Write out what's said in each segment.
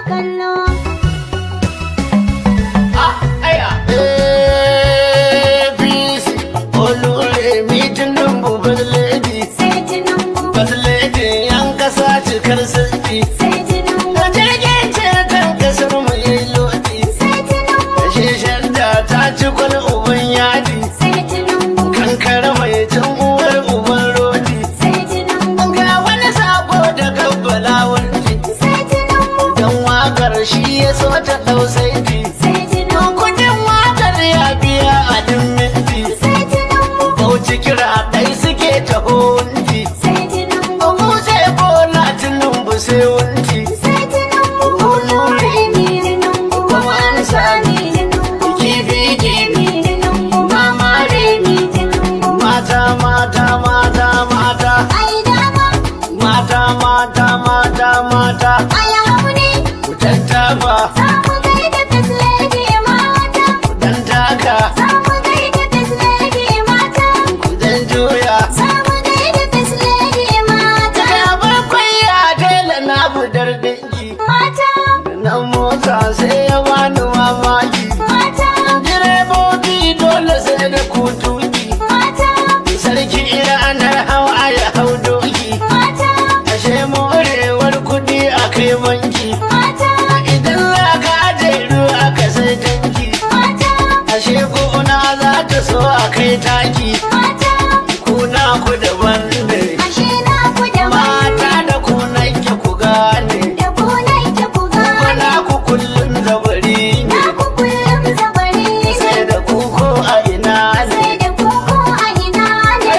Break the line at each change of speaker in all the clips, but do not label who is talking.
kallo.
Aya. APC, Oluremi Tinubu First Lady.
Sai Tinubu,
First Lady yan kasa cikar sarki.
sai Tinubu,
Jirgin ceton kasar mu yayi lodi.
sai Tinubu,
Sheshen da ta ci kwal uban yadi.
sai Tinubu,
Kankara mai can uwar uban rodi.
sai Tinubu,
Ga wani sako da kabbala wunji.
sai Tinubu,
Dan wakar shi ya so ta dau saiti.
sai Tinubu,
Kudin wakar ya biya a duk minti.
sai Tinubu,
Bauchi kira ɗai suke taho wunji.
sai Tinubu,
Mu sai bola Tinubu sai wunji.
sai Tinubu, Oluremi Tinubu,
Kuma an sami
Tinubu,
kifi kifi.
Tinubu, Mama Remi Tinubu.
Mata mata mata mata.
Ai dama,
Mata mata mata mata.
ai hauni,
Ku tattafa
za mu gaida First Lady mata.
dan taka.
Za mu gaida First Lady mata.
Ku dan juya.
Za mu gaida First Lady mata.
Daga bakwai ya tela na budar dinki.
Mata,
Nan mota sai ya bani mamaki.
mata,
Direbobi dole sai da kutuki.
mata,
Sarki ranar hawa ya hau doki.
mata,
Ashe morewar kudi a kai banki.
mata,
Idan za ka aje ruwa ka sai tanki.
mata,
Ashe gona za ta so a kai taki.
mata.
Kuna ku daban ne.
Ashe na ku da
Mata da kunan ki ku gane.
da ku nake ku gane.
Kuna ku kullum zabari ne.
Na ku kullum zabari ne.
Sai da ku ko a ina ne.
Sai da ku ko a ina ne.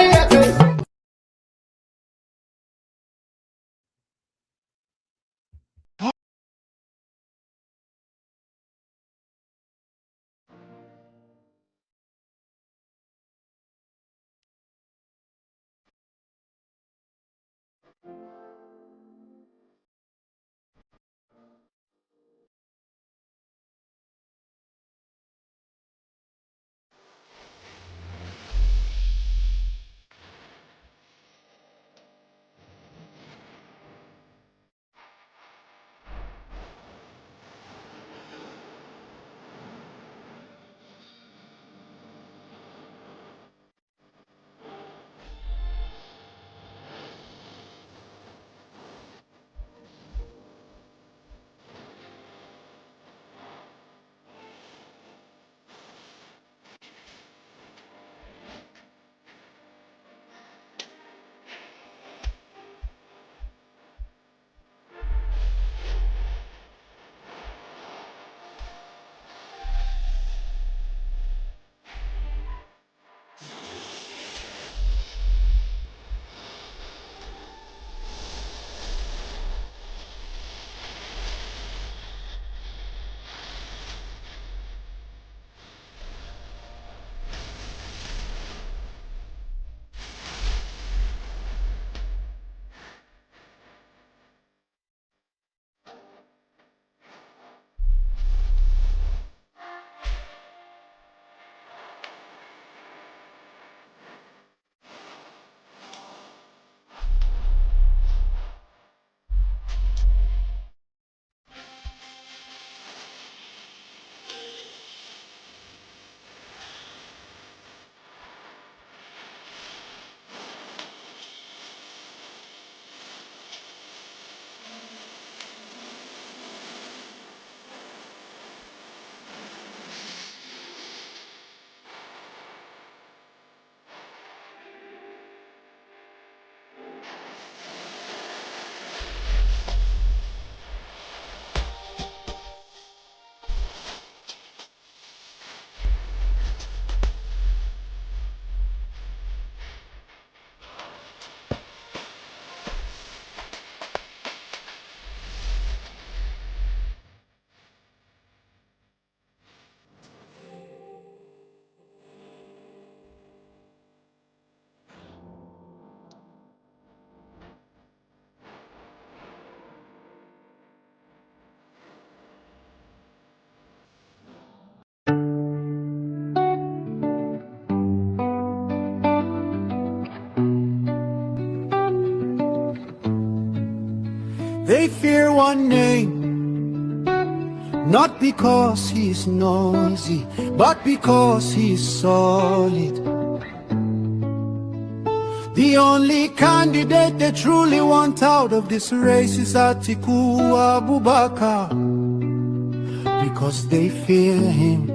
They fear one name, Not because he's noisy, but because he's solid. The only candidate they truly want out of this race is Atiku Abubakar, because they fear him.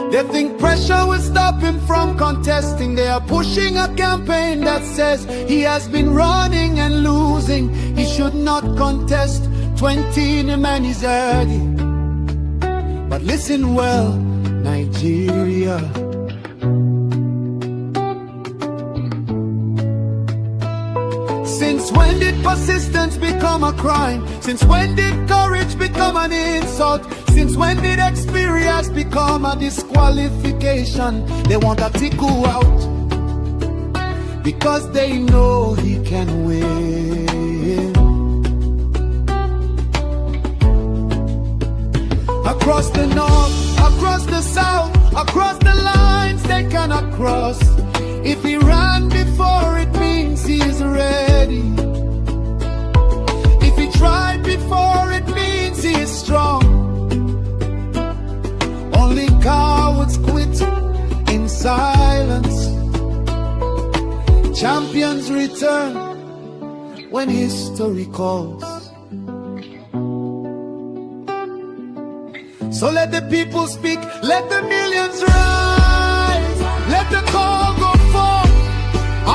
They think pressure will stop him from contesting. They are pushing a campaign that says he has been running and losing. He should not contest. 20 the man is early. But listen well, Nigeria. Since when did persistence become a crime? Since when did courage become an insult? Since when did experience become a disqualification? They want Atiku out because they know he can win. Across the north, across the south, across the lines they cannot cross. If he ran before, it means he is ready. If he tried before, it means he is strong. Only cowards quit in silence. Champions return when history calls. So let the people speak, let the millions rise, let the call go forth.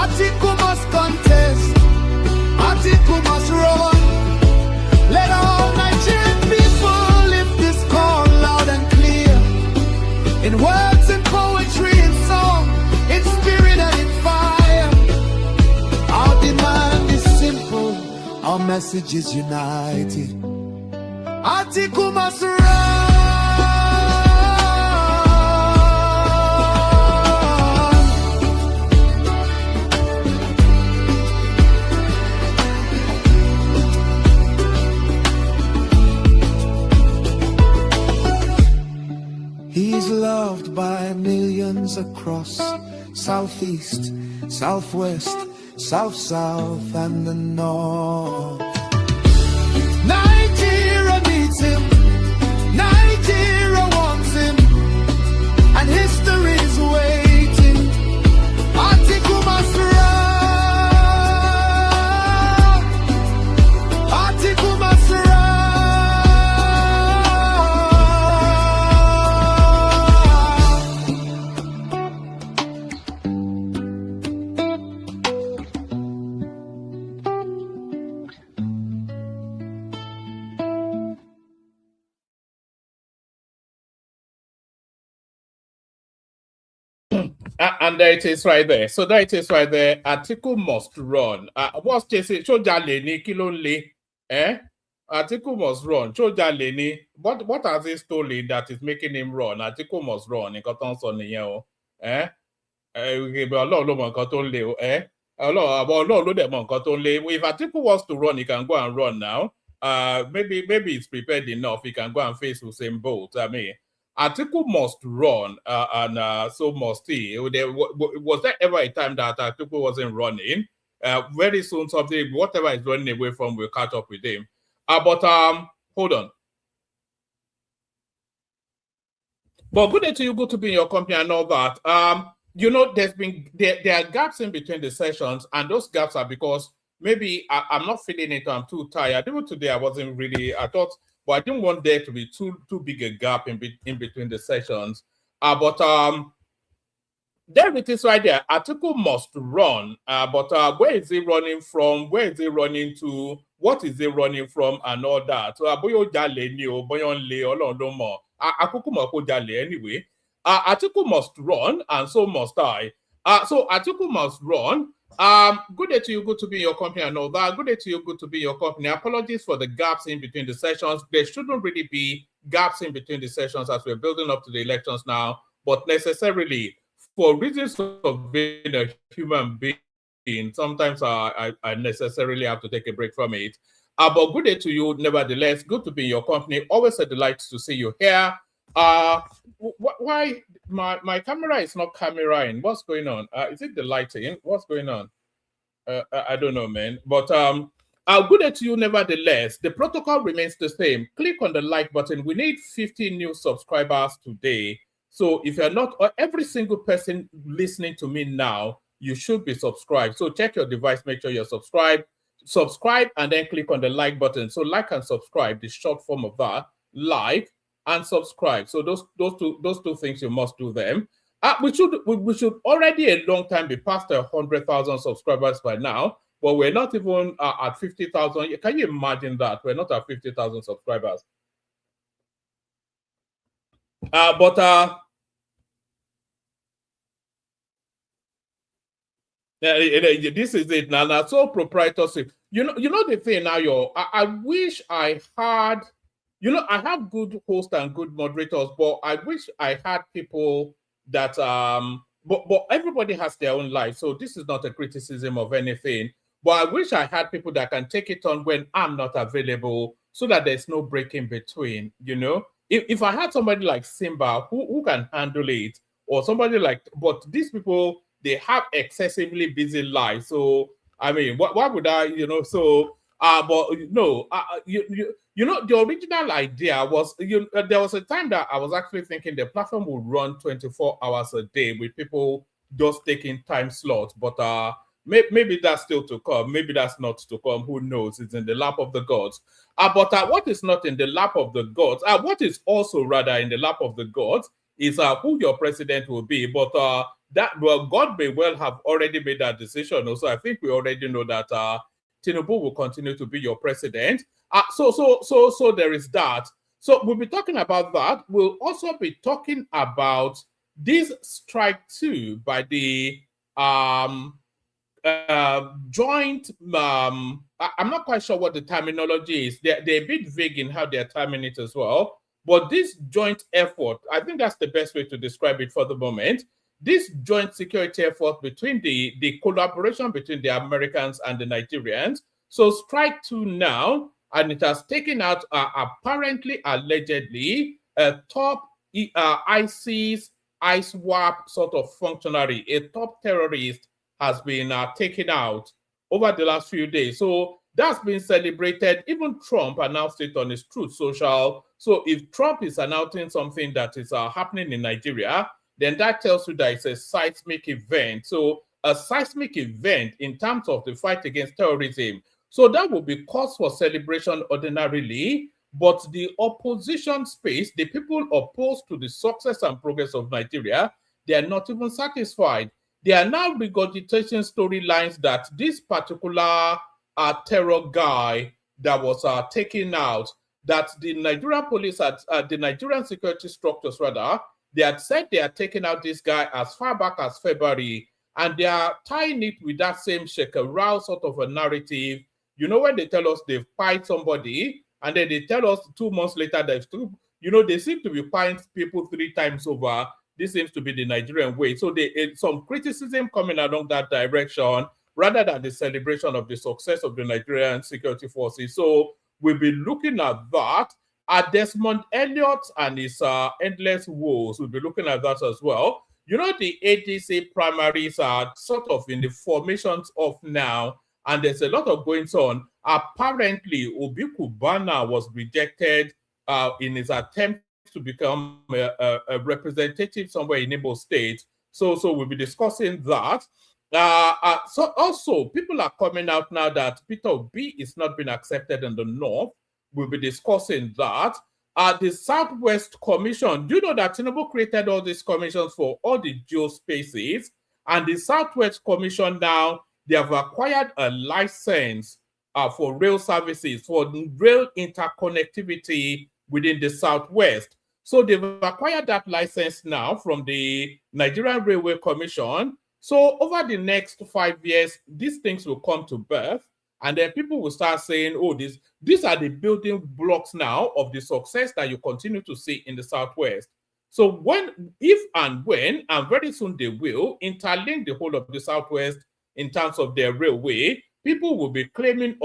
Atiku must contest, Atiku must run. Let all Nigerian people lift this call loud and clear, in words and poetry and song, in spirit and in fire. Our demand is simple, our message is united. Atiku must run. He's loved by millions across Southeast, Southwest, South, and the North. Nigeria needs him, Nigeria wants him, and history is waiting. Atiku must run, Atiku must run.
And there it is right there. So there it is right there. Atiku must run. What's Jesse? Choja Leni Kilonle. Atiku must run. Choja Leni. What has he stolen that is making him run? Atiku must run. He got on son here. If Atiku wants to run, he can go and run now. Maybe he's prepared enough. He can go and face Usain Bolt. I mean, Atiku must run, and so must he. Was there ever a time that Atiku wasn't running? Very soon, something, whatever he's running away from, will catch up with him. But hold on. But good day to you. Good to be in your company and all that. You know, there are gaps in between the sessions, and those gaps are because maybe I'm not feeling it. I'm too tired. Even today, I wasn't really. I thought. But I didn't want there to be too big a gap in between the sessions. But there it is right there. Atiku must run. But where is he running from? Where is he running to? What is he running from? And all that. So Aboyo Jale ni o, Boyon Le, Olodo mo. Akuku Moko Jale anyway. Atiku must run, and so must I. So Atiku must run. Good day to you, good to be in your company and all that. Good day to you, good to be in your company. Apologies for the gaps in between the sessions. There shouldn't really be gaps in between the sessions as we're building up to the elections now, but necessarily for reasons of being a human being, sometimes I necessarily have to take a break from it. But good day to you, nevertheless. Good to be in your company. Always a delight to see you here. Why my camera is not cameraing? What's going on? Is it the lighting? What's going on? I don't know, man. But Good day to you, nevertheless. The protocol remains the same. Click on the like button. We need 50 new subscribers today. So if you're not, or every single person listening to me now, you should be subscribed. So check your device, make sure you're subscribed. Subscribe and then click on the like button. So like and subscribe, the short form of that, like and subscribe. So those two things, you must do them. We should already a long time be past 100,000 subscribers by now. But we're not even at 50,000. Can you imagine that? We're not at 50,000 subscribers. This is it now. That's so proprietary. You know the thing now, I wish I had, I have good hosts and good moderators, but I wish I had people that but everybody has their own life. So this is not a criticism of anything. But I wish I had people that can take it on when I'm not available so that there's no break in between, If I had somebody like Simba who can handle it, or somebody like, but these people, they have excessively busy lives. So, I mean, why would I, but no, the original idea was, there was a time that I was actually thinking the platform would run 24 hours a day with people just taking time slots, but maybe that's still to come. Maybe that's not to come. Who knows? It's in the lap of the gods. But what is not in the lap of the gods, what is also rather in the lap of the gods is who your president will be. But God may well have already made that decision. Also, I think we already know that Tinubu will continue to be your president. So there is that. So we'll be talking about that. We'll also be talking about this strike too by the joint, I'm not quite sure what the terminology is. They're a bit vague in how they're terming it as well. But this joint effort, I think that's the best way to describe it for the moment. This joint security effort between the collaboration between the Americans and the Nigerians. So strike two now, and it has taken out apparently, allegedly, a top ISIS, ISWAP sort of functionary, a top terrorist has been taken out over the last few days. So that's been celebrated. Even Trump announced it on his Truth Social. So if Trump is announcing something that is happening in Nigeria, then that tells you that it's a seismic event. So a seismic event in terms of the fight against terrorism. So that will be cause for celebration ordinarily, but the opposition space, the people opposed to the success and progress of Nigeria, they are not even satisfied. They are now regurgitating storylines that this particular terror guy that was taken out, that the Nigerian police, the Nigerian security structures rather, they had said they had taken out this guy as far back as February, and they are tying it with that same Shekarau sort of a narrative. When they tell us they've pied somebody, and then they tell us 2 months later they've still, they seem to be pieing people 3 times over. This seems to be the Nigerian way. So some criticism coming along that direction rather than the celebration of the success of the Nigerian security forces. So we'll be looking at that. Desmond Elliott and his endless woes, we'll be looking at that as well. The ADC primaries are sort of in the formations of now, and there's a lot of goings on. Apparently, Obi Kubana was rejected in his attempt to become a representative somewhere in Igbo State. So we'll be discussing that. So also, people are coming out now that Peter Obi is not being accepted in the North. We'll be discussing that. The Southwest Commission, do you know that Tinubu created all these commissions for all the geospaces? And the Southwest Commission now, they have acquired a license for rail services, for rail interconnectivity within the Southwest. So they've acquired that license now from the Nigerian Railway Commission. So over the next 5 years, these things will come to birth, and then people will start saying, oh, these are the building blocks now of the success that you continue to see in the Southwest. So if and when, and very soon they will, interlink the whole of the Southwest in terms of their railway, people will be claiming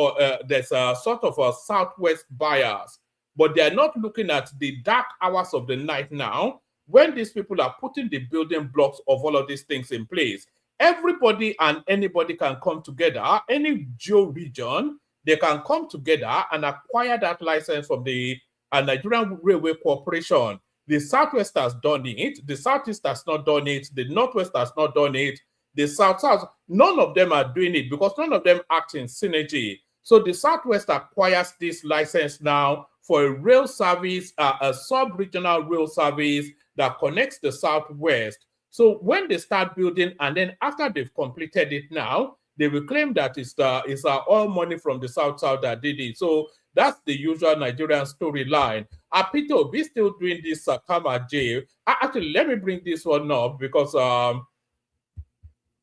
there's a sort of a Southwest bias. But they are not looking at the dark hours of the night now, when these people are putting the building blocks of all of these things in place. Everybody and anybody can come together, any geo region they can come together and acquire that license from the Nigerian Railway Corporation. The Southwest has done it. The Southeast has not done it. The Northwest has not done it. The South, none of them are doing it because none of them act in synergy. So the Southwest acquires this license now for a rail service, a sub-regional rail service that connects the Southwest. So when they start building, and then after they've completed it now, they will claim that it's all money from the South that did it. So that's the usual Nigerian storyline. Peter Obi still doing this Kama jail. Actually, let me bring this one up because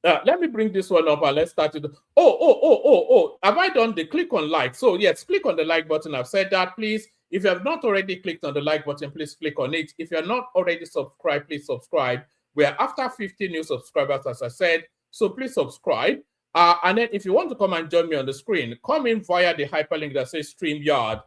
let me bring this one up and let's start it. Oh. Have I done the click on like? So yes, click on the like button. I've said that, please. If you have not already clicked on the like button, please click on it. If you're not already subscribed, please subscribe. We're after 50 new subscribers, as I said. So please subscribe. And then if you want to come and join me on the screen, come in via the hyperlink that says StreamYard.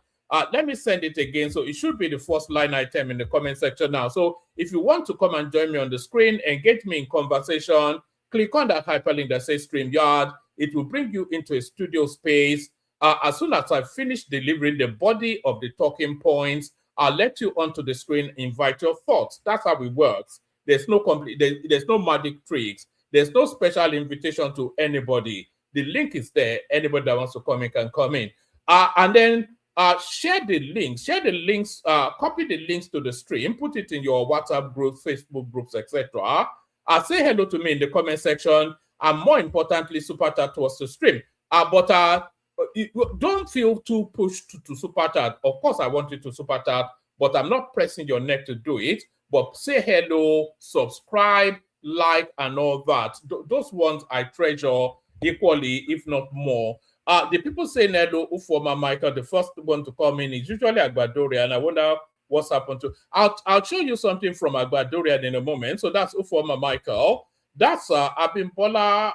Let me send it again. So it should be the first line item in the comment section now. So if you want to come and join me on the screen, engage me in conversation, click on that hyperlink that says StreamYard. It will bring you into a studio space. As soon as I finish delivering the body of the talking points, I'll let you onto the screen, invite your thoughts. That's how it works. There's no there's no magic tricks. There's no special invitation to anybody. The link is there. Anybody that wants to come in can come in. And then share the links. Share the links. Copy the links to the stream. Put it in your WhatsApp groups, Facebook groups, etc. Say hello to me in the comment section. And more importantly, super chat towards the stream. But don't feel too pushed to super chat. Of course, I want you to super chat, but I'm not pressing your neck to do it. But say hello, subscribe, like, and all that. Those ones I treasure equally, if not more. The people saying hello, Ufoma Michael, the first one to come in is usually Agbadorian. I wonder what's happened to. I'll show you something from Agbadorian in a moment. So that's Ufoma Michael. That's Abimbola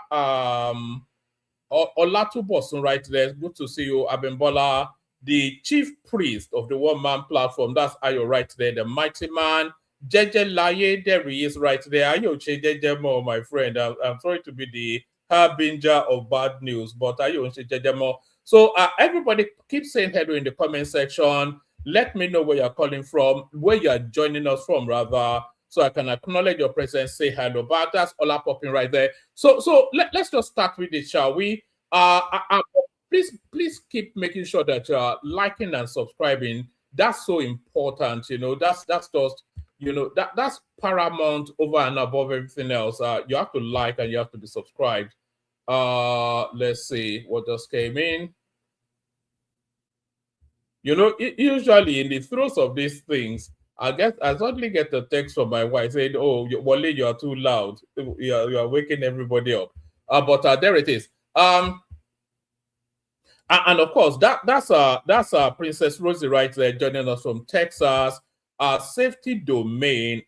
Olatubosun right there. Good to see you, Abimbola, the chief priest of the one-man platform. That's Ayo right there, the mighty man. Jeje Laye, there he is right there. Ayo Jeje Mo, my friend. I'm sorry to be the harbinger of bad news, but Ayo Jeje Mo. So everybody keep saying hello in the comment section. Let me know where you're calling from, where you're joining us from, rather, so I can acknowledge your presence, say hello back. That's all up popping right there. So let's just start with it, shall we? Please keep making sure that you're liking and subscribing. That's so important, you know. That's just, you know, that's paramount over and above everything else. You have to like and you have to be subscribed. Let's see what just came in. You know, usually in the throes of these things, I suddenly get a text from my wife saying, "Oh, Wale, you are too loud. You are waking everybody up." But there it is. And of course, that's Princess Rosie right there joining us from Texas. Safety Domain.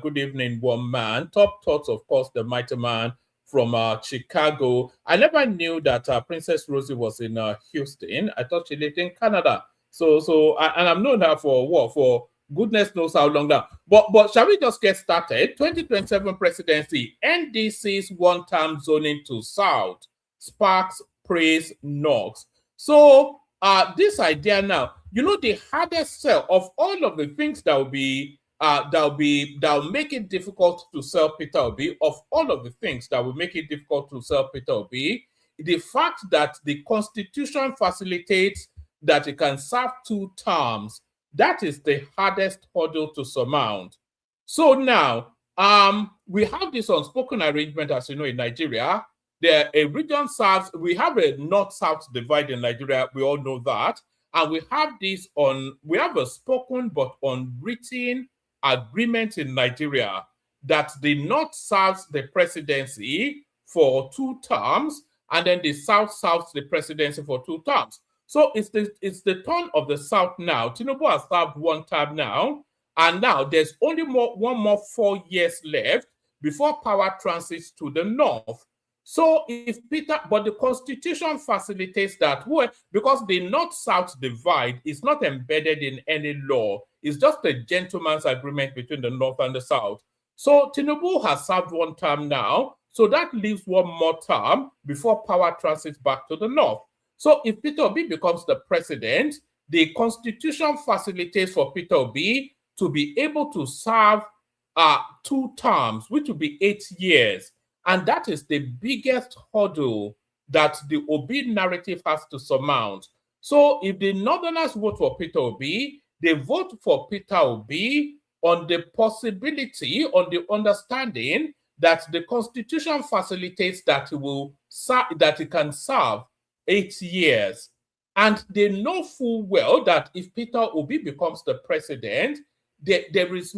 Good evening, one man. Top thoughts, of course, the mighty man from Chicago. I never knew that Princess Rosie was in Houston. I thought she lived in Canada. So I've known her for what? For goodness knows how long now. But shall we just get started? 2027 presidency, NDC's one-term zoning to South, sparks praise knocks. So this idea now, you know, the hardest sell of all of the things that will make it difficult to sell Peter Obi, of all of the things that will make it difficult to sell Peter Obi, the fact that the Constitution facilitates that it can serve 2 terms, that is the hardest hurdle to surmount. So now, we have this unspoken arrangement, as you know, in Nigeria. A region serves, we have a north-south divide in Nigeria, we all know that. And we have a spoken but unwritten agreement in Nigeria that the north serves the presidency for 2 terms, and then the south serves the presidency for 2 terms. So it's the turn of the South now. Tinubu has served 1 term now, and now there's only one more 4 years left before power transits to the North. So but the Constitution facilitates that, because the North-South divide is not embedded in any law. It's just a gentleman's agreement between the North and the South. So Tinubu has served 1 term now, so that leaves 1 more term before power transits back to the North. So if Peter Obi becomes the president, the constitution facilitates for Peter Obi to be able to serve 2 terms, which will be 8 years. And that is the biggest hurdle that the Obi narrative has to surmount. So if the Northerners vote for Peter Obi, they vote for Peter Obi on the possibility, on the understanding that the constitution facilitates that he can serve 8 years. And they know full well that if Peter Obi becomes the president, there is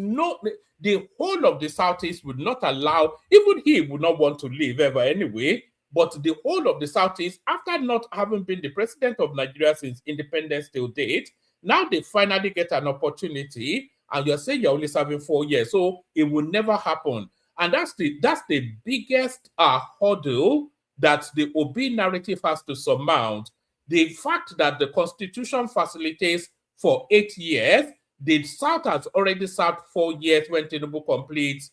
the whole of the Southeast would not allow, even he would not want to leave ever anyway, but the whole of the Southeast, after not having been the president of Nigeria since independence till date, now they finally get an opportunity, and you're saying you're only serving 4 years, so it will never happen. And that's the biggest hurdle that the Obi narrative has to surmount. The fact that the constitution facilitates for 8 years, the South has already served 4 years when Tinubu completes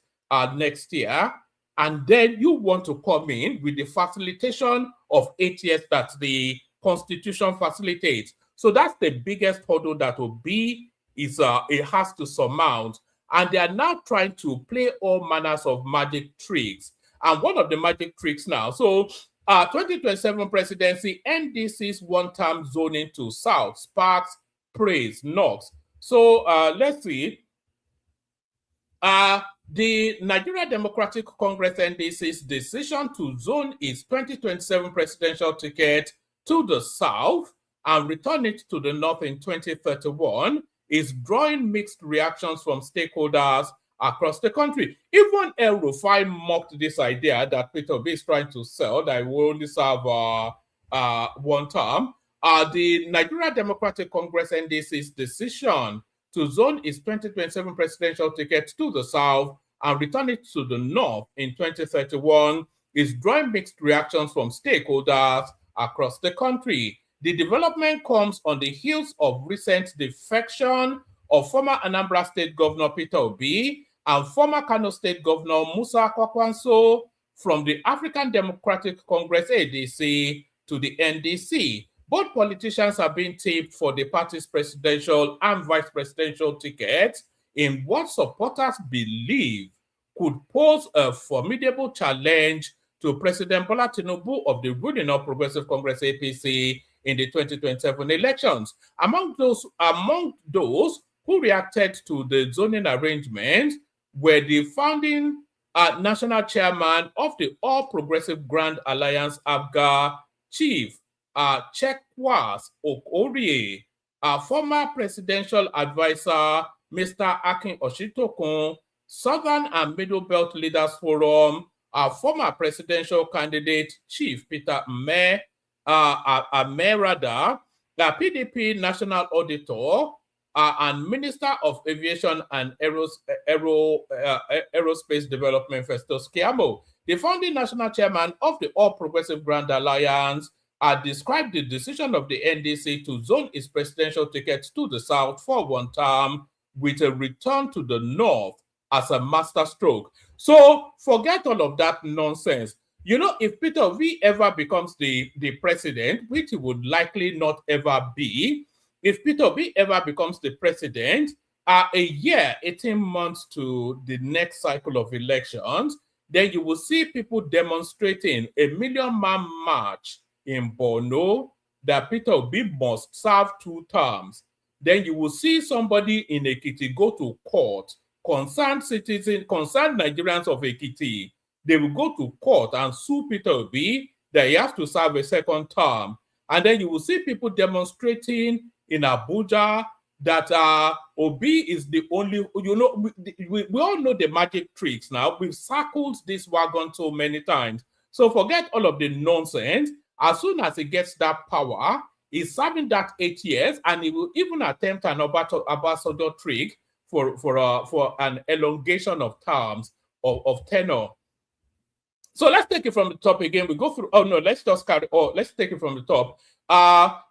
next year, and then you want to come in with the facilitation of 8 years that the constitution facilitates. So that's the biggest hurdle that Obi it has to surmount. And they are now trying to play all manners of magic tricks. And one of the magic tricks now, so 2027 presidency, NDC's one-term zoning to South sparks praise, knocks. So let's see. The Nigerian Democratic Congress NDC's decision to zone its 2027 presidential ticket to the South and return it to the North in 2031 is drawing mixed reactions from stakeholders across the country. Even El Rufai mocked this idea that Peter Obi is trying to sell, that he will only serve 1 term. The Nigeria Democratic Congress NDC's decision to zone its 2027 presidential ticket to the South and return it to the North in 2031 is drawing mixed reactions from stakeholders across the country. The development comes on the heels of recent defection of former Anambra State Governor Peter Obi and former Kano State Governor Musa Kwakwanso from the African Democratic Congress ADC to the NDC. Both politicians are being tipped for the party's presidential and vice presidential tickets in what supporters believe could pose a formidable challenge to President Bola Tinubu of the ruling All Progressive Congress APC in the 2027 elections. Among those who reacted to the zoning arrangement were the founding national chairman of the All Progressive Grand Alliance ABGA Chief Chekwas Okorie, former presidential advisor Mr. Akin Oshitokun, Southern and Middle Belt Leaders Forum, former presidential candidate Chief Peter Amerada, the PDP National Auditor and Minister of Aviation and Aerospace Development Festus Keyamo. The founding national chairman of the All Progressive Grand Alliance described the decision of the NDC to zone its presidential tickets to the South for 1 term with a return to the North as a masterstroke. So forget all of that nonsense. You know, if Peter Obi ever becomes the president, which he would likely not ever be, if Peter Obi ever becomes the president, a year, 18 months to the next cycle of elections, then you will see people demonstrating a 1 million-man march in Borno that Peter Obi must serve 2 terms. Then you will see somebody in Ekiti go to court, concerned Nigerians of Ekiti. They will go to court and sue Peter Obi that he has to serve a 2nd term. And then you will see people demonstrating in Abuja that Obi is the only, you know, we all know the magic tricks now. We've circled this wagon so many times. So forget all of the nonsense. As soon as he gets that power, he's serving that 8 years, and he will even attempt an ambassador trick for an elongation of terms of tenure. So let's take it from the top again. We go through. Oh no, let's just carry. Oh, let's take it from the top.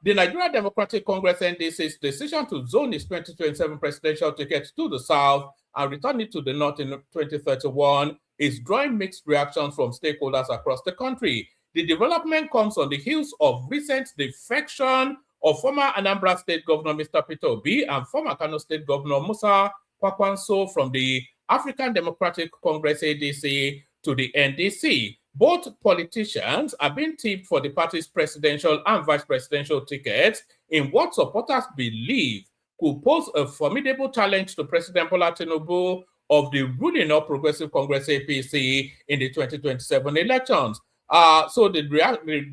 The Nigeria Democratic Congress NDC's decision to zone its 2027 presidential ticket to the South and return it to the North in 2031 is drawing mixed reactions from stakeholders across the country. The development comes on the heels of recent defection of former Anambra State Governor Mr. Peter Obi and former Kano State Governor Musa Kwakwanso from the African Democratic Congress ADC to the NDC. Both politicians are being tipped for the party's presidential and vice presidential tickets in what supporters believe could pose a formidable challenge to President Bola Tinubu of the ruling All Progressive Congress APC in the 2027 elections. So the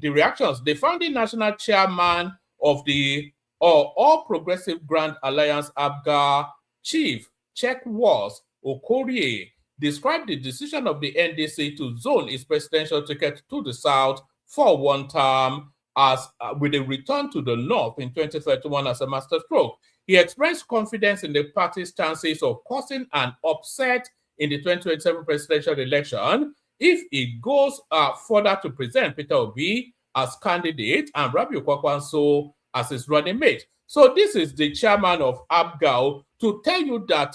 reactions, the founding national chairman of the All Progressive Grand Alliance ABGA chief Check was Okorie described the decision of the NDC to zone its presidential ticket to the south for one term as with a return to the north in 2031 as a masterstroke. He expressed confidence in the party's chances of causing an upset in the 2027 presidential election if it goes further to present Peter Obi as candidate and Rabiu Kwakwanso as his running mate. So this is the chairman of ABGA to tell you that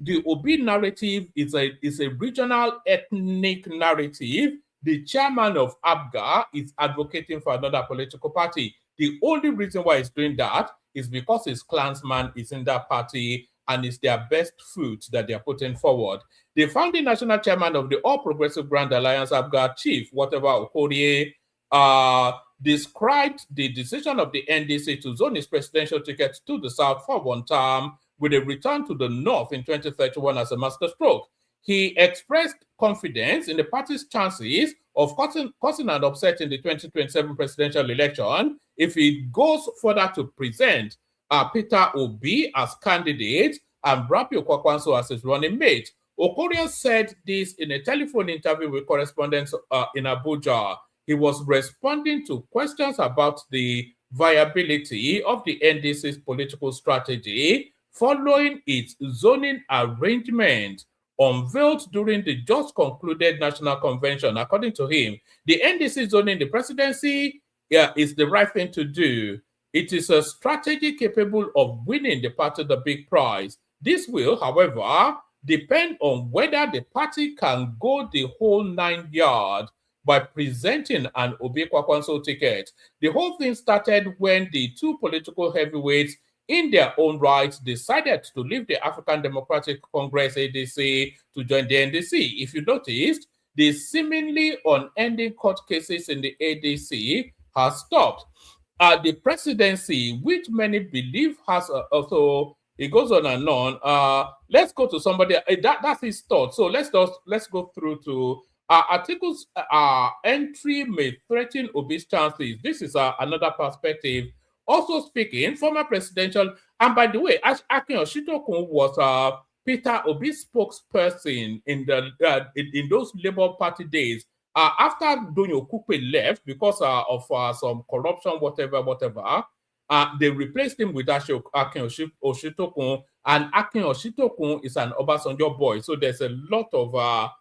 the Obi narrative is a regional ethnic narrative. The chairman of ABGA is advocating for another political party. The only reason why he's doing that is because his clansman is in that party and it's their best foot that they're putting forward. The founding national chairman of the All Progressive Grand Alliance ABGA chief, whatever Okorie, described the decision of the NDC to zone its presidential ticket to the south for one term with a return to the north in 2031 as a masterstroke. He expressed confidence in the party's chances of causing an upset in the 2027 presidential election if it goes further to present Peter Obi as candidate and Rabiu Kwakwanso as his running mate. Okorie said this in a telephone interview with correspondents in Abuja. He was responding to questions about the viability of the NDC's political strategy following its zoning arrangement unveiled during the just concluded national convention. According to him, the NDC zoning the presidency is the right thing to do. It is a strategy capable of winning the party the big prize. This will, however, depend on whether the party can go the whole 9 yards by presenting an Obi Kwakwanso ticket. The whole thing started when the two political heavyweights in their own right decided to leave the African Democratic Congress ADC to join the NDC. If you noticed, the seemingly unending court cases in the ADC has stopped. The presidency, which many believe has also, it goes on and on. Let's go to somebody, that's his thought. So let's go through to articles entry may threaten Obi's chances. This is another perspective. Also speaking, former presidential, and by the way, Akin Oshitokun was Peter Obi's spokesperson in those Labour Party days. After Donyo Kupe left because of some corruption, whatever, they replaced him with Akin Oshitokun, and Akin Oshitokun is an Obasanjo boy. So there's a lot of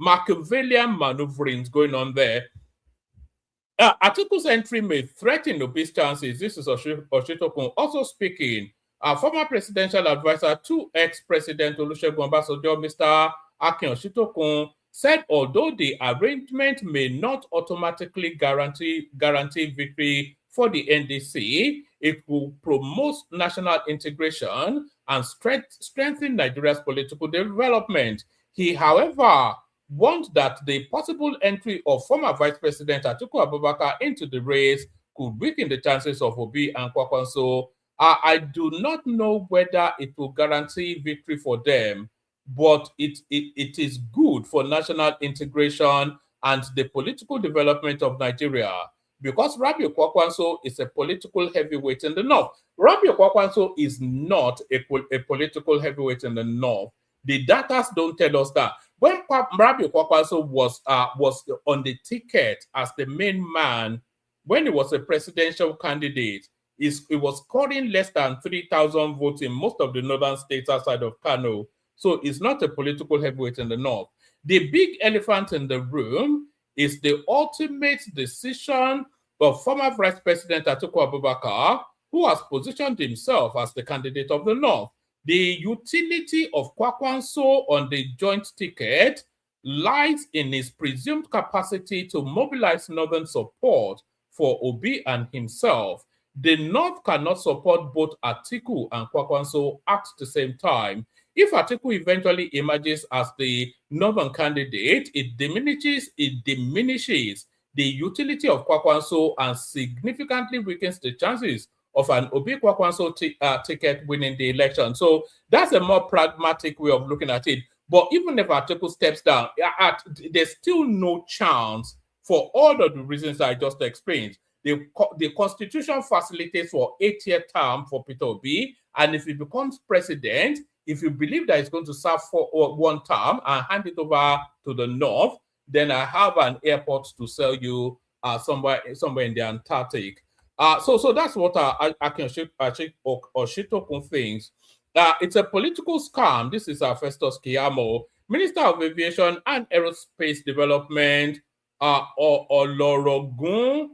Machiavellian maneuverings going on there. Article's entry may threaten Obi's chances. This is Oshitokun. Also speaking, former presidential advisor to ex-president Olusegun Obasanjo, Mr. Akin Oshitokun, said although the arrangement may not automatically guarantee victory for the NDC, it will promote national integration and strengthen Nigeria's political development. He, however, warned that the possible entry of former Vice President Atiku Abubakar into the race could weaken the chances of Obi and Kwakwanso. I do not know whether it will guarantee victory for them, but it is good for national integration and the political development of Nigeria, because Rabiu Kwakwanso is a political heavyweight in the north. Rabiu Kwakwanso is not a political heavyweight in the north. The data don't tell us that. When Rabiu Kwakwanso was on the ticket as the main man, when he was a presidential candidate, it was scoring less than 3,000 votes in most of the northern states outside of Kano. So it's not a political heavyweight in the north. The big elephant in the room is the ultimate decision of former Vice President Atiku Abubakar, who has positioned himself as the candidate of the north. The utility of Kwakwanso on the joint ticket lies in his presumed capacity to mobilize Northern support for Obi and himself. The North cannot support both Atiku and Kwakwanso at the same time. If Atiku eventually emerges as the Northern candidate, it diminishes the utility of Kwakwanso and significantly weakens the chances of an Obi Kwakwanso ticket winning the election. So that's a more pragmatic way of looking at it. But even if Atiku steps down, there's still no chance for all of the reasons I just explained. The Constitution facilitates for 8-year term for Peter Obi, and if he becomes president, if you believe that he's going to serve for one term and hand it over to the North, then I have an airport to sell you somewhere in the Antarctic. So that's what I can Oshitokun thinks. It's a political scam. This is Festus Keyamo, Minister of Aviation and Aerospace Development, Olorogun.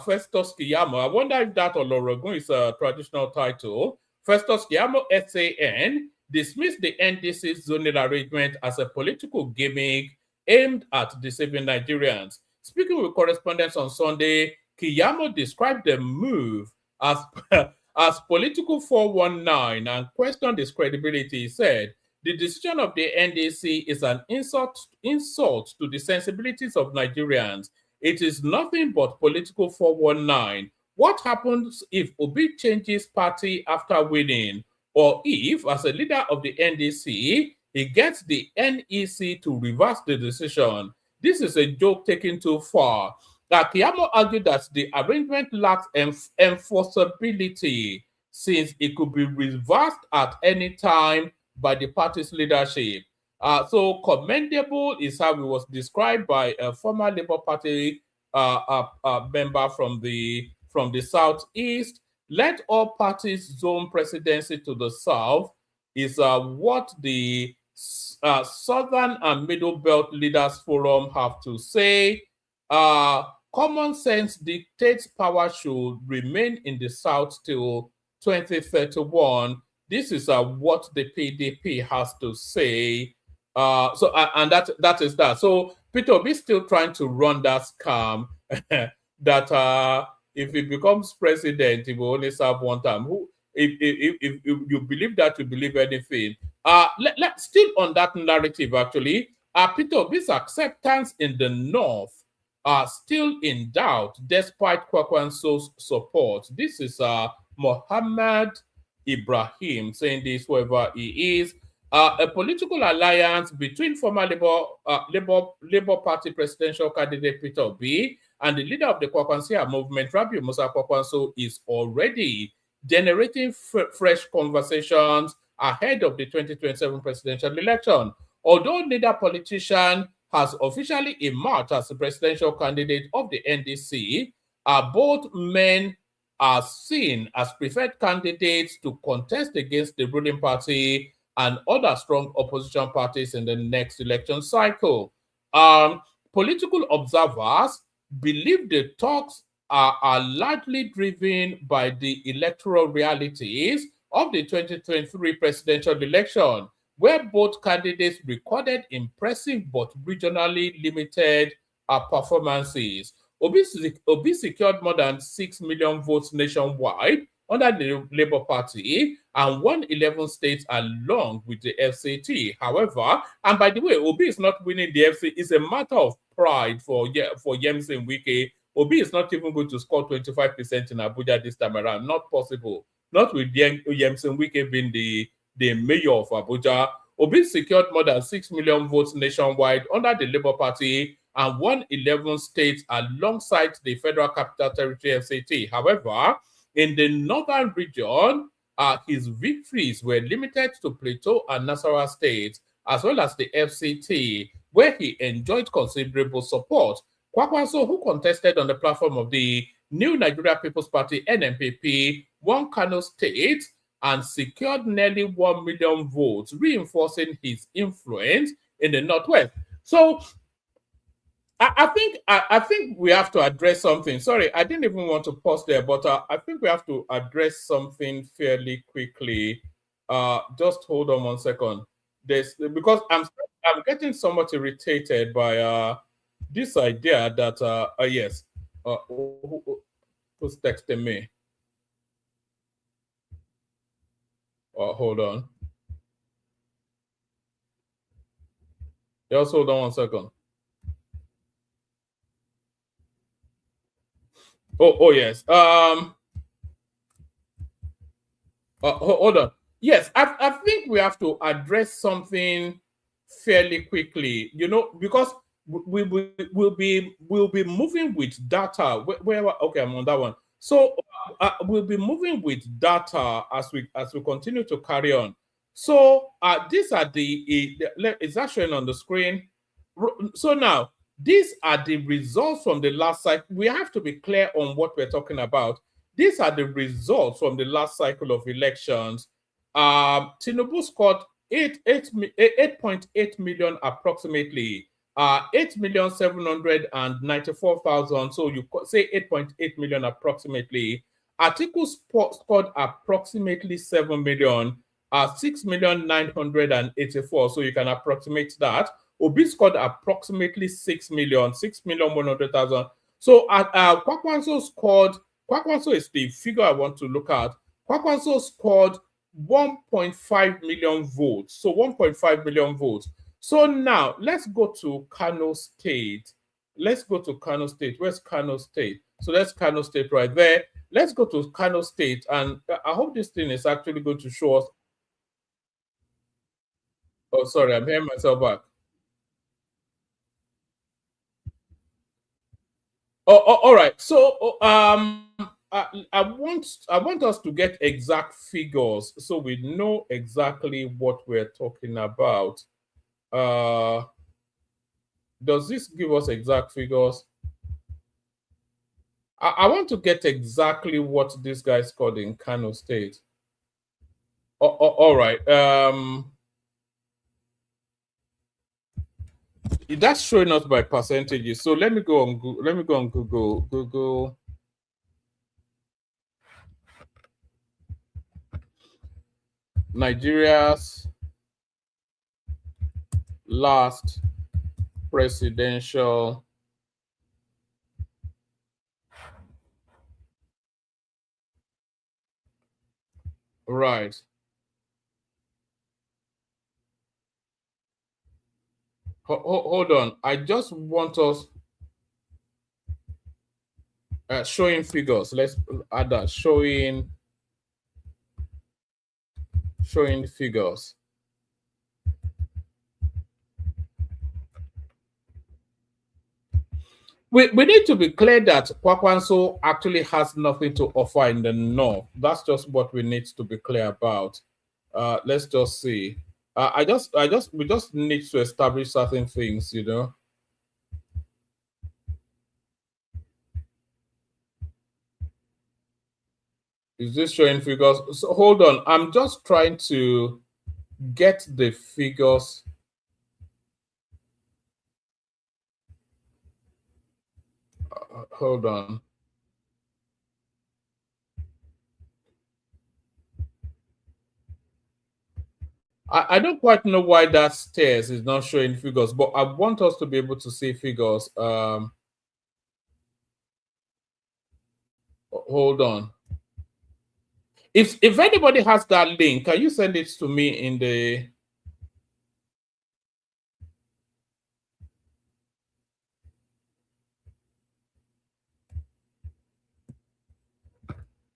Festus Keyamo. I wonder if that Olorogun is a traditional title. Festus Keyamo SAN dismissed the NDC's zonal arrangement as a political gimmick aimed at deceiving Nigerians. Speaking with correspondents on Sunday, Keyamo described the move as political 419 and questioned its credibility. He said, the decision of the NDC is an insult to the sensibilities of Nigerians. It is nothing but political 419. What happens if Obi changes party after winning? Or if, as a leader of the NDC, he gets the NEC to reverse the decision? This is a joke taken too far. Keyamo argued that the arrangement lacks enforceability since it could be reversed at any time by the party's leadership. So commendable is how it was described by a former Labour Party member from the Southeast. Let all parties zone presidency to the South is what the Southern and Middle Belt Leaders Forum have to say. Common sense dictates power should remain in the South till 2031. This is what the PDP has to say. And that is that. So Peter Obi is still trying to run that scam that if he becomes president, he will only serve one term. If you believe that, you believe anything. Still on that narrative, actually, Peter Obi's acceptance in the North are still in doubt despite Kwakwanso's support. This is Mohammed Ibrahim saying this, whoever he is. A political alliance between former Labour Party presidential candidate Peter Obi and the leader of the Kwakwansia movement, Rabiu Musa Kwakwanso, is already generating fresh conversations ahead of the 2027 presidential election. Although neither politician has officially emerged as the presidential candidate of the NDC, both men are seen as preferred candidates to contest against the ruling party and other strong opposition parties in the next election cycle. Political observers believe the talks are largely driven by the electoral realities of the 2023 presidential election, where both candidates recorded impressive but regionally limited performances. Obi secured more than 6 million votes nationwide under the Labour Party and won 11 states along with the FCT. However, and by the way, Obi is not winning the FCT. It's a matter of pride for Yemisi Wike. Obi is not even going to score 25% in Abuja this time around. Not possible. Not with Yemisi Wike being the mayor of Abuja. Obi secured more than 6 million votes nationwide under the Labour Party and won 11 states alongside the Federal Capital Territory FCT. However, in the northern region, his victories were limited to Plateau and Nasarawa states, as well as the FCT, where he enjoyed considerable support. Kwakwanso, who contested on the platform of the New Nigeria People's Party, NNPP, won Kano State and secured nearly 1 million votes, reinforcing his influence in the Northwest. So I think we have to address something. Sorry, I didn't even want to pause there, but I think we have to address something fairly quickly. Just hold on 1 second. Because I'm getting somewhat irritated by this idea that yes, who's texting me? Hold on. Just hold on 1 second. Oh yes. Hold on. Yes, I think we have to address something fairly quickly. You know, because we'll be moving with data. Okay, I'm on that one. So we'll be moving with data as we continue to carry on. So these are is that showing on the screen? So now these are the results from the last cycle. We have to be clear on what we're talking about. These are the results from the last cycle of elections. Tinubu scored 8.8 million approximately, 8,794,000. So you say 8.8 million approximately. Atiku scored approximately 7 million, 6,984,000. So you can approximate that. Obi scored approximately 6 million, 6,100,000. So Kwakwanso scored. Kwakwanso is the figure I want to look at. Kwakwanso scored 1.5 million votes. So 1.5 million votes. So now let's go to Kano State. Let's go to Kano State. Where's Kano State? So that's Kano State right there. Let's go to Kano State. And I hope this thing is actually going to show us. Oh, sorry, I'm hearing myself back. All right. So I want us to get exact figures so we know exactly what we're talking about. Does this give us exact figures? I want to get exactly what this guy scored in Kano State. All right. That's showing us by percentages. So let me go on Google. Let me go on Google. Google. Nigeria's last presidential right. Hold on. I just want us showing figures. Let's add that. Showing figures. We need to be clear that Kwakwanso actually has nothing to offer in the north. That's just what we need to be clear about. Let's just see. We just need to establish certain things, you know. Is this showing figures? So hold on. I'm just trying to get the figures. Hold on. I don't quite know why that stairs is not showing figures, but I want us to be able to see figures. Hold on. If anybody has that link, can you send it to me in the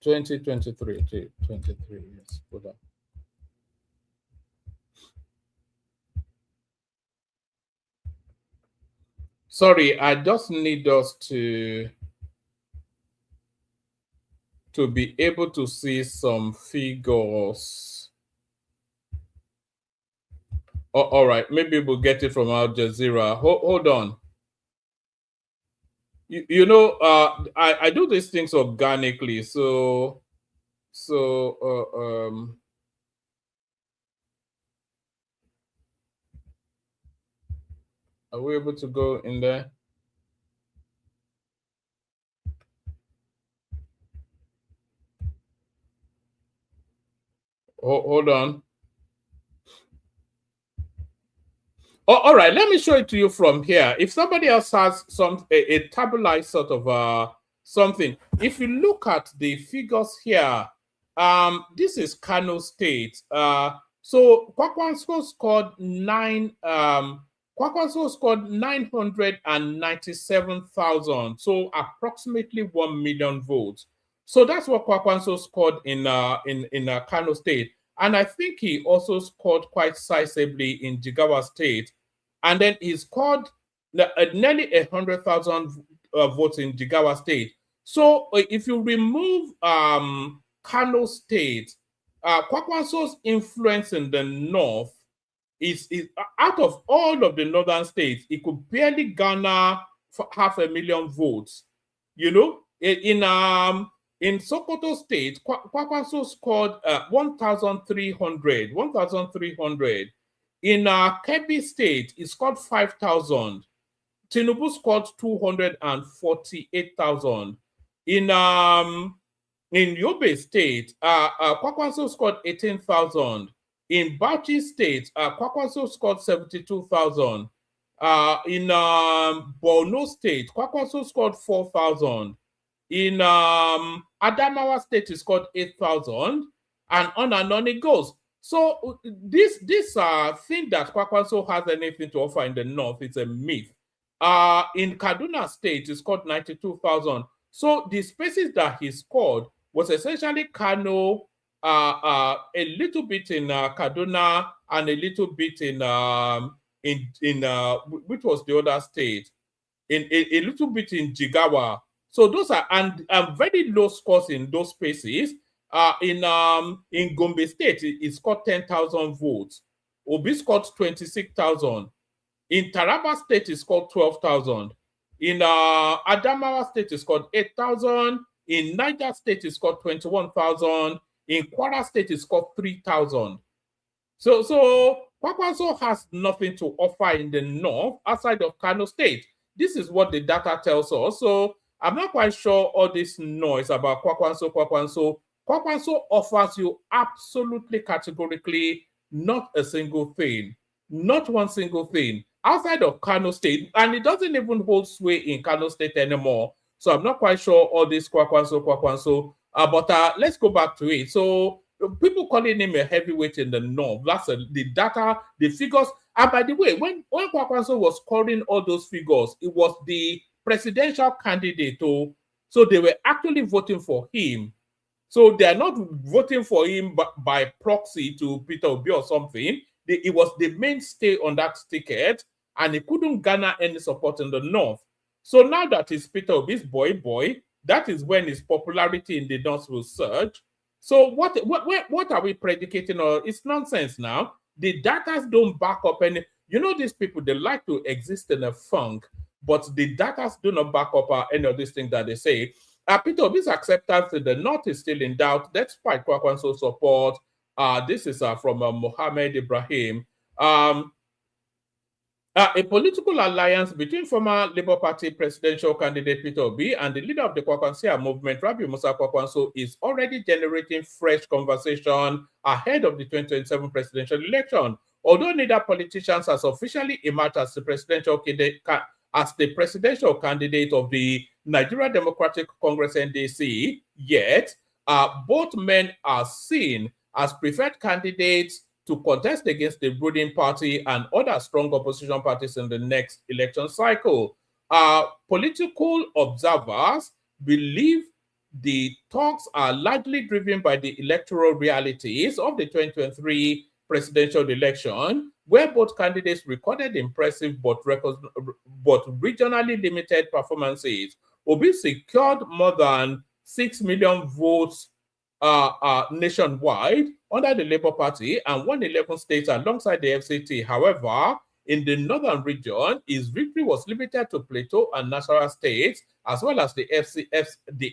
2023, yes, hold on. Sorry, I just need us to be able to see some figures. All right, maybe we'll get it from Al Jazeera. Hold on. You know, I do these things organically, so are we able to go in there? Hold on. All right, let me show it to you from here. If somebody else has a tabulized sort of something, if you look at the figures here, this is Kano State. So Kwakwanso scored 997,000, so approximately 1 million votes. So that's what Kwakwanso scored in Kano State. And I think he also scored quite sizably in Jigawa State. And then he scored nearly 100,000 votes in Jigawa State. So if you remove Kano State, Kwakwanso's influence in the north is out of all of the northern states, it could barely garner 500,000 votes. You know, in Sokoto State, Kwakwanso scored 1,300. In Kebbi State, he scored 5,000. Tinubu scored 248,000. In Yobe State, Kwakwanso scored 18,000. In Bauchi State, Kwakwanso scored 72,000. In Borno State, Kwakwanso scored 4,000. In Adamawa State, he scored 8,000, and on it goes. So this thing that Kwakwanso has anything to offer in the north is a myth. In Kaduna State, he scored 92,000. So the spaces that he scored was essentially Kano, a little bit in Kaduna, and a little bit in which was the other state, in a little bit in Jigawa. So those are and very low scores in those spaces. In Gombe State, he scored 10,000 votes. Obi scored 26,000. In Taraba State, he scored 12,000. In Adamawa State, he scored 8,000. In Niger State, he scored 21,000. In Kwara State, he scored 3,000. So Kwakwanso has nothing to offer in the north outside of Kano State. This is what the data tells us. So I'm not quite sure all this noise about Kwakwanso. Kwakwanso offers you absolutely categorically not a single thing, not one single thing outside of Kano State, and it doesn't even hold sway in Kano State anymore. So I'm not quite sure all this Kwakwanso. But let's go back to it. So people calling him a heavyweight in the north. That's the data, the figures. And by the way, when Kwakwanso was scoring all those figures, it was the presidential candidate. So they were actually voting for him. So they are not voting for him by proxy to Peter Obi or something. It was the mainstay on that ticket, and he couldn't garner any support in the north. So now that it's Peter Obi's boy, that is when his popularity in the north will surge. So what are we predicating on? It's nonsense now. The data don't back up any. You know, these people, they like to exist in a funk, but the data do not back up any of these things that they say. Peter Obi's acceptance in the north is still in doubt, despite Kwakwanso's support. This is from Mohammed Ibrahim. A political alliance between former Labour Party presidential candidate Peter Obi and the leader of the Kwakwansia movement, Rabi Musa Kwakwanso, is already generating fresh conversation ahead of the 2027 presidential election. Although neither politicians has officially emerged as the presidential candidate of the Nigeria Democratic Congress (NDC) yet, both men are seen as preferred candidates to contest against the ruling party and other strong opposition parties in the next election cycle. Political observers believe the talks are largely driven by the electoral realities of the 2023 presidential election, where both candidates recorded impressive but regionally limited performances. Obi secured more than 6 million votes nationwide under the Labour Party and won 11 states alongside the FCT. However, in the northern region, his victory was limited to Plateau and Nasarawa states, as well as the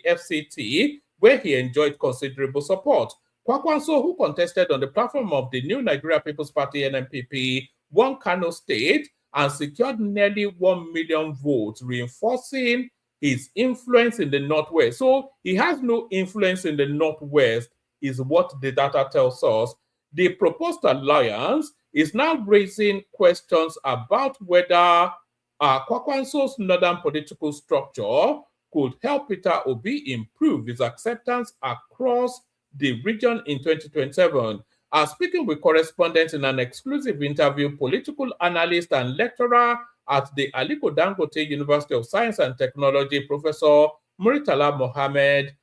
FCT, where he enjoyed considerable support. Kwakwanso, who contested on the platform of the New Nigeria People's Party (NNPP), won Kano State and secured nearly 1 million votes, reinforcing his influence in the Northwest. So he has no influence in the Northwest, is what the data tells us. The proposed alliance is now raising questions about whether Kwakwanso's northern political structure could help Peter Obi improve his acceptance across the region in 2027. Speaking with correspondents in an exclusive interview, political analyst and lecturer at the Aliko Dangote University of Science and Technology, Professor Muritala Mohammed,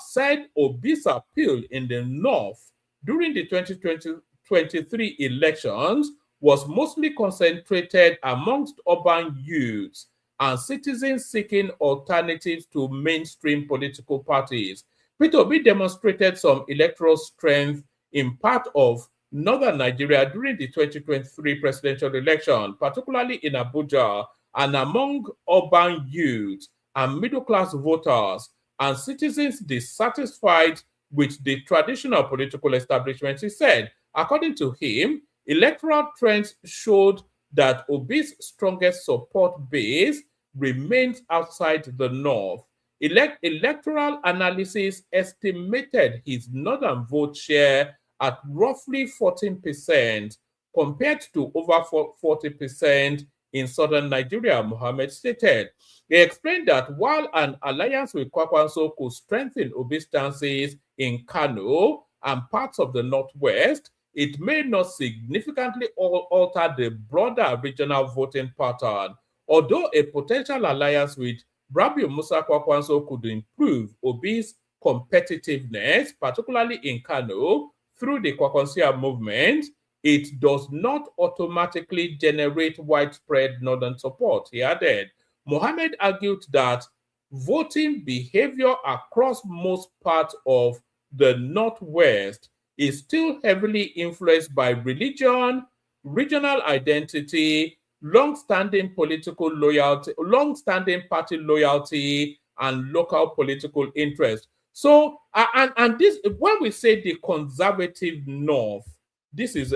said Obi's appeal in the north during the 2023 elections was mostly concentrated amongst urban youths and citizens seeking alternatives to mainstream political parties. Peter Obi demonstrated some electoral strength in part of northern Nigeria during the 2023 presidential election, particularly in Abuja, and among urban youths and middle-class voters and citizens dissatisfied with the traditional political establishment, he said. According to him, electoral trends showed that Obi's strongest support base remains outside the north. Electoral analysis estimated his northern vote share at roughly 14% compared to over 40% in southern Nigeria, Mohammed stated. He explained that while an alliance with Kwakwanso could strengthen Obi's chances in Kano and parts of the northwest, it may not significantly alter the broader regional voting pattern. Although a potential alliance with Rabiu Musa Kwakwanso could improve Obi's competitiveness, particularly in Kano, through the Kwakwansia movement, it does not automatically generate widespread northern support, he added. Mohammed argued that voting behavior across most parts of the Northwest is still heavily influenced by religion, regional identity, long-standing political loyalty, long-standing party loyalty, and local political interest. So, and this, when we say the conservative North, this is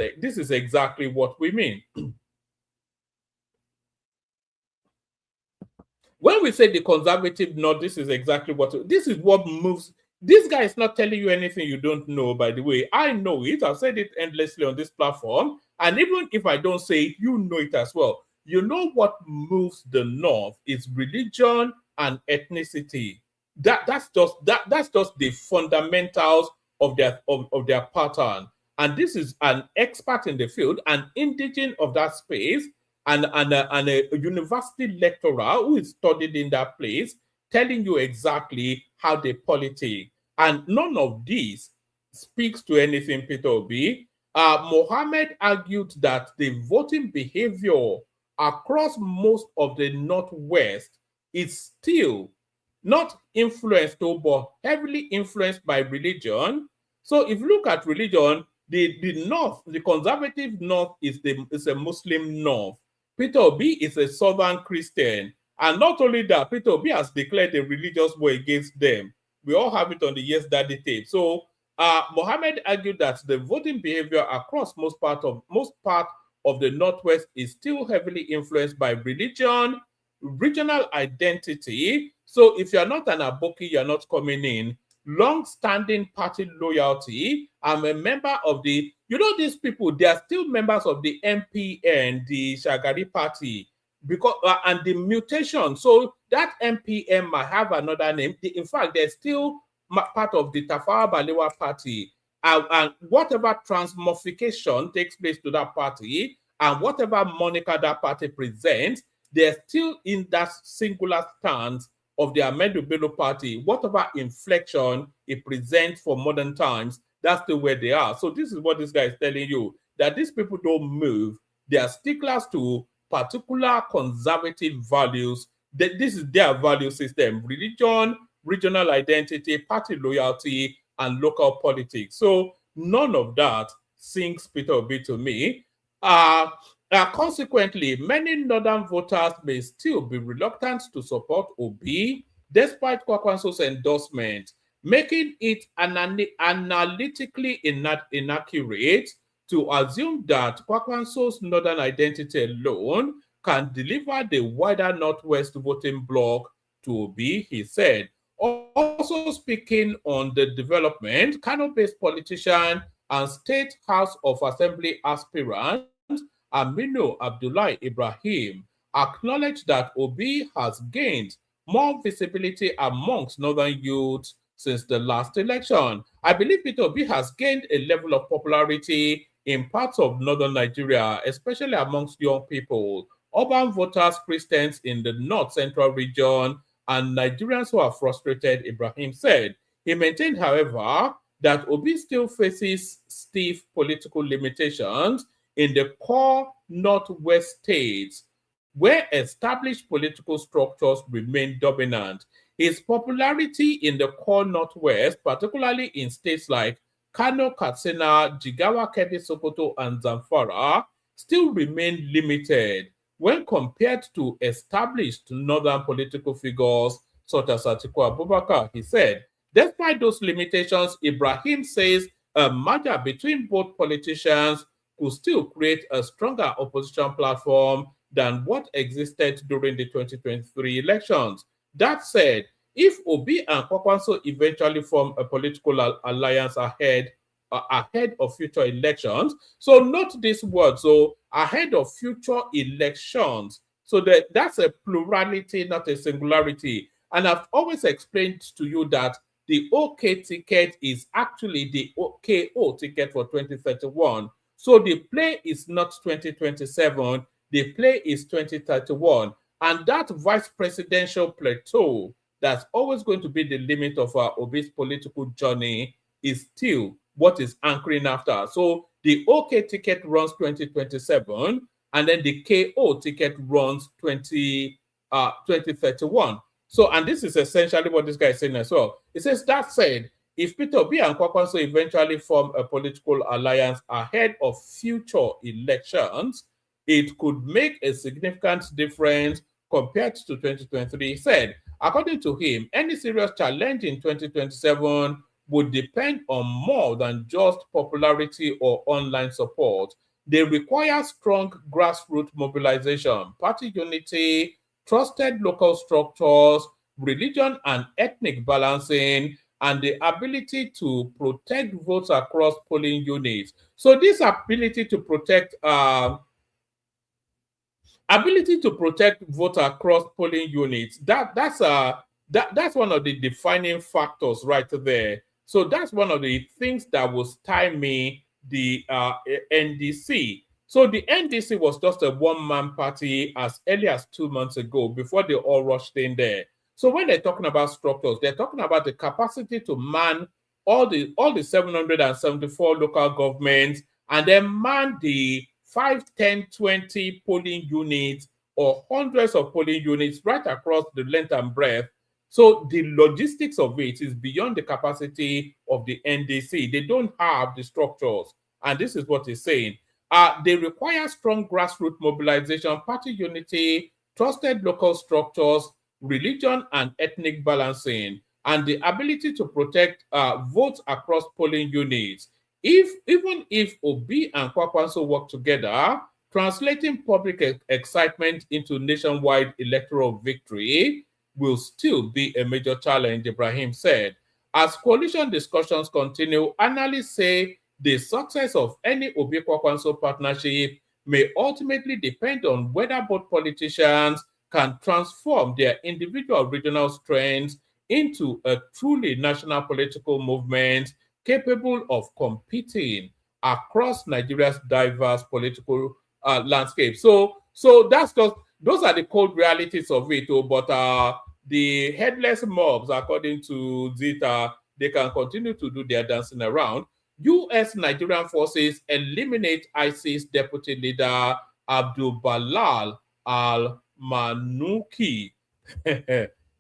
exactly what we mean. When we say the conservative North, this is exactly this is what moves. This guy is not telling you anything you don't know, by the way. I know it. I've said it endlessly on this platform. And even if I don't say it, you know it as well. You know what moves the North is religion and ethnicity. That's just the fundamentals of their pattern. And this is an expert in the field, an indigene of that space, and a university lecturer who is studied in that place, telling you exactly how they politic. And none of this speaks to anything, Peter Obi. Mohammed argued that the voting behavior across most of the Northwest is still not influenced, but heavily influenced by religion. So if you look at religion, the North, the conservative North is a Muslim North. Peter Obi is a Southern Christian. And not only that, Peter Obi has declared a religious war against them. We all have it on the Yes Daddy tape. So Mohammed argued that the voting behavior across most part of the Northwest is still heavily influenced by religion, regional identity. So if you're not an Aboki, you're not coming in. Long-standing party loyalty. I'm a member of the, these people, they are still members of the MPN, the Shagari party, because and the mutation. So that MPN might have another name. In fact, they're still part of the Tafawa Balewa party. And whatever transmorphication takes place to that party, and whatever moniker that party presents, they're still in that singular stance of the Ahmedu Bello party. Whatever inflection it presents for modern times, that's the way they are. So this is what this guy is telling you, that these people don't move. They are sticklers to particular conservative values. This is their value system: religion, regional identity, party loyalty, and local politics. So none of that sings Peter Obi to me. Consequently, many northern voters may still be reluctant to support Obi despite Kwakwanso's endorsement, making it analytically inaccurate to assume that Kwakwanso's northern identity alone can deliver the wider Northwest voting bloc to Obi, he said. Also speaking on the development, Kano-based politician and State House of Assembly aspirant Aminu Abdullah Ibrahim acknowledged that Obi has gained more visibility amongst northern youths since the last election. I believe Peter Obi has gained a level of popularity in parts of northern Nigeria, especially amongst young people, urban voters, Christians in the north central region, and Nigerians who are frustrated, Ibrahim said. He maintained, however, that Obi still faces stiff political limitations in the core northwest states, where established political structures remain dominant. His popularity in the core northwest, particularly in states like Kano, Katsina, Jigawa, Kebbi, Sokoto, and Zamfara, still remain limited when compared to established northern political figures such as Atiku Abubakar. He said, despite those limitations, Ibrahim says a merger between both politicians could still create a stronger opposition platform than what existed during the 2023 elections. That said, if Obi and Kwakwanso eventually form a political alliance ahead of future elections, so note this word, so ahead of future elections, so that's a plurality, not a singularity. And I've always explained to you that the OK ticket is actually the OKO ticket for 2031. So the play is not 2027, the play is 2031. And that vice presidential plateau that's always going to be the limit of our Obi's political journey is still what is anchoring after. So the OK ticket runs 2027, and then the KO ticket runs 2031. So, and this is essentially what this guy is saying as well. It says, that said, if Peter Obi and Kwakwanso eventually form a political alliance ahead of future elections, it could make a significant difference compared to 2023. He said, according to him, any serious challenge in 2027 would depend on more than just popularity or online support. They require strong grassroots mobilization, party unity, trusted local structures, religion and ethnic balancing, and the ability to protect votes across polling units. So this ability to protect votes across polling units, that's one of the defining factors right there. So that's one of the things that will stymie the NDC. So the NDC was just a one-man party as early as 2 months ago before they all rushed in there. So when they're talking about structures, they're talking about the capacity to man all the 774 local governments and then man the 5, 10, 20 polling units or hundreds of polling units right across the length and breadth. So the logistics of it is beyond the capacity of the NDC. They don't have the structures. And this is what he's saying. They require strong grassroots mobilization, party unity, trusted local structures, religion and ethnic balancing, and the ability to protect votes across polling units. Even if Obi and Kwakwanso work together, translating public excitement into nationwide electoral victory will still be a major challenge, Ibrahim said. As coalition discussions continue, analysts say the success of any Obi Kwakwanso partnership may ultimately depend on whether both politicians can transform their individual regional strengths into a truly national political movement capable of competing across Nigeria's diverse political landscape. So that's just, those are the cold realities of it. But the headless mobs, according to Zita, they can continue to do their dancing around. U.S. Nigerian forces eliminate ISIS deputy leader Abdul Balal al-Manuki.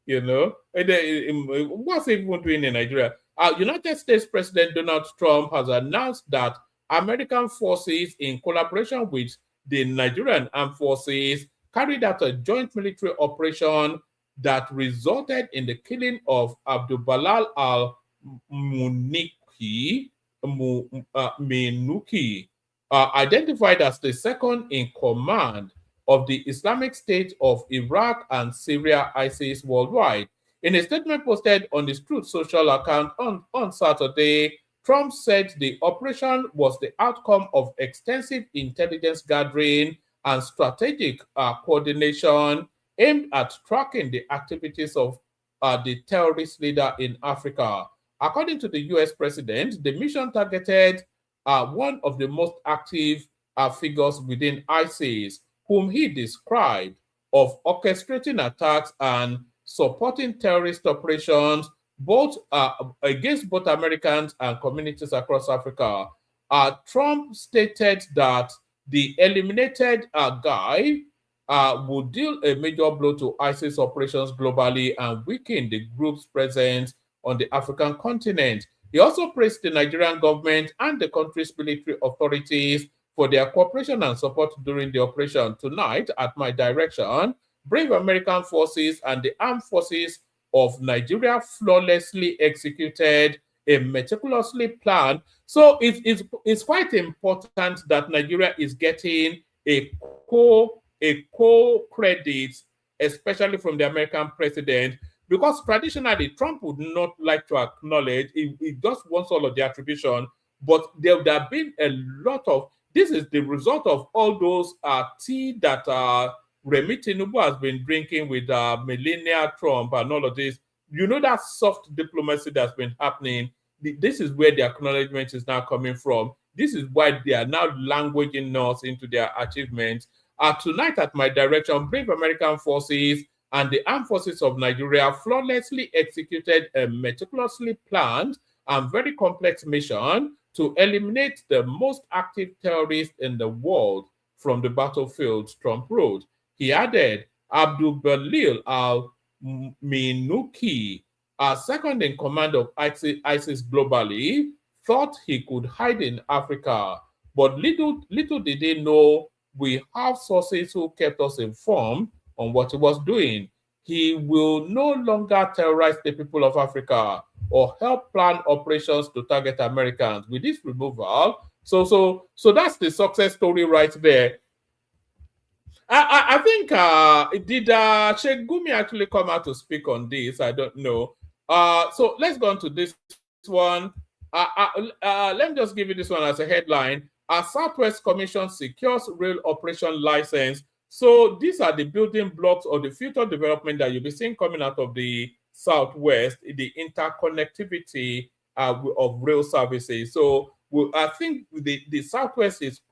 You know, what's he even doing in Nigeria? United States President Donald Trump has announced that American forces, in collaboration with the Nigerian armed forces, carried out a joint military operation that resulted in the killing of Abdul Balal al-Manuki, identified as the second in command of the Islamic State of Iraq and Syria ISIS worldwide. In a statement posted on the Truth Social account on Saturday, Trump said the operation was the outcome of extensive intelligence gathering and strategic coordination aimed at tracking the activities of the terrorist leader in Africa. According to the US president, the mission targeted one of the most active figures within ISIS, whom he described of orchestrating attacks and supporting terrorist operations both against both Americans and communities across Africa. Trump stated that the eliminated guy would deal a major blow to ISIS operations globally and weaken the group's presence on the African continent. He also praised the Nigerian government and the country's military authorities for their cooperation and support during the operation. Tonight, at my direction, brave American forces and the armed forces of Nigeria flawlessly executed a meticulously planned. So it's quite important that Nigeria is getting a co-credit, especially from the American president, because traditionally Trump would not like to acknowledge. He just wants all of the attribution, but there would have been a lot of. This is the result of all those tea that Remi Tinubu has been drinking with Melania Trump and all of this. You know, that soft diplomacy that's been happening. This is where the acknowledgement is now coming from. This is why they are now languaging us into their achievements. Tonight, at my direction, brave American forces and the armed forces of Nigeria flawlessly executed a meticulously planned and very complex mission to eliminate the most active terrorist in the world from the battlefield, Trump wrote. He added, Abdul Balil al-Minuki, second in command of ISIS globally, thought he could hide in Africa, but little did they know we have sources who kept us informed on what he was doing. He will no longer terrorize the people of Africa or help plan operations to target Americans. With this removal, so that's the success story right there. I think did Sheikh Gumi actually come out to speak on this? I don't know. So let's go on to this one. Let me just give you this one as a headline. Southwest Commission secures rail operation license. So these are the building blocks of the future development that you'll be seeing coming out of the Southwest, the interconnectivity of rail services. So I think the Southwest is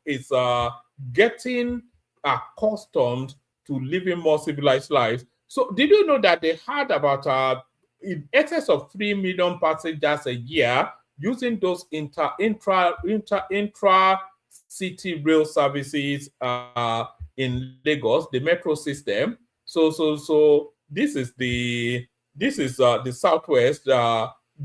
getting accustomed to living more civilized lives. So did you know that they had about in excess of 3 million passengers a year using those intra-city rail services in Lagos, the metro system? So this is the Southwest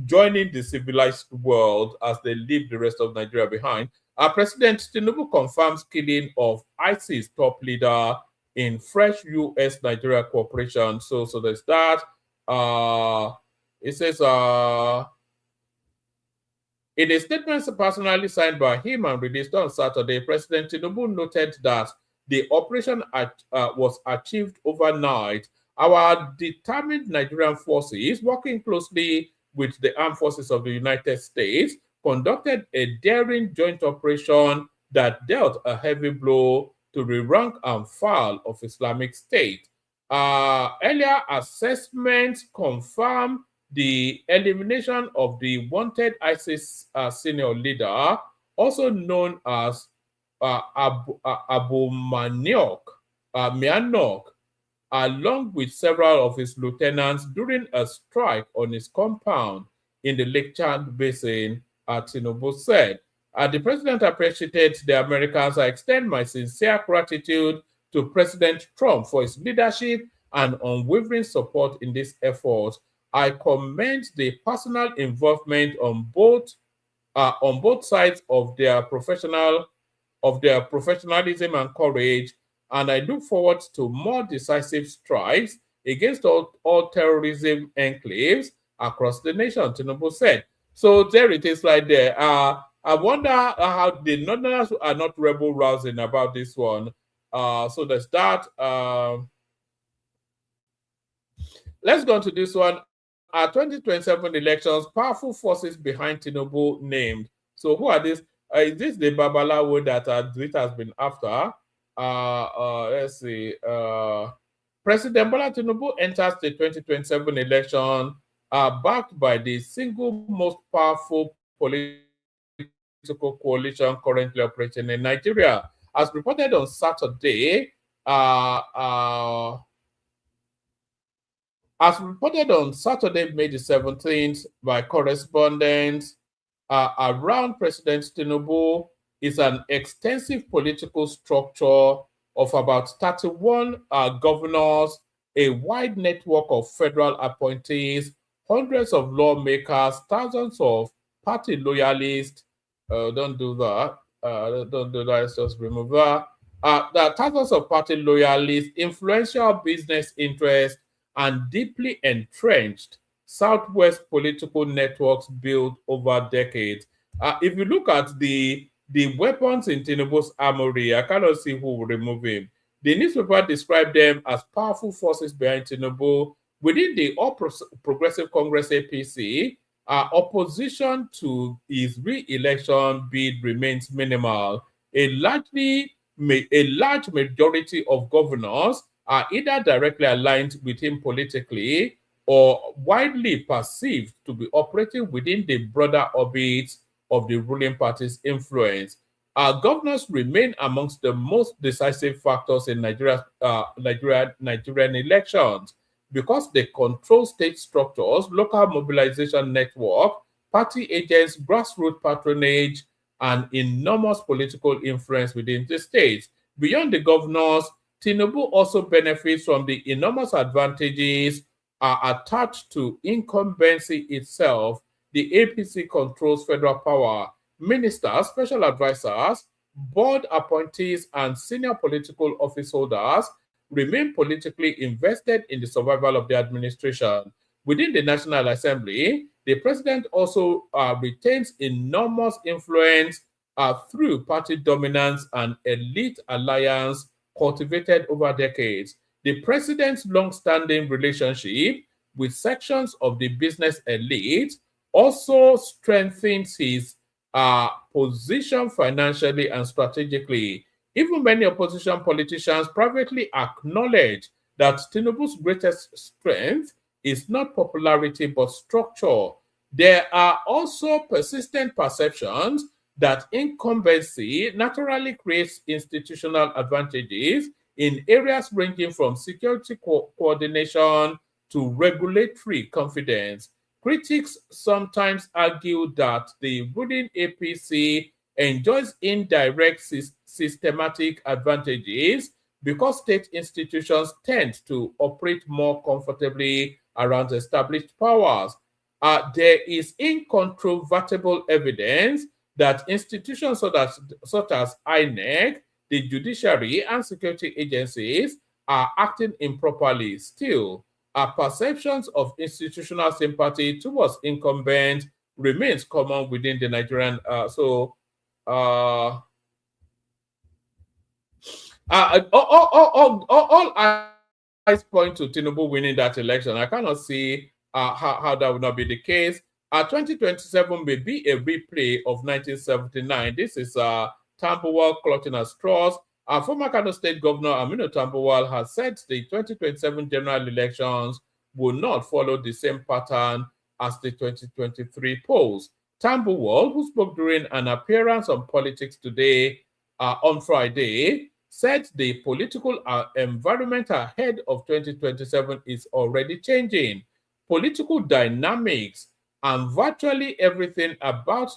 joining the civilized world as they leave the rest of Nigeria behind. President Tinubu confirms killing of ISIS top leader in fresh U.S.-Nigeria cooperation. So there's that. It says in a statement personally signed by him and released on Saturday, President Tinubu noted that the operation was achieved overnight. Our determined Nigerian forces, working closely with the armed forces of the United States, conducted a daring joint operation that dealt a heavy blow to the rank and file of Islamic State. Earlier assessments confirmed the elimination of the wanted ISIS senior leader, also known as Abu Mianok, along with several of his lieutenants during a strike on his compound in the Lake Chad Basin, Tinubu said. The president appreciated the Americans. I extend my sincere gratitude to President Trump for his leadership and unwavering support in this effort. I commend the personal involvement on both sides of their professionalism and courage, and I look forward to more decisive strikes against all terrorism enclaves across the nation, Tinubu said. So there it is right there. I wonder how the Northerners are not rebel rousing about this one. So there's that. Let's go on to this one. our 2027 elections, powerful forces behind Tinubu named. So who are these? Is this the Babalawo that it has been after? Let's see. President Bola Tinubu enters the 2027 election backed by the single most powerful political coalition currently operating in Nigeria. As reported on Saturday, May the 17th by correspondents, around President Tinubu is an extensive political structure of about 31 governors, a wide network of federal appointees, hundreds of lawmakers, thousands of party loyalists. Don't do that. Don't do that. Let's just remove that. There are thousands of party loyalists, influential business interests, and deeply entrenched Southwest political networks built over decades. If you look at the weapons in Tinubu's armory, I cannot see who will remove him. The newspaper described them as powerful forces behind Tinubu. Within the All Progressive Congress APC, opposition to his re-election bid remains minimal. A large majority of governors are either directly aligned with him politically or widely perceived to be operating within the broader orbit of the ruling party's influence. Governors remain amongst the most decisive factors in Nigerian elections because they control state structures, local mobilization network, party agents, grassroots patronage, and enormous political influence within the states. Beyond the governors, Tinubu also benefits from the enormous advantages attached to incumbency itself. The APC controls federal power. Ministers, special advisors, board appointees, and senior political office holders remain politically invested in the survival of the administration. Within the National Assembly, the president also retains enormous influence through party dominance and elite alliance cultivated over decades. The president's long-standing relationship with sections of the business elite also strengthens his position financially and strategically. Even many opposition politicians privately acknowledge that Tinubu's greatest strength is not popularity but structure. There are also persistent perceptions that incumbency naturally creates institutional advantages in areas ranging from security coordination to regulatory confidence. Critics sometimes argue that the ruling APC enjoys indirect systematic advantages because state institutions tend to operate more comfortably around established powers. There is incontrovertible evidence that institutions such as INEC, the judiciary, and security agencies are acting improperly. Still, perceptions of institutional sympathy towards incumbents remains common within the Nigerian. All eyes point to Tinubu winning that election. I cannot see how that would not be the case. 2027 may be a replay of 1979. This is Tambuwal clutching at straws. Former Kano State Governor Aminu Tambuwal has said the 2027 general elections will not follow the same pattern as the 2023 polls. Tambuwal, who spoke during an appearance on Politics Today on Friday, said the political environment ahead of 2027 is already changing. Political dynamics and virtually everything about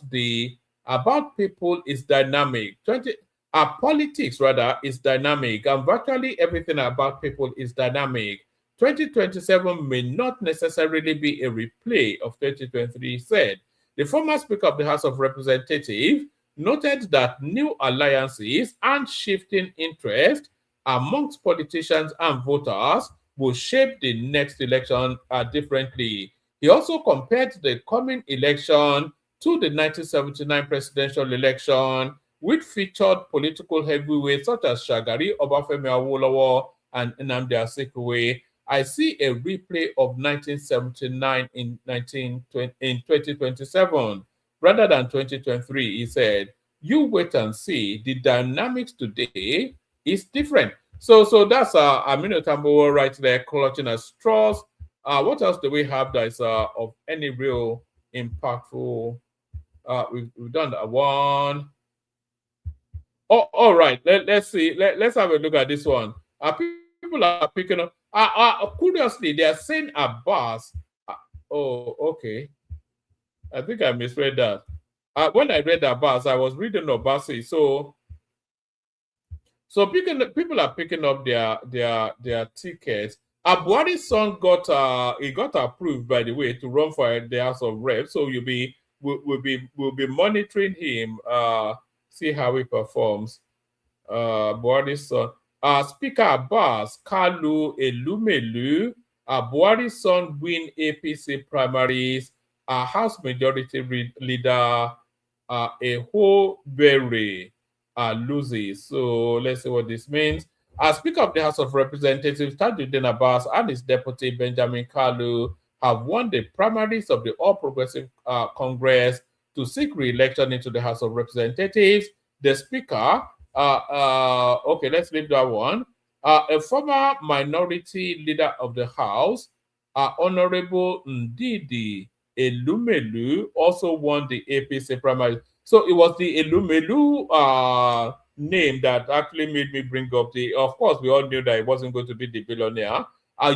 people is dynamic. Politics rather is dynamic, and virtually everything about people is dynamic. 2027 may not necessarily be a replay of 2023, he said. The former Speaker of the House of Representatives noted that new alliances and shifting interest amongst politicians and voters will shape the next election differently. He also compared the coming election to the 1979 presidential election, which featured political heavyweights such as Shagari, Obafemi Awolowo, and Nnamdi Azikiwe. I see a replay of 1979 in 2027 rather than 2023. He said, "You wait and see. The dynamics today is different." So that's Amino Tambo right there, clutching at straws. What else do we have that is of any real impactful? We've done that one. Oh, all right. Let's see. Let's have a look at this one. People are picking up. Curiously, they are saying Abbas. Oh, okay. I think I misread that. When I read Abbas, I was reading Obasi. So people are picking up their tickets. Abuari's son got approved, by the way, to run for the House of Reps. So we'll be monitoring him. See how he performs. Buhari's son. Speaker Abbas Kalu Elumelu. Buhari's son win APC primaries. House Majority Leader Ehobere loses. So let's see what this means. Speaker of the House of Representatives Tajuddin Abbas and his deputy Benjamin Kalu have won the primaries of the All Progressive Congress to seek re-election into the House of Representatives. The Speaker, okay, let's leave that one. A former minority leader of the House, Honorable Ndidi Elumelu, also won the APC primary. So it was the Elumelu name that actually made me bring up of course, we all knew that it wasn't going to be the billionaire.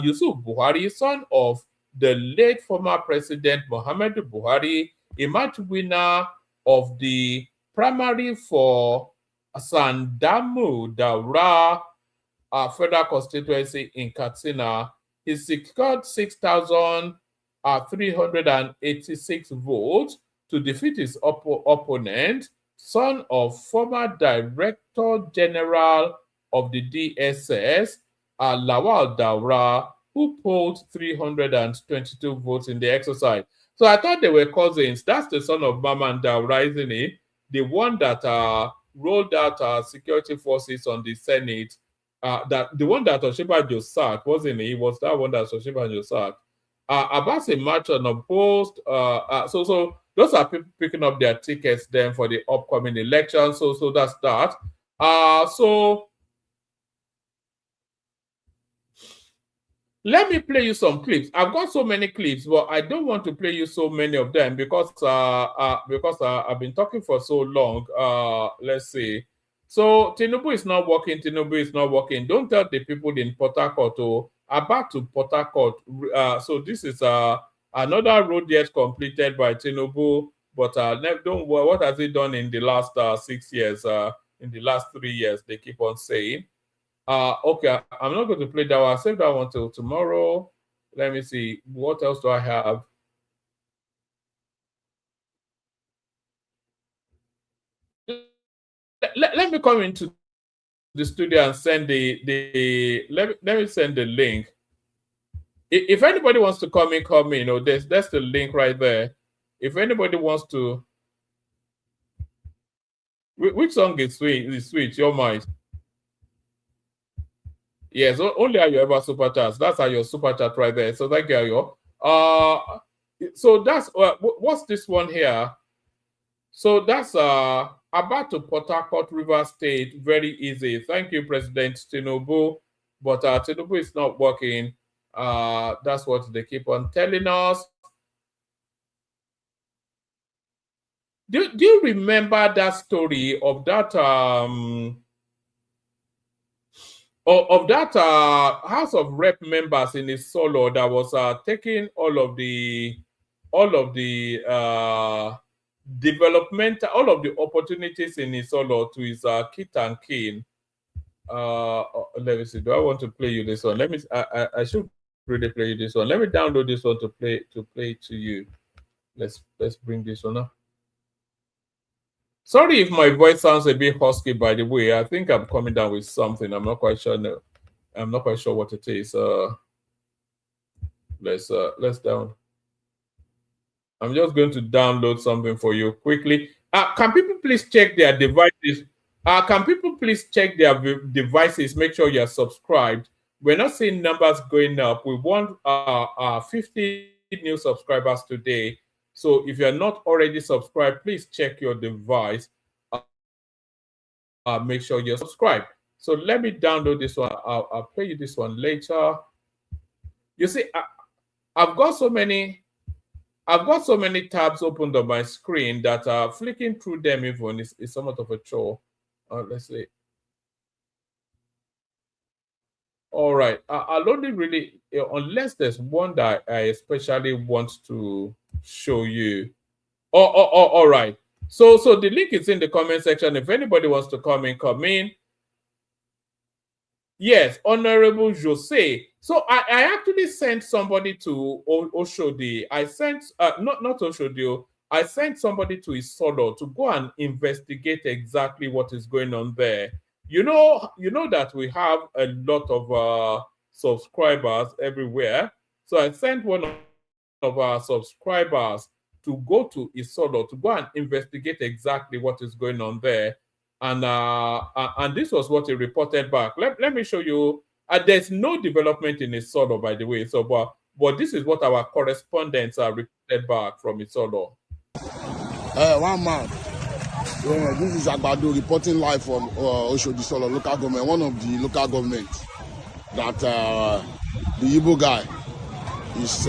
Yusuf Buhari, son of the late former president Muhammadu Buhari, a match winner of the primary for Sandamu Daura federal constituency in Katsina. He secured 6,386 votes to defeat his opponent, son of former Director General of the DSS, Lawal Daura, who polled 322 votes in the exercise. So I thought they were cousins. That's the son of Maman Daura, isn't he? The one that rolled out security forces on the Senate. The one that Oshibajo sacked, wasn't he? It was that one that Oshibajo sacked. Abbas emerged unopposed. So those are people picking up their tickets then for the upcoming election. So that's that. So let me play you some clips. I've got so many clips, but I don't want to play you so many of them because I've been talking for so long. Let's see. So Tinubu is not working. Tinubu is not working. Don't tell the people in Port Harcourt about to Port Harcourt. So this is another road yet completed by Tinubu, but don't worry. What has he done in the last 6 years? In the last 3 years, they keep on saying. Okay, I'm not going to play that one. I'll save that one till tomorrow. Let me see. What else do I have? Let me come into the studio and send let me send the link. If anybody wants to come in, come in. That's the link right there. If anybody wants to, which song is sweet? Your mind. Yes, only are you ever super chat. That's your super chat right there. So thank you, Ayo. So that's what's this one here? So that's about to Port Harcourt, River State. Very easy. Thank you, President Tinubu. But Tinubu is not working. That's what they keep on telling us. Do you remember that story of that House of Rep members in his solo that was taking all of the development, all of the opportunities in his solo to his kit and kin? Let me see. Do I want to play you this one? Let me. I should really play you this one. Let me download this one to play to you. Let's bring this one up. Sorry if my voice sounds a bit husky, by the way. I think I'm coming down with something. I'm not quite sure. No, I'm not quite sure what it is. Let's down. I'm just going to download something for you quickly. Can people please check their devices? Can people please check their devices? Make sure you're subscribed. We're not seeing numbers going up. We want 50 new subscribers today. So if you're not already subscribed, please check your device. Make sure you're subscribed. So let me download this one. I'll play you this one later. You see, I've got so many tabs opened on my screen that flicking through them even is somewhat of a chore. Let's see. All right. I'll only really, unless there's one that I especially want to show you. All right. So the link is in the comment section. If anybody wants to come in. Yes, Honorable Jose. So I actually sent somebody to Oshodi. I sent not Oshodi. I sent somebody to Isolo to go and investigate exactly what is going on there. You know that we have a lot of subscribers everywhere. So I sent one of our subscribers to go to Isolo to go and investigate exactly what is going on there. And this was what he reported back. Let me show you. There's no development in Isolo, by the way. So, but this is what our correspondents are reported back from Isolo.
1 month. Yeah, this is Agbado reporting live from Oshodi Solo local government, one of the local governments that the Igbo guy is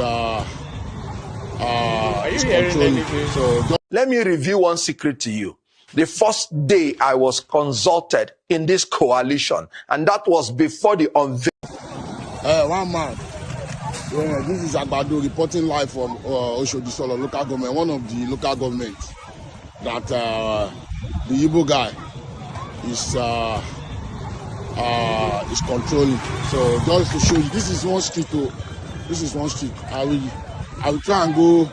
controlling. So
let me reveal one secret to you. The first day I was consulted in this coalition, and that was before the unveiling.
1 month. Yeah, this is Agbado reporting live from Oshodi Solo local government, one of the local governments that the Igbo guy is controlling. So just to show you, this is one street. This is one street. I will try and go.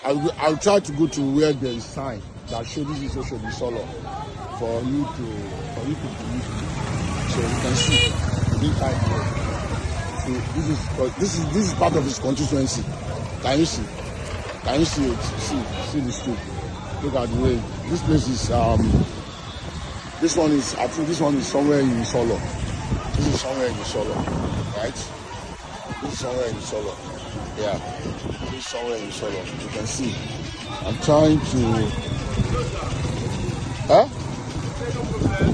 I will try to go to where there is sign that show this is Oshodi Solo for you to believe. So you can see this side here. So this is part of his constituency. Can you see? Can you see it? See the street. Look at the way this place is. This one is. I think this one is somewhere in Solo. This is somewhere in Solo, right? This is somewhere in Solo. Yeah, this is somewhere in Solo. You can see. I'm trying to. Huh?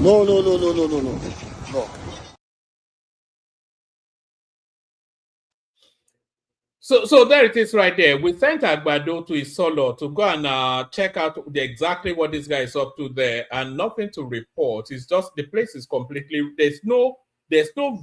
No.
So there it is right there. We sent Agbado to Isolo to go and check out exactly what this guy is up to there, and nothing to report. It's just the place is completely, there's no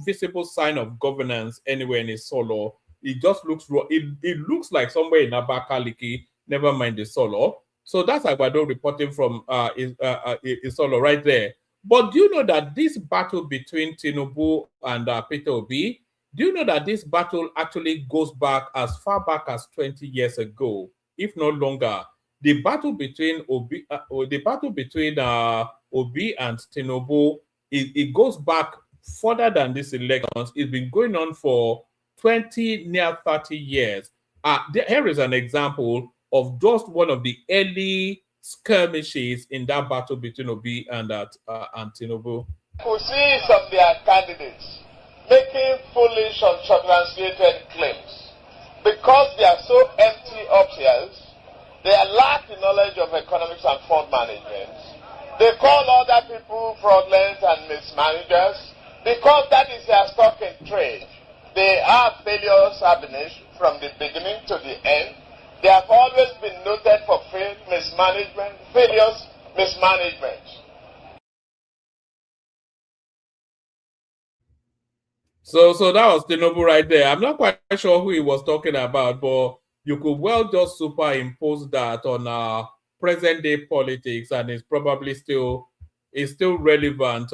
visible sign of governance anywhere in Isolo. It just looks it looks like somewhere in Abakaliki, never mind Isolo. So that's Agbado reporting from Isolo right there. But do you know that this battle between Tinubu and Peter Obi, do you know that this battle actually goes back as far back as 20 years ago, if not longer? The battle between Obi and Tinubu, it goes back further than these elections. It's been going on for 20, near 30 years. Here is an example of just one of the early skirmishes in that battle between Obi and Tinubu.
We see some of their candidates making foolish, unsubstantiated claims. Because they are so empty upstairs, they lack the knowledge of economics and fund management. They call other people fraudulent and mismanagers because that is their stock in trade. They are failures from the beginning to the end. They have always been noted for failures, mismanagement.
So that was Tinubu right there. I'm not quite sure who he was talking about, but you could well just superimpose that on present day politics, and it's probably still relevant.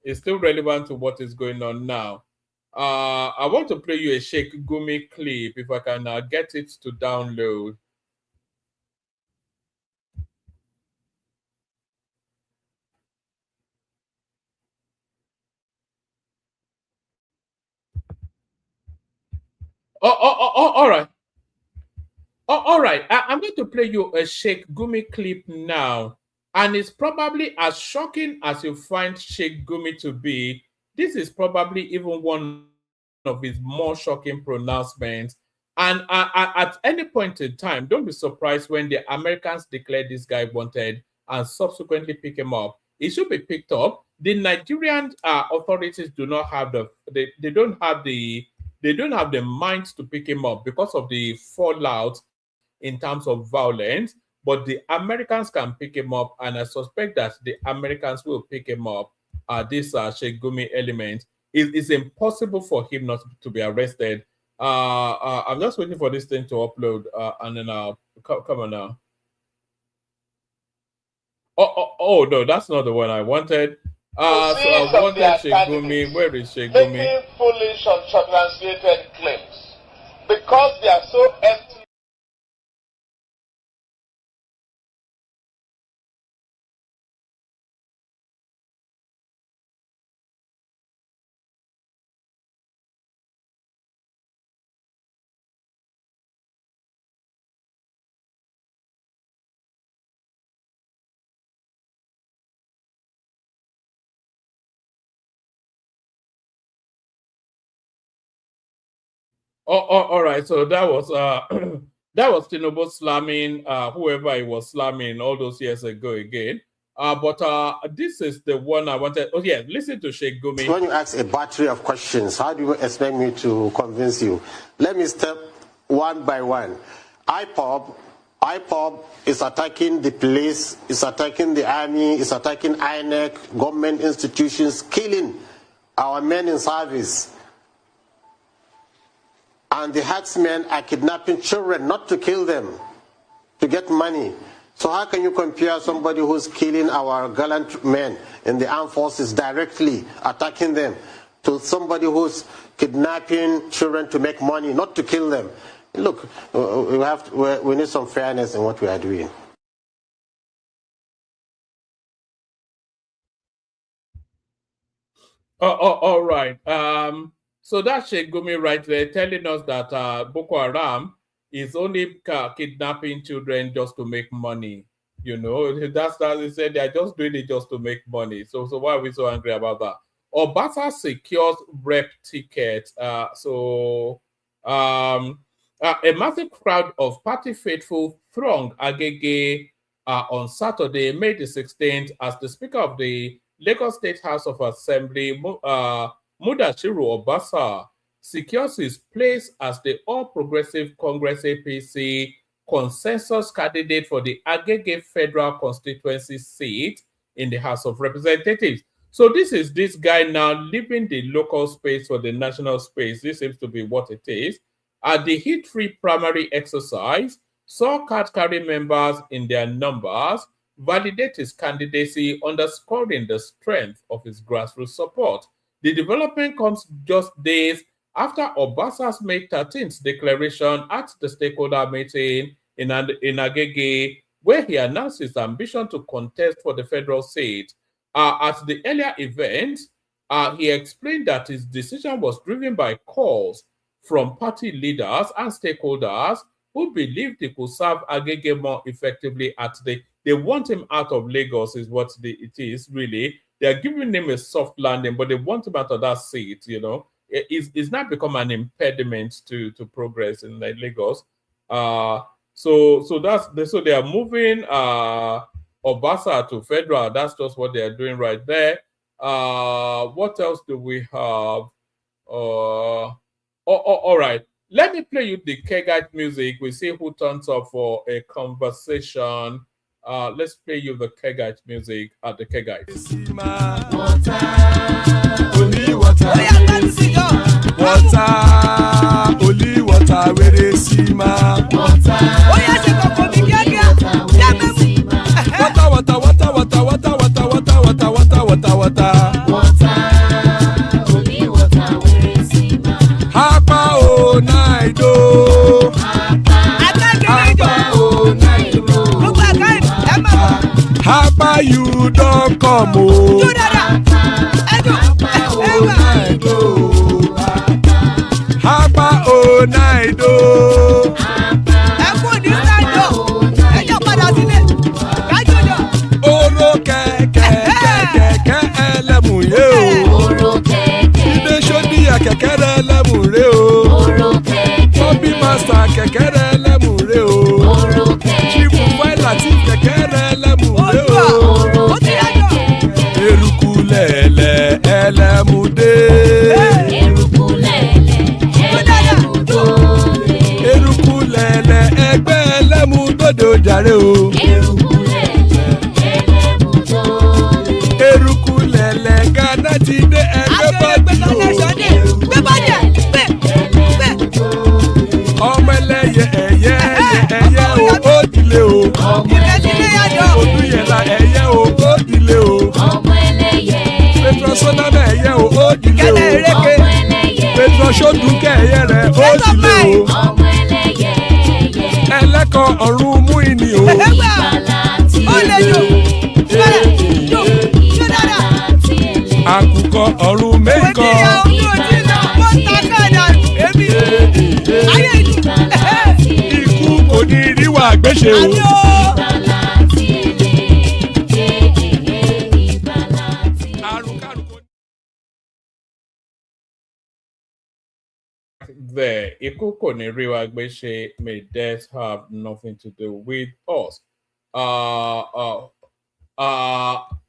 It's still relevant to what is going on now. I want to play you a Sheikh Gumi clip if I can get it to download. All right. All right. I'm going to play you a Sheikh Gumi clip now. And it's probably as shocking as you find Sheikh Gumi to be. this is probably even one of his more shocking pronouncements. And at any point in time, don't be surprised when the Americans declare this guy wanted and subsequently pick him up. He should be picked up. The Nigerian authorities do not have they don't have the minds to pick him up because of the fallout in terms of violence. But the Americans can pick him up, and I suspect that the Americans will pick him up. This Sheikh Gumi element. It's impossible for him not to be arrested. I'm just waiting for this thing to upload, and then come on now. Oh no, that's not the one I wanted. So I wanted Sheikh Gumi. Where is Sheikh Gumi?
Making foolish, unsubstantiated claims because they are so empty.
All right. So that was that was Tinubu slamming whoever he was slamming all those years ago again. But this is the one I wanted. Oh yeah, listen to Sheikh Gumi.
When you ask a battery of questions, how do you expect me to convince you? Let me step one by one. IPOB is attacking the police, is attacking the army, is attacking INEC, government institutions, killing our men in service. And the herdsmen are kidnapping children, not to kill them, to get money. So how can you compare somebody who's killing our gallant men in the armed forces directly, attacking them, to somebody who's kidnapping children to make money, not to kill them? Look, we need some fairness in what we are doing.
All right. So that's Sheikh Gumi right there telling us that Boko Haram is only kidnapping children just to make money. You know, that's he said they're just doing it just to make money. So why are we so angry about that? Obasa secures rep ticket. A massive crowd of party faithful thronged Agege on Saturday, May the 16th, as the Speaker of the Lagos State House of Assembly, Mudashiru Obasa, secures his place as the All Progressive Congress APC consensus candidate for the Agege Federal Constituency seat in the House of Representatives. So this is this guy now leaving the local space for the national space. This seems to be what it is. At the heat-free primary exercise, saw card-carrying members in their numbers validate his candidacy, underscoring the strength of his grassroots support. The development comes just days after Obasa's May 13th declaration at the stakeholder meeting in Agege, where he announced his ambition to contest for the federal seat. At the earlier event, he explained that his decision was driven by calls from party leaders and stakeholders who believed he could serve Agege more effectively they want him out of Lagos is what it is, really. They're giving him a soft landing, but they want him out of that seat, you know. It's not become an impediment to progress in Lagos. So they are moving Obasa to federal. That's just what they are doing right there. What else do we have? All right. Let me play you the Kegite music. We see who turns up for a conversation. Let's play you the Kegite music at the Kegite.
Only water, only water, where they see my water. Hapa you don't come oh. Hapa oh night oh. Oro keke elemu ye o. master kẹ̀kẹ́ rẹ̀ lẹ́mú rè o. Bobby master kẹ̀kẹ́ rẹ̀ lẹ́mú rè o. Chief Faila ti kẹ̀kẹ́ rẹ̀ lẹ́mú rè o. Eruku lẹ̀lẹ̀ ẹlẹ́múdé. Eruku lẹ̀lẹ̀ ẹgbẹ́ ẹlẹ́múdóde ojàre o. Eruku lẹ̀lẹ̀ Ghana ti dé ẹgbẹ́ bọ́dì o. Ọmọ ẹlẹ́yẹ ẹyẹ o ó dilé o. Odúyẹ̀lá ẹyẹ o ó dilé o. Petrosoname ẹyẹ o ó dilé o. Petrosodunke ẹyẹ rẹ̀ ó dilé o. Ẹlẹ́kọ̀ ọ̀run mú ìní o. Àkùkọ ọ̀run méjìkọ. Ikú kò ní ríwà gbéṣe o.
There, Ikoko Niriwa Gbeshe, may death have nothing to do with us.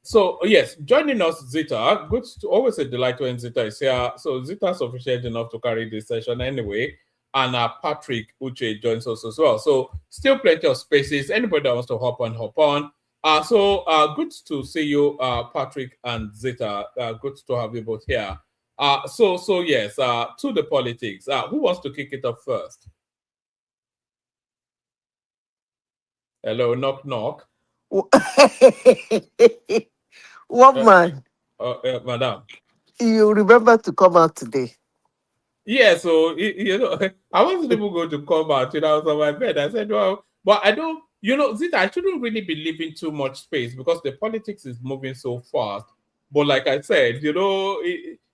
So yes, joining us, Zita. Good, always a delight when Zita is here. So Zita is sufficient enough to carry this session anyway, and Patrick Uche joins us as well. So still plenty of spaces. Anybody that wants to hop on, hop on. So good to see you, Patrick and Zita. Good to have you both here. So yes, to the politics. Who wants to kick it up first? Hello, knock, knock.
What man?
Madam.
You remember to come out today?
Yeah, so I wasn't even going to come out. I was on my bed. I said, well, but I don't. Zita, I shouldn't really be leaving too much space because the politics is moving so fast. But like I said,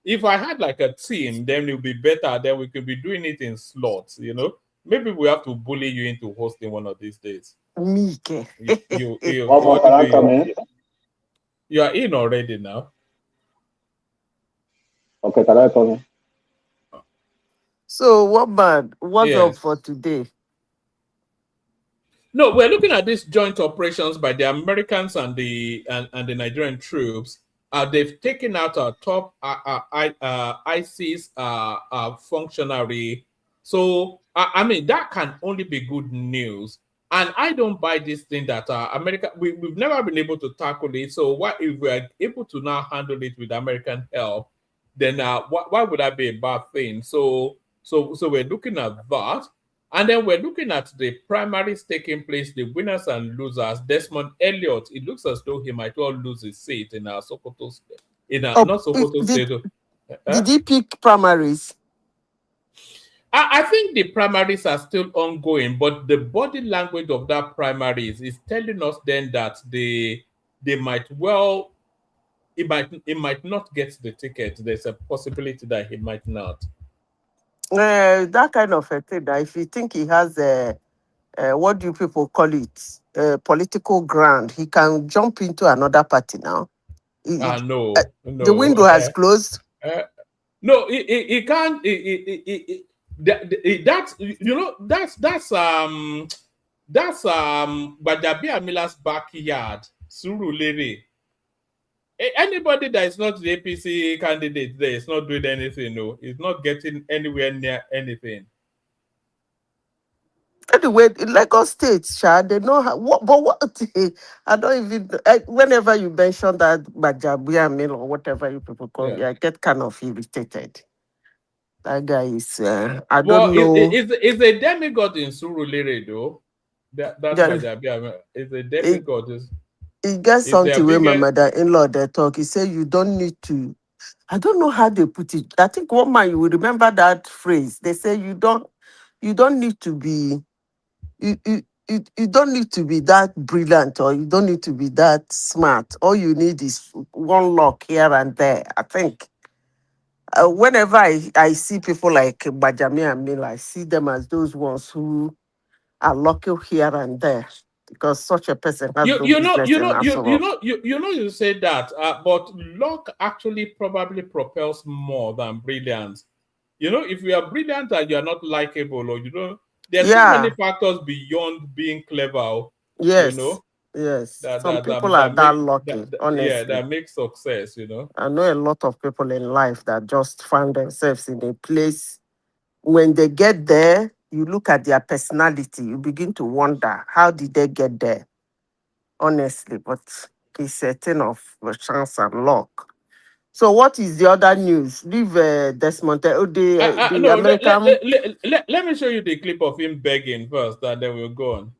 if I had like a team, then it would be better. Then we could be doing it in slots. Maybe we have to bully you into hosting one of these days.
Mike.
You are in already now.
Okay, can I come in?
So what man? What's up for today?
No, we're looking at these joint operations by the Americans and the Nigerian troops. They've taken out a top ISIS functionary. So, I mean, that can only be good news. And I don't buy this thing that America, we've never been able to tackle it. So, what if we're able to now handle it with American help? Then why would that be a bad thing? So we're looking at that. And then we're looking at the primaries taking place, the winners and losers. Desmond Elliott, it looks as though he might well lose his seat in our Sokoto State. Not Sokoto State.
Did he pick primaries?
I think the primaries are still ongoing, but the body language of that primaries is telling us then that they might well, it might not get the ticket. There's a possibility that he might not.
That kind of a thing. If you think he has what do people call it, political ground, he can jump into another party now.
No.
The window has closed.
No, he can't. That's Badabi Amila's backyard, Surulere. Anybody that is not the APC candidate there is not doing anything. No, it's not getting anywhere near anything.
Anyway, in Lagos State, they know how. What? I don't even. Whenever you mention that Bajabia Mill or whatever you people call it, I get kind of irritated. That guy is. I don't know.
It's a demigod in Surulere, though. That's Bajabia. It's a demigod.
He gets something where my mother-in-law they talk. He said you don't need to. I don't know how they put it. I think one man you will remember that phrase. They say you don't need to be. You don't need to be that brilliant or you don't need to be that smart. All you need is one luck here and there. I think whenever I see people like Bajami and Mila, I see them as those ones who are lucky here and there because such a person has
you say that, but luck actually probably propels more than brilliance. if you are brilliant and you are not likable, or there's so many
Yeah.
factors beyond being clever, you
Yes.
know,
Yes.
that
Some
that
people
that,
are
that
that
make
lucky,
yeah,
honestly.
that makes success,
I know a lot of people in life that just find themselves in a place. When they get there, you look at their personality, you begin to wonder, how did they get there? Honestly, but it's a thing of chance and luck. So what is the other news? Leave Desmond, the
No,
American.
let me show you the clip of him begging first, and then we'll go on.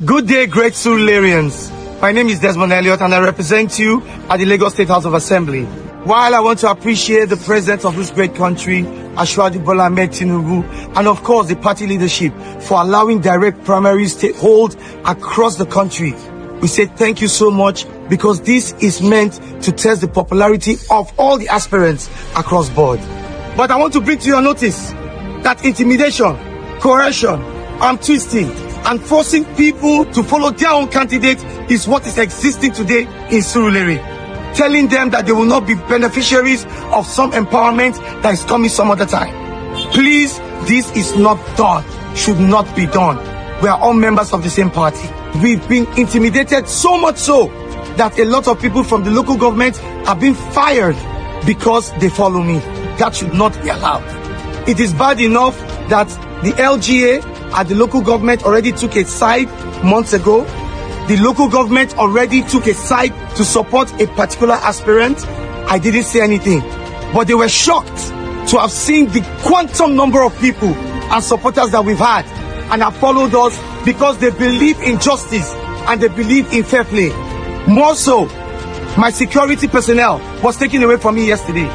Good day, great Surularians. My name is Desmond Elliott, and I represent you at the Lagos State House of Assembly. While I want to appreciate the president of this great country, Ashwadi Bola Ahmed Tinubu, and of course the party leadership for allowing direct primaries to hold across the country, we say thank you so much, because this is meant to test the popularity of all the aspirants across board. But I want to bring to your notice that intimidation, coercion, arm twisting, and forcing people to follow their own candidate is what is existing today in Surulere. Telling them that they will not be beneficiaries of some empowerment that is coming some other time. Please, this is not done, should not be done. We are all members of the same party. We've been intimidated so much so that a lot of people from the local government have been fired because they follow me. That should not be allowed. It is bad enough that the LGA at the local government already took a side months ago. The local government already took a side to support a particular aspirant. I didn't say anything, but they were shocked to have seen the quantum number of people and supporters that we've had and have followed us because they believe in justice and they believe in fair play. More so, my security personnel was taken away from me yesterday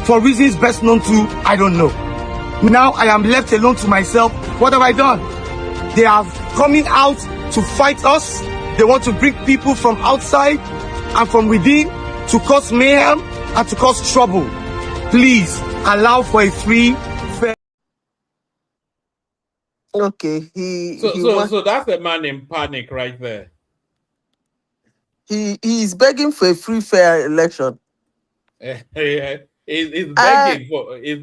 for reasons best known to I don't know. Now I am left alone to myself. What have I done? They are coming out to fight us. They want to bring people from outside and from within to cause mayhem and to cause trouble. Please allow for a free, fair.
Okay,
So that's a man in panic right there.
he is begging for a free fair election.
He's
Uh,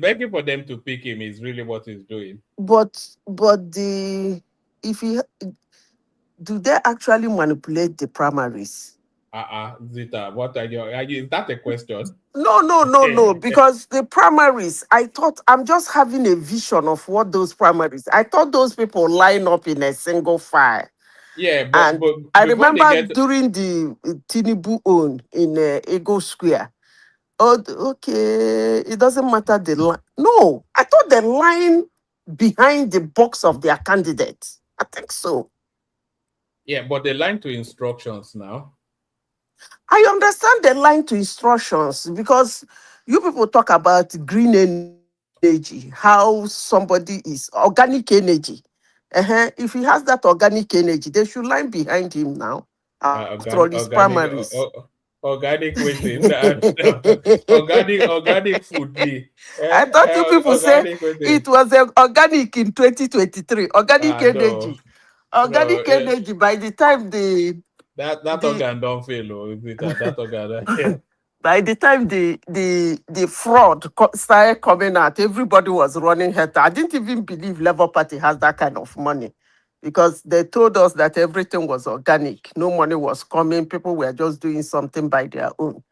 begging for them to pick him. Is really what he's doing.
but the if he do they actually manipulate the primaries?
Zita, what are you? Is that a question?
No, because the primaries, I thought, I'm just having a vision of what those primaries, I thought those people line up in a single file.
Yeah, but
And
but
I
before they
remember
get
during the Tinubu own in Ego Square. Oh, okay, it doesn't matter the line. No, I thought the line behind the box of their candidate. I think so.
yeah, but they line to instructions now.
I understand the line to instructions because you people talk about green energy, how somebody is organic energy. If he has that organic energy, they should line behind him now. After all, his primaries.
Organic waiting, organic food.
I thought you people say
Organic waiting.
it was organic in 2023. Organic
No,
energy.
no.
Organic energy. By the time
That
the
organ don't fail. That organ.
by the time the fraud started coming out, everybody was running head. I didn't even believe Labour Party has that kind of money because they told us that everything was organic. No money was coming. People were just doing something by their own.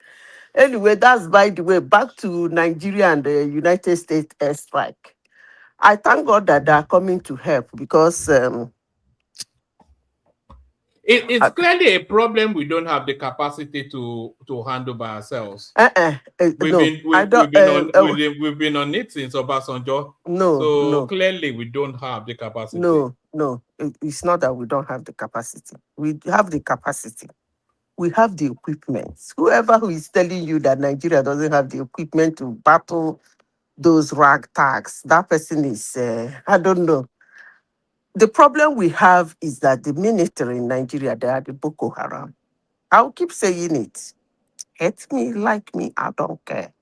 Anyway, that's by the way. Back to Nigeria and the United States airstrike. I thank God that they are coming to help because
It's clearly a problem we don't have the capacity to handle by ourselves.
no, I don't.
We've been on it since Obasanjo.
No,
So
no.
clearly we don't have the capacity.
No. It's not that we don't have the capacity. We have the capacity. We have the equipment. Whoever who is telling you that Nigeria doesn't have the equipment to battle those ragtags, that person is, I don't know. The problem we have is that the military in Nigeria, they are the Boko Haram. I'll keep saying it. Hate me, like me, I don't care.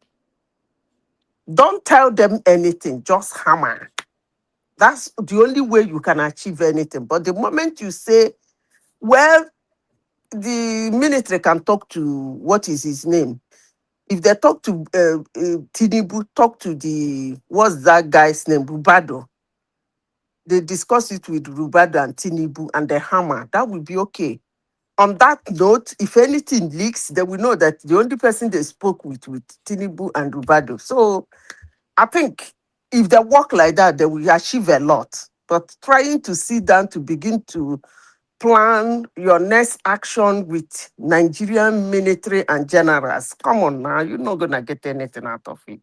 Don't tell them anything, just hammer. That's the only way you can achieve anything. But the moment you say, well, the military can talk to what is his name, If they talk to Tinubu, talk to what's that guy's name, Rubado. They discuss it with Rubado and Tinubu and the hammer. That will be okay. On that note, if anything leaks, they will know that the only person they spoke with Tinubu and Rubado. So I think if they work like that, they will achieve a lot. But trying to sit down to begin to plan your next action with Nigerian military and generals, come on now, you're not gonna get anything out of it.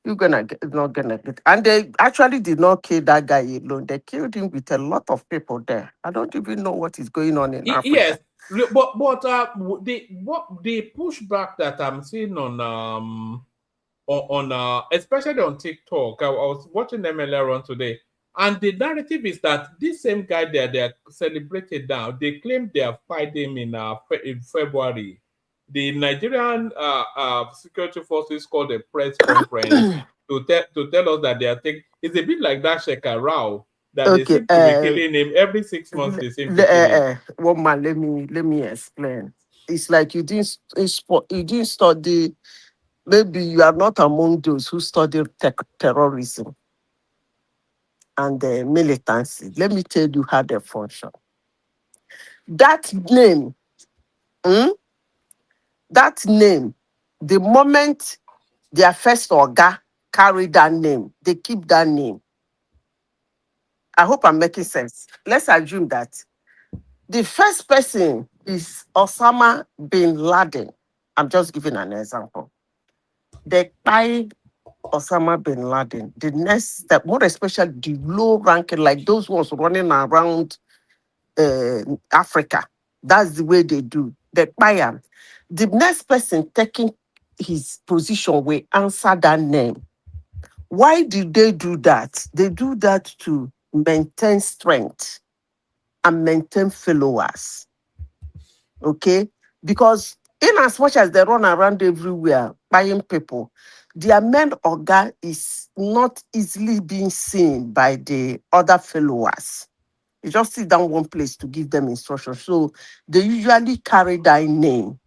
You're not gonna get. And they actually did not kill that guy alone. They killed him with a lot of people there. I don't even know what is going on in
Yes,
Africa.
the pushback that I'm seeing on especially on TikTok, I was watching them earlier on today, and the narrative is that this same guy they're celebrating now, they claim they have fired him in February. The Nigerian security forces called a press conference to tell us that they are taking. It's a bit like that Sheka Rao that they
Okay.
seem to be killing him every 6 months. They seem to kill him.
One man, let me explain. It's like you didn't study. Maybe you are not among those who study terrorism and militancy. Let me tell you how they function. That name, hmm, that name, the moment their first orga carry that name, they keep that name. I hope I'm making sense. Let's assume that the first person is Osama bin Laden. I'm just giving an example. They buy Osama bin Laden. The next step, more especially the low ranking, like those ones running around Africa, that's the way they do. They buy him. The next person taking his position will answer that name. Why did they do that? They do that to maintain strength and maintain followers. Okay? Because in as much as they run around everywhere buying people, their main organ is not easily being seen by the other followers. You just sit down one place to give them instructions. So they usually carry that name,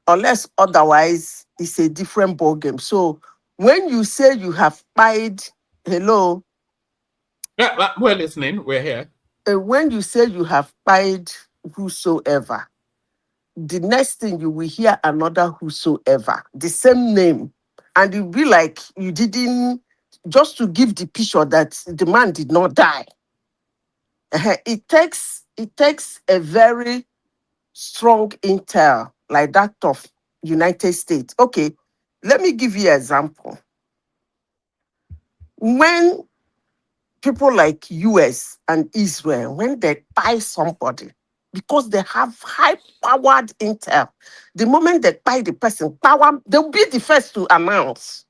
unless otherwise it's a different ball game. So when you say you have pied, hello,
Yeah, we're listening. We're here.
when you say you have pied whosoever, the next thing you will hear another whosoever, the same name. And you'll be like, you didn't, just to give the picture that the man did not die. It takes a very strong intel like that of United States. Okay, let me give you an example. When people like US and Israel, when they buy somebody, because they have high-powered intel, the moment they buy the person, power, they'll be the first to announce.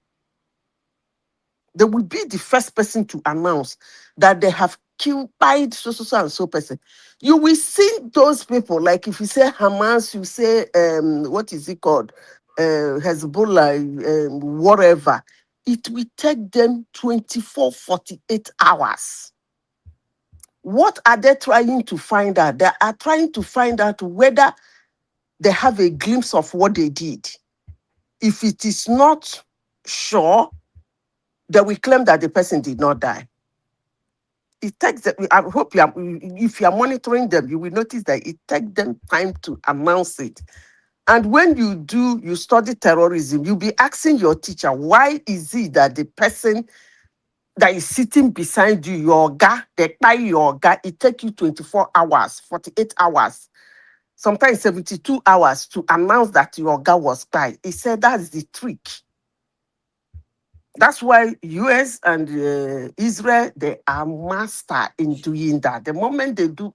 They will be the first person to announce that they have killed, pied so and so person. You will see those people, like if you say Hamas, you say, what is it called? Hezbollah, whatever. It will take them 24, 48 hours. What are they trying to find out? They are trying to find out whether they have a glimpse of what they did. If it is not sure, they will claim that the person did not die. It takes them, I hope if you are monitoring them, you will notice that it takes them time to announce it. And when you study terrorism, you'll be asking your teacher, why is it that the person that is sitting beside you, your guy, they tie your guy, it takes you 24 hours, 48 hours, sometimes 72 hours to announce that your guy was tied. He said that's the trick. That's why US and Israel, they are master in doing that. The moment they do,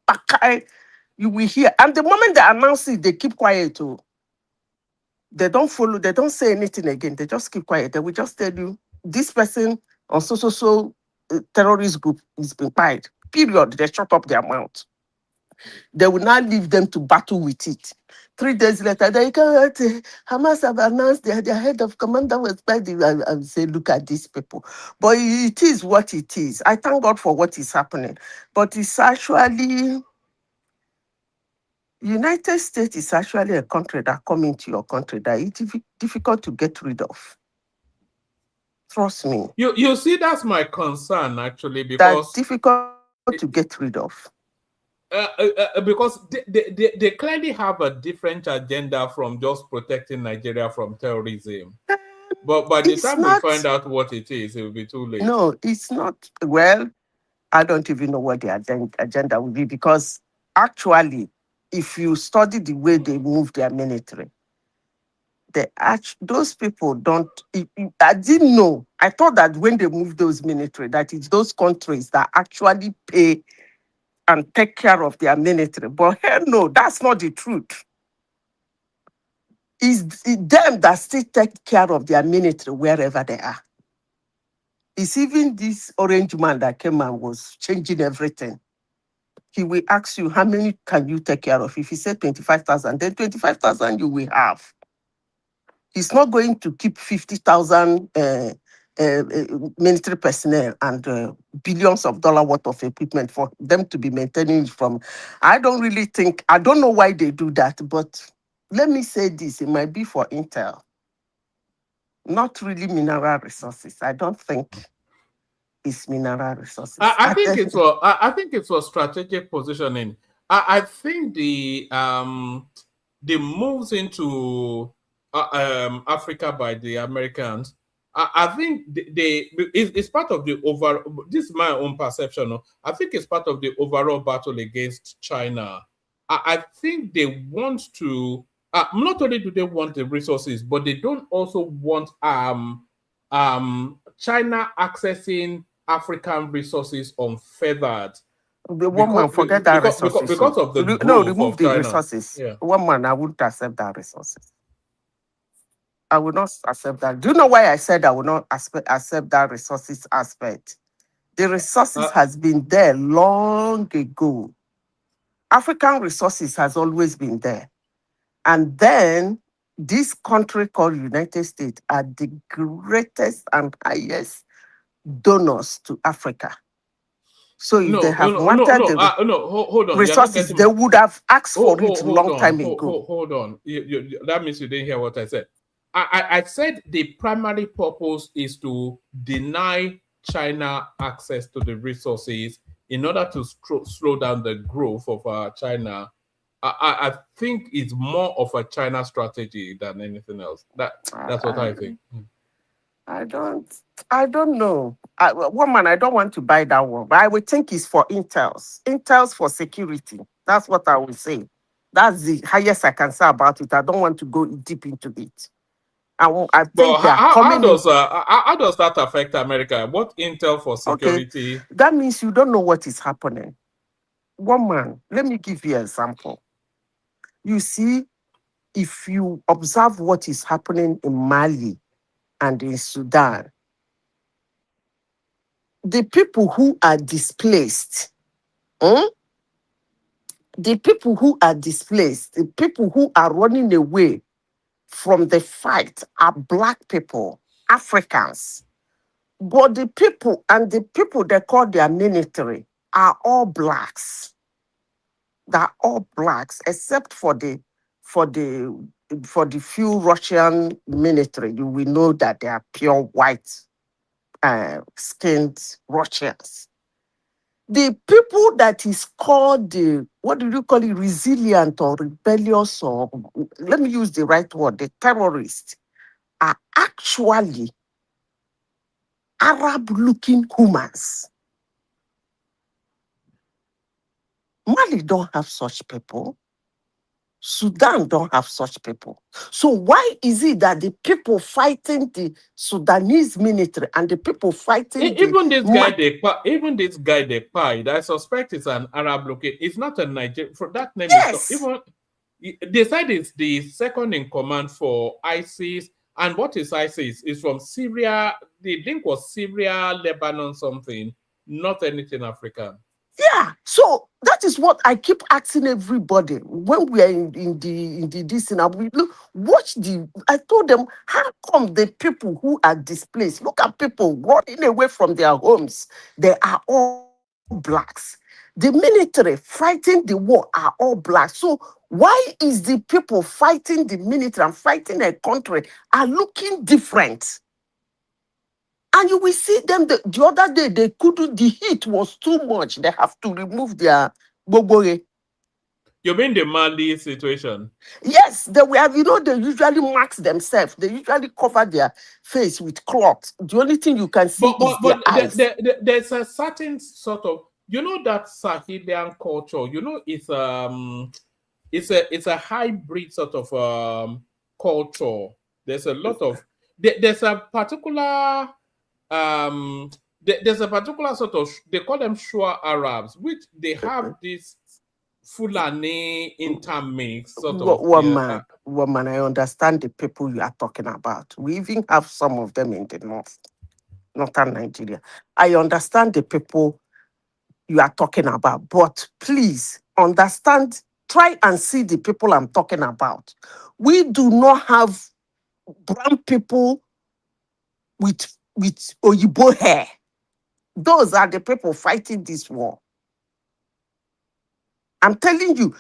you will hear. And the moment they announce it, they keep quiet too. They don't follow, they don't say anything again. They just keep quiet. They will just tell you, this person on so terrorist group is being fired. Period. They shut up their mouth. They will not leave them to battle with it. 3 days later, they can't. Hamas have announced their head of commander was by the. I say, look at these people. But it is what it is. I thank God for what is happening. But it's actually United States is actually a country that come into your country that it's difficult to get rid of. Trust me.
You see, that's my concern actually,
That's
because
difficult to get rid of.
because they clearly have a different agenda from just protecting Nigeria from terrorism. But by the
It's
time we
not,
find out what it is, it will be too late.
no, it's not. Well, I don't even know what the agenda will be, because actually, if you study the way they move their military, those people don't. I didn't know. I thought that when they move those military, that it's those countries that actually pay and take care of their military. But hell no, that's not the truth. It's them that still take care of their military wherever they are. It's even this orange man that came and was changing everything. He will ask you, how many can you take care of? If he said 25,000, then 25,000 you will have. He's not going to keep 50,000 military personnel and billions of dollars worth of equipment for them to be maintaining from. I don't know why they do that, but let me say this, it might be for intel, not really mineral resources. I don't think it's mineral resources.
I think it's for strategic positioning. I think the moves into Africa by the Americans, I think it's part of the this is my own perception. I think it's part of the overall battle against China. I think they want to, not only do they want the resources, but they don't also want China accessing African resources unfeathered.
The woman forget that resources.
Because of the
no,
growth
remove
of
the
China.
resources.
Yeah.
Woman, I wouldn't accept that resources. I will not accept that. Do you know why I said I will not accept that resources aspect? The resources has been there long ago. African resources has always been there. And then this country called United States are the greatest and highest donors to Africa. So if they have wanted
hold on.
resources, they would have asked for it a long time
ago. Hold on. That means you didn't hear what I said. I said the primary purpose is to deny China access to the resources in order to slow down the growth of China. I think it's more of a China strategy than anything else. That's what I think.
I don't know. Woman, I don't want to buy that one, but I would think it's for Intel's for security. That's what I would say. That's the highest I can say about it. I don't want to go deep into it. I think
how does that affect America? What Intel for security?
Okay. That means you don't know what is happening. Woman, let me give you an example. You see, if you observe what is happening in Mali and in Sudan, the people who are displaced, the people who are running away from the fight are Black people, Africans. But the people they call their military are all Blacks. They're all Blacks, except for the few Russian military. You will know that they are pure white skinned Russians. The people that is called what do you call it, resilient or rebellious, or let me use the right word, the terrorists, are actually Arab-looking humans. Mali don't have such people. Sudan don't have such people. So why is it that the people fighting the Sudanese military and the people fighting
this guy they pied, I suspect it's an Arab looking. It's not a Nigerian. For that name,
yes.
Is not even. They said it's the second in command for ISIS. And what is ISIS? It's from Syria. The link was Syria, Lebanon, something. Not anything African.
Yeah, so that is what I keep asking everybody when we are in the this thing. I told them, how come the people who are displaced, look at people running away from their homes, they are all Blacks. The military fighting the war are all black. So why is the people fighting the military and fighting a country are looking different? And you will see them the other day, they couldn't, the heat was too much. They have to remove their bobore.
You mean the Mali situation?
Yes, they were, they usually mask themselves. They usually cover their face with cloth. The only thing you can see is their eyes.
There's a certain sort of, that Sahelian culture, it's a hybrid sort of culture. There's a lot of there's a particular there's a particular sort of, they call them Shua Arabs, which they have this Fulani intermix sort of.
Woman, I understand the people you are talking about. We even have some of them in the northern Nigeria. I understand the people you are talking about, but please understand, try and see the people I'm talking about. We do not have brown people with Oyibo hair. Those are the people fighting this war. I'm telling you,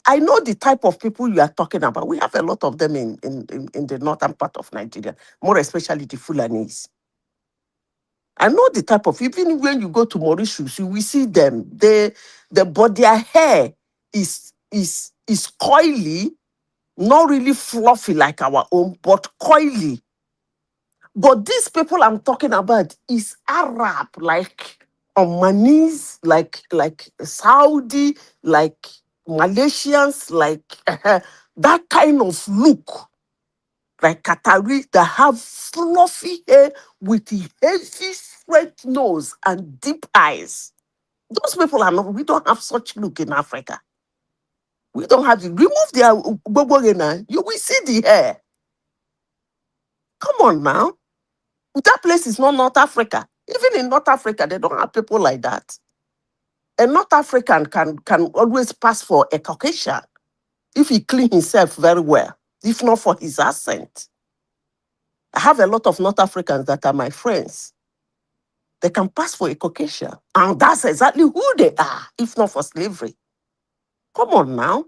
I know the type of people you are talking about. We have a lot of them in the northern part of Nigeria, more especially the Fulanis. I know the type of, even when you go to Mauritius, you will see them. But their hair is coily, not really fluffy like our own, but coily. But these people I'm talking about is Arab, like Omanis, like Saudi, like Malaysians, like that kind of look, like Qatari, that have fluffy hair with a heavy straight nose and deep eyes. Those people are not. We don't have such look in Africa. We don't have it. Remove their bobogena, you will see the hair. Come on now. That place is not North Africa. Even in North Africa, they don't have people like that. A North African can always pass for a Caucasian if he clean himself very well, if not for his accent. I have a lot of North Africans that are my friends. They can pass for a Caucasian. And that's exactly who they are, if not for slavery. Come on now.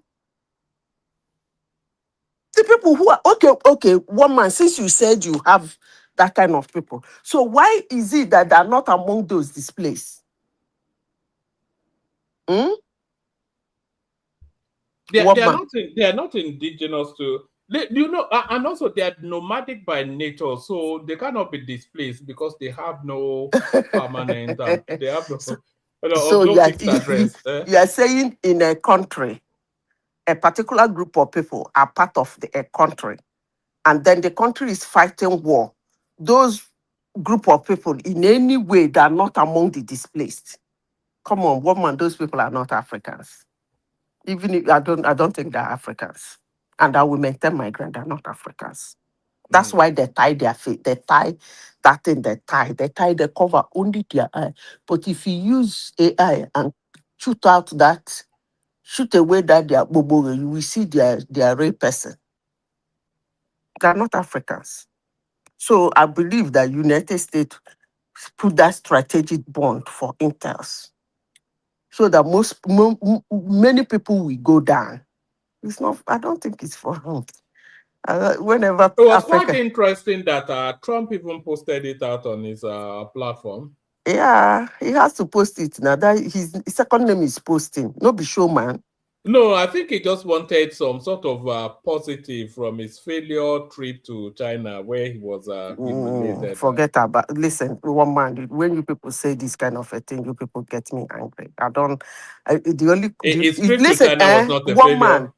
The people who are, okay, woman, since you said you have that kind of people, so why is it that they're not among those displaced? Hmm?
They are not indigenous to, and also they are nomadic by nature, so they cannot be displaced because they have no permanent, they have no fixed address.
You are saying in a country, a particular group of people are part of a country, and then the country is fighting war. Those group of people, in any way, they are not among the displaced. Come on, woman, those people are not Africans. Even if I don't think they're Africans. And I will maintain my ground, they're not Africans. That's why they tie their feet. They tie that thing, they cover only their eye. But if you use AI and shoot away that their bobo, you will see their real person. They're not Africans. So I believe that United States put that strategic bond for intels, so that many people will go down. It's not. I don't think it's for him. Whenever
It was
Africa,
quite interesting that Trump even posted it out on his platform.
yeah, he has to post it now. That his second name is posting. No be showman.
No, I think he just wanted some sort of positive from his failure trip to China, where he was humiliated.
Forget about. Listen, one man. When you people say this kind of a thing, you people get me angry. I don't. The only
his trip
listen.
to China was not a
One
failure.
man.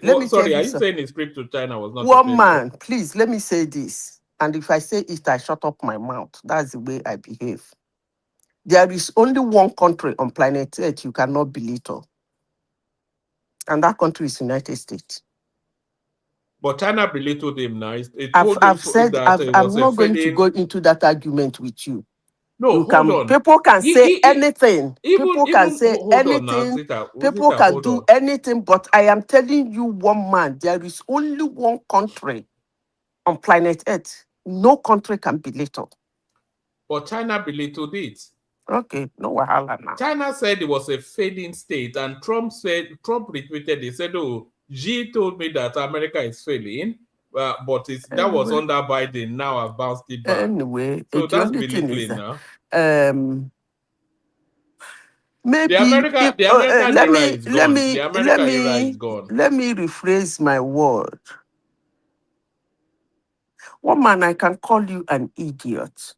Let me
sorry,
tell
are
you
you saying his trip to China was not a
one
failure?
man. Please let me say this. And if I say it, I shut up my mouth. That's the way I behave. There is only one country on planet Earth you cannot belittle, and that country is United States.
But China belittled him now.
I've said I'm not going to go into that argument with you.
No, hold on.
People can say anything. People can say anything.
Now,
people can do anything. But I am telling you, one man, there is only one country on planet Earth. No country can belittle.
But China belittled it.
Okay, no wahala now.
China said it was a failing state, and Trump retweeted. He said, "Oh, Xi told me that America is failing, but that was
Anyway,
under Biden. Now I've bounced it back."
anyway,
So
the
that's
only thing is
belittling
that
now.
maybe if,
The American
let
era
me
is
let
gone.
me
The
let
American era is
me
gone.
let me rephrase my word. One man, I can call you an idiot.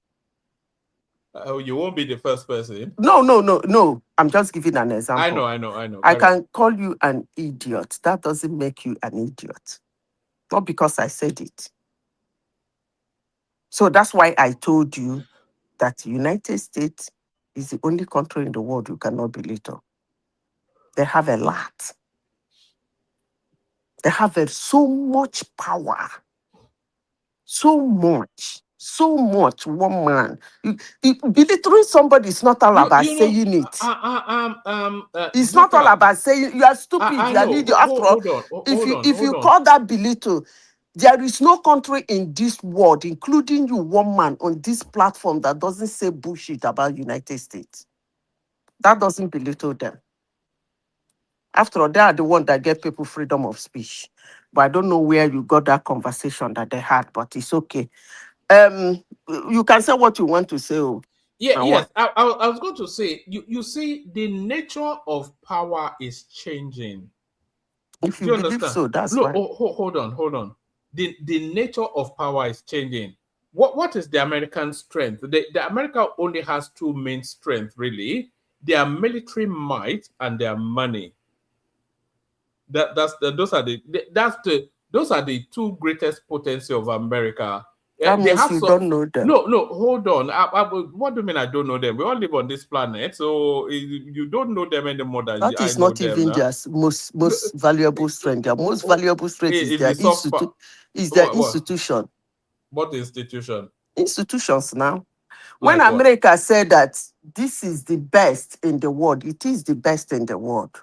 You won't be the first person.
No. I'm just giving an example.
I know.
I
Carry on.
can call you an idiot. That doesn't make you an idiot. Not because I said it. So that's why I told you that the United States is the only country in the world you cannot belittle. They have a lot. They have so much power. So much. One man. Belittling somebody is not all about
You know,
saying it. It's not all
Jika,
about saying you are stupid,
I
you are an
know.
idiot. After all, if
Hold
you
on.
call that belittle, there is no country in this world, including you, one man, on this platform that doesn't say bullshit about United States. That doesn't belittle them. After all, they are the one that get people freedom of speech. But I don't know where you got that conversation that they had, but it's okay. You can say what you want to say. Oh,
Yeah,
and
yes.
what
I was going to say, you see, the nature of power is changing.
if
Do
you
you
believe
understand?
so, that's
Look,
fine.
hold on. The nature of power is changing. What is the American strength? The America only has two main strengths, really. Their military might and their money. Those are the two greatest potency of America.
That
They
means
have
you
so
don't know them.
no, hold on. What do you mean I don't know them? We all live on this planet, so you don't know them any more than
That
I
is
know
not
them
even
now.
their
No,
most valuable strength. Their most valuable strength is
is the soft part.
their
What?
institution.
What institution?
Institutions now. When
Like what?
America said that this is the best in the world, it is the best in the world.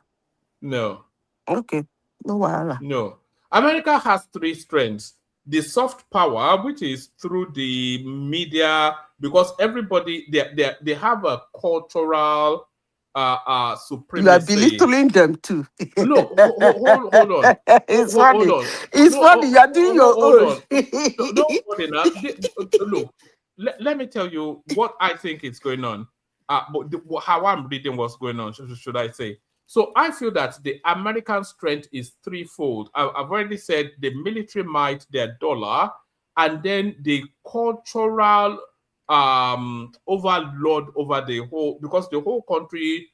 No.
Okay. No wahala.
No. America has three strengths. The soft power, which is through the media, because everybody they have a cultural
You are
supremacy.
belittling them too.
No, hold on.
It's
Hold
funny.
on.
It's
No,
funny. You're doing your
hold
own.
on. Don't worry now. Look, let me tell you what I think is going on. But how I'm reading what's going on, should I say? So I feel that the American strength is threefold. I've already said the military might, their dollar, and then the cultural overload over the whole, because the whole country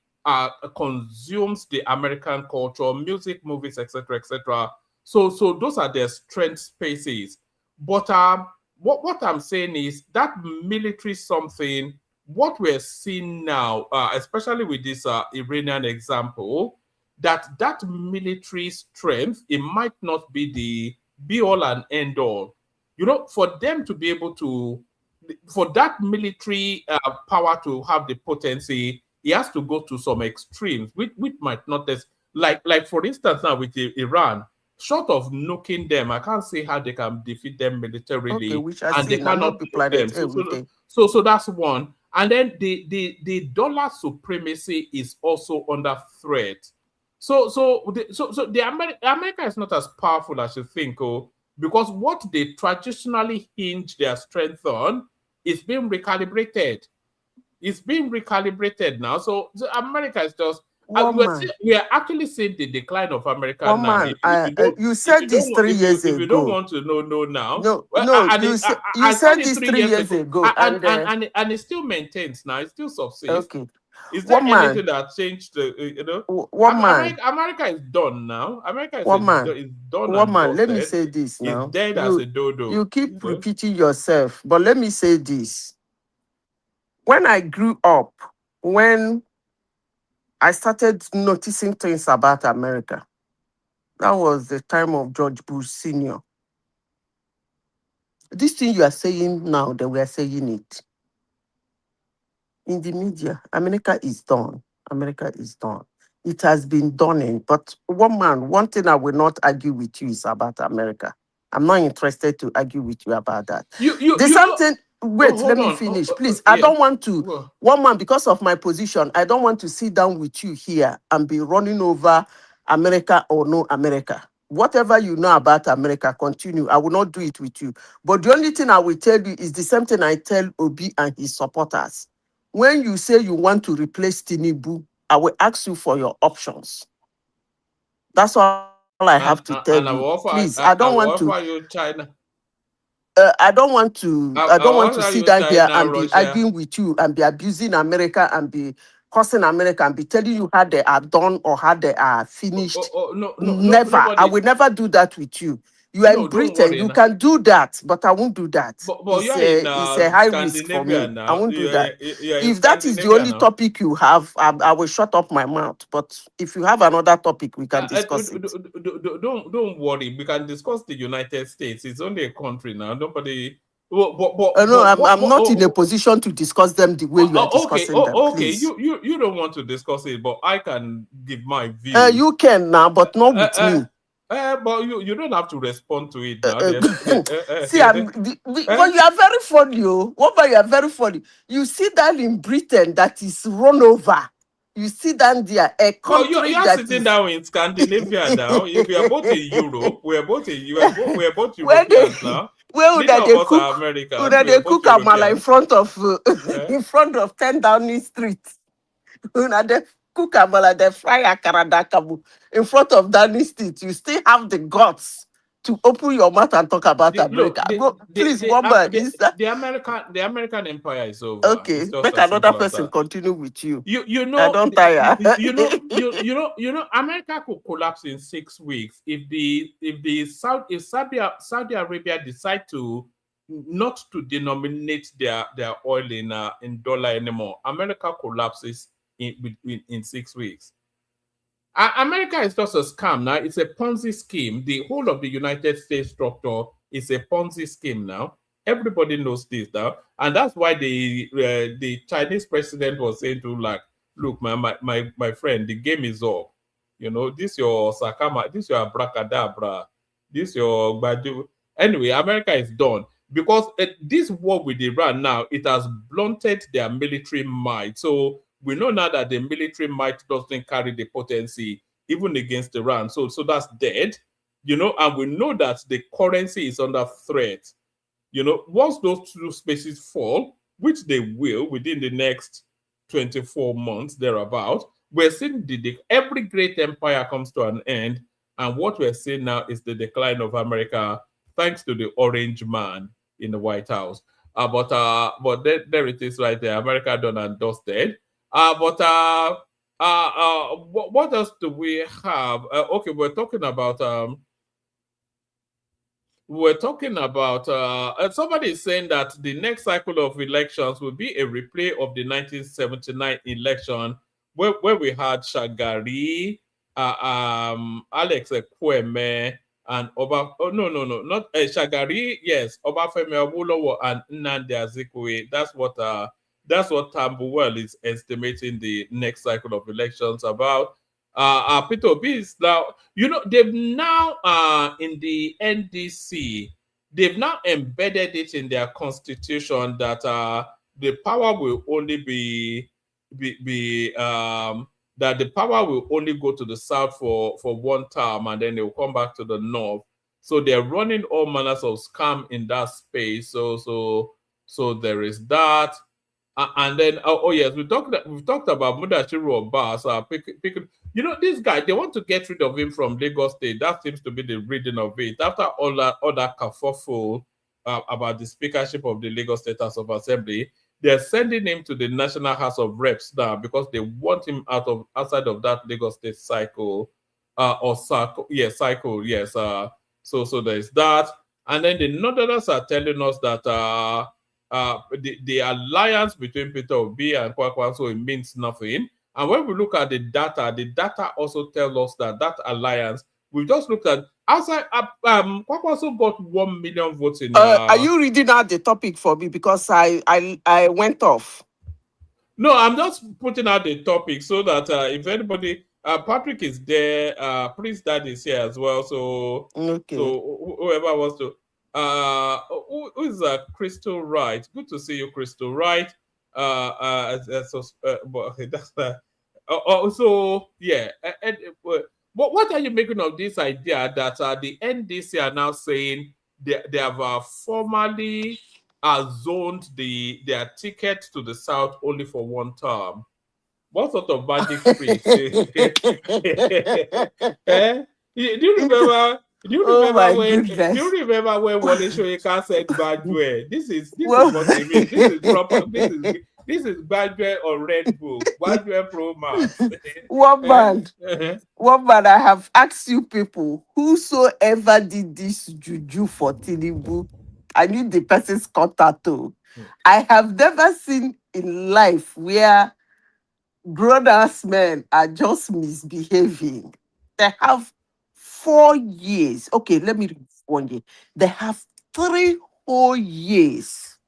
consumes the American culture, music, movies, etc., etc. So those are their strength spaces. But what I'm saying is that military something. What we're seeing now, especially with this Iranian example, that military strength, it might not be the be all and end all. You know, for them to be able to, for that military power to have the potency, he has to go to some extremes, which might not like for instance now with Iran, short of nuking them, I can't see how they can defeat them
Okay,
militarily,
we shall
and they
see. Now not
cannot
be
nuke them.
planet every day.
So that's one. And then the dollar supremacy is also under threat. So the America is not as powerful as you think, oh, because what they traditionally hinge their strength on is being recalibrated. It's being recalibrated now. So America is just
One man.
we are actually seeing the decline of America
One
now.
man. You
If
said
you don't
this
want
3 years
if you don't
ago.
want to know now, well,
No,
and
you
I said
said
it
this
3
three
years
years
ago,
ago, and
and it still maintains now. It still subsists.
okay,
Is there
one man,
anything that changed?
one man,
America is done now. America
one man,
is done
one
and
man. Let me
dusted.
say this
It's
now.
dead as a dodo.
You keep repeating yourself, but let me say this. When I grew up, when I started noticing things about America, that was the time of George Bush Senior. This thing you are saying now, that we are saying it in the media. America is done. America is done. It has been done. But one man, one thing I will not argue with you is about America. I'm not interested to argue with you about that.
You
The
you
same
know
thing. Wait,
hold
let me
on.
finish, please. I
Yeah.
don't want to,
Well,
one man, because of my position, I don't want to sit down with you here and be running over America or no America. Whatever you know about America, continue. I will not do it with you. But the only thing I will tell you is the same thing I tell Obi and his supporters. When you say you want to replace Tinubu, I will ask you for your options. That's all I have to tell
and I
you.
will offer,
Please, I
I
don't
will
want to.
offer you China.
I don't want to. I
I
don't
will
want to
offer
sit
you
down here
China,
and be
Russia.
arguing with you and be abusing America and be cursing America and be telling you how they are done or how they are finished.
No,
Never. I
nobody.
will never do that with you. You are in
No, don't
Britain.
worry
You
now.
can do that, but I won't do that.
But you're in
It's a high risk for
Scandinavia
me. I
now.
won't do that.
You're in
If that is the
Scandinavia
only
now.
topic you have, I will shut up my mouth. But if you have another topic, we can discuss it.
Don't worry. We can discuss the United States. It's only a country now. Nobody.
No, I'm not in a position to discuss them the way you are
Okay.
discussing them.
Okay.
Please.
You don't want to discuss it, but I can give my views.
You can now, but not with me.
But you don't have to respond to it now.
See, but you are very funny. Oh. What about you are very funny? You see that in Britain that is run over. You see that there a
Well,
country
you're
that
sitting
is
down in Scandinavia now. If we are both in Europe, we are both
where they
Europeans now.
where
Neither
would
of
they
us are
cook?
Americans.
Would
We are
they
both
cook amala
Europeans. Eh?
in front of 10 Downing Street? Una they cook amala, they fry akara dakabu in front of Downing Street. You still have the guts to open your mouth and talk about America. Go, please, one man, is that
the American empire is over. It's
okay?
just
Make
as
another
simple as
person
that.
continue with you.
You
I
know
don't tire.
America could collapse in 6 weeks if Saudi Arabia decide to not to denominate their oil in dollar anymore. America collapses in 6 weeks. America is just a scam now. It's a Ponzi scheme. The whole of the United States structure is a Ponzi scheme now. Everybody knows this now, and that's why the Chinese president was saying to look, my friend, the game is up. You know, this your sakama, this your abracadabra, this your badu. Anyway, America is done because this war with Iran now, it has blunted their military might. So we know now that the military might doesn't carry the potency even against Iran. So that's dead, you know, and we know that the currency is under threat. You know, once those two spaces fall, which they will within the next 24 months, thereabout, we're seeing every great empire comes to an end. And what we're seeing now is the decline of America, thanks to the orange man in the White House. But there it is right there. America done and dusted. What else do we have? Okay, we're talking about somebody is saying that the next cycle of elections will be a replay of the 1979 election where we had Shagari, Alex Ekweme, and not Shagari, yes, Obafemi Awolowo and Nnamdi Azikiwe. That's what Tambuwell is estimating the next cycle of elections about. Peter Obi is now, you know, they've now in the NDC, they've now embedded it in their constitution that the power will only that the power will only go to the south for one term and then it will come back to the north. So they're running all manners of scam in that space. So there is that. And then yes, we've talked about Mudashiru Obas. You know, this guy, they want to get rid of him from Lagos State. That seems to be the reading of it. After all that kerfuffle about the speakership of the Lagos State House of Assembly, they're sending him to the National House of Reps now because they want him outside of that Lagos State cycle. Cycle, yes. So there's that. And then the Northerners are telling us that the alliance between Peter Obi and Kwakwanso, it means nothing. And when we look at the data also tells us that alliance, we just looked at outside. Kwakwanso got 1 million votes in.
Are you reading out the topic for me because I went off?
No, I'm just putting out the topic so that if anybody, Patrick is there, Prince Dad is here as well. So
okay.
So whoever wants to. Who is Crystal Wright? Good to see you, Crystal Wright. But that's so yeah. What are you making of this idea that the NDC are now saying they have formally zoned their ticket to the south only for one term? What sort of magic tricks? Eh? Do you remember? Do you
Oh
remember
my
when? Do
goodness.
you remember when Wole Soyinka said Badwe? This is
Well,
what it means. This is proper. This is Badwe on Red Book. Badwe Pro Max.
one
Eh?
man, one man, I have asked you people, whosoever did this juju for Tinubu, I need the person's contact too. I have never seen in life where grown-ass men are just misbehaving. They have 4 years. Okay, let me read 1 year. They have 3 whole years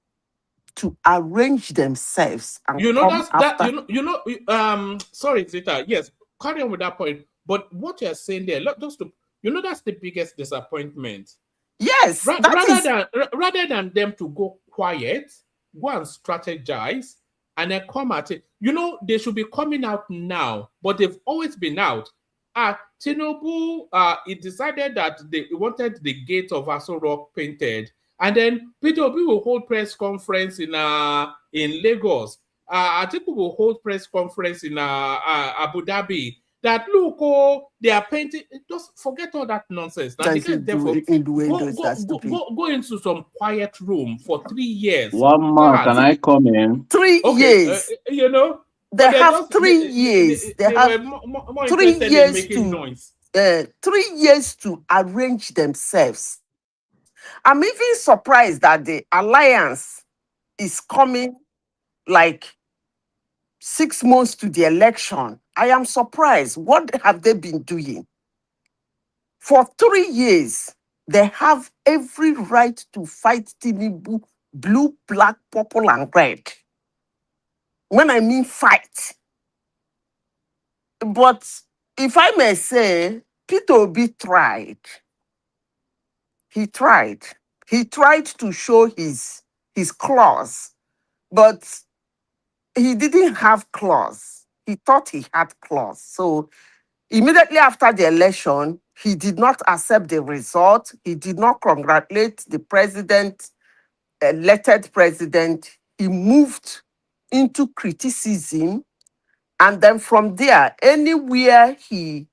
to arrange themselves and
You know
come
that
after.
sorry, Zita. Yes, carry on with that point. But what you're saying there, that's the biggest disappointment.
Yes, that is
Rather than them to go quiet, go and strategize, and then come at it. They should be coming out now, but they've always been out. Tinubu, it decided that they wanted the gate of Aso Rock painted, and then Peter Obi will hold press conference in Lagos. Atiku will hold press conference in Abu Dhabi. That look, they are painting. Just forget all that nonsense. Now, the
that
guys
you
therefore
do in the windows. That's stupid.
go into some quiet room for 3 years.
One more, can I come in?
3 years. They
But
have 3 years. They
they
have
were more
3
interested in
years
making
to
noise.
3 years to arrange themselves. I'm even surprised that the alliance is coming like 6 months to the election. I am surprised. What have they been doing? For 3 years, they have every right to fight Tinubu, blue, black, purple, and red. When I mean fight. But if I may say, Peter Obi tried. He tried. He tried to show his claws, but he didn't have claws. He thought he had claws. So immediately after the election, he did not accept the result. He did not congratulate the president, elected president. He moved into criticism. And then from there, anywhere he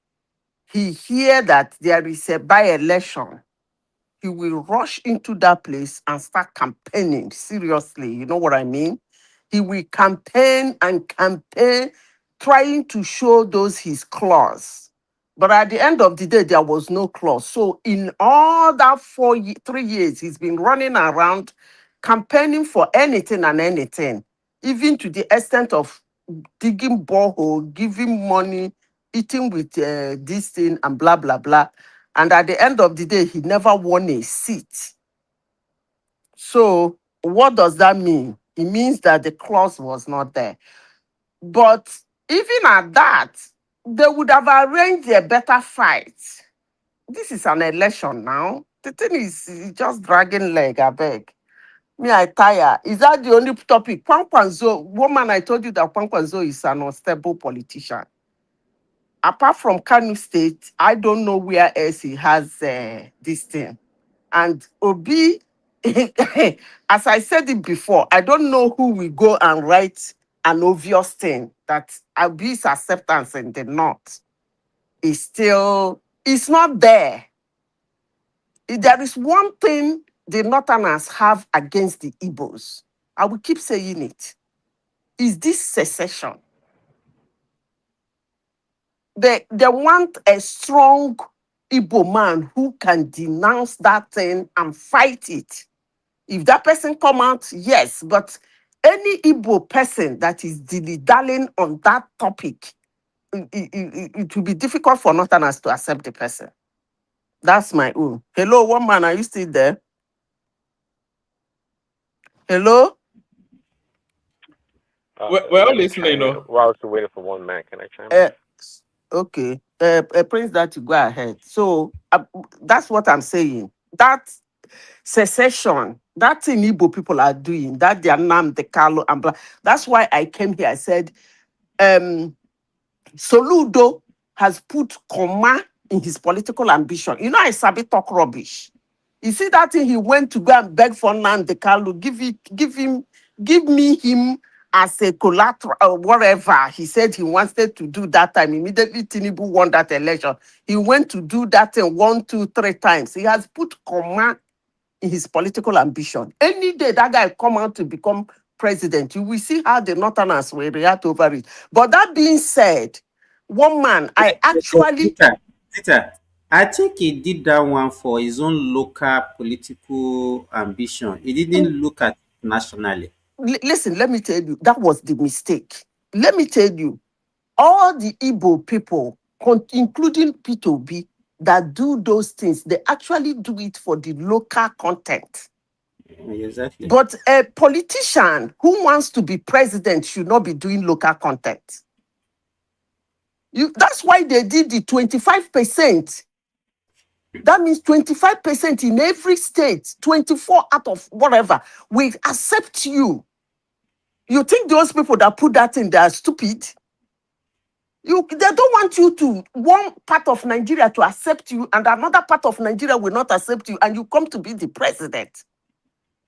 hear that there is a by-election, he will rush into that place and start campaigning. Seriously, you know what I mean? He will campaign and campaign, trying to show those his claws. But at the end of the day, there was no clause. So in all that 3 years, he's been running around campaigning for anything and anything, even to the extent of digging borehole, giving money, eating with this thing and blah, blah, blah. And at the end of the day, he never won a seat. So what does that mean? It means that the clause was not there. But even at that, they would have arranged a better fight. This is an election now. The thing is just dragging leg, I beg. Me, I tire. Is that the only topic? Kwankwanzo, woman, I told you that Kwankwanzo is an unstable politician. Apart from Kano State, I don't know where else he has this thing. And Obi, as I said it before, I don't know who will go and write an obvious thing that Obi's acceptance in the North is still, it's not there. There is one thing the Northerners have against the Igbos. I will keep saying it. Is this secession. They want a strong Igbo man who can denounce that thing and fight it. If that person come out, yes, but any Igbo person that is dilly-dallying on that topic, it will be difficult for Northerners to accept the person. That's my own. Hello, one man, are you still there? Hello?
We're all listening,
While I was waiting for one man, can I chime in?
Okay. Prince, that you go ahead. So that's what I'm saying. That secession. That thing Igbo people are doing, that they are Nnamdi Kanu and blah. That's why I came here. I said, Soludo has put comma in his political ambition. You know, I sabi talk rubbish. You see that thing he went to go and beg for Nnamdi Kanu, give me him as a collateral or whatever. He said he wanted to do that time. Immediately Tinubu won that election. He went to do that thing 1, 2, 3 times. He has put comma in his political ambition. Any day that guy come out to become president, you will see how the Northerners will react over it. But that being said, one man, I actually...
Peter, I think he did that one for his own local political ambition. He didn't look at nationally.
Listen, let me tell you, that was the mistake. Let me tell you, all the Igbo people, including P2B, that do those things, they actually do it for the local content.
Exactly.
But a politician who wants to be president should not be doing local content. That's why they did the 25%. That means 25% in every state, 24 out of whatever, will accept you. You think those people that put that in, they are stupid? They don't want you to, one part of Nigeria to accept you and another part of Nigeria will not accept you, and you come to be the president.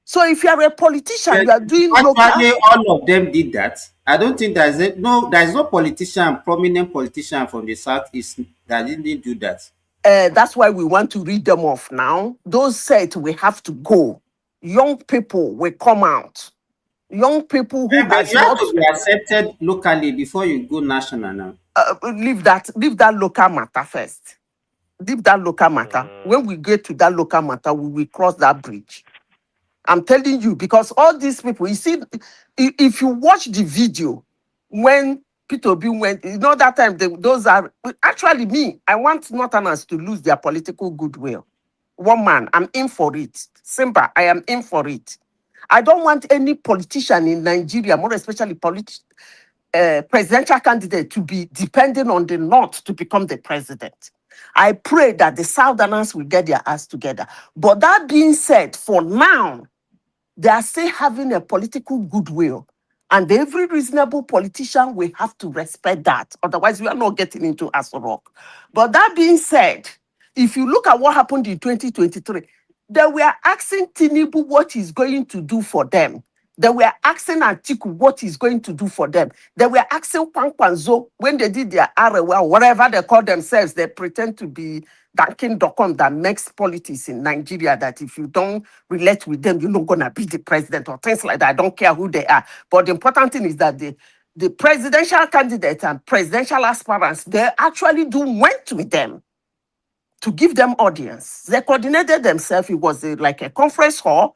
So if you are a politician, you are doing
actually local. All of them did that. I don't think there's no politician, prominent politician from the Southeast that didn't do that.
That's why we want to read them off now. Those said we have to go. Young people will come out. Young people who
but you have to be accepted locally before you go national now.
Leave that local matter first. Leave that local matter. When we get to that local matter, we will cross that bridge. I'm telling you, because all these people, you see, if you watch the video, when P2B went, you know, that time, those are, actually me, I want Northerners to lose their political goodwill. One man, I'm in for it. Simba, I am in for it. I don't want any politician in Nigeria, more especially presidential candidate, to be depending on the North to become the president. I pray that the Southerners will get their ass together. But that being said, for now, they are still having a political goodwill. And every reasonable politician will have to respect that. Otherwise, we are not getting into Aso Rock. But that being said, if you look at what happened in 2023, they were asking Tinubu what he's going to do for them. They were asking Atiku what he's going to do for them. They were asking Kwankwanzo when they did their Arewa, whatever they call themselves, they pretend to be Dunkin' Docom that makes politics in Nigeria, that if you don't relate with them, you're not going to be the president or things like that. I don't care who they are. But the important thing is that the presidential candidates and presidential aspirants, they actually do went with them to give them audience. They coordinated themselves. It was like a conference hall.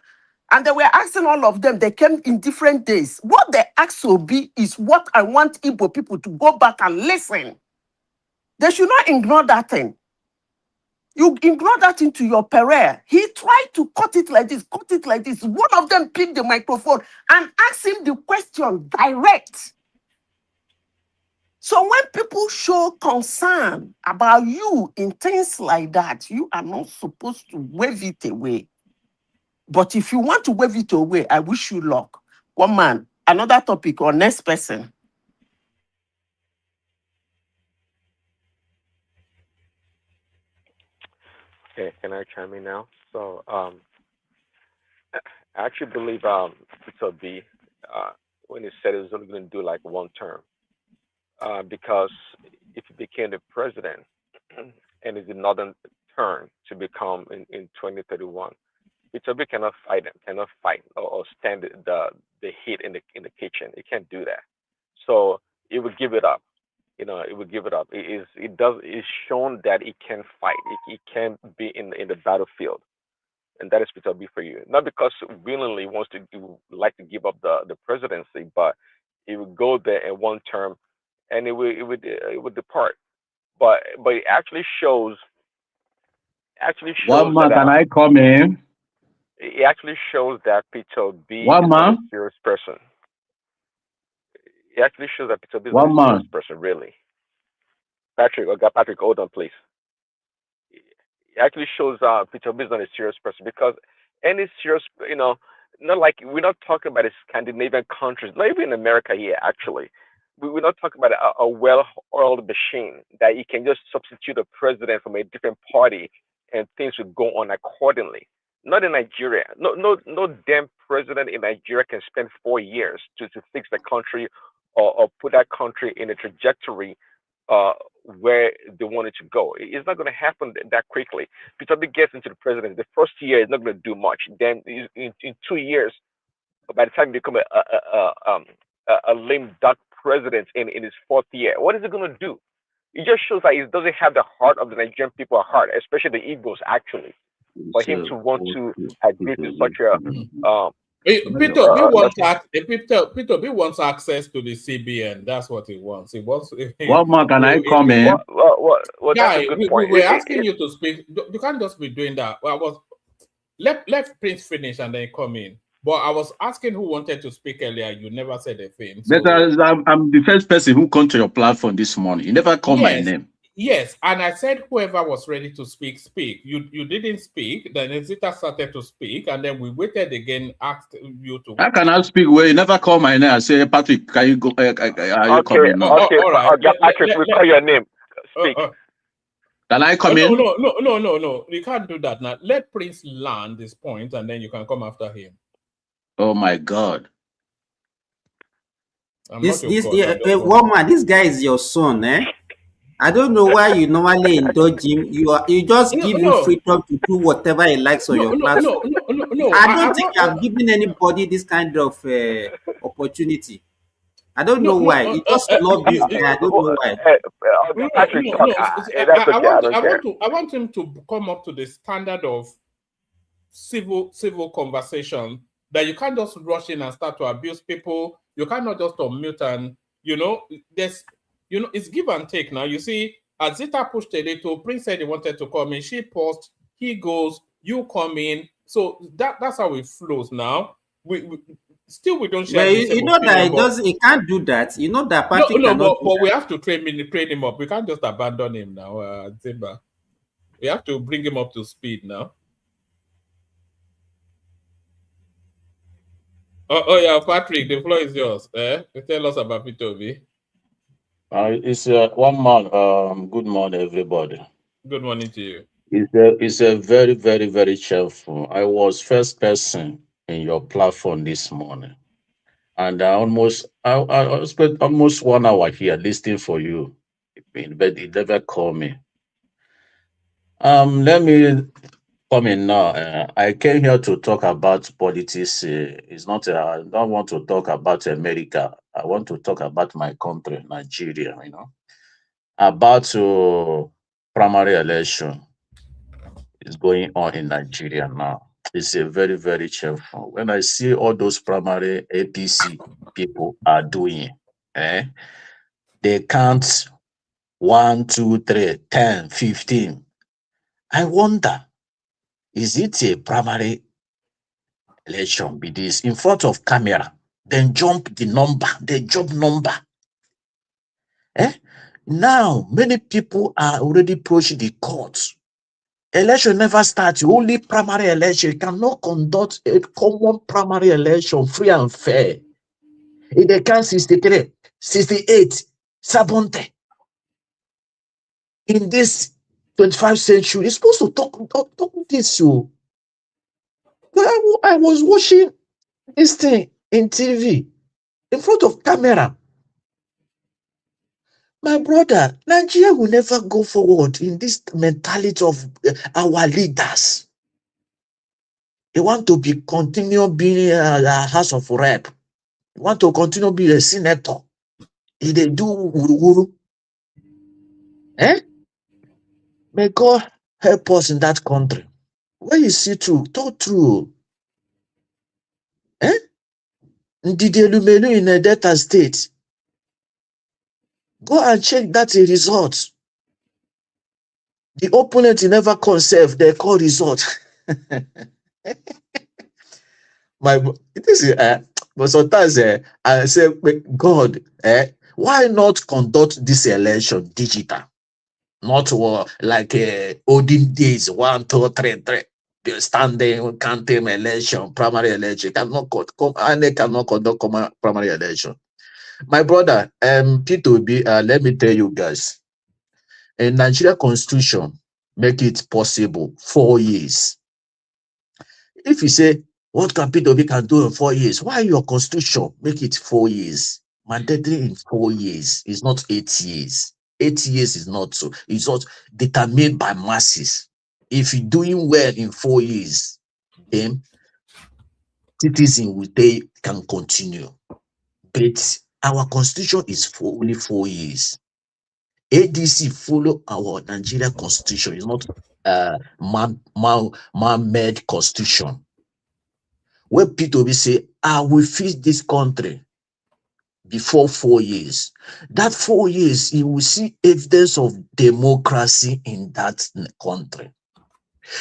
And they were asking all of them, they came in different days. What they asked Obi is what I want Igbo people to go back and listen. They should not ignore that thing. You ignore that into your career. He tried to cut it like this, cut it like this. One of them picked the microphone and asked him the question direct. So when people show concern about you in things like that, you are not supposed to wave it away. But if you want to wave it away, I wish you luck. One man, another topic or next person.
Okay, can I chime in now? So, I actually believe Peter B, when he said he was only going to do like one term, because if he became the president and it's another turn to become in 2031, Peter B cannot fight or stand the heat in the kitchen. He can't do that. So he would give it up. It would give it up. It's shown that he can fight. He can be in the battlefield, and that is Peter B for you. Not because willingly wants to like to give up the presidency, but he would go there in one term, and it would depart. But it actually shows.
One man,
that,
can I come in?
it actually shows that Peter B
One
is not a
man.
serious person. It actually shows that Peter B is
One
not a serious
man.
person, really. Patrick, hold on, please. It actually shows Peter Obi is not a serious person because any serious, not like we're not talking about the Scandinavian countries, not even in America here, actually. We're not talking about a well-oiled machine that you can just substitute a president from a different party and things will go on accordingly. Not in Nigeria. No damn president in Nigeria can spend 4 years to fix the country or put that country in a trajectory where they want it to go. It's not going to happen that quickly. Peter Obi gets into the presidency. The first year is not going to do much. Then in 2 years, by the time you become a lame duck president in his fourth year, what is it going to do? It just shows that he doesn't have the heart of the Nigerian people at heart, especially the Igbos, actually. For him to want to agree to such a
Peter Obi wants access to the CBN. That's what he wants. He wants.
What more can I come in?
Well, that's a good point.
We're asking you to speak. You can't just be doing that. Well, let Prince finish and then come in. But I was asking who wanted to speak earlier. You never said a thing. So.
But I'm the first person who came to your platform this morning. You never called my name.
Yes, and I said whoever was ready to speak, speak. You didn't speak. Then Zita started to speak, and then we waited again, asked you to.
How can I speak where you never call my name? I say, Patrick, can you go? Are you coming?
No. Okay, all right. Patrick, we call your name. Speak.
Can I come in?
No. You can't do that now. Let Prince land this point, and then you can come after him.
Oh my God!
This guy is your son, eh? I don't know why you normally indulge him. You just give him freedom to do whatever he likes on your platform. I don't think you have given anybody this kind of opportunity. I don't know why. You just love this guy. I don't know why.
I want him to come up to the standard of civil conversation, that you can't just rush in and start to abuse people. You cannot just unmute and it's give and take now. You see, as Zita pushed a little, Prince said he wanted to come in. She paused. He goes. You come in. So that's how it flows now. We don't share.
You know that he can't do that. You know that Patrick
but we have to train him up. We can't just abandon him now, Zimba. We have to bring him up to speed now. Oh yeah, Patrick, the floor is yours. Tell us about Peter Obi.
It's one man. Good morning, everybody.
Good morning to you.
It's a very, very, very cheerful. I was first person in your platform this morning, and I spent almost 1 hour here listening for you, but it never called me. Let me come in now. I came here to talk about politics. It's not. I don't want to talk about America. I want to talk about my country, Nigeria. About primary election is going on in Nigeria now. It's a very, very cheerful. When I see all those primary APC people are doing, they count 1, 2, 3, 10, 15. I wonder, is it a primary election be this in front of camera? Then jump the number, they jump number. Now, many people are already approaching the courts. Election never starts, only primary election. You cannot conduct a common primary election free and fair. In the count 63, 68, 70. In this 25th century, you're supposed to talk this. I was watching this thing in TV, in front of camera. My brother, Nigeria will never go forward in this mentality of our leaders. They want to continue being a House of Rep. They want to continue being a senator. If they do wuru. May God help us in that country. When you see true, talk true. Ndidi Elumelu in a Delta State. Go and check that result. The opponent never conserve, they call result. But sometimes I say, God, why not conduct this election digital? Not like olden days, 1, 2, 3, 3. They're standing, counting election, primary election. INEC cannot conduct primary election. My brother, P2B, let me tell you guys, in Nigeria Constitution, make it possible 4 years. If you say, what can P2B can do in 4 years? Why your Constitution make it 4 years? Mandatory in 4 years is not 8 years. 8 years is not so. It's not determined by masses. If you're doing well in 4 years, then citizens will they can continue. But our Constitution is for only 4 years. ADC follow our Nigeria Constitution. It's not man-made Constitution. When P2B say, I will fix this country before 4 years, that 4 years, you will see evidence of democracy in that country.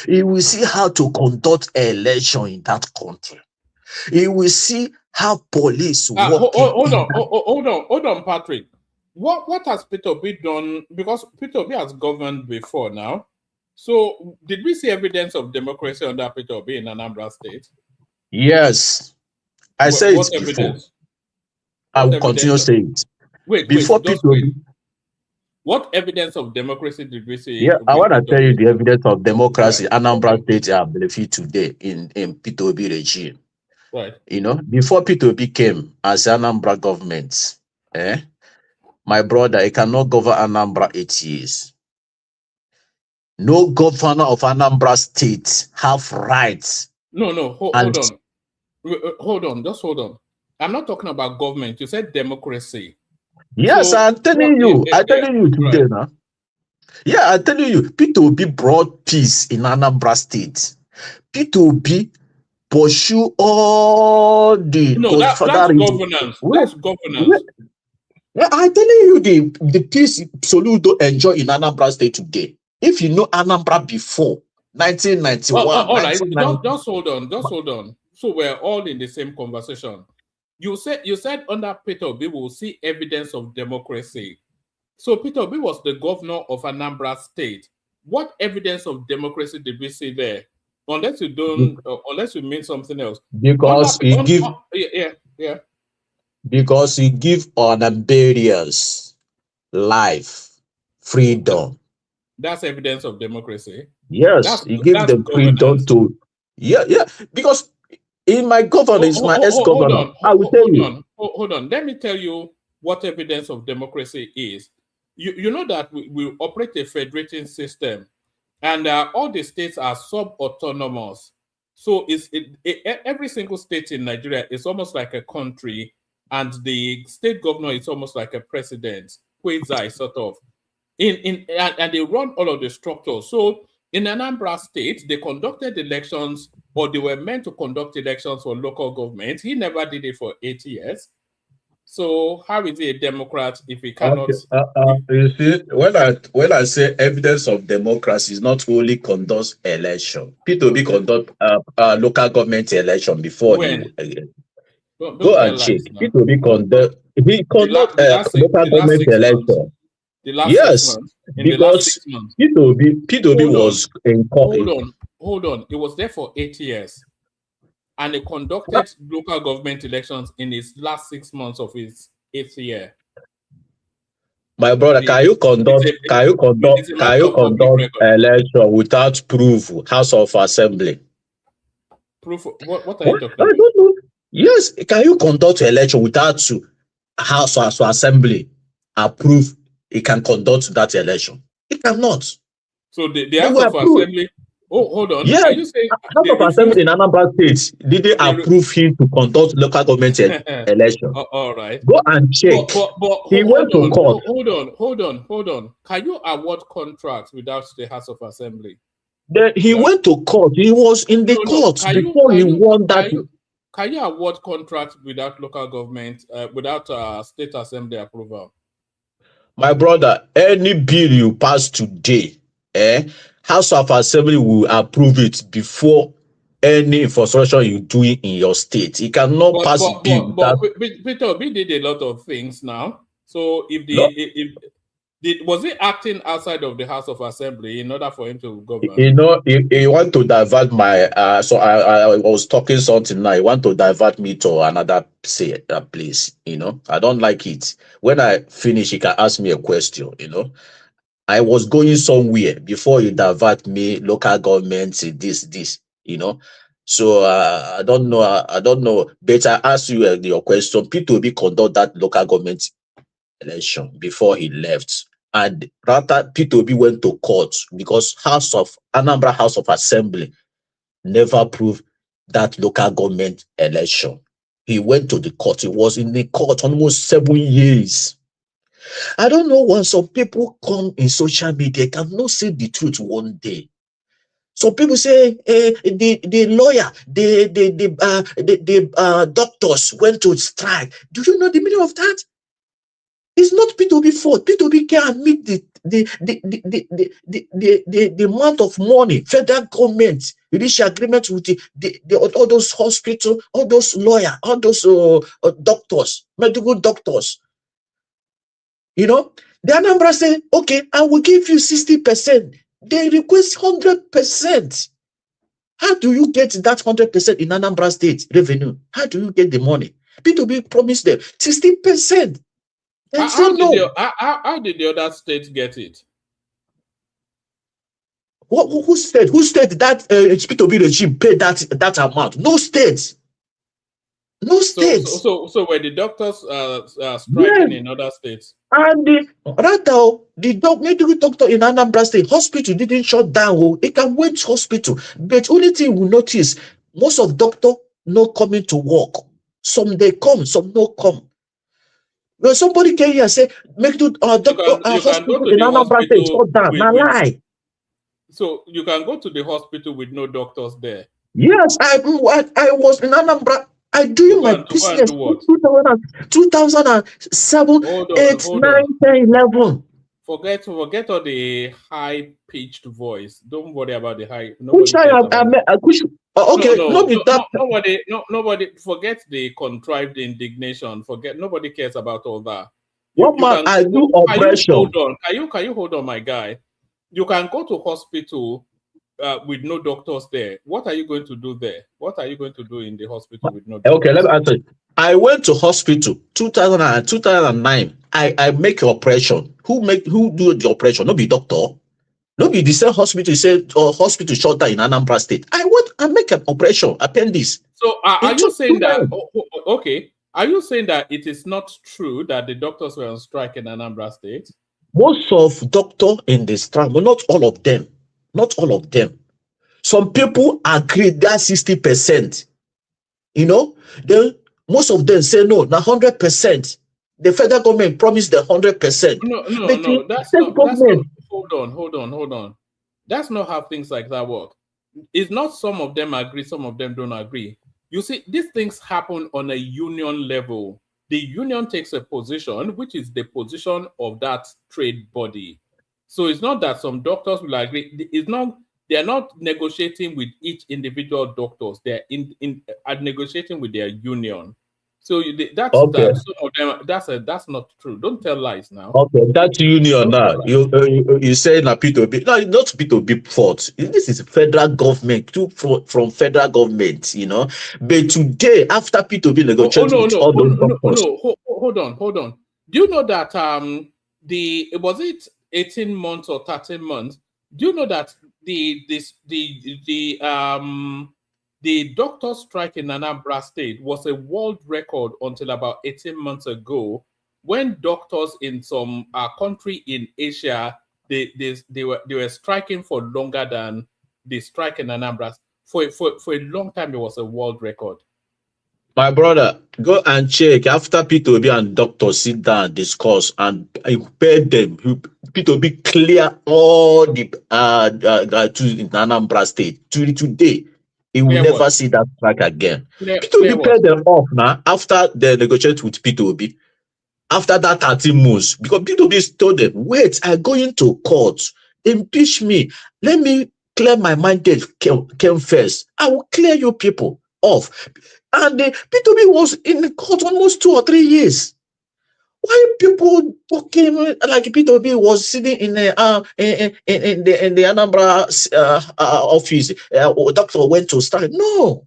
You will see how to conduct election in that country. You will see how police work.
Hold on, Patrick. What has P2B done? Because P2B has governed before now. So did we see evidence of democracy under P2B in Anambra State?
Yes. I said it before. Evidence? I will continue saying it.
Wait,
before P2B.
What evidence of democracy did we see?
Yeah, I want to tell you the evidence of democracy. Right. Anambra State are benefit today in P2B regime.
Right.
You know, before P2B came as Anambra government, my brother, he cannot govern Anambra 8 years. No governor of Anambra State have rights.
No, hold on. Hold on, just hold on. I'm not talking about government. You said democracy.
Yes, so, I'm telling you. I'm telling you today, right. Now. Yeah, I'm telling you. P2B brought peace in Anambra State. P2B pursue all the...
No, that's governance. That's governance.
Yeah, I'm telling you the peace Soludo enjoy in Anambra State today. If you know Anambra before 1991.
All right, just hold on. So we're all in the same conversation. You said under P2B we will see evidence of democracy. So P2B was the governor of Anambra State. What evidence of democracy did we see there? Unless you don't, unless you mean something else.
Because Because he give Anambarians life, freedom.
That's evidence of democracy.
Yes, he gives them freedom to. Yeah. Because in my governance, my ex-governor, I will tell you.
Hold on. Let me tell you what evidence of democracy is. You know that we operate a federating system, and all the states are sub-autonomous. So every single state in Nigeria is almost like a country, and the state governor is almost like a president, quasi sort of. And they run all of the structures. So in Anambra State, they conducted elections, or they were meant to conduct elections for local government. He never did it for 8 years. So how is he a Democrat if he cannot?
You see, when I say evidence of democracy is not only conduct election. P2B conduct local government election before
when?
Go and check. P2B conduct local government election. Yes, because P2B was in court.
Hold on. It was there for 8 years. And he conducted local government elections in his last 6 months of his 8th year.
My brother, can you conduct election without proof? House of Assembly.
Proof? What are you talking about?
I don't know. Yes, can you conduct election without House of Assembly approve? He can conduct that election. It cannot.
So the House of Assembly. Oh, hold on.
Yeah, House of Assembly in Anambra State, did they approve him to conduct local government election?
All right.
Go and check. He went to court.
Hold on. Can you award contracts without the House of Assembly?
He went to court. He was in the court before he won that.
Can you award contracts without local government, without state assembly approval?
My brother, any bill you pass today, House of Assembly will approve it before any infrastructure you do in your state. It cannot pass a bill.
But P2B did a lot of things now. So if Was he acting outside of the House of Assembly in order for him to govern?
You know, he want to divert my. So I was talking something now. He want to divert me to another place. You know, I don't like it. When I finish, he can ask me a question. You know, I was going somewhere before you divert me. Local government, this. You know, so I don't know. I don't know. But I ask you your question. P2B conduct that local government election before he left. And rather, P2B went to court because Anambra House of Assembly never proved that local government election. He went to the court. He was in the court almost 7 years. I don't know when some people come in social media cannot say the truth one day. Some people say the lawyer, the doctors went to strike. Do you know the meaning of that? It's not P2B fault. P2B can admit the amount of money federal government reach agreement with all those hospitals, all those lawyers, all those doctors, medical doctors. You know, the Anambra say, okay, I will give you 60%. They request 100%. How do you get that 100% in Anambra State revenue? How do you get the money? P2B promised them 60%.
How did the other states get it?
Who state that P2B regime paid that amount? No states. No states.
So were the doctors striking in other states?
And the medical doctor in Anambra State hospital didn't shut down. It can wait hospital. But only thing we notice, most of doctor not coming to work. Some they come, some no come. When somebody came here and say, make the hospital in Anambra State shut down. Now lie.
So you can go to the hospital with no doctors there.
Yes, I was in Anambra. I doing my business in 2007, 8, 9, 10, 11.
Forget all the high-pitched voice. Don't worry about the high. Nobody forget the contrived indignation. Nobody cares about all that.
I do oppression.
Can you hold on, my guy? You can go to hospital with no doctors there. What are you going to do there? What are you going to do in the hospital with no doctors?
Okay, let me answer. I went to hospital 2009. I make operation. Who do the operation? No be doctor. No be the same hospital. Said hospital shut down in Anambra State. I make an operation appendix.
So are you saying that? Okay. Are you saying that it is not true that the doctors were on strike in Anambra State?
Most of doctors in the strike, but not all of them. Not all of them. Some people agree that 60%. You know, then most of them say no, now 100%. The federal government promised the 100%.
No, that's not. Hold on. That's not how things like that work. It's not some of them agree, some of them don't agree. You see, these things happen on a union level. The union takes a position, which is the position of that trade body. So it's not that some doctors will agree. They're not negotiating with each individual doctors. They're negotiating with their union. So that's not true. Don't tell lies now.
Okay, that union now. You say na P2B. No, not P2B fault. This is federal government from federal government, you know. But today, after P2B negotiated with all those doctors.
Hold on. Do you know that was it 18 months or 13 months? Do you know that the doctor strike in Anambra State was a world record until about 18 months ago, when doctors in some country in Asia they were striking for longer than the strike in Anambra. For a long time, it was a world record.
My brother, go and check after P2B and doctors sit down and discuss and pay them. P2B clear all the in Anambra State to today. He will never see that strike again. P2B paid them off now after they negotiate with P2B. After that 13 months, because P2B told them, wait, I'm going to court. Impeach me. Let me clear my mandate came first. I will clear you people off. And the P2B was in the court almost 2 or 3 years. Why people talking like Peter B was sitting in the Anambra office? Doctor went to start. No.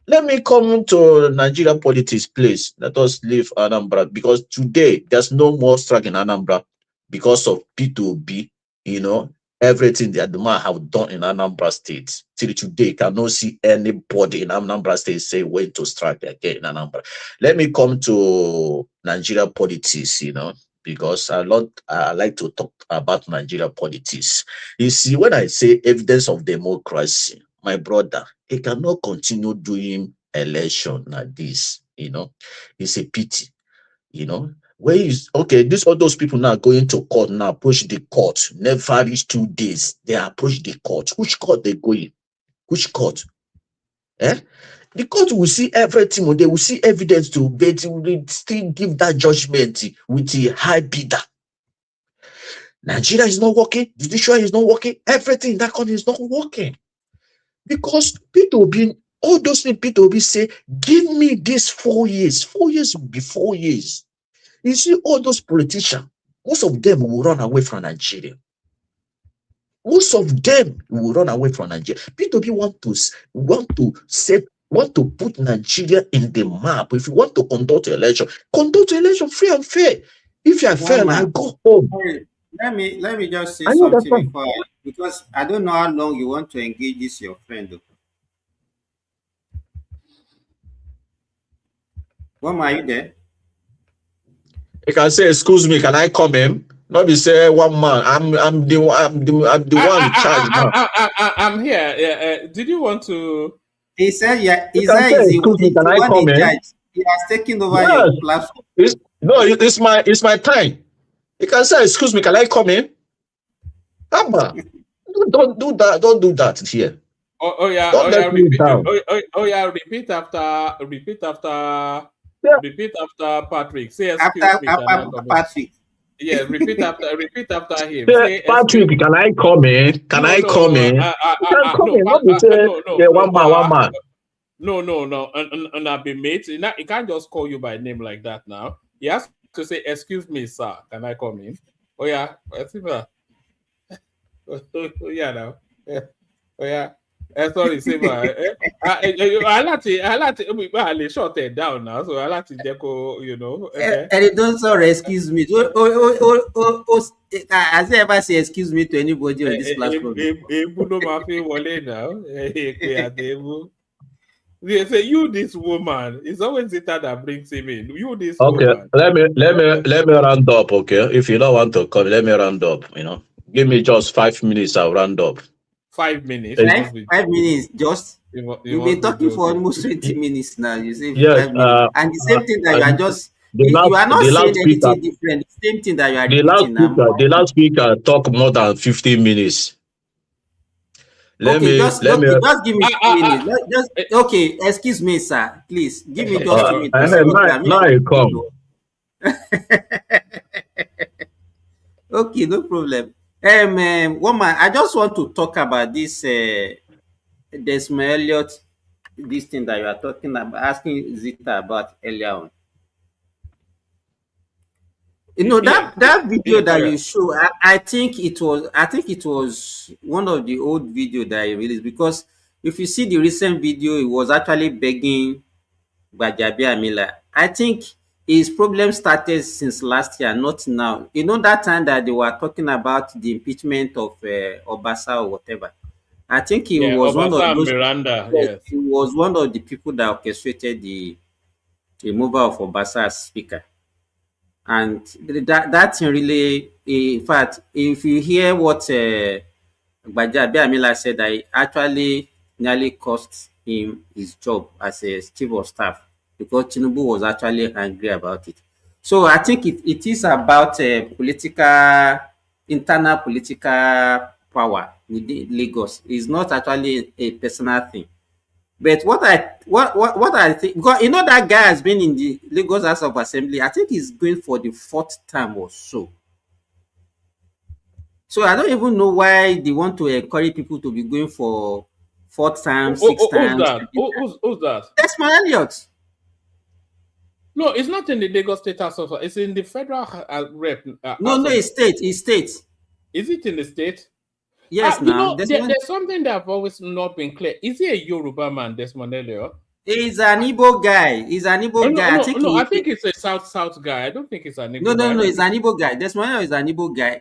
Let me come to Nigeria politics, please. Let us leave Anambra because today there's no more strike in Anambra because of P2B. You know, everything that the man have done in Anambra State. Till today, you cannot see anybody in Anambra State say went to strike again in Anambra. Let me come to Nigeria politics, you know, because I like to talk about Nigeria politics. You see, when I say evidence of democracy, my brother, he cannot continue doing election like this, you know. It's a pity, you know. Where is okay? This all those people now going to court now, approach the court, never reach 2 days. They approach the court. Which court they going? Which court? Eh? The court will see everything, they will see evidence to, but they will still give that judgment with the high bidder. Nigeria is not working, judiciary is not working, everything in that country is not working. Because people being all those things people will say, give me this 4 years. 4 years will be 4 years. You see, all those politicians, most of them will run away from Nigeria. Most of them will run away from Nigeria. P2B want to put Nigeria in the map. If you want to conduct election free and fair. If you are fair, I go home.
Let me just say something before because I don't know how long you want to engage this your friend. Woma, are you there?
You can say, excuse me, can I come in? Not be say one man. I'm the one in charge now.
I'm here. Did you want to?
He said, yeah. He said, can I come in? He has taken over your platform.
It's my time. You can say, excuse me, can I come in? Abba, don't do that. Don't do that here.
Repeat after Patrick. Say excuse me.
Patrick.
Yeah, repeat after him.
Say, Patrick, can I come in? Can I come in? One man.
No. And I've been made. He can't just call you by name like that now. He has to say, excuse me, sir. Can I come in? Oh yeah. Now. Oh yeah. Sorry, Siva. I like to short it down now, so I like to deco, you know.
And it don't sorry, excuse me. Has he ever say excuse me to anybody on this platform?
They say you this woman. It's always it that brings him in. You this
okay,
woman.
Let me round up, okay? If you don't want to come, let me round up, you know. Give me just 5 minutes, I'll round up.
5 minutes.
5 minutes, just you've been talking for almost 20 minutes now. You say
yes,
5 minutes, and the same thing that you are just you are not saying anything different. The same thing that you are repeating now.
The last speaker talk more than 15 minutes.
Let me just give me 2 minutes. Okay, excuse me, sir. Please give me just 2 minutes.
Now you come.
Okay, no problem. Woman, I just want to talk about this Desmond Elliott, this thing that you are talking about, asking Zita about earlier on. You know that video that you show, I think it was one of the old video that I released, because if you see the recent video, it was actually begging Gbajabiamila. I think his problem started since last year, not now. You know that time that they were talking about the impeachment of Obasa or whatever. I think he was one of those.
Miranda, yes.
He was one of the people that orchestrated the removal of Obasa as speaker. And that really, in fact, if you hear what Gbajabiamila said, that actually nearly cost him his job as a chief of staff, because Tinubu was actually angry about it. So I think it is about internal political power within Lagos. It's not actually a personal thing. But what I think, because you know that guy has been in the Lagos House of Assembly, I think he's going for the 4th term or so. So I don't even know why they want to encourage people to be going for 4th time, 6th time.
Who's that?
Desmond Elliott.
No, it's not in the Lagos State House of. It's in the federal rep.
No, it's state. It's state.
Is it in the state?
Yes,
You
now.
know, there's something that I've always not been clear. Is he a Yoruba man, Desmond Elliot?
He's an Igbo guy. He's an Igbo guy.
I think it's a South guy. I don't think it's an Igbo guy.
No, he's an Igbo guy. Desmond Elliot is an Igbo guy.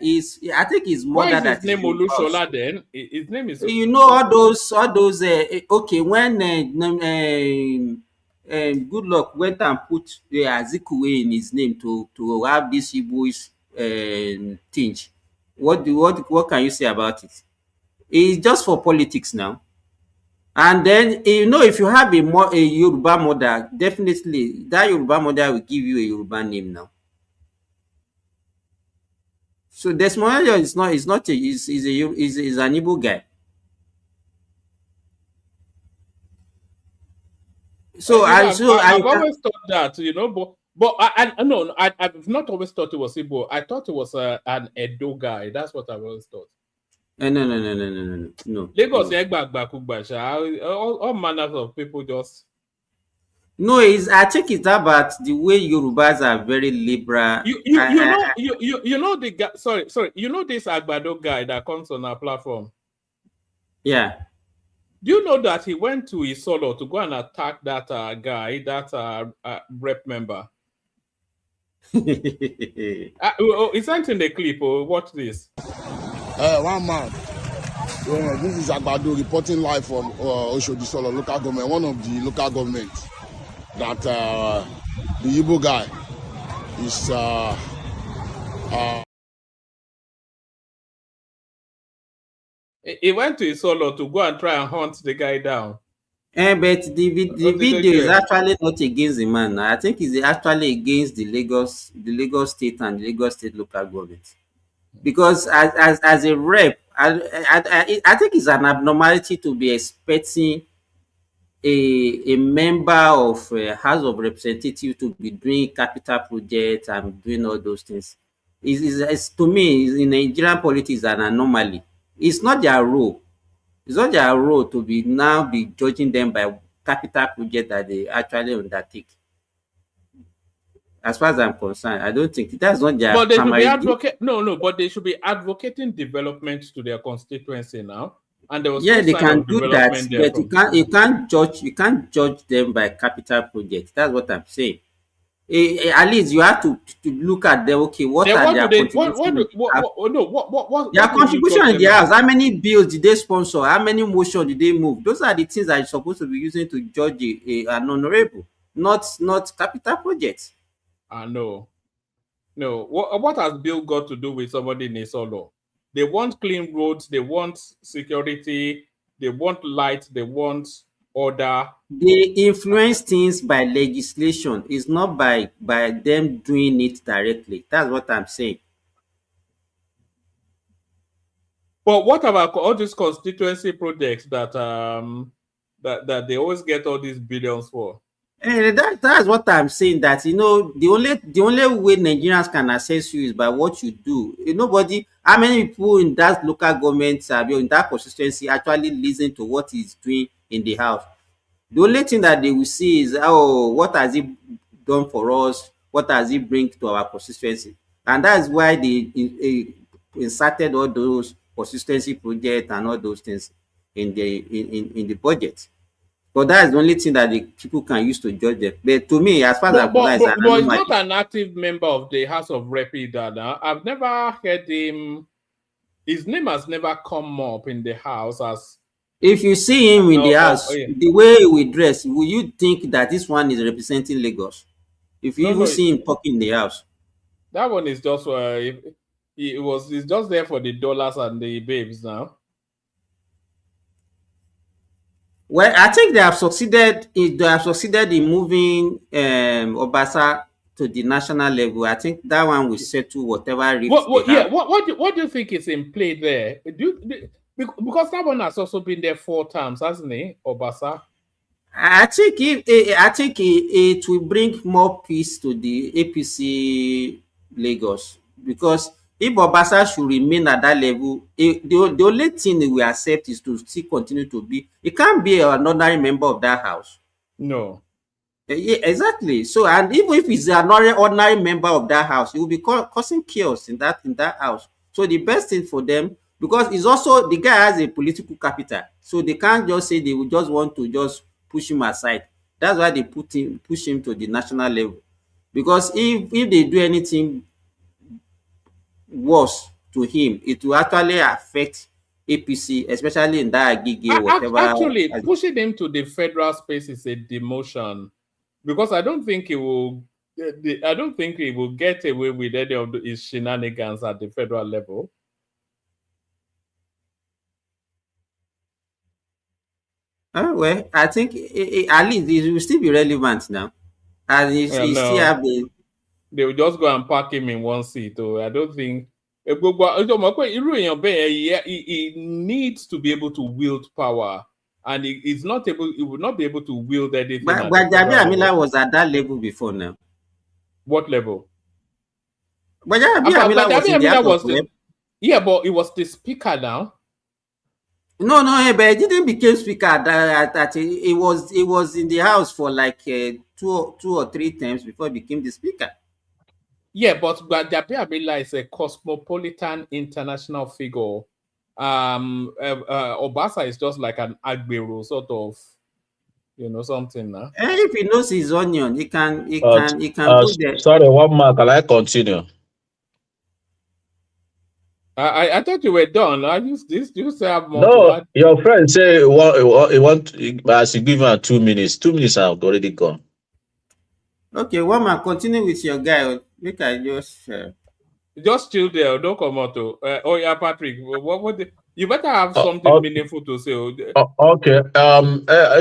I think his mother.
Why is his name Olushola then? His name is.
You know all those. Okay, when Good Luck went and put Azikwe in his name to have this Igbo tinge. What can you say about it? It's just for politics now. And then, you know, if you have a Yoruba mother, definitely that Yoruba mother will give you a Yoruba name now. So Desmond Elliot is an Igbo guy. So
I've always thought that, you know, but I've not always thought it was Igbo. I thought it was an Edo guy. That's what I've always thought.
No.
Lagos, all manners of people just.
No, I think it's about the way Yorubas are very liberal.
You know the guy. Sorry. You know this Agbado guy that comes on our platform.
Yeah.
Do you know that he went to Isolo to go and attack that guy, that rep member? He sent in the clip. Watch this.
One man. This is Agbado reporting live from Oshodi Solo local government, one of the local governments that the Igbo guy is.
He went to Isolo to go and try and hunt the guy down.
But the video is actually not against the man. I think it's actually against the Lagos State and the Lagos State local government. Because as a rep, I think it's an abnormality to be expecting a member of House of Representatives to be doing capital projects and doing all those things. It's to me, in Nigerian politics, an anomaly. It's not their role. It's not their role to be judging them by capital projects that they actually undertake. As far as I'm concerned, I don't think that's not their.
But they should be but they should be advocating development to their constituency now. And there was
they can do that, but you can't judge them by capital projects. That's what I'm saying. At least you have to look at them. Okay, what are their contributions? Their contribution in the house. How many bills did they sponsor? How many motions did they move? Those are the things that you're supposed to be using to judge an honorable, not capital projects.
No. What has bill got to do with somebody in Isolo? They want clean roads, they want security, they want light, they want order.
They influence things by legislation. It's not by them doing it directly. That's what I'm saying.
But what about all these constituency projects that that they always get all these billions for?
And that's what I'm saying, that, you know, the only way Nigerians can assess you is by what you do. Nobody, how many people in that local government, in that constituency, actually listen to what he's doing in the house? The only thing that they will see is, what has he done for us? What does he bring to our constituency? And that's why they inserted all those constituency projects and all those things in the budget. But that's the only thing that the people can use to judge them. But to me, as far as I'm concerned,
he's not an active member of the House of Rep either. Now, I've never heard him. His name has never come up in the House as.
If you see him in the House, the way he dress, will you think that this one is representing Lagos? If you see him talking in the House,
that one is just he's just there for the dollars and the babes now.
Well, I think they have succeeded. They have succeeded in moving Obasa to the national level. I think that one will settle whatever rift.
What do you think is in play there? Because that one has also been there 4 times, hasn't he, Obasa?
I think it will bring more peace to the APC Lagos, because if Obasa should remain at that level, the only thing we accept is to still continue to be. It can't be an ordinary member of that house.
No.
Yeah, exactly. So, and even if he's an ordinary member of that house, he will be causing chaos in that house. So the best thing for them, because it's also the guy has a political capital, so they can't just say they will just want to just push him aside. That's why they push him to the national level. Because if they do anything worse to him, it will actually affect APC, especially in that Agege or whatever.
Actually, pushing him to the federal space is a demotion, because I don't think he will. I don't think he will get away with any of his shenanigans at the federal level.
Well, I think at least it will still be relevant now, and he still
No,
have the.
they will just go and park him in one seat. I don't think. He needs to be able to wield power, and he's not able. He would not be able to wield anything.
But Amila was at that level before now.
What level?
But Amila was in the House of Rep.
Yeah, but it was the speaker now.
No, but he didn't become speaker at that. It was in the house for like two or three times before he became the speaker.
Yeah, but Gbajabi Amila is a cosmopolitan international figure. Obasa is just like an Agbero sort of, something now.
If he knows his onion, he can put there.
Sorry, one more. Can I continue?
I thought you were done. I used this. You say have more.
No, your friend say he want as you give him 2 minutes. 2 minutes have already gone.
Okay, one man, continue with your guy. Make I
just chill there. Don't come out. Oh yeah, Patrick. You better have something meaningful to say.
Okay.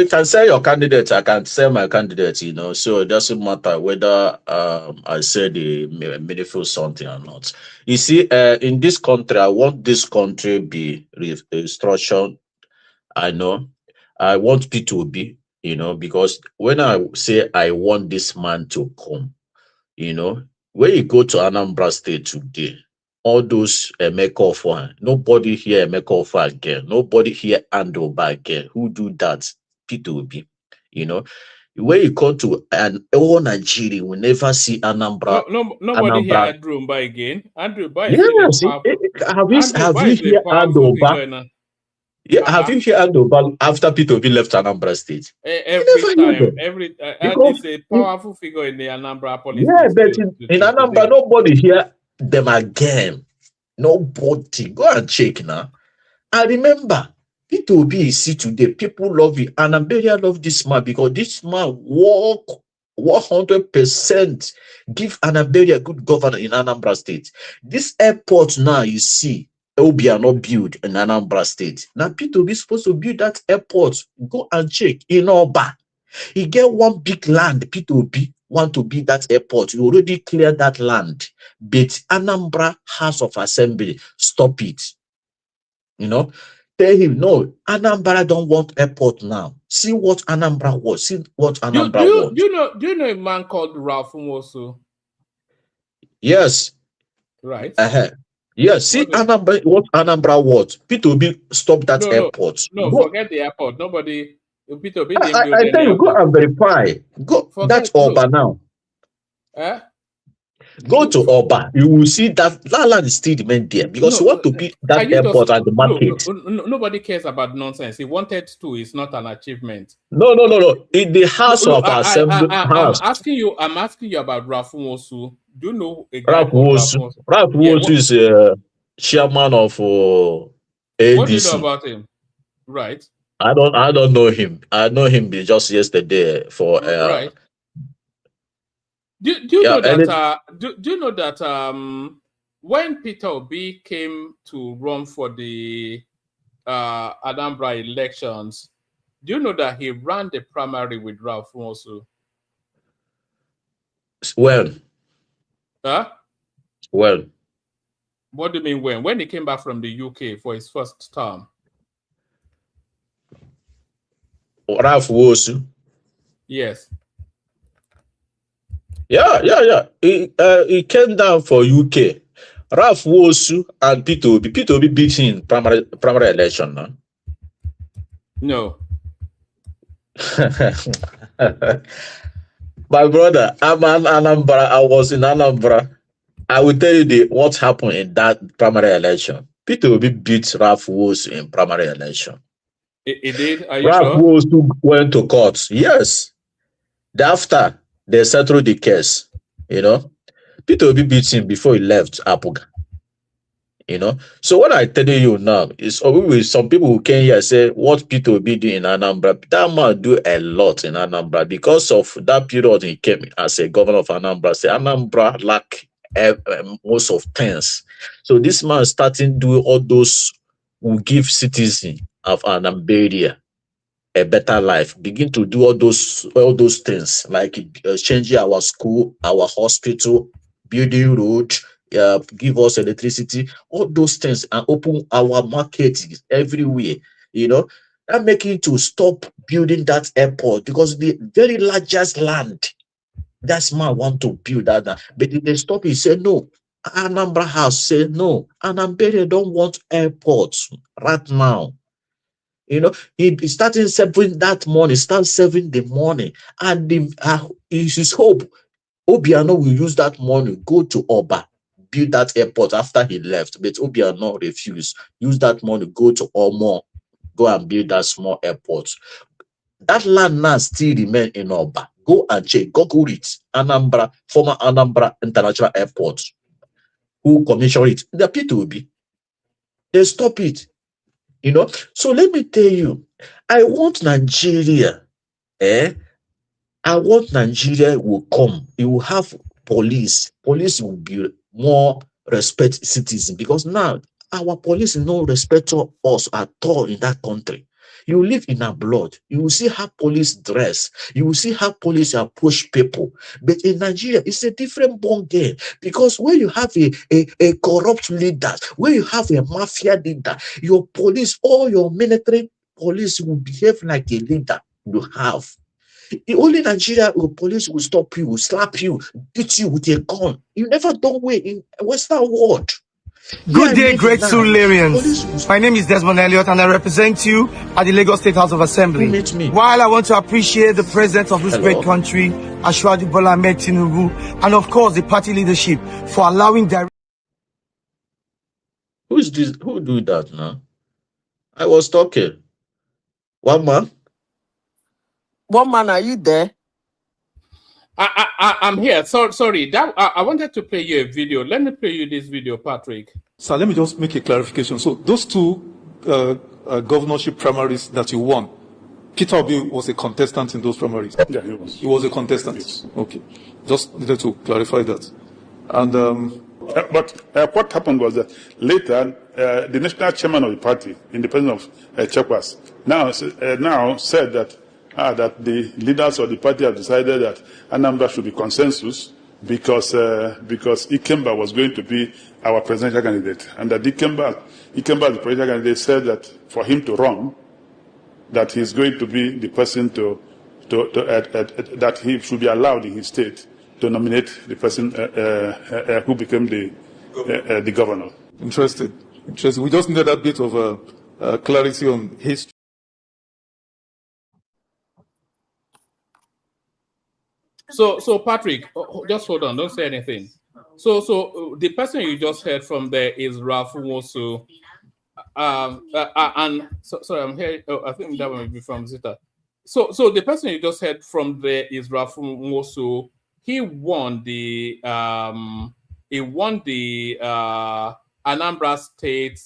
You can say your candidate. I can say my candidate. So it doesn't matter whether I say the meaningful something or not. You see, in this country, I want this country be restructured. I know. I want P2B. Because when I say I want this man to come, when you go to Anambra State today, all those make offer, nobody here make offer again. Nobody here hand over again. Who do that? P2B. When you come to all Nigeria, we never see Anambra.
Nobody here Andrew Mba again. Andrew Mba.
Yes. Have you here hand over? Yeah, have you heard about after P2B left Anambra State?
Every time, it's a powerful figure in the Anambra politics.
Yeah, but in Anambra, nobody hear them again. Nobody. Go and check now. I remember P2B is see today. People love it. And Amberia love this man because this man work 100% give Anambra good governor in Anambra State. This airport now you see. Obi are not built in Anambra State. Now P2B is supposed to build that airport. Go and check in Oba. He get one big land. P2B want to build that airport. You already cleared that land. But Anambra House of Assembly stop it. Tell him no. Anambra don't want airport now. See what Anambra was. See what Anambra was.
Do you know a man called Ralph Nwosu?
Yes.
Right.
Yes, see Anambra, what Anambra was. P2B stop that airport.
No, forget the airport. Nobody. P2B didn't build
I tell you, go and verify. Go. That's Oba now. Go to Oba. You will see that land is still remain there because you want to be that airport at the market.
Nobody cares about nonsense. He wanted to. It's not an achievement.
No. In the House of Assembly.
I'm asking you about Ralph Nwosu. Do you know a guy
Ralph Nwosu is chairman of ADC.
What do you know about him? Right.
I don't know him. I know him just yesterday for
right. Do you know that? Do you know that when Peter Obi came to run for the Anambra elections, do you know that he ran the primary with Ralph Nwosu?
When? Well,
what do you mean when? When he came back from the UK for his first term?
Ralph Nwosu.
Yes.
Yeah. He came down for UK. Ralph Nwosu and P2B. P2B beat him in primary election, no?
No.
My brother, I'm an Anambra. I was in Anambra. I will tell you what happened in that primary election. Peter Obi beat Ralph Woods in primary election.
It did? Are you
Ralph
sure?
Woods went to court. Yes. After they settled the case, Peter Obi beat him before he left Apuga. So what I tell you now is some people who came here say what Peter Obi do in Anambra, that man do a lot in Anambra because of that period he came as a governor of Anambra. Say Anambra lack most of things. So this man starting doing all those who give citizens of Anambra a better life, begin to do all those things like changing our school, our hospital, building road, give us electricity, all those things, and open our markets everywhere. That making to stop building that airport because the very largest land that's man want to build that, but if they stop, he said no. Anambra House said no. Anambra don't want airports right now. He started saving that money, start saving the money, and it's his hope Obiano will use that money, go to Oba, build that airport after he left. But Obiano refused. Use that money, go to Omo, go and build that small airport. That land now still remain in Oba. Go and check, Google it. Anambra, former Anambra International Airport. Who commissioned it? The P2B. They stop it. So let me tell you, I want Nigeria, I want Nigeria will come. It will have police. Police will be more respect citizens because now our police no respect us at all in that country. You live in our blood. You will see how police dress. You will see how police approach people. But in Nigeria, it's a different ball game because when you have a corrupt leader, when you have a mafia leader, your police, all your military police will behave like a leader you have. The only Nigeria police will stop you, will slap you, beat you with a gun. You never done way in Western world.
Good day, great Sularians. My name is Desmond Elliott and I represent you at the Lagos State House of Assembly. While I want to appreciate the president of this great country, Ashwaju Bola Ahmed Tinubu, and of course the party leadership for allowing direct...
Who is this? Who do that now? I was talking. One man.
One man, are you there?
I'm here. Sorry. That I wanted to play you a video. Let me play you this video, Patrick.
So let me just make a clarification. So those two governorship primaries that you won, Peter Obi was a contestant in those primaries.
Yeah, he was.
He was a contestant.
Yes.
Okay. Just needed to clarify that. And
but what happened was that later the national chairman of the party, independent of Chekwas, now said that that the leaders of the party have decided that Anambra should be consensus because Ikemba was going to be our presidential candidate, and that Ikemba, the presidential candidate, said that for him to run, that he's going to be the person that he should be allowed in his state to nominate the person who became the governor.
Interesting. We just needed that bit of clarity on history.
So Patrick, just hold on, don't say anything. So the person you just heard from there is Ralph Wosu. Sorry, I'm here. Oh, I think that one will be from Zita. So the person you just heard from there is Ralph Wosu. He won the Anambra State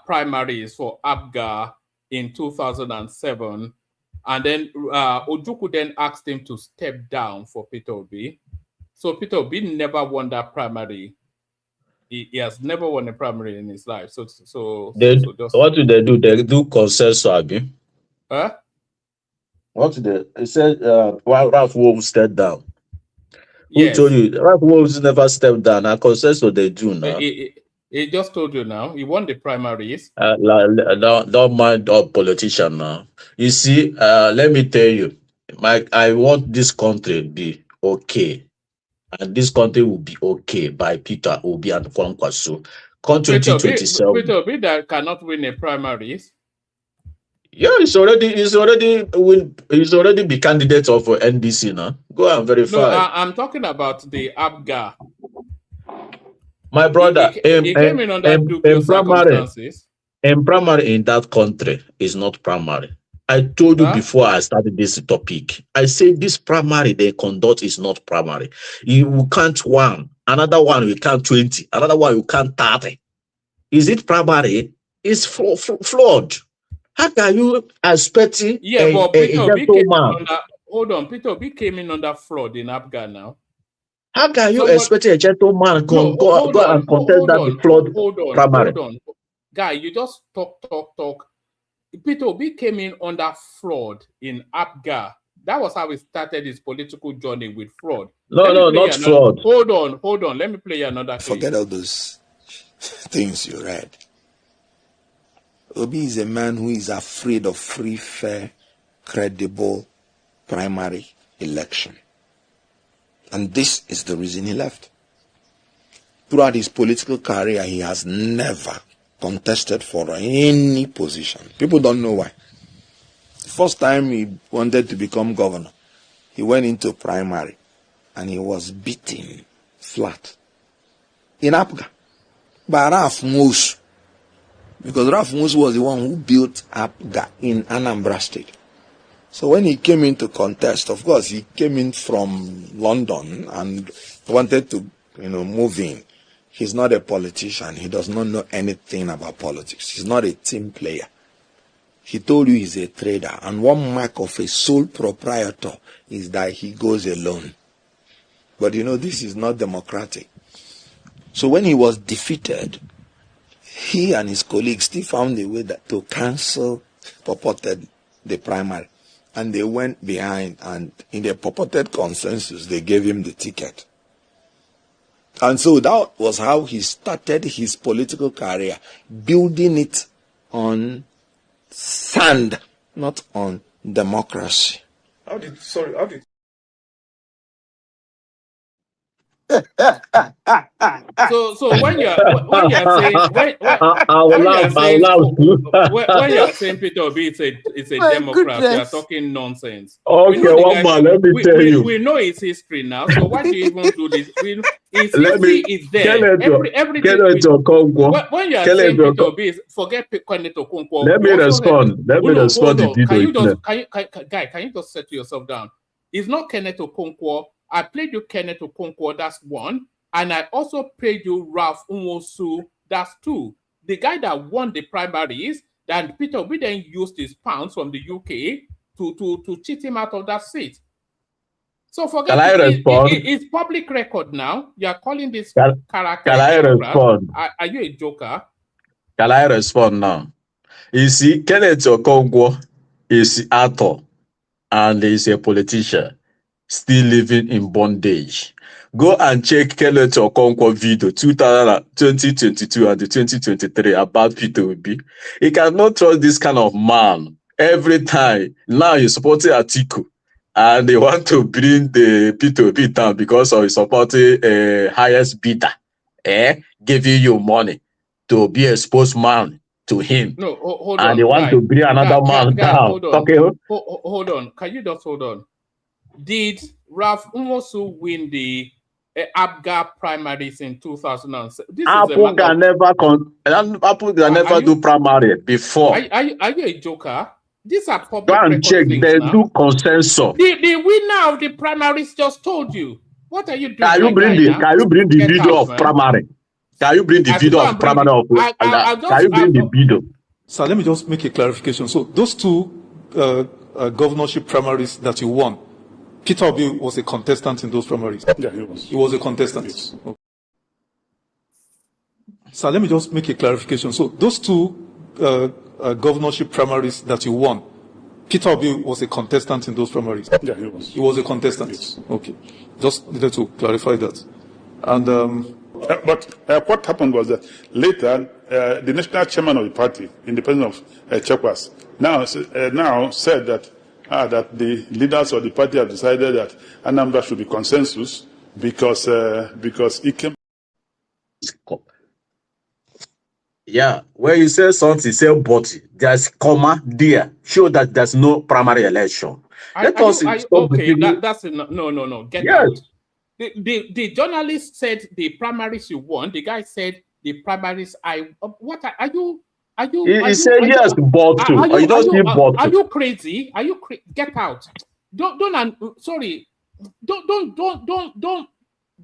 primaries for ABGA in 2007. And then Ojukwu then asked him to step down for Peter Obi. So Peter Obi never won that primary. He has never won a primary in his life. So
what do they do? They do consensus, Abi.
Huh?
What do they? It said Ralph Wolves stepped down.
Yes.
Who told you? Ralph Wolves never stepped down. And consensus they do now.
He just told you now. He won the primaries.
Don't mind all politician now. You see, let me tell you, Mike, I want this country to be okay. And this country will be okay by Peter Obi and Kwankwaso. Come 2027.
Peter Obi that cannot win a primaries.
Yeah, he's already be candidate of NDC now. Go and verify.
No, I'm talking about the APGA.
My brother,
he came in under dubious circumstances.
In primary in that country is not primary. I told you before I started this topic. I say this primary they conduct is not primary. You will count one, another one you count 20, another one you count 30. Is it primary? It's flawed. How can you expect a gentleman?
Hold on, Peter Obi came in under fraud in APGA now.
How can you expect a gentleman go and contest that fraud primary?
Hold on. Guy, you just talk. Peter Obi came in under fraud in APGA. That was how he started his political journey with fraud.
No, not fraud.
Hold on. Let me play you another clip.
Forget all those things you read. Obi is a man who is afraid of free, fair, credible primary election. And this is the reason he left. Throughout his political career, he has never contested for any position. People don't know why. The first time he wanted to become governor, he went into primary and he was beaten flat in APGA by Ralph Moose, because Ralph Moose was the one who built APGA in Anambra State. So when he came in to contest, of course, he came in from London and wanted to, move in. He's not a politician. He does not know anything about politics. He's not a team player. He told you he's a trader. And one mark of a sole proprietor is that he goes alone. But this is not democratic. So when he was defeated, he and his colleagues still found a way to cancel purported the primary. And they went behind, and in the purported consensus, they gave him the ticket. And so that was how he started his political career, building it on sand, not on democracy.
How did
So when you're saying Peter Obi it's a Democrat, you are talking nonsense.
Okay, one more. Let me tell you.
We know his history now. So why do you even do this? His history is there. Everything. When you are saying Peter Obi, forget Kenneth Okonkwo.
Let me respond.
Can you just settle yourself down? It's not Kenneth Okonkwo. I played you Kenneth Okonkwo, that's one. And I also played you Ralph Nwosu, that's two. The guy that won the primaries, then Peter Obi then used his pounds from the UK to cheat him out of that seat. So forget
Can I respond?
It's public record now. You are calling this character.
Can I respond?
Are you a joker?
Can I respond now? You see, Kenneth Okonkwo is actor and he's a politician, still living in bondage. Go and check Kenneth Okonkwo video 2022 and 2023 about Peter Obi. You cannot trust this kind of man every time. Now he's supporting Atiku and they want to bring the Peter Obi down because of supporting a highest bidder, giving you money to be a spokesman to him.
No, hold on.
And they want to bring another man down.
Hold on.
Okay.
Hold on. Can you just hold on? Did Ralph Nwosu win the APGA primaries in 2007?
Apple can never do primary before.
Are you a joker? These are public
Go and check. They do consensus.
The winner of the primaries just told you. What are you doing?
Can you bring the video of primary? Can you bring the video of primary? Can you bring the video?
So let me just make a clarification. So those two governorship primaries that you won, Peter Obi was a contestant in those primaries.
Yeah, he was.
He was a contestant.
Yes.
Okay. So let me just make a clarification. So those two governorship primaries that you won, Peter Obi was a contestant in those primaries.
Yeah, he was.
He was a contestant.
Yes.
Okay. Just needed to clarify that. And
but what happened was that later the national chairman of the party, in the presence of Chekwas, now said that the leaders of the party have decided that Anambra should be consensus because it came.
Yeah, where you say something, say but there's comma there. Show that there's no primary election. Let us
Are you
stop
okay?
deceiving.
That's no. Get
Yes.
out. The journalist said the primaries you won. The guy said the primaries I. What are you? Are you? Are
He
you?
said
Are you?
yes, but
Are
you
you? Are
don't see
you?
but.
Are you crazy? Are you? Get out! Sorry. Don't.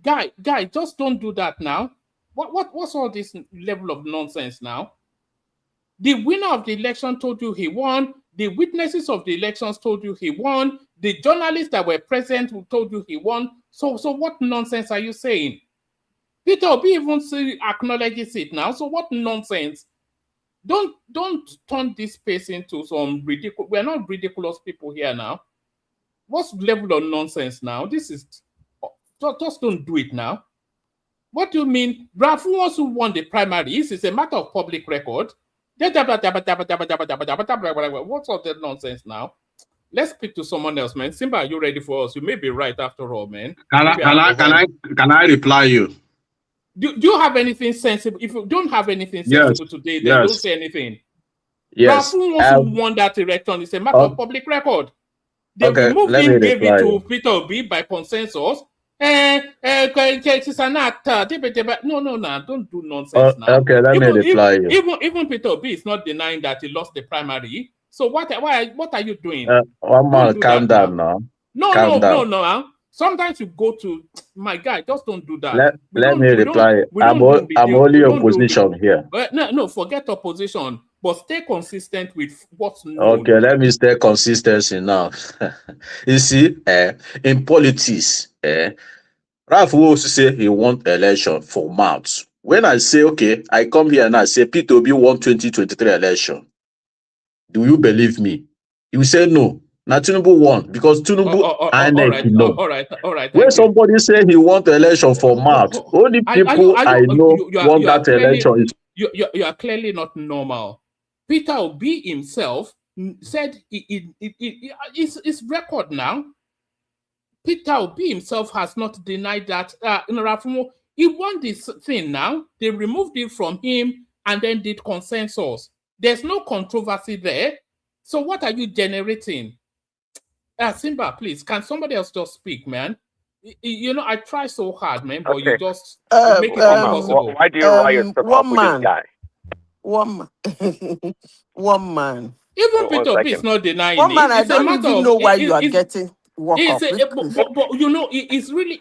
Guy, just don't do that now. What's all this level of nonsense now? The winner of the election told you he won. The witnesses of the elections told you he won. The journalists that were present who told you he won. So what nonsense are you saying? Peter Obi even acknowledges it now. So what nonsense? Don't turn this space into some ridiculous. We're not ridiculous people here now. What's level of nonsense now? This is just don't do it now. What do you mean? Rafu also won the primaries. It's a matter of public record. What's all that nonsense now? Let's speak to someone else, man. Simba, are you ready for us? You may be right after all, man.
Can I reply you?
Do you have anything sensible? If you don't have anything sensible today, then don't say anything.
Yes.
Rafu also won that election. It's a matter of public record. They removed him, gave it to Peter Obi by consensus. It's an actor. No, don't do nonsense now.
Okay, let me reply you.
Even Peter Obi is not denying that he lost the primary. So what are you doing?
One more, calm down now.
No. Sometimes you go to my guy. Just don't do that.
Let me reply. I'm only opposition here.
No, forget opposition, but stay consistent with what's known.
Okay, let me stay consistency now. You see, in politics, Ralph will also say he won election for mouths. When I say, okay, I come here and I say Peter Obi won 2023 election, do you believe me? You say no. Now Tinubu won because Tinubu
all right.
When somebody say he won the election for mouth, only people I know won that election.
You are clearly not normal. Peter Obi himself said it's record now. Peter Obi himself has not denied that. He won this thing now. They removed it from him and then did consensus. There's no controversy there. So what are you generating? Simba, please, can somebody else just speak, man? I try so hard, man, but you just make it impossible.
Why do you riot so up with this guy?
One man.
Even Peter Obi is not denying
one man,
it.
I don't even know why you are getting worked up.
But it's really,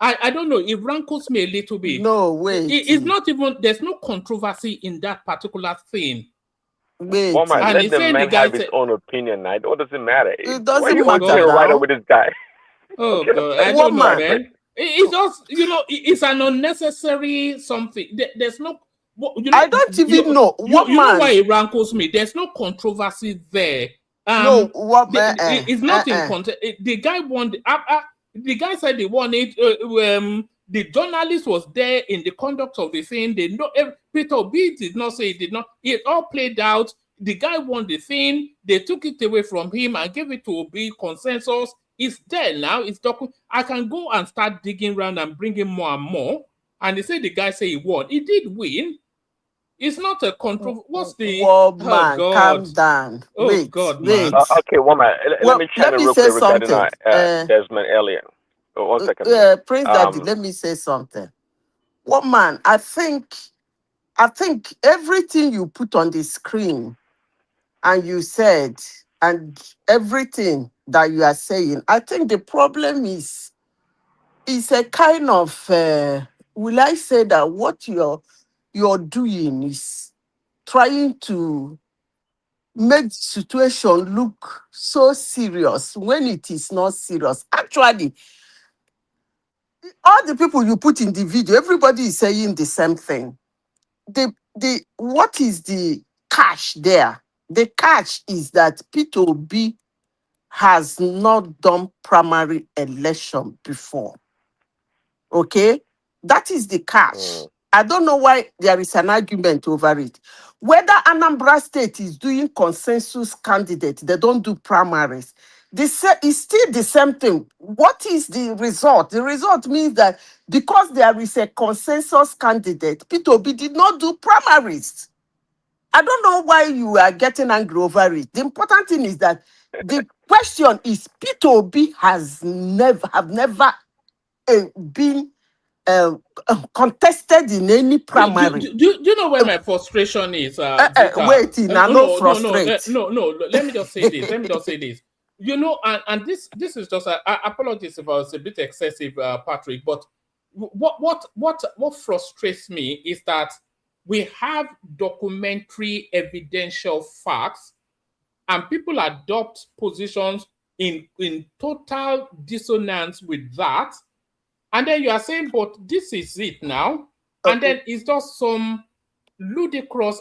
I don't know, it rankles me a little bit.
No, wait.
It's not even, there's no controversy in that particular thing.
Wait.
Let the man have his own opinion. It doesn't matter.
It doesn't matter.
Right up with this guy.
Oh, God. I don't know, man. It's just, it's an unnecessary something. There's no...
I don't even know.
You know why it rankles me? There's no controversy there. It's not in context. The guy won. The guy said he won it. The journalist was there in the conduct of the thing. They know. Peter Obi did not say he did not. It all played out. The guy won the thing. They took it away from him and gave it to Obi. Consensus. It's there now. It's I can go and start digging around and bringing more and more. And they say the guy say he won. He did win. It's not a control. What's the?
Man, calm down.
Oh,
wait,
God,
wait.
man.
Okay, woman. Let me chat real quick regarding Desmond Elliott. 1 second.
Prince Daddy, let me say something. Man, I think everything you put on the screen and you said and everything that you are saying, I think the problem is a kind of will I say that what you're doing is trying to make the situation look so serious when it is not serious. Actually, all the people you put in the video, everybody is saying the same thing. What is the catch there? The catch is that Peter Obi has not done primary election before. Okay? That is the catch. I don't know why there is an argument over it. Whether Anambra State is doing consensus candidate, they don't do primaries. It's still the same thing. What is the result? The result means that because there is a consensus candidate, Peter Obi did not do primaries. I don't know why you are getting angry over it. The important thing is that the question is Peter Obi has never been contested in any primary.
Do you know where my frustration is, Zita?
Wait, I no frustrate.
No. Let me just say this. Let me just say this. You know, and this is just. I apologize if I was a bit excessive, Patrick. But what frustrates me is that we have documentary evidential facts, and people adopt positions in total dissonance with that. And then you are saying, but this is it now. And then it's just some ludicrous,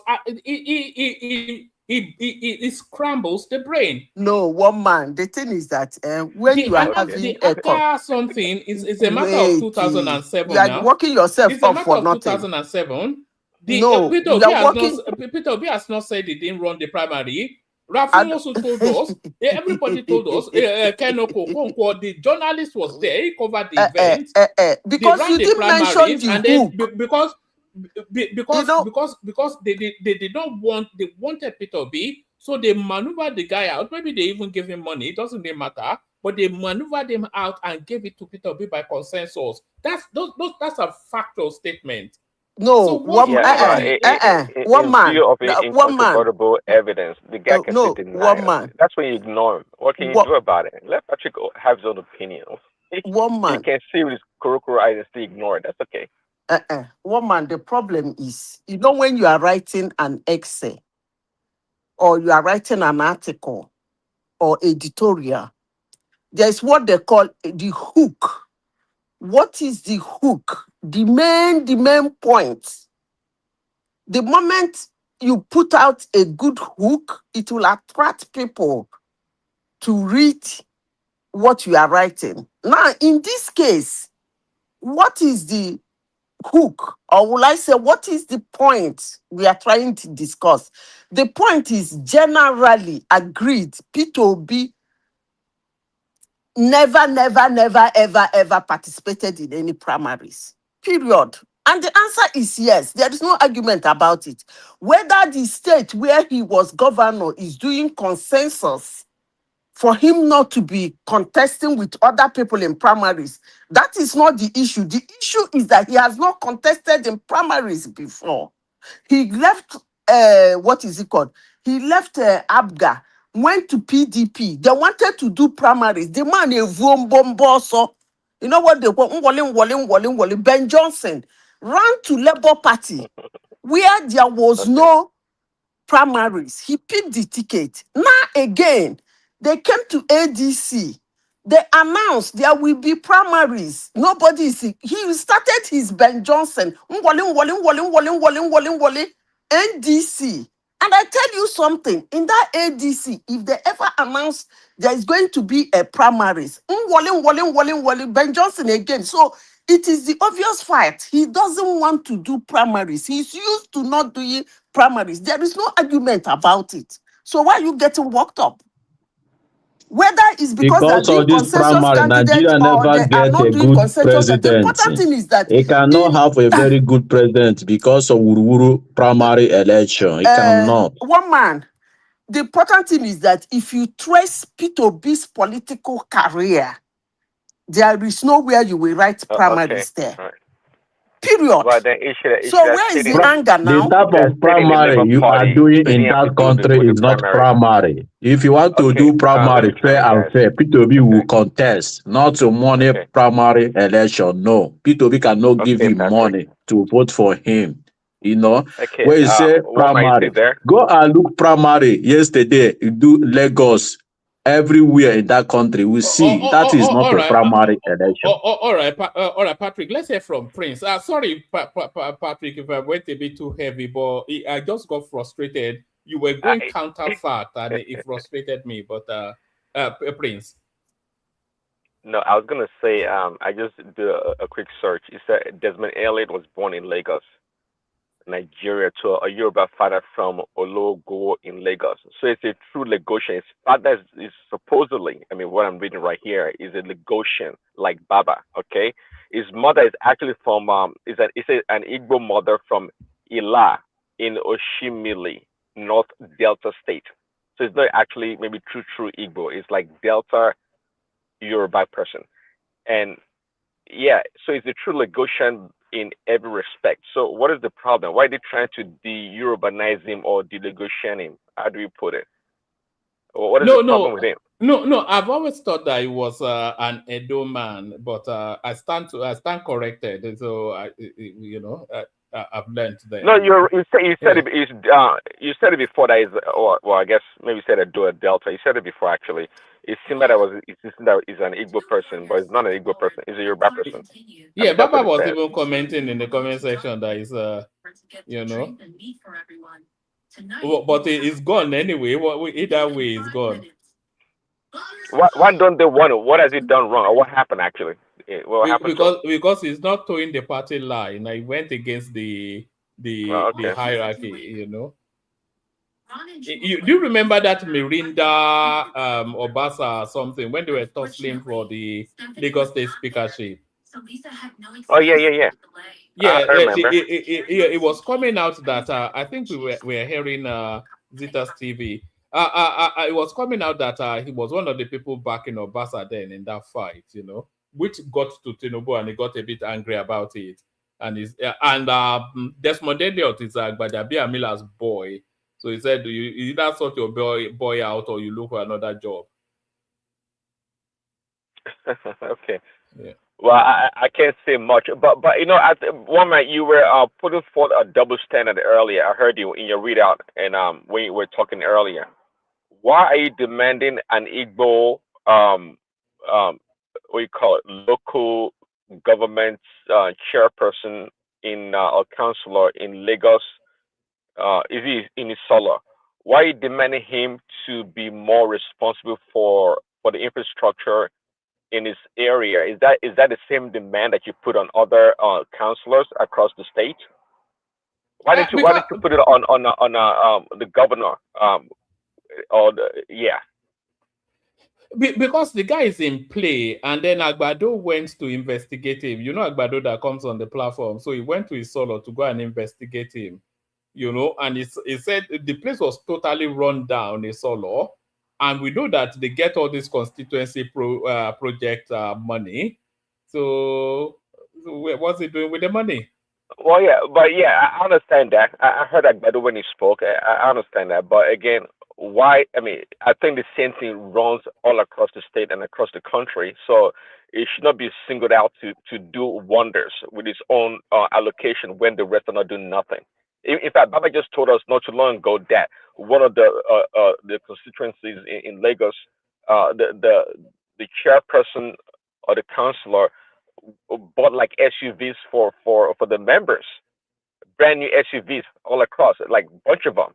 it scrambles the brain.
No, one man. The thing is that when you are having
the entire something is a matter of 2007
you are
now.
working yourself
It's a
up
matter
for
of
nothing.
2007.
No,
Peter Obi has not said he didn't run the primary. Rafin also told us, everybody told us, the journalist was there, he covered the event.
Because you didn't mention the
and then because they did not want, they wanted Peter Obi, so they maneuvered the guy out. Maybe they even gave him money, it doesn't really matter, but they maneuvered him out and gave it to Peter Obi by consensus. That's a factual statement.
No,
so
one man.
One incontrovertible evidence, the guy can sit in denial. That's when you ignore him. What can you do about it? Let Patrick have his own opinion.
One man.
He can see with his Kurokuro eyes and still ignore it. That's okay.
One man, the problem is, you know, when you are writing an essay or you are writing an article or editorial, there's what they call the hook. What is the hook? The main point. The moment you put out a good hook, it will attract people to read what you are writing. Now, in this case, what is the hook? Or will I say, what is the point we are trying to discuss? The point is generally agreed. Peter Obi never, ever participated in any primaries. Period. And the answer is yes. There is no argument about it. Whether the state where he was governor is doing consensus for him not to be contesting with other people in primaries, that is not the issue. The issue is that he has not contested in primaries before. He left, what is it called? He left ABGA, went to PDP. They wanted to do primaries. The man is so. You know what they call Ben Johnson ran to Labour Party where there was no primaries. He picked the ticket. Now again, they came to ADC. They announced there will be primaries. Nobody is. He started his Ben Johnson. NDC. And I tell you something, in that ADC, if they ever announce there is going to be a primaries, Ben Johnson again. So it is the obvious fact. He doesn't want to do primaries. He's used to not doing primaries. There is no argument about it. So why are you getting worked up? Whether it's because
of this primary, Nigeria never get a good president.
The important thing is that
he cannot have a very good president because of Ururu primary election. He cannot.
One man. The important thing is that if you trace Peter Obi's political career, there is nowhere you will write primaries there.
Right.
Period.
Well, then
so where is the anger now?
The type of primary you are doing in that country is not primary. If you want to do primary fair and fair, Peter Obi will contest, not to money primary election. No, Peter Obi cannot give you money to vote for him. You know, where you say primary, go and look primary. Yesterday, you do Lagos. Everywhere in that country, we see that is not a primary election.
All right, Patrick. Let's hear from Prince. Sorry, Patrick, if I went a bit too heavy, but I just got frustrated. You were going counterfeit, and it frustrated me. But Prince.
No, I was gonna say. I just did a quick search. It said Desmond Elliott was born in Lagos. Nigeria to a Yoruba father from Ologo in Lagos. So it's a true Lagosian. His father is supposedly, I mean, what I'm reading right here is a Lagosian, like Baba. Okay, his mother is actually from an Igbo mother from Ila in Oshimili, North Delta State. So it's not actually maybe true Igbo. It's like Delta Yoruba person, and yeah, so it's a true Lagosian in every respect. So what is the problem? Why are they trying to de-Urubanize him or de-Lagosian him? How do you put it? What is the problem with him?
No. I've always thought that he was an Edo man, but I stand corrected. So I've learned that.
No, you said it before that is well, I guess maybe you said a Delta. You said it before actually. It seemed that he's an Igbo person, but it's not an Igbo person. He's a Yoruba person.
Yeah, Baba was even commenting in the comment section that is but it's gone anyway. Either way, it's gone.
Why don't they want it? What has he done wrong, or what happened actually? What happened
because he's not towing the party line. He went against the hierarchy. Do you remember that Mirinda Obasa or something when they were tussling for the Lagos State speakership?
Oh yeah.
Yeah,
I remember.
It was coming out that I think we were hearing Zita's TV. It was coming out that he was one of the people backing Obasa then in that fight, which got to Tinubu and he got a bit angry about it. And Desmond Elliot is Gbadabi Amila's boy. So he said, you either sort your boy out or you look for another job.
Okay.
Yeah.
Well, I can't say much, but at one moment you were putting forth a double standard earlier. I heard you in your readout, and when you were talking earlier. Why are you demanding an Igbo what you call it, local government chairperson or councillor in Lagos? Is he in his solo? Why are you demanding him to be more responsible for the infrastructure in his area? Is that the same demand that you put on other councillors across the state? Why didn't you put it on the governor?
Because the guy is in play, and then Agbado went to investigate him. Agbado that comes on the platform, so he went to his solo to go and investigate him. And he said the place was totally run down, his solo. And we know that they get all this constituency project money. So what's he doing with the money?
Well, yeah, but I understand that. I heard that better when he spoke. I understand that. But again, why? I mean, I think the same thing runs all across the state and across the country. So it should not be singled out to do wonders with its own allocation when the rest are not doing nothing. In fact, Baba just told us not too long ago that one of the constituencies in Lagos, the chairperson or the councillor bought like SUVs for the members, brand new SUVs all across, like a bunch of them.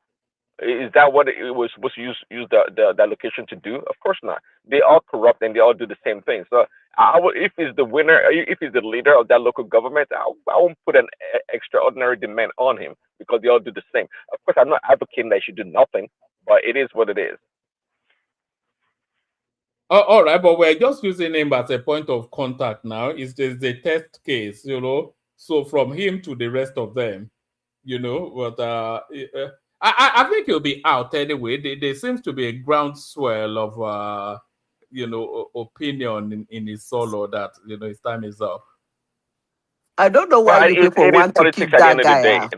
Is that what it was supposed to use the allocation to do? Of course not. They all corrupt and they all do the same thing. So if he's the winner, if he's the leader of that local government, I won't put an extraordinary demand on him because they all do the same. Of course, I'm not advocating that he should do nothing, but it is what it is.
Oh, all right, but we're just using him as a point of contact now. It's the test case, So from him to the rest of them, but I think he'll be out anyway. There seems to be a groundswell of opinion in his solo that his time is up.
I don't know why you people want to keep that guy out.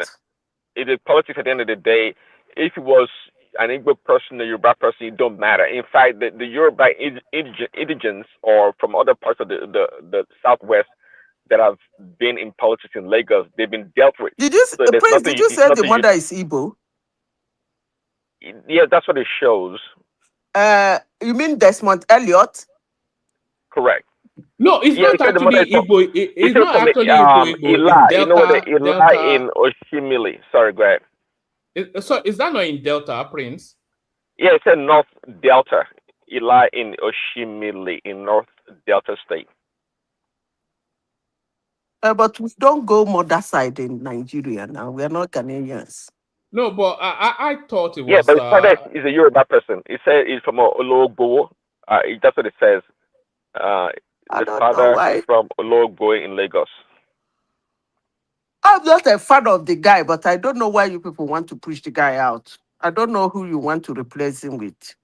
It is politics at the end of the day. If he was an Igbo person, a Yoruba person, it don't matter. In fact, the Yoruba indigents or from other parts of the Southwest that have been in politics in Lagos, they've been dealt with.
Did you say the mother is Igbo?
Yeah, that's what it shows.
You mean Desmond Elliot?
Correct.
No, it's not actually Igbo. It's not actually Igbo.
Ila, Ila in Oshimili. Sorry, go ahead.
So is that not in Delta, Prince?
Yeah, it's in North Delta. Ila in Oshimili in North Delta State.
But we don't go mother side in Nigeria now. We are not Ghanaians.
No, but I thought it
Yeah,
was
but his father is a Yoruba person. He said he's from Ologbo. That's what it says.
I
The
don't know
father is
why.
from Ologbo in Lagos.
I'm not a fan of the guy, but I don't know why you people want to push the guy out. I don't know who you want to replace him with.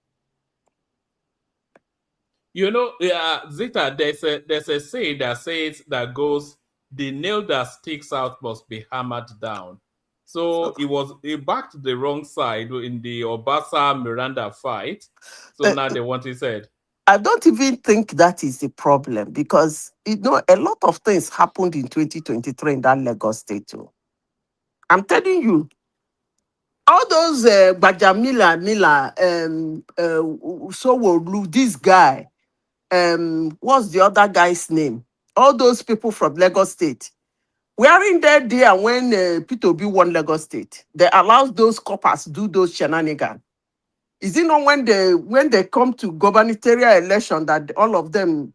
You know, Zita, there's a saying that goes, the nail that sticks out must be hammered down. So he backed the wrong side in the Obasa Miranda fight. So now they want his head.
I don't even think that is the problem because a lot of things happened in 2023 in that Lagos state too. I'm telling you, all those Bajamila Mila, Sowolu, this guy, what's the other guy's name? All those people from Lagos State. We are in there when P2B won Lagos State. They allowed those coppers do those shenanigans. Is it not when they come to gubernatorial election that all of them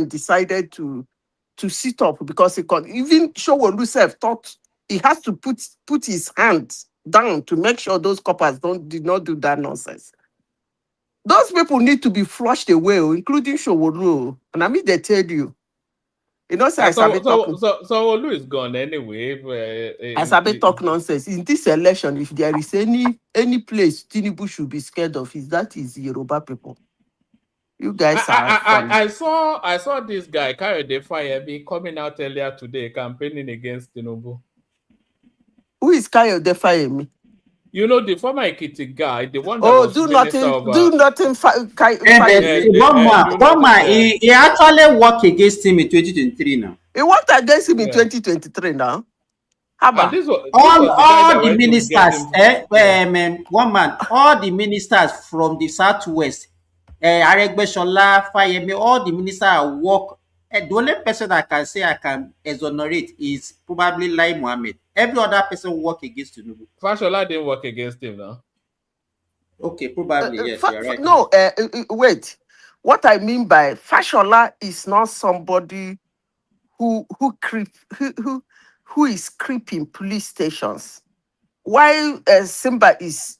decided to sit up because even Showolu self thought he has to put his hands down to make sure those coppers did not do that nonsense. Those people need to be flushed away, including Showolu. And I mean, they tell you. You know, so
Olu is gone anyway.
As I talk nonsense in this election, if there is any place Tinubu should be scared of, that is Yoruba people. You guys are fun.
I saw this guy Kayode Fayemi coming out earlier today campaigning against Tinubu.
Who is Kayode Fayemi?
You know, the former Ekiti guy, the one that was
do nothing.
One man, he actually worked against him in 2023 now.
He worked against him in 2023 now. How about
all the ministers? One man, all the ministers from the southwest, Aregbesola, Fayemi, all the ministers work. The only person I can say I can exonerate is probably Lai Mohammed. Every other person work against Tinubu.
Fashola didn't work against him now.
Okay, probably yes. You're right.
No, wait. What I mean by Fashola is not somebody who is creeping police stations. While Simba is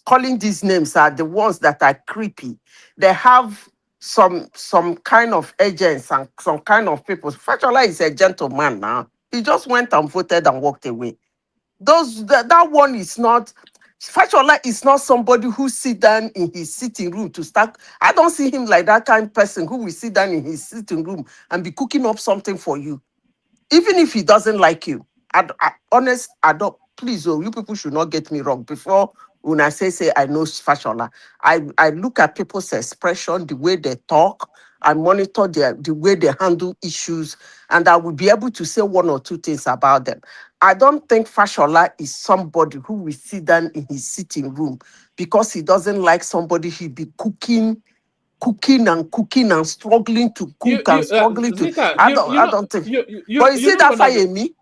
calling these names are the ones that are creepy. They have some kind of agents and some kind of people. Fashola is a gentleman now. He just went and voted and walked away. That one is not. Fashola is not somebody who sit down in his sitting room to start. I don't see him like that kind of person who will sit down in his sitting room and be cooking up something for you, even if he doesn't like you. I don't. Please, you people should not get me wrong. Before when I say I know Fashola, I look at people's expression, the way they talk, I monitor the way they handle issues, and I will be able to say one or two things about them. I don't think Fashola is somebody who will sit down in his sitting room because he doesn't like somebody he be cooking and struggling to cook and struggling to. I don't think. But you see that Fayemi?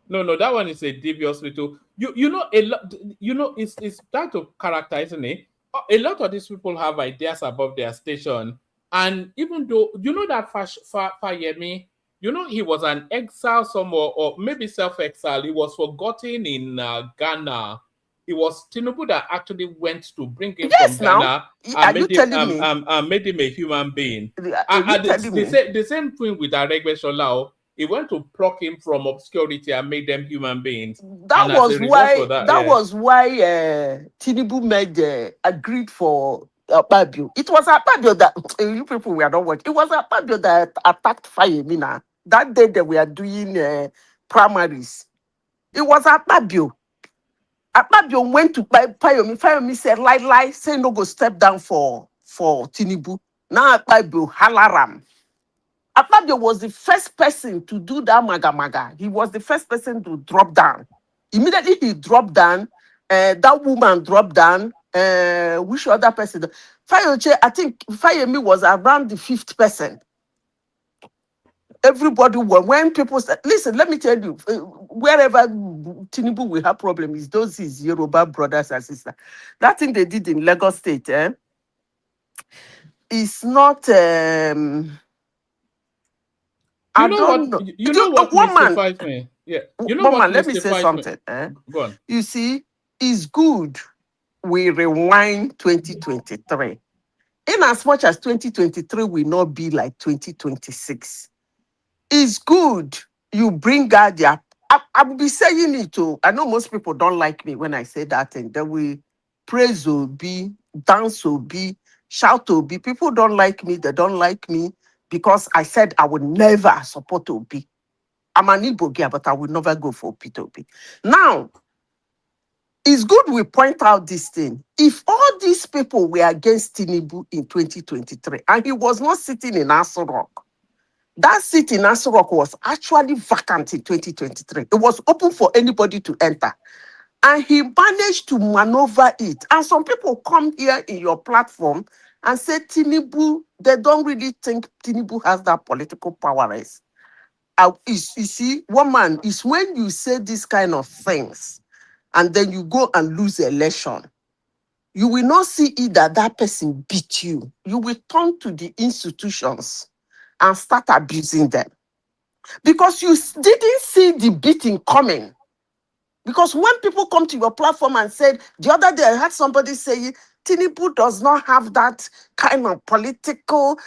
No, that one is a devious little. You know a lot. You know it's that to character, isn't it? A lot of these people have ideas about their station, and even though you know that Fayemi, you know he was an exile somewhere, or maybe self-exile. He was forgotten in Ghana. It was Tinubu that actually went to bring him from Ghana and made him a human being. The same thing with Aregbesola. He went to pluck him from obscurity and made them human beings.
That was why Tinubu agreed for Akpabio. It was Akpabio that you people were not watching. It was Akpabio that attacked Fayemina that day they were doing primaries. It was Akpabio. Akpabio went to Fayemi. Fayemi said, lie, say no go step down for Tinubu. Now Akpabio halaram. Akpabio was the first person to do that maga. He was the first person to drop down. Immediately he dropped down. That woman dropped down. Which other person? Fayoche, I think Fayemi was around the fifth person. Everybody when people said, listen, let me tell you, wherever Tinubu will have problems, those his Yoruba brothers and sisters. That thing they did in Lagos State, is not.
You know what?
know.
You know what
Woman,
mystifies me? Yeah. You know what
woman, let me say
mystifies me?
something.
Go on.
You see, it's good we rewind 2023. In as much as 2023 will not be like 2026, it's good you bring out their. I will be saying it too. I know most people don't like me when I say that, and they will praise Obi, dance Obi, shout Obi. People don't like me. They don't like me because I said I would never support Obi. I'm an Igbo girl, but I will never go for Peter Obi. Now, it's good we point out this thing. If all these people were against Tinubu in 2023, and he was not sitting in Aso Rock, that seat in Aso Rock was actually vacant in 2023. It was open for anybody to enter. And he managed to maneuver it. And some people come here in your platform and say Tinubu, they don't really think Tinubu has that political power. You see, woman, is when you say these kind of things and then you go and lose the election, you will not see either that person beat you. You will turn to the institutions and start abusing them because you didn't see the beating coming. Because when people come to your platform and said, the other day I had somebody say, Tinubu does not have that kind of political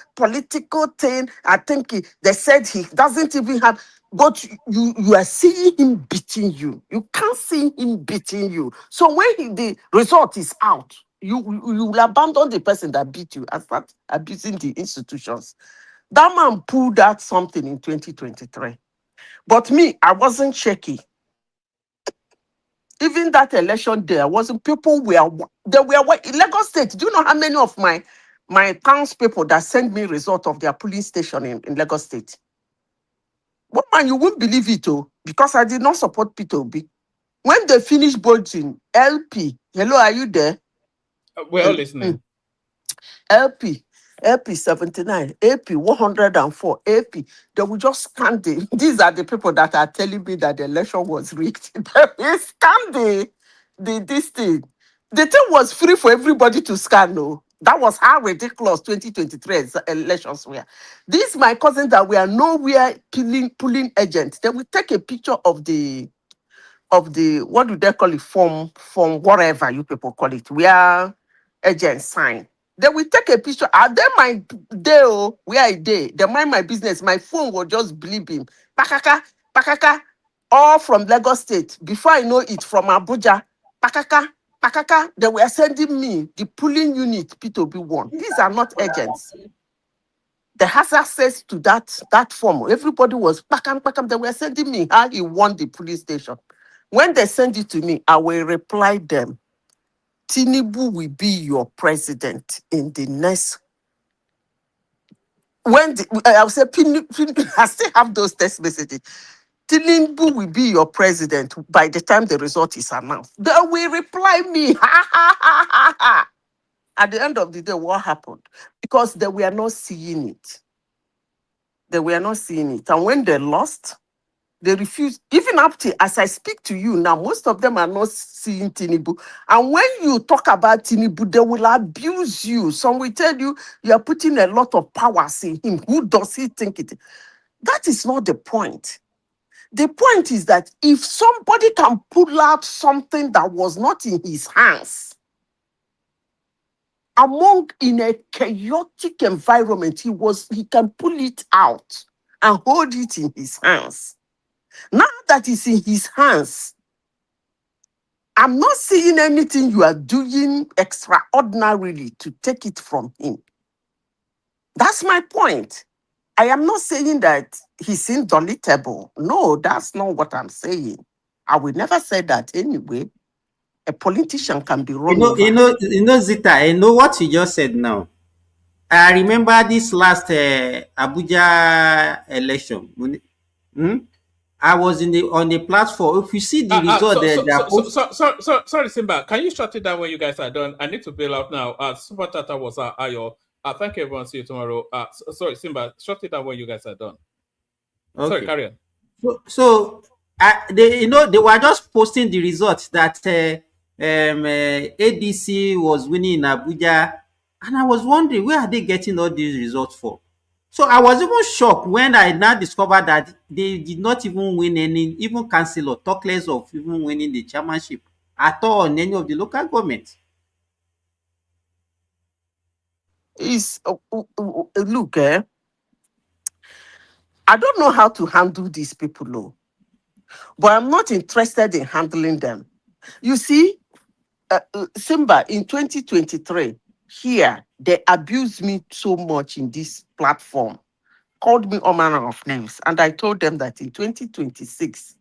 thing. I think they said he doesn't even have, but you are seeing him beating you. You can't see him beating you. So when the result is out, you will abandon the person that beat you and start abusing the institutions. That man pulled out something in 2023. But me, I wasn't shaky. Even that election day, wasn't people were they were in Lagos State. Do you know how many of my townspeople that sent me result of their polling station in Lagos State? What man, you won't believe it, because I did not support Peter Obi. When they finished voting, LP, hello, are you there?
We're all listening.
LP 79, AP 104, AP. They will just scan the. These are the people that are telling me that the election was rigged. They will scan this thing. The thing was free for everybody to scan. No, that was how ridiculous 2023 elections were. These my cousins that were nowhere pulling agents. They will take a picture of the what do they call it, from whatever you people call it, where agents sign. They will take a picture. Are they my day? Where I day? They mind my business. My phone will just bleeping. Pakaka, pakaka, all from Lagos State. Before I know it, from Abuja. Pakaka, pakaka. They were sending me the polling unit P2B1. These are not agents. They has access to that form. Everybody was pakam, pakam. They were sending me how he won the police station. When they send it to me, I will reply them. Tinubu will be your president in the next. I'll say, I still have those text messages. Tinubu will be your president by the time the result is announced. They will reply me. Ha, ha, ha, ha, ha. At the end of the day, what happened? Because they were not seeing it. They were not seeing it. And when they lost, they refuse. Even up to as I speak to you now, most of them are not seeing Tinubu. And when you talk about Tinubu, they will abuse you. Some will tell you you are putting a lot of power in him. Who does he think it is? That is not the point. The point is that if somebody can pull out something that was not in his hands, in a chaotic environment, he can pull it out and hold it in his hands. Now that it's in his hands, I'm not seeing anything you are doing extraordinarily to take it from him. That's my point. I am not saying that he's indeletable. No, that's not what I'm saying. I will never say that anyway. A politician can be wrong.
Zita, I know what you just said now. I remember this last Abuja election. I was on the platform. If you see the result,
sorry, Simba. Can you shut it down when you guys are done? I need to bail out now. Super Tata was Ayo. Thank you, everyone. See you tomorrow. Sorry, Simba. Shut it down when you guys are done. Okay. Sorry, carry on.
So they were just posting the results that ADC was winning in Abuja, and I was wondering where are they getting all these results for? So I was even shocked when I now discovered that they did not even win any, even councillor, talk less of even winning the chairmanship at all in any of the local governments.
Is look, I don't know how to handle these people, no, but I'm not interested in handling them. You see, Simba in 2023, here they abused me so much in this platform, called me all manner of names, and I told them that in 2026,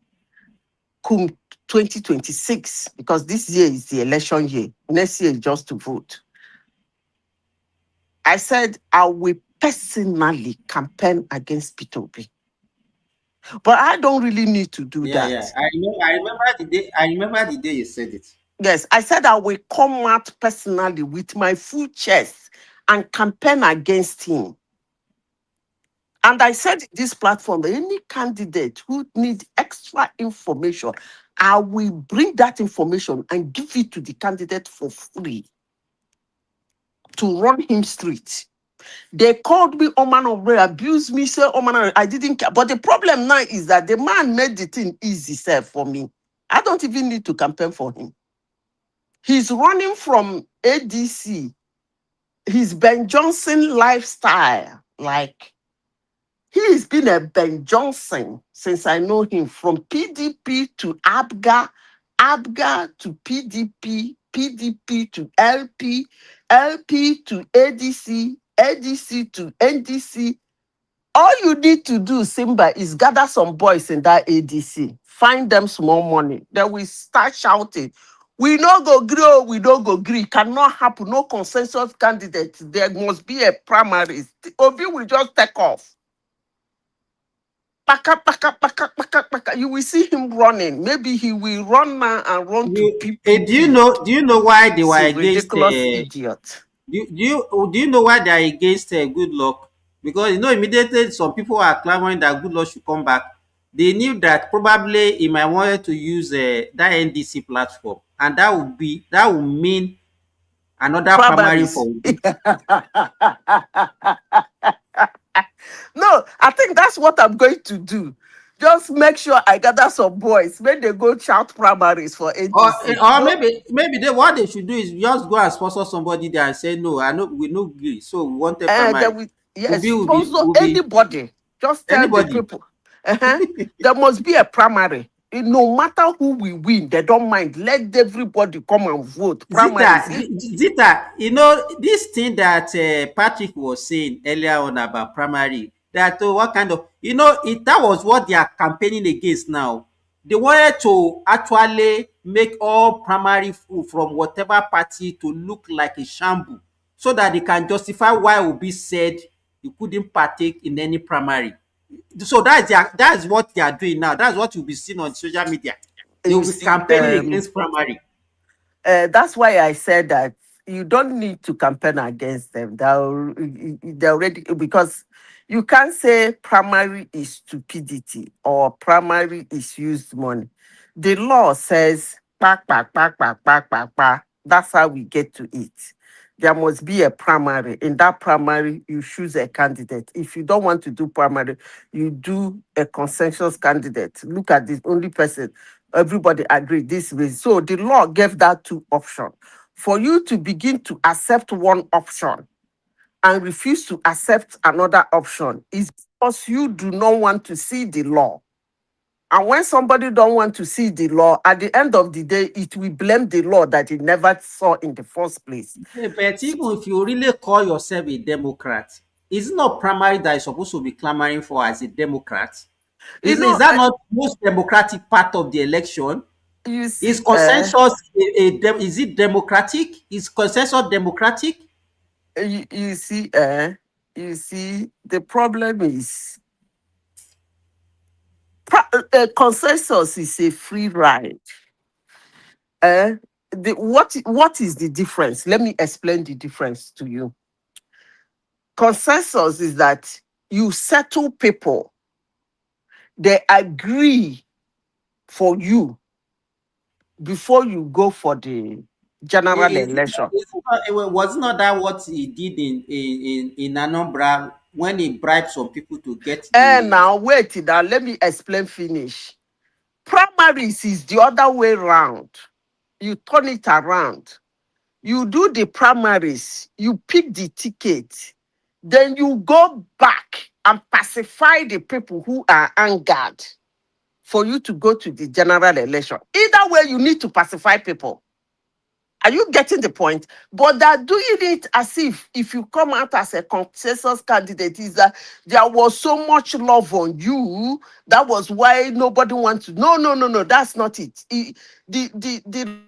2026, because this year is the election year, next year is just to vote. I said I will personally campaign against P2P. But I don't really need to do
Yeah,
that.
yeah. I remember the day you said it.
Yes, I said I will come out personally with my full chest and campaign against him. And I said in this platform, any candidate who needs extra information, I will bring that information and give it to the candidate for free to run him straight. They called me Oman of Ray, abused me, say Oman, I didn't care. But the problem now is that the man made the thing easy, sir, for me. I don't even need to campaign for him. He's running from ADC. His Ben Johnson lifestyle, like he's been a Ben Johnson since I know him, from PDP to ABGA, ABGA to PDP, PDP to LP, LP to ADC, ADC to NDC. All you need to do, Simba, is gather some boys in that ADC, find them small money. Then we start shouting, we no go gree, oh, we no go gree. Cannot happen, no consensus candidate. There must be a primary. Obi will just take off. Paka, paka, paka, paka, paka. You will see him running. Maybe he will run now and run to PPP.
Do you know why they
He's
were
a
against
ridiculous idiot.
do you know why they are against good luck? Because immediately some people are clamoring that good luck should come back. They knew that probably he might want to use that NDC platform, and that would mean another primary for
Primaries. No, I think that's what I'm going to do. Just make sure I gather some boys when they go shout primaries for ADC.
or maybe what they should do is just go and sponsor somebody there and say no, I know we no agree, so we want a primary.
Yes,
Will be
sponsor anybody. Just tell the
anybody.
people. There must be a primary. No matter who we win, they don't mind. Let everybody come and vote. Primaries.
Zita, this thing that Patrick was saying earlier on about primary, that what kind of, that was what they are campaigning against now. They wanted to actually make all primary from whatever party to look like a shamble, so that they can justify why Obi said he couldn't partake in any primary. So that's what they are doing now. That's what you'll be seeing on social media. They will be campaigning against primary.
That's why I said that you don't need to campaign against them. They're already, because you can't say primary is stupidity or primary is used money. The law says, pa, pa, pa, pa, pa, pa, pa. That's how we get to it. There must be a primary. In that primary, you choose a candidate. If you don't want to do primary, you do a consensus candidate. Look at this only person. Everybody agreed this way. So the law gave that two options. For you to begin to accept one option and refuse to accept another option is because you do not want to see the law. And when somebody don't want to see the law, at the end of the day, it will blame the law that it never saw in the first place.
But even if you really call yourself a Democrat, is it not primary that you're supposed to be clamoring for as a Democrat? Is that not the most democratic part of the election? Is consensus is it democratic? Is consensus democratic?
You see, the problem is consensus is a free ride. What is the difference? Let me explain the difference to you. Consensus is that you settle people, they agree for you before you go for the general election.
Was not that what he did in Anambra when he bribed some people to get the...
Now wait, now let me explain finish. Primaries is the other way round. You turn it around. You do the primaries, you pick the ticket, then you go back and pacify the people who are angered for you to go to the general election. Either way, you need to pacify people. Are you getting the point? But they're doing it as if you come out as a consensus candidate, is that there was so much love on you. That was why nobody wants to. No. That's not it. The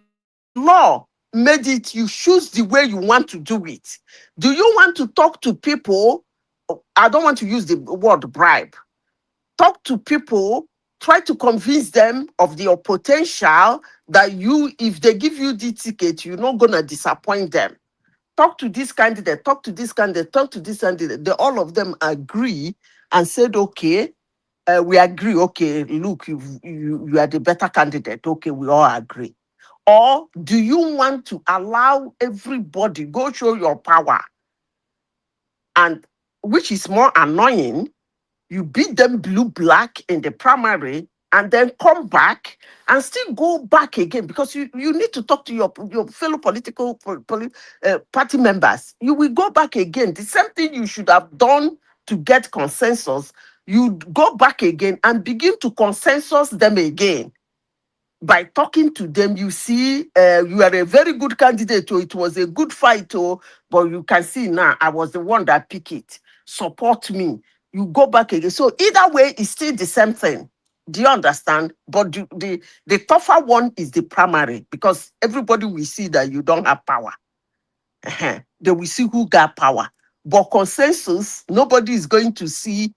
law made it, you choose the way you want to do it. Do you want to talk to people? I don't want to use the word bribe. Talk to people, try to convince them of your potential, that you, if they give you the ticket, you're not going to disappoint them. Talk to this candidate, talk to this candidate, talk to this candidate. All of them agree and said, okay, we agree. Okay, look, you are the better candidate. Okay, we all agree. Or do you want to allow everybody go show your power? And which is more annoying, you beat them blue-black in the primary and then come back and still go back again, because you need to talk to your fellow political party members. You will go back again. The same thing you should have done to get consensus, you go back again and begin to consensus them again. By talking to them, you see, you are a very good candidate, or it was a good fight, but you can see now, I was the one that picked it. Support me. You go back again. So either way, it's still the same thing. Do you understand? But the tougher one is the primary, because everybody will see that you don't have power. They will see who got power. But consensus, nobody is going to see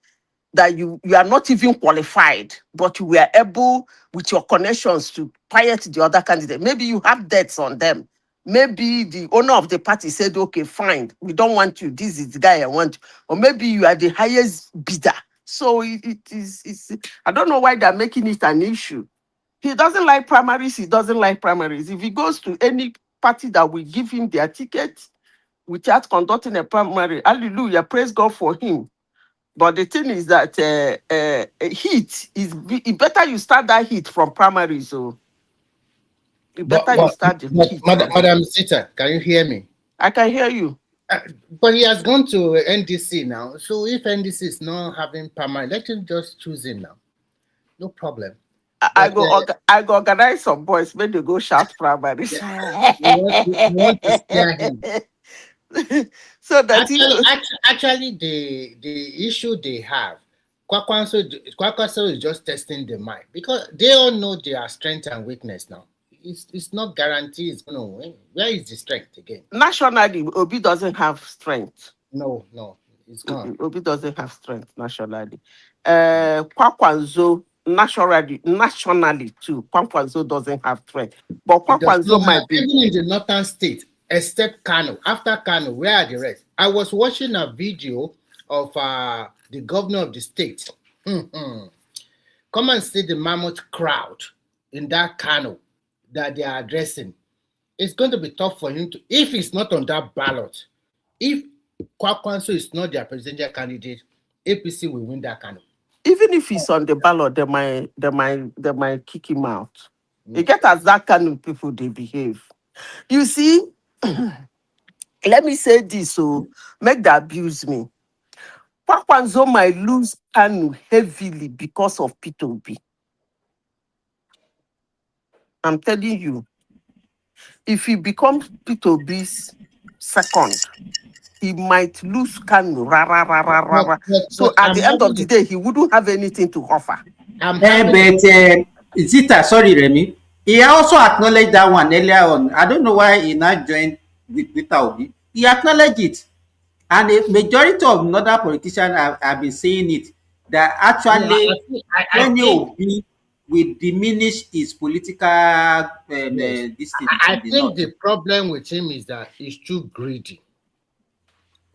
that you are not even qualified, but you were able, with your connections, to pirate the other candidate. Maybe you have debts on them. Maybe the owner of the party said, okay, fine, we don't want you. This is the guy I want. Or maybe you are the highest bidder. So it's I don't know why they're making it an issue. He doesn't like primaries. He doesn't like primaries. If he goes to any party that will give him their ticket without conducting a primary, hallelujah, praise God for him. But the thing is that heat is better. You start that heat from primary, so you start the heat.
Madam Zita, can you hear me?
I can hear you.
But he has gone to NDC now. So if NDC is not having primary, let him just choose him now. No problem.
I go organize some boys when they go shout primaries.
You want to scare him.
So that
actually the issue they have, Kwakwanso is just testing the mind, because they all know their strength and weakness now. It's not guaranteed it's going to win. Where is the strength again?
Nationally, Obi doesn't have strength.
No, it's gone.
Obi doesn't have strength nationally. Kwakwanso nationally too. Kwakwanso doesn't have strength, but Kwakwanso might be
even in the northern state. Except Kano. After Kano, where are the rest? I was watching a video of the governor of the state. Come and see the mammoth crowd in that Kano that they are addressing. It's going to be tough for him to, if he's not on that ballot, if Kwakwanso is not their presidential candidate, APC will win that Kano.
Even if he's on the ballot, they might kick him out. You get as that kind of people they behave. You see, let me say this, so make that abuse me. Kwakwanso might lose Kanu heavily because of P2B. I'm telling you, if he becomes P2B's second, he might lose Kanu. So at the end of the day, he wouldn't have anything to offer.
Zita, sorry, Remy. He also acknowledged that one earlier on. I don't know why he not joined with Peter Obi. He acknowledged it. And the majority of other politicians have been saying it, that actually Obi will diminish his political distance.
I think the problem with him is that he's too greedy.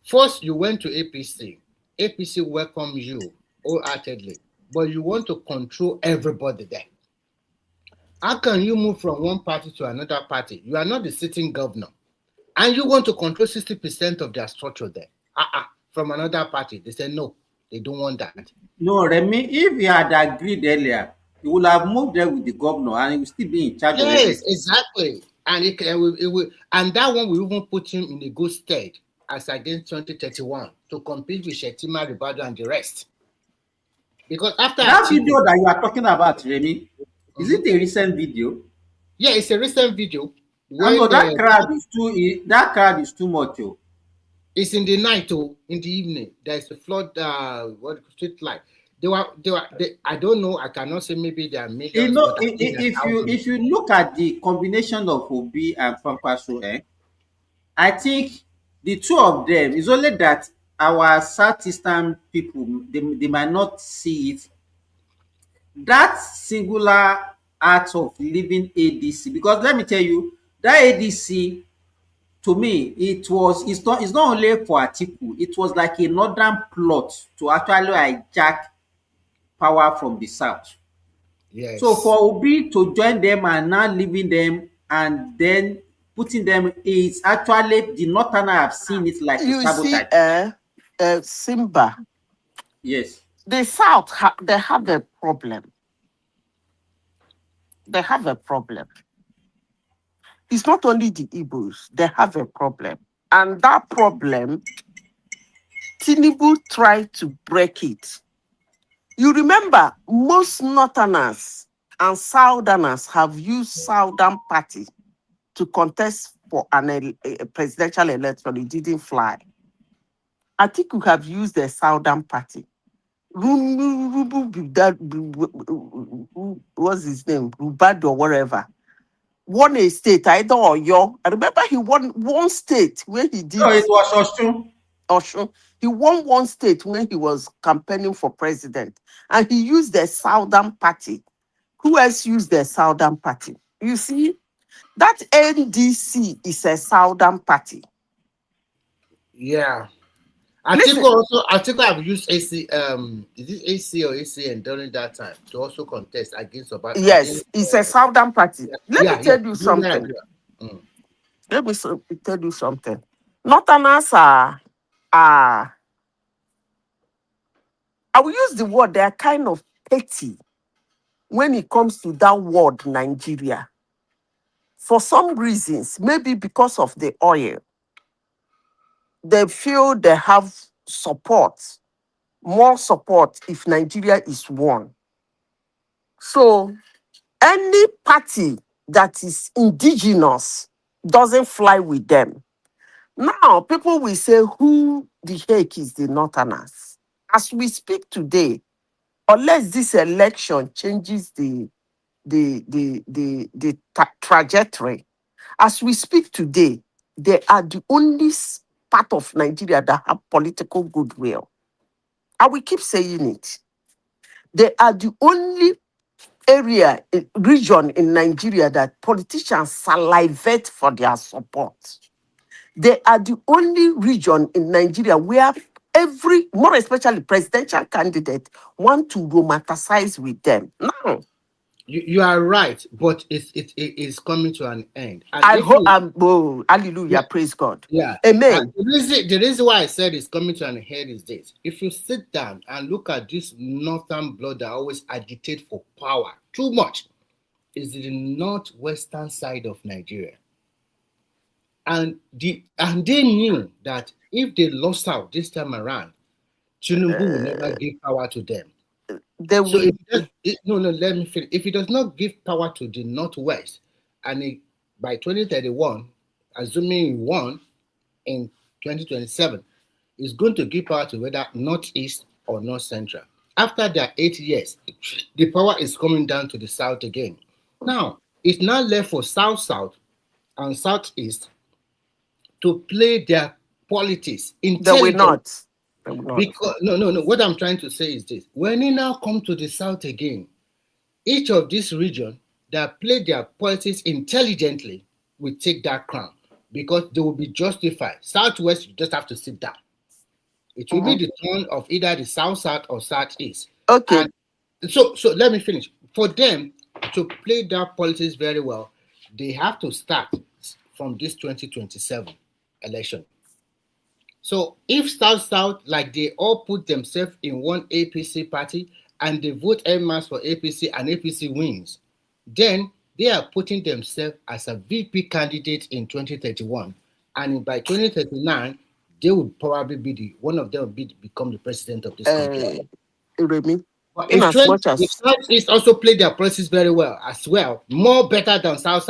First, you went to APC. APC welcomed you wholeheartedly, but you want to control everybody there. How can you move from one party to another party? You are not the sitting governor. And you want to control 60% of their structure there. From another party. They say no, they don't want that.
No, Remy, if he had agreed earlier, he would have moved there with the governor and he would still be in charge of
Yes,
everything.
exactly. And and that one will even put him in a good state as against 2031 to compete with Shetima, Ribado, and the rest. Because after
That
Atiku,
video that you are talking about, Remy, is it a recent video?
yeah, it's a recent video
I know
when
that crowd is too much. Oh.
it's in the night or in the evening. There's a flood. Street light. I don't know. I cannot say maybe there are
You
millions,
know,
but I think there are thousands.
if you look at the combination of Obi and Kwankwaso, I think the two of them is only that our southeastern people they might not see it. That singular act of leaving ADC, because let me tell you, that ADC to me it's not only for Atiku, it was like a northern plot to actually hijack power from the south.
Yes.
So for Obi to join them and now leaving them and then putting them is actually the northerner have seen it like a sabotage.
See, Simba.
Yes.
The South they have a problem. They have a problem. It's not only the Igbos, they have a problem. And that problem, Tinubu tried to break it. You remember, most Northerners and Southerners have used Southern Party to contest for a presidential election. It didn't fly. I think we have used the Southern Party. What's his name? Rubad or whatever. Won a state, either or Oyo. I remember he won one state where he did.
No, it was Osun.
Osun. He won one state when he was campaigning for president. And he used the Southern Party. Who else used the Southern Party? You see, that NDC is a Southern Party.
Yeah. Atiku have used AC, is it AC or ACN during that time to also contest against Obama?
Yes, it's a Southern Party. Let me tell you something. Let me tell you something. Northerners are I will use the word, they are kind of petty when it comes to that word Nigeria. For some reasons, maybe because of the oil, they feel they have support, more support if Nigeria is one. So any party that is indigenous doesn't fly with them. Now, people will say, who the heck is the Northerners? As we speak today, unless this election changes the trajectory, as we speak today, they are the only part of Nigeria that have political goodwill. I will keep saying it. They are the only region in Nigeria that politicians salivate for their support. They are the only region in Nigeria where more especially presidential candidate, want to romanticize with them. Now,
you are right, but it is coming to an end. And
I hope. Hallelujah! Yeah, praise God.
Yeah,
amen.
The reason why I said it's coming to an end is this: if you sit down and look at this northern blood that always agitate for power too much, is the northwestern side of Nigeria, and they knew that if they lost out this time around, Tinubu will never give power to them. Let me finish. If he does not give power to the Northwest, and by 2031, assuming he won in 2027, is going to give power to whether Northeast or North Central. After their 8 years, the power is coming down to the South again. Now, it's now left for South and Southeast to play their politics intelligently.
They will not.
Because no. What I'm trying to say is this: when they now come to the South again, each of this region that play their politics intelligently will take that crown because they will be justified. Southwest, you just have to sit down. It will be the turn of either the South or Southeast.
Okay.
And so let me finish. For them, to play that politics very well, they have to start from this 2027 election. So if South, like they all put themselves in one APC party and they vote en masse for APC and APC wins, then they are putting themselves as a VP candidate in 2031. And by 2039, they would probably be one of them will become the president of this country.
Remy,
But
in as much
if
as
Southeast also play their process very well as well, more better than South,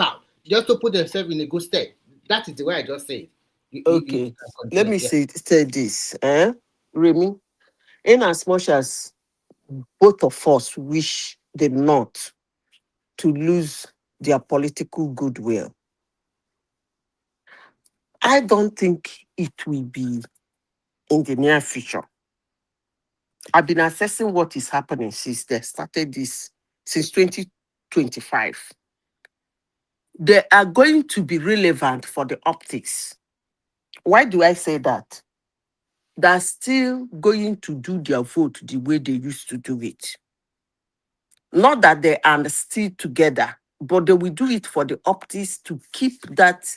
they also put themselves in a good state. That is the way I just say it.
okay, let me say this, Remy, in as much as both of us wish the North to lose their political goodwill, I don't think it will be in the near future. I've been assessing what is happening since they started this, since 2025. They are going to be relevant for the optics. Why do I say that? They're still going to do their vote the way they used to do it. Not that they are still together, but they will do it for the optics to keep that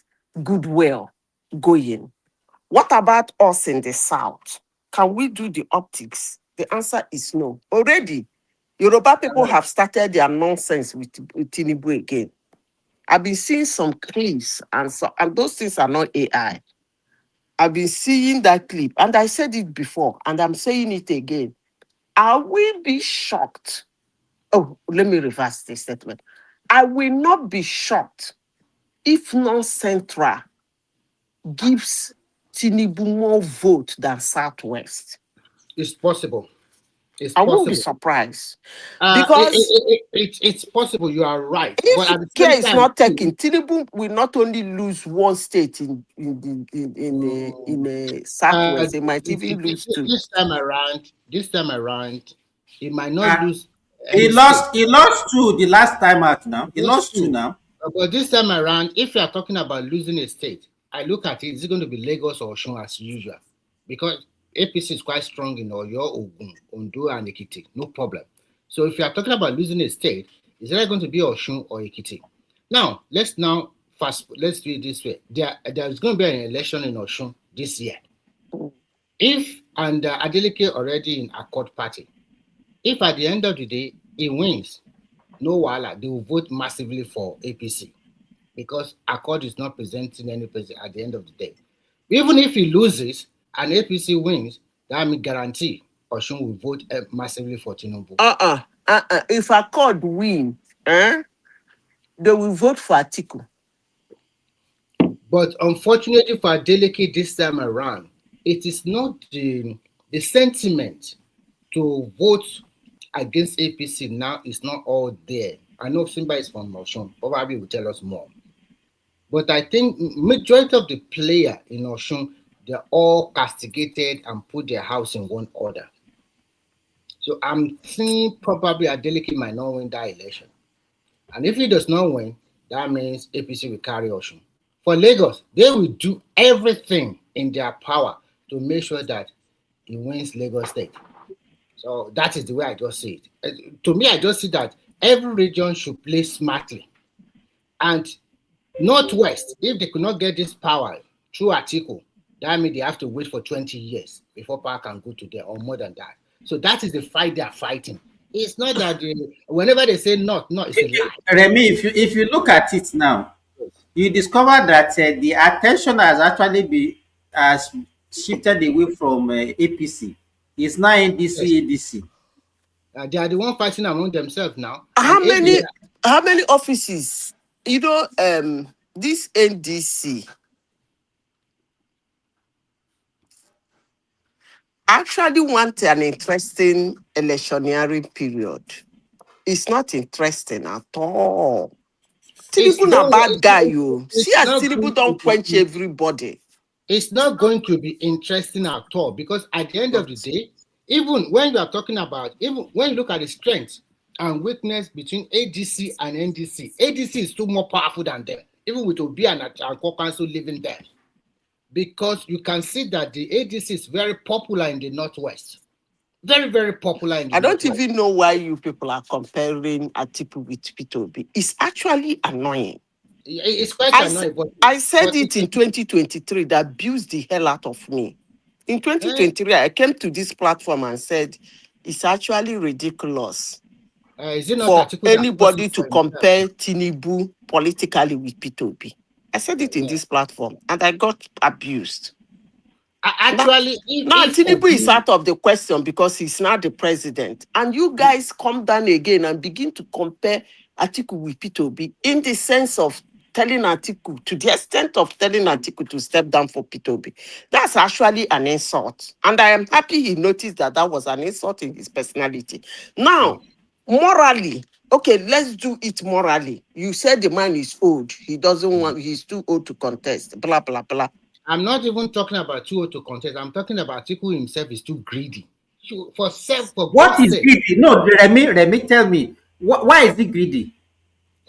goodwill going. What about us in the South? Can we do the optics? The answer is no. Already, Yoruba people have started their nonsense with Tinubu again. I've been seeing some clips, and those things are not AI. I've been seeing that clip, and I said it before, and I'm saying it again. I will be shocked. Oh, let me reverse this statement. I will not be shocked if North Central gives Tinubu more vote than Southwest.
It's possible.
I won't be surprised.
Because it's possible, you are right.
If the care is not taken, Tinubu will not only lose one state in the Southwest, they might even lose two.
This time around, he might not lose.
He lost two the last time out now. He lost two now.
But this time around, if you are talking about losing a state, I look at it, is it going to be Lagos or Osun as usual? Because APC is quite strong in Oyo, Ogun, Ondo, and Ekiti, no problem. So if you are talking about losing a state, is it going to be Osun or Ekiti? Now, let's do it this way. There's going to be an election in Osun this year. If, and Adeleke already in Accord Party, if at the end of the day, he wins, no wala, they will vote massively for APC because Accord is not presenting any president at the end of the day. Even if he loses and APC wins, that means guarantee Osun will vote massively for Tinubu.
If Accord win, they will vote for Atiku.
But unfortunately for Adeleke this time around, it is not the sentiment to vote against APC now is not all there. I know Simba is from Osun, probably will tell us more. But I think majority of the player in Osun, they're all castigated and put their house in one order. So I'm seeing probably Adeleke might not win that election. And if he does not win, that means APC will carry Osun. For Lagos, they will do everything in their power to make sure that he wins Lagos State. So that is the way I just see it. To me, I just see that every region should play smartly. And Northwest, if they could not get this power through Atiku, that means they have to wait for 20 years before power can go to them, or more than that. So that is the fight they are fighting. It's not that whenever they say no, it's a lie.
Remy, if you look at it now, you discover that the attention has actually been shifted away from APC. It's now NDC, ADC.
They are the one fighting among themselves now.
How many offices? You know, this NDC actually want an interesting electioneering period. It's not interesting at all. Tinubu a bad guy, you. See, as Tinubu don't quench everybody.
It's not going to be interesting at all because at the end of the day, even when you are talking about, even when you look at the strength and weakness between ADC and NDC, ADC is still more powerful than them, even with Obi and Core Council living there. Because you can see that the ADC is very popular in the Northwest. Very, very popular in the
I don't
Northwest.
even know why you people are comparing Atiku with P2B. It's actually annoying.
It's quite
I
annoying,
said it in 2023 that abused the hell out of me. In 2023, I came to this platform and said it's actually ridiculous
is it not
for
Atiku that forced
anybody
it
to
for himself?
compare Tinubu politically with P2B. I said it in this platform and I got abused.
Actually,
now
if
Tinubu is
Obi-
out of the question because he's not the president. And you guys come down again and begin to compare Atiku with P2B in the sense of telling Atiku, to the extent of telling Atiku to step down for P2B. That's actually an insult. And I am happy he noticed that that was an insult in his personality. Now, morally, okay, let's do it morally. You said the man is old. He doesn't want, he's too old to contest, blah, blah, blah.
I'm not even talking about too old to contest. I'm talking about Atiku himself is too greedy.
What is greedy? No, Remy, tell me. Why is he greedy?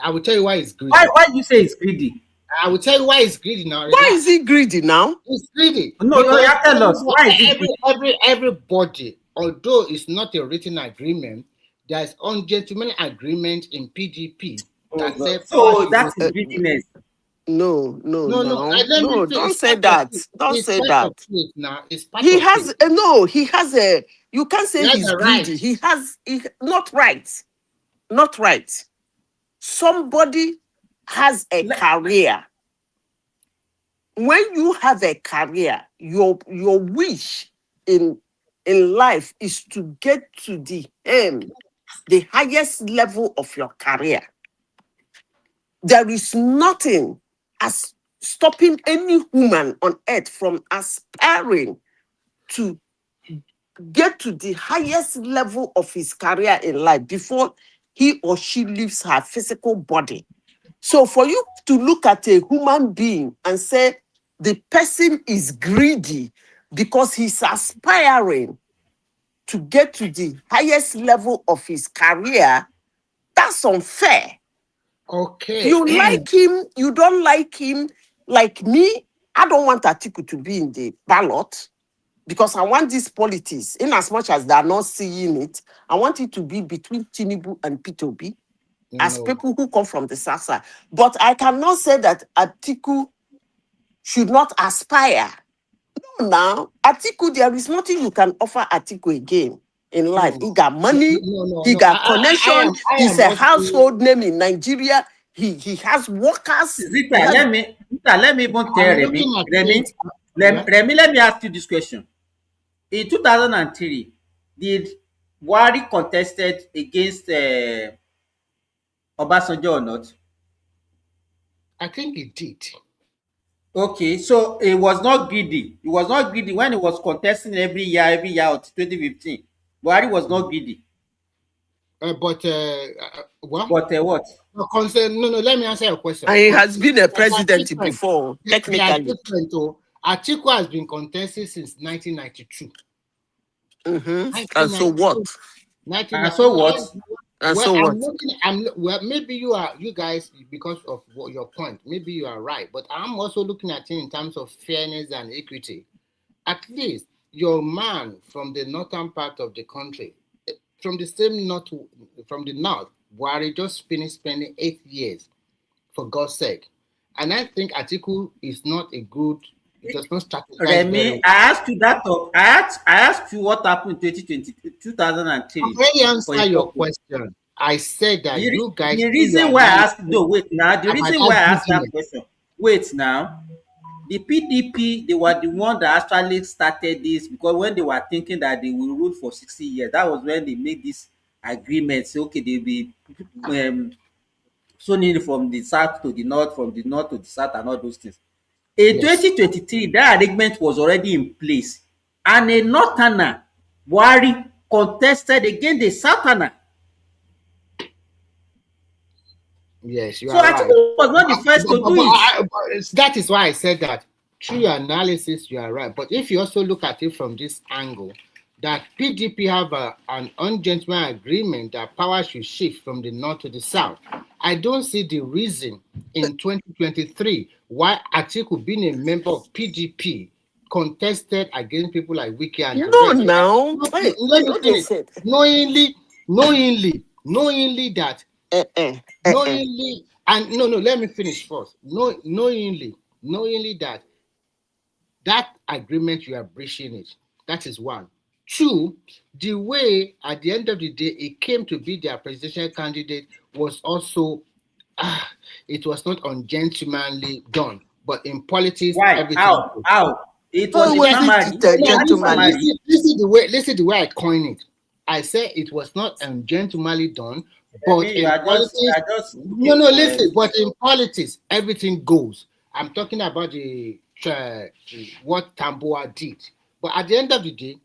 I will tell you why he's greedy.
Why do you say he's greedy?
I will tell you why he's greedy now.
Why is he gready now?
He's greedy.
No, you have to tell us. Why is he greedy?
Everybody, although it's not a written agreement, there's ungentleman agreement in PDP that says
so that's his greediness.
No, don't say
It's
that.
part
Don't
it's
say
part
that.
of it now. It's part
He
of
has
it.
no, he has a, you can't say
He has
he's
a
greedy.
right.
He has not right. Not right. Somebody has a career. When you have a career, your wish in life is to get to the highest level of your career. There is nothing as stopping any human on earth from aspiring to get to the highest level of his career in life before he or she leaves her physical body. So for you to look at a human being and say the person is greedy because he's aspiring to get to the highest level of his career, that's unfair.
Okay.
You like him, you don't like him. Like me, I don't want Atiku to be in the ballot because I want these politics, in as much as they are not seeing it, I want it to be between Tinubu and P2B as people who come from the South side. But I cannot say that Atiku should not aspire. No, now, Atiku, there is nothing you can offer Atiku again in life. He got money, he got connection, he's a household name in Nigeria. He has workers.
Zita, let me even tell Remy, let me ask you this question. In 2003, did Buhari contested against Obasanjo or not?
I think he did.
Okay, so it was not greedy. It was not greedy when he was contesting every year until 2015. Buhari was not greedy.
What?
But what?
No, let me answer your question.
And he has been a president before, technically.
They are different, though. Atiku has been contesting since 1992.
And so what?
And so what?
And so what?
Well, maybe you guys, because of your point, maybe you are right. But I'm also looking at it in terms of fairness and equity. At least your man from the northern part of the country, from the north, Buhari just finished spending 8 years, for God's sake. And I think Atiku is not a good. It does not strategize.
Remy, I asked you that. I asked you what happened in 2003.
I'm ready to answer your question. I said that you guys.
The reason why I asked that question. Wait now. The PDP, they were the one that actually started this because when they were thinking that they will rule for 60 years, that was when they made this agreement. Say, okay, they'll be zoning from the south to the north, from the north to the south, and all those things. In 2023, that arrangement was already in place, and a northerner, Buhari, contested against the southerner.
Yes, you
so
are right.
So Atiku was not the first to do it.
That is why I said that. Through your analysis, you are right. But if you also look at it from this angle, that PDP have an ungentleman agreement that power should shift from the north to the south, I don't see the reason in 2023 why Atiku, being a member of PDP, contested against people like Wiki and the
No,
rest.
now.
Let me finish. Knowingly that, knowingly, and no, let me finish first. Knowingly that agreement you are breaching it. That is one. Two, the way at the end of the day it came to be their presidential candidate was also, it was not ungentlemanly done. But in politics,
Why?
everything.
How? It was
How
a
was
primary.
it a gentleman?
Listen the way I coined it. I said it was not ungentlemanly done, but
You
in
are
politics,
looking for
listen, but in politics, everything goes. I'm talking about what Tamboa did. But at the end of the day,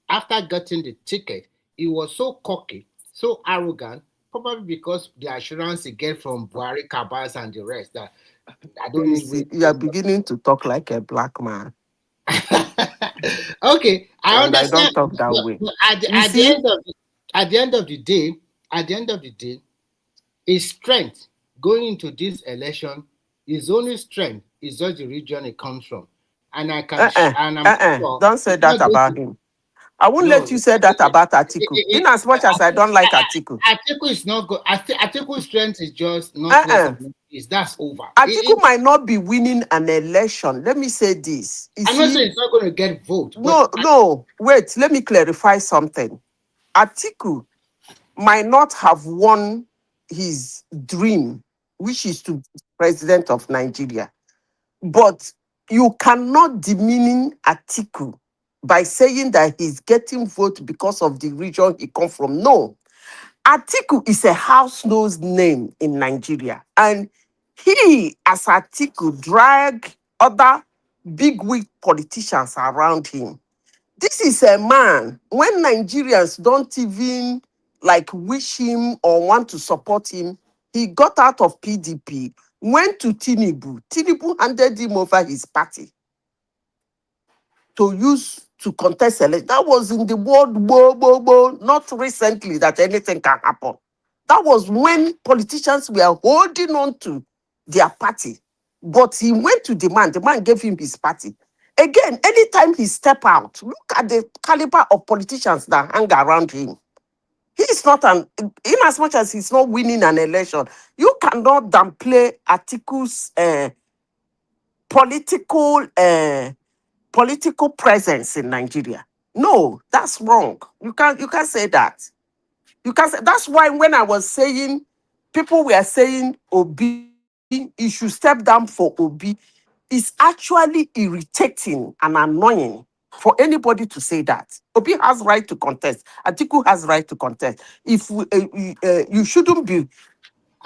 after getting the ticket, he was so cocky, so arrogant, probably because the assurance he get from Buhari, Kabas, and the rest that I don't need wait.
You are beginning to talk like a black man.
Okay, I
And I don't
understand.
talk that way.
But at the end of the day, his strength going into this election, his only strength is just the region it comes from, and I can and I'm sure
Don't say
it's not
that
going
about
to.
him. I won't
No,
let you say that about Atiku. In as much as I don't like Atiku.
Atiku is not good. Atiku's strength is just northwest of Northeast. That's over.
Atiku might not be winning an election. Let me say this.
I'm not saying it's not going to get vote.
No. Wait. Let me clarify something. Atiku might not have won his dream, which is to be president of Nigeria. But you cannot demean Atiku by saying that he's getting vote because of the region he comes from. No. Atiku is a house-known name in Nigeria. And he, as Atiku, drag other big-wig politicians around him. This is a man, when Nigerians don't even wish him or want to support him, he got out of PDP, went to Tinubu. Tinubu handed him over his party to use to contest election. That was in the world, not recently that anything can happen. That was when politicians were holding on to their party. But he went to the man gave him his party. Again, anytime he step out, look at the caliber of politicians that hang around him. He's not in as much as he's not winning an election, you cannot downplay Atiku's political presence in Nigeria. No, that's wrong. You can't say that. You can't say that's why when I was saying, people were saying Obi, he should step down for Obi. It's actually irritating and annoying for anybody to say that. Obi has right to contest. Atiku has right to contest. If you shouldn't be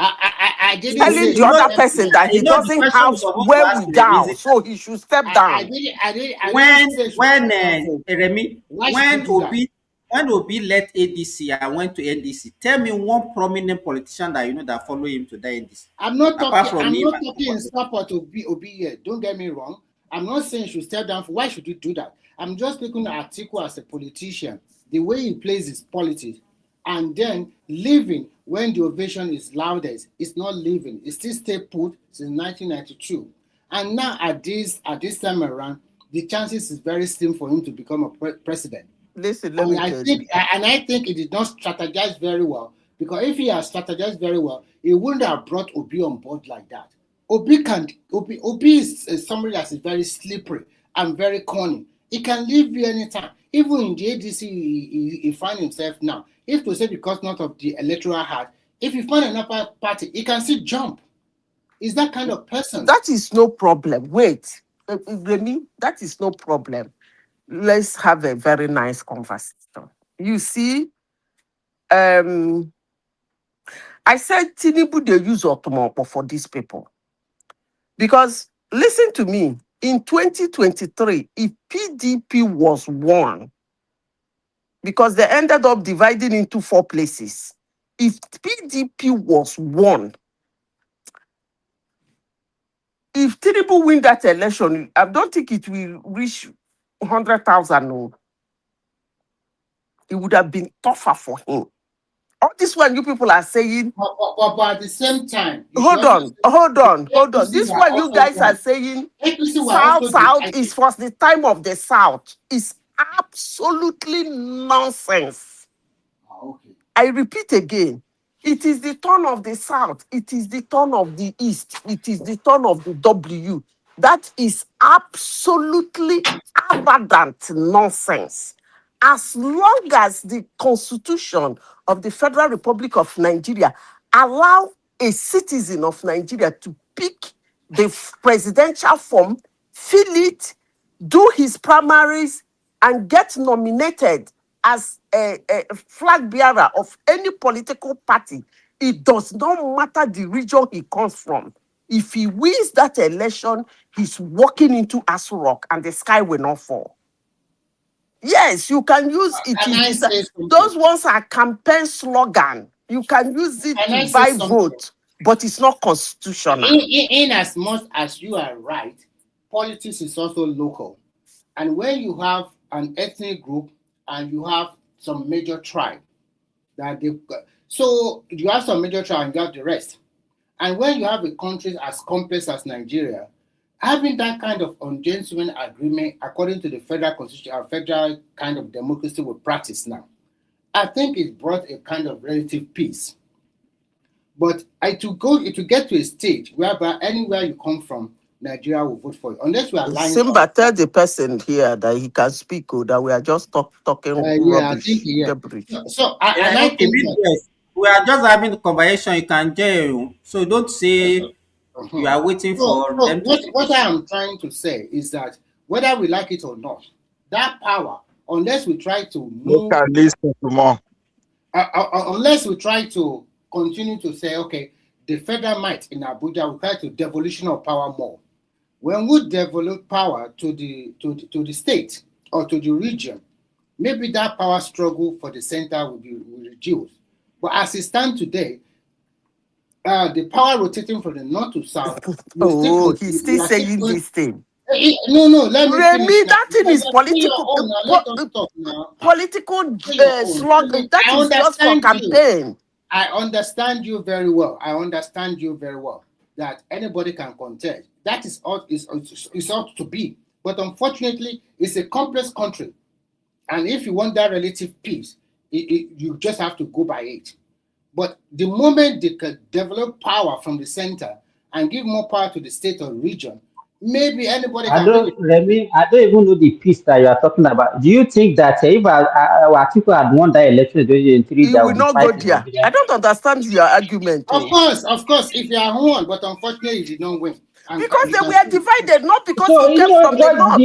I didn't
telling
say
the other person that he doesn't have where we down, so he should step down.
Remy, when Obi left ADC and went to NDC, tell me one prominent politician that you know that follow him to the NDC.
I'm not talking in support of Obi here. Don't get me wrong. I'm not saying he should step down. Why should you do that? I'm just looking at Atiku as a politician, the way he plays his politics, and then leaving when the ovation is loudest. It's not leaving. It still stay put since 1992. And now at this time around, the chances is very slim for him to become a president.
Listen,
I think he did not strategize very well, because if he had strategized very well, he wouldn't have brought Obi on board like that. Obi is somebody that is very slippery and very cunning. He can leave you anytime. Even in the ADC, he finds himself now. If to say because not of the electoral heart, if he find another party, he can still jump. Is that kind of person?
That is no problem. Wait, Remy, that is no problem. Let's have a very nice conversation. You see, I said Tinubu they use Otomopo for these people. Because listen to me, in 2023, if PDP was won, because they ended up dividing into 4 places, if PDP was won, if Tinubu win that election, I don't think it will reach 100,000. No. It would have been tougher for him. All this one you people are saying.
But at the same time,
Hold on. This one you guys are saying South is for the time of the South is absolutely nonsense.
Okay.
I repeat again. It is the turn of the South. It is the turn of the East. It is the turn of the W. That is absolutely abundant nonsense. As long as the Constitution of the Federal Republic of Nigeria allow a citizen of Nigeria to pick the presidential form, fill it, do his primaries, and get nominated as a flag bearer of any political party, it does not matter the region he comes from. If he wins that election, he's walking into Aso Rock and the sky will not fall. Yes, you can use it. Those ones are campaign slogan. You can use it to buy vote, but it's not constitutional.
In as much as you are right, politics is also local. And when you have an ethnic group and you have some major tribe, so you have some major tribe and you have the rest. And when you have a country as complex as Nigeria, having that kind of ungentleman agreement according to the federal constitution, our federal kind of democracy we practice now, I think it brought a kind of relative peace. But it will get to a stage whereby anywhere you come from, Nigeria will vote for you. Unless we are lying.
Simba, tell the person here that he can speak, or that we are just talking rubbish.
So I think
we are just having a conversation. You can tell. So don't say you are waiting for them.
What I am trying to say is that whether we like it or not, that power, unless we try to move, unless we try to continue to say, okay, the federal might in Abuja will try to devolution of power more. When we develop power to the state or to the region, maybe that power struggle for the center will reduced. But as it stands today, the power rotating from the north to south.
He's still saying this thing.
No, let me
Remy, that thing is political. Political slogan. That is just for campaign.
I understand you very well. That anybody can contest. That is ought to be. But unfortunately, it's a complex country. And if you want that relative peace, you just have to go by it. But the moment they can develop power from the center and give more power to the state or region, maybe anybody can.
Remy, I don't even know the peace that you are talking about. Do you think that if Atiku had won that election in 2023,
he will not go there? I don't understand your argument.
Of course, if you are won, but unfortunately, you did not win.
Because they were divided, not because he came from the north.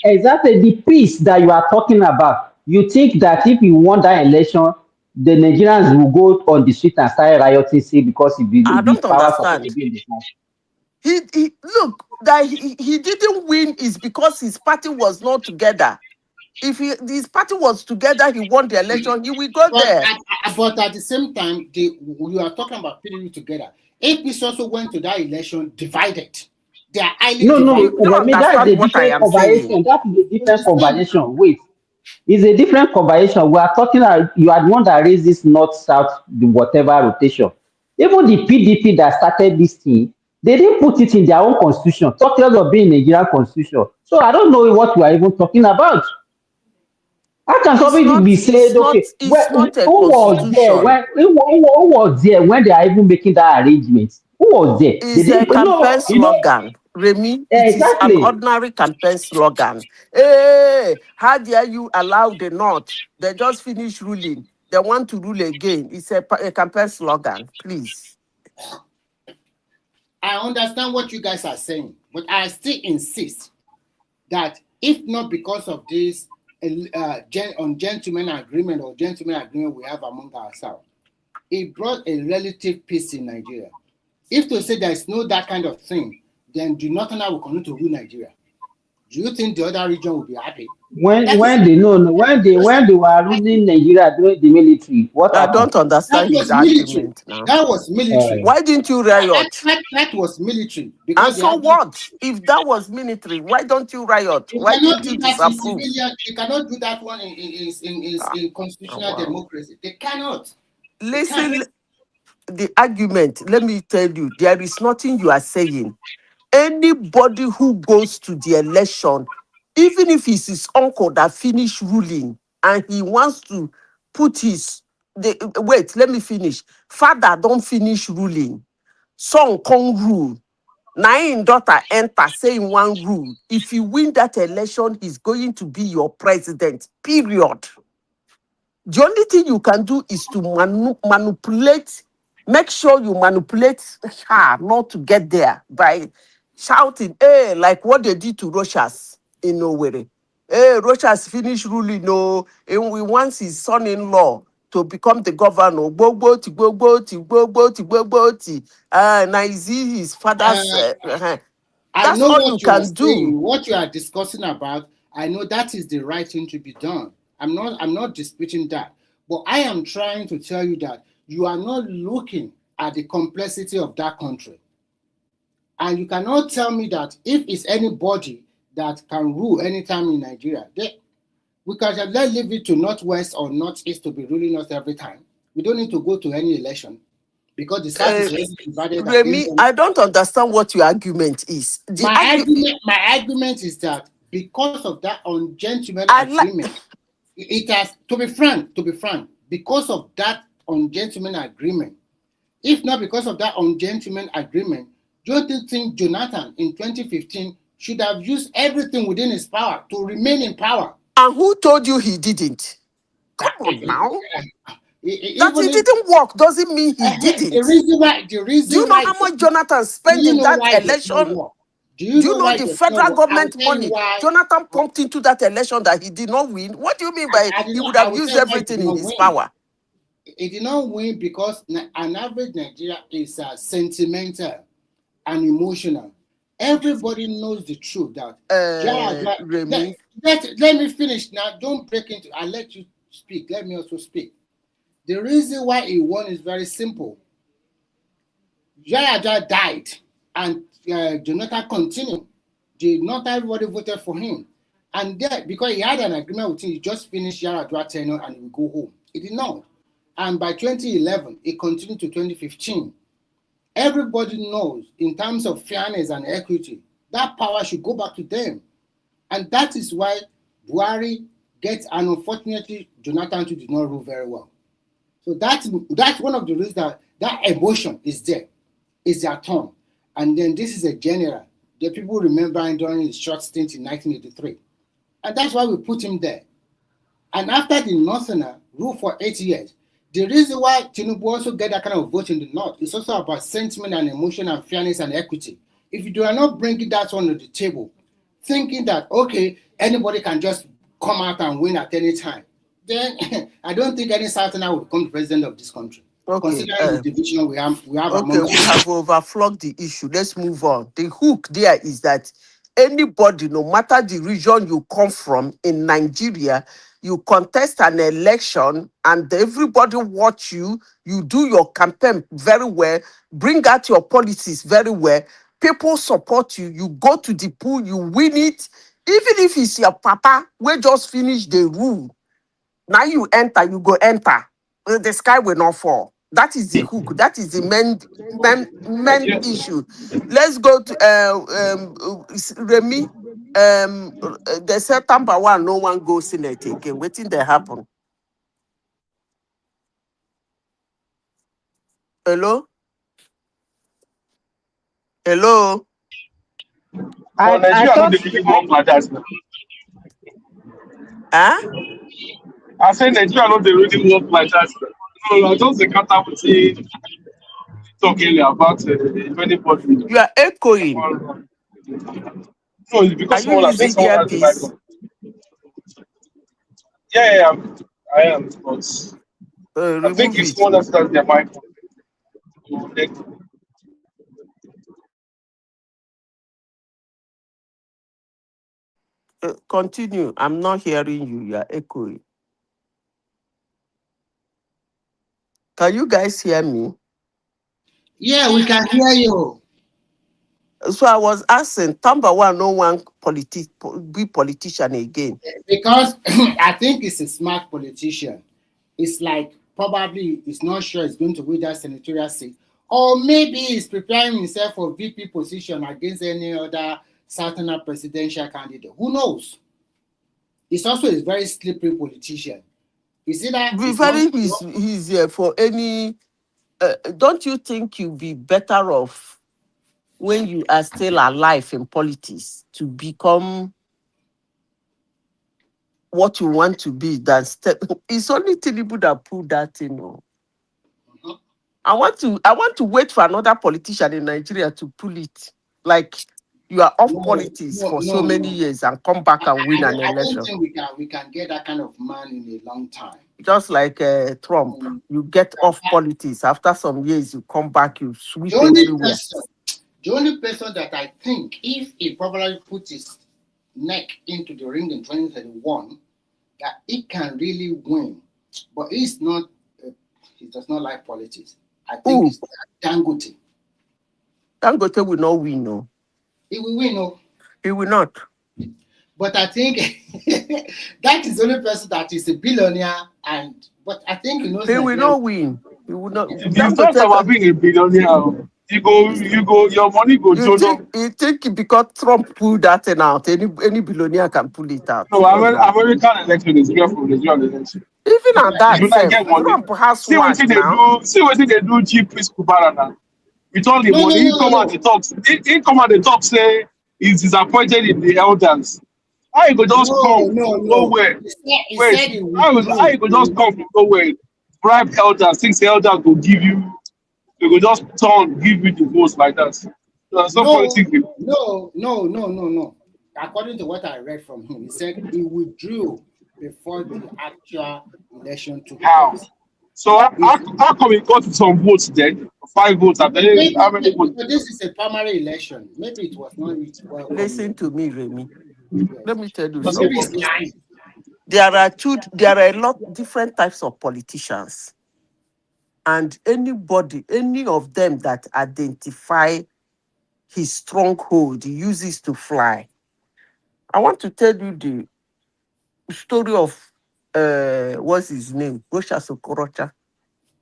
Exactly the peace that you are talking about. You think that if he won that election, the Nigerians will go on the street and start rioting, because
I don't understand. Look, that he didn't win is because his party was not together. If his party was together, he won the election, he will go there.
But at the same time, you are talking about putting together. APC also went to that election divided. They are highly
divided. That's a different conversation. That is a different conversation. Wait. It's a different conversation. We are talking about, you are the one that raised this north-south, whatever rotation. Even the PDP that started this thing, they didn't put it in their own constitution. Talk of being Nigerian constitution. So I don't know what we are even talking about. How can somebody be said, okay, who was there when they are even making that arrangement? Who was there?
It's a campaign slogan. Remy, it is an ordinary campaign slogan. Hey, how dare you allow the North? They just finished ruling. They want to rule again. It's a campaign slogan, please.
I understand what you guys are saying, but I still insist that if not because of this gentleman agreement we have among ourselves, it brought a relative peace in Nigeria. If to say there is no that kind of thing, then the Northern will continue to rule Nigeria. Do you think the other region will be happy?
When they were ruling Nigeria during the military, what
I don't understand his argument now.
That was military.
Why didn't you riot?
That was military.
And so what? If that was military, why don't you riot? Why didn't you disapprove?
They cannot do that one in constitutional democracy. They cannot.
Listen, the argument, let me tell you, there is nothing you are saying. Anybody who goes to the election, even if it's his uncle that finished ruling and he wants to put wait, let me finish. Father don't finish ruling. Son can't rule. Now daughter enter saying one rule. If you win that election, he's going to be your president. Period. The only thing you can do is to manipulate, make sure you manipulate her not to get there by shouting, hey, like what they did to Rochas in Owerri. Hey, Rochas finished ruling, no, and we want his son-in-law to become the governor. Gbogbo, gbogbo. Now is he his father's?
I
That's
know
all you
what you are
can do.
saying, what you are discussing about. I know that is the right thing to be done. I'm not disputing that. But I am trying to tell you that you are not looking at the complexity of that country. And you cannot tell me that if it's anybody that can rule anytime in Nigeria, we can just leave it to Northwest or Northeast to be ruling us every time. We don't need to go to any election because the South is already divided.
Remy, I don't understand what your argument is.
My argument is that because of that ungentleman agreement, it has, to be frank, because of that ungentleman agreement, if not because of that ungentleman agreement, don't you think Jonathan in 2015 should have used everything within his power to remain in power?
And who told you he didn't? Come on now. That it didn't work doesn't mean he didn't.
The reason
do you know how much Jonathan spent in that election? Do you know the federal government money Jonathan pumped into that election that he did not win? What do you mean by he would have used everything in his power?
It did not win because an average Nigeria is sentimental and emotional. Everybody knows the truth that let me finish now. Don't break into. I'll let you speak. Let me also speak. The reason why he won is very simple. Yaya died and Jonathan continued. Not everybody voted for him. And then, because he had an agreement with him, he just finished Yaradua tenure and he would go home. He did not. And by 2011, it continued to 2015. Everybody knows, in terms of fairness and equity, that power should go back to them. And that is why Buhari gets, and unfortunately, Jonathan too did not rule very well. So that's one of the reasons that emotion is there. It's their turn. And then this is a general that people remember during his short stint in 1983. And that's why we put him there. And after the Northerner ruled for 8 years, the reason why Tinubu also get that kind of vote in the North is also about sentiment and emotion and fairness and equity. If you are not bringing that one to the table, thinking that, okay, anybody can just come out and win at any time, then I don't think any Southerner will become the president of this country. Okay, considering the division we have
okay, we have overflogged the issue. Let's move on. The hook there is that anybody, no matter the region you come from in Nigeria, you contest an election and everybody watch you, you do your campaign very well, bring out your policies very well, people support you, you go to the pool, you win it, even if it's your papa, we just finish the rule. Now you enter, you go enter. The sky will not fall. That is the hook. That is the main issue. Let's go to Remy. They said Tampa 1, no one goes in it again. Waiting they happen. Hello? Hello?
I thought like that now.
Huh?
I said Nigeria not the really work like that. No, I just the cat with talking about anybody.
You are echoing.
No, it's because
are you using earpiece?
Yeah, I am. But I think it's one that's their mic.
Continue. I'm not hearing you. You are echoing. Can you guys hear me?
Yeah, we can hear you.
So I was asking, Tamba 1, no one be politician again.
Because I think it's a smart politician. It's like probably is not sure he's going to win that senatorial seat, or maybe he's preparing himself for VP position against any other Southern presidential candidate. Who knows? He's also a very slippery politician. You see that?
Be very easier for any. Don't you think you'll be better off when you are still alive in politics to become what you want to be than it's only Tinubu that put that in. I want to wait for another politician in Nigeria to pull it. Like you are off politics for so many years and come back and win an election.
I don't think we can get that kind of man in a long time.
Just like Trump, you get off politics after some years, you come back, you sweep everywhere.
The only person that I think, if he probably put his neck into the ring in 2031, that he can really win, but he's not. He does not like politics. I think it's Dangote.
Dangote will not win, no.
He will win, no.
He will not.
But I think that is the only person that is a billionaire, but I think he knows.
He will not win. He will not.
It's not about being a billionaire. You go, your money go.
You think because Trump pulled that thing out, any billionaire can pull it out?
No, American election is different from the Nigerian election.
Even at that, Trump has swag now.
See what they do, cheap Chris Kubara now. With all the money, he come out the talks. He come out the talk say he's disappointed in the elders. How you could just come from nowhere? Wait, how you could just come from nowhere? Bribe elders, think the elders will give you. They will just give you the votes like that.
No. According to what I read from him, he said he withdrew before the actual election took place.
So how come he got some votes then? 5 votes. How many votes?
But this is a primary election. Maybe it was not.
Listen to me, Remy. Let me tell you
something.
There are a lot different types of politicians. And any of them that identify his stronghold, he uses to fly. I want to tell you the story of what's his name? Rochas Okorocha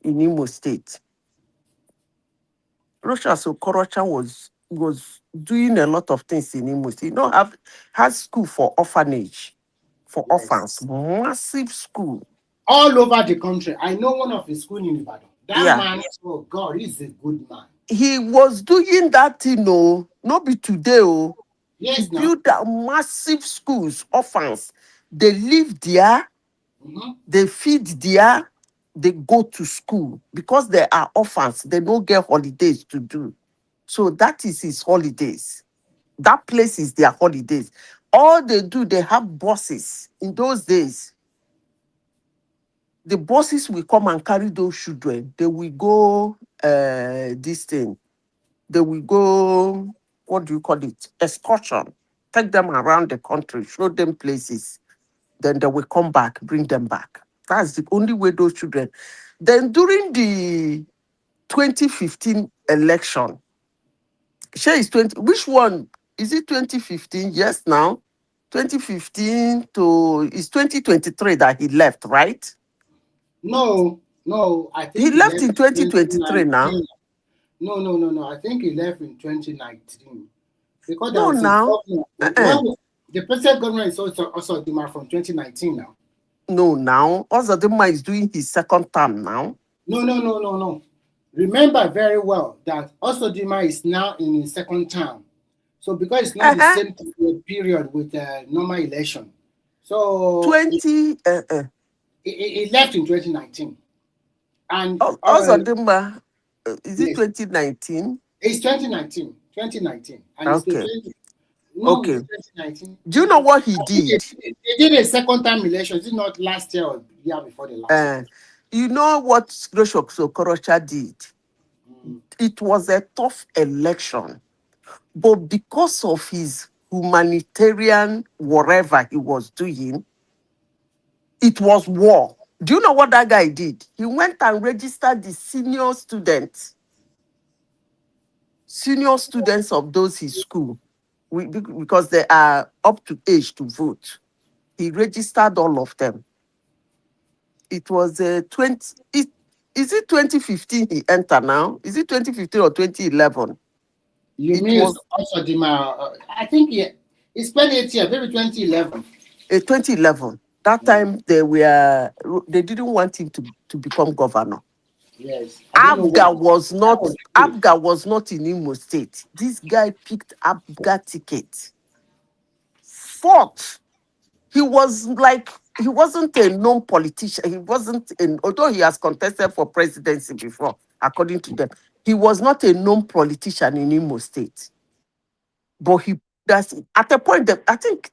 in Imo State. Rochas Okorocha was doing a lot of things in Imo State. Has school for orphanage, for orphans, massive school.
All over the country. I know one of his school in Ibadan. That man, oh God, he's a good man.
He was doing that, not be today.
Yes,
he built massive schools, orphans. They live there, they feed there, they go to school. Because they are orphans, they don't get holidays to do. So that is his holidays. That place is their holidays. All they do, they have buses. In those days, the buses will come and carry those children. They will go, this thing. They will go, what do you call it? Excursion. Take them around the country, show them places. Then they will come back, bring them back. That's the only way those children. Then during the 2015 election, which one? Is it 2015? Yes, now. 2015 to, it's 2023 that he left, right?
No, I think
he left in 2023 now.
No. I think he left in 2019. Because the present government is also Dima from 2019 now.
No, now Ozodinma is doing his second term now.
No. Remember very well that Ozodinma is now in his second term. So because it's not the same period with normal election. So he left in 2019. And
Ozodinma, is it 2019?
It's 2019. And
okay.
It's 2019.
Do you know what he did?
He did a second time election. Is it not last year or the year before the last?
You know what Rochas Okorocha did? It was a tough election. But because of his humanitarian whatever he was doing, it was war. Do you know what that guy did? He went and registered the senior students of those his school, because they are up to age to vote. He registered all of them. it was 20. Is it 2015 he entered now? Is it 2015 or 2011?
You mean also the I think it's 2018, maybe 2011.
2011. That time they didn't want him to become governor.
Yes. I don't know why.
Abga was not in Imo State. This guy picked Abga ticket. Fought. He wasn't a known politician. He wasn't although he has contested for presidency before, according to them. He was not a known politician in Imo State. But that's at a point that I think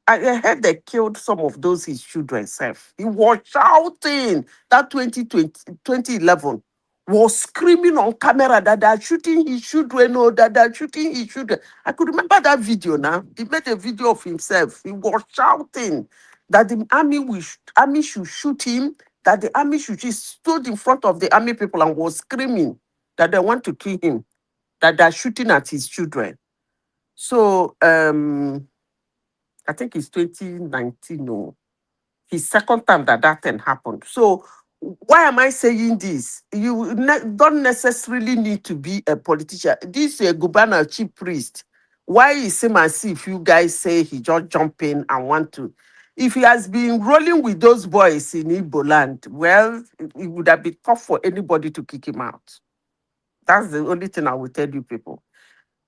I heard they killed some of those his children self. He was shouting that 2011 was screaming on camera that they're shooting his children, that they're shooting his children. I could remember that video now. He made a video of himself. He was shouting that the army should shoot him, that the army should. He stood in front of the army people and was screaming that they want to kill him, that they're shooting at his children. So I think it's 2019, no. His second time that thing happened. So why am I saying this? You don't necessarily need to be a politician. This Gubana chief priest, why is him as if you guys say he just jump in and want to? If he has been rolling with those boys in Igbo land, well, it would have been tough for anybody to kick him out. That's the only thing I will tell you people.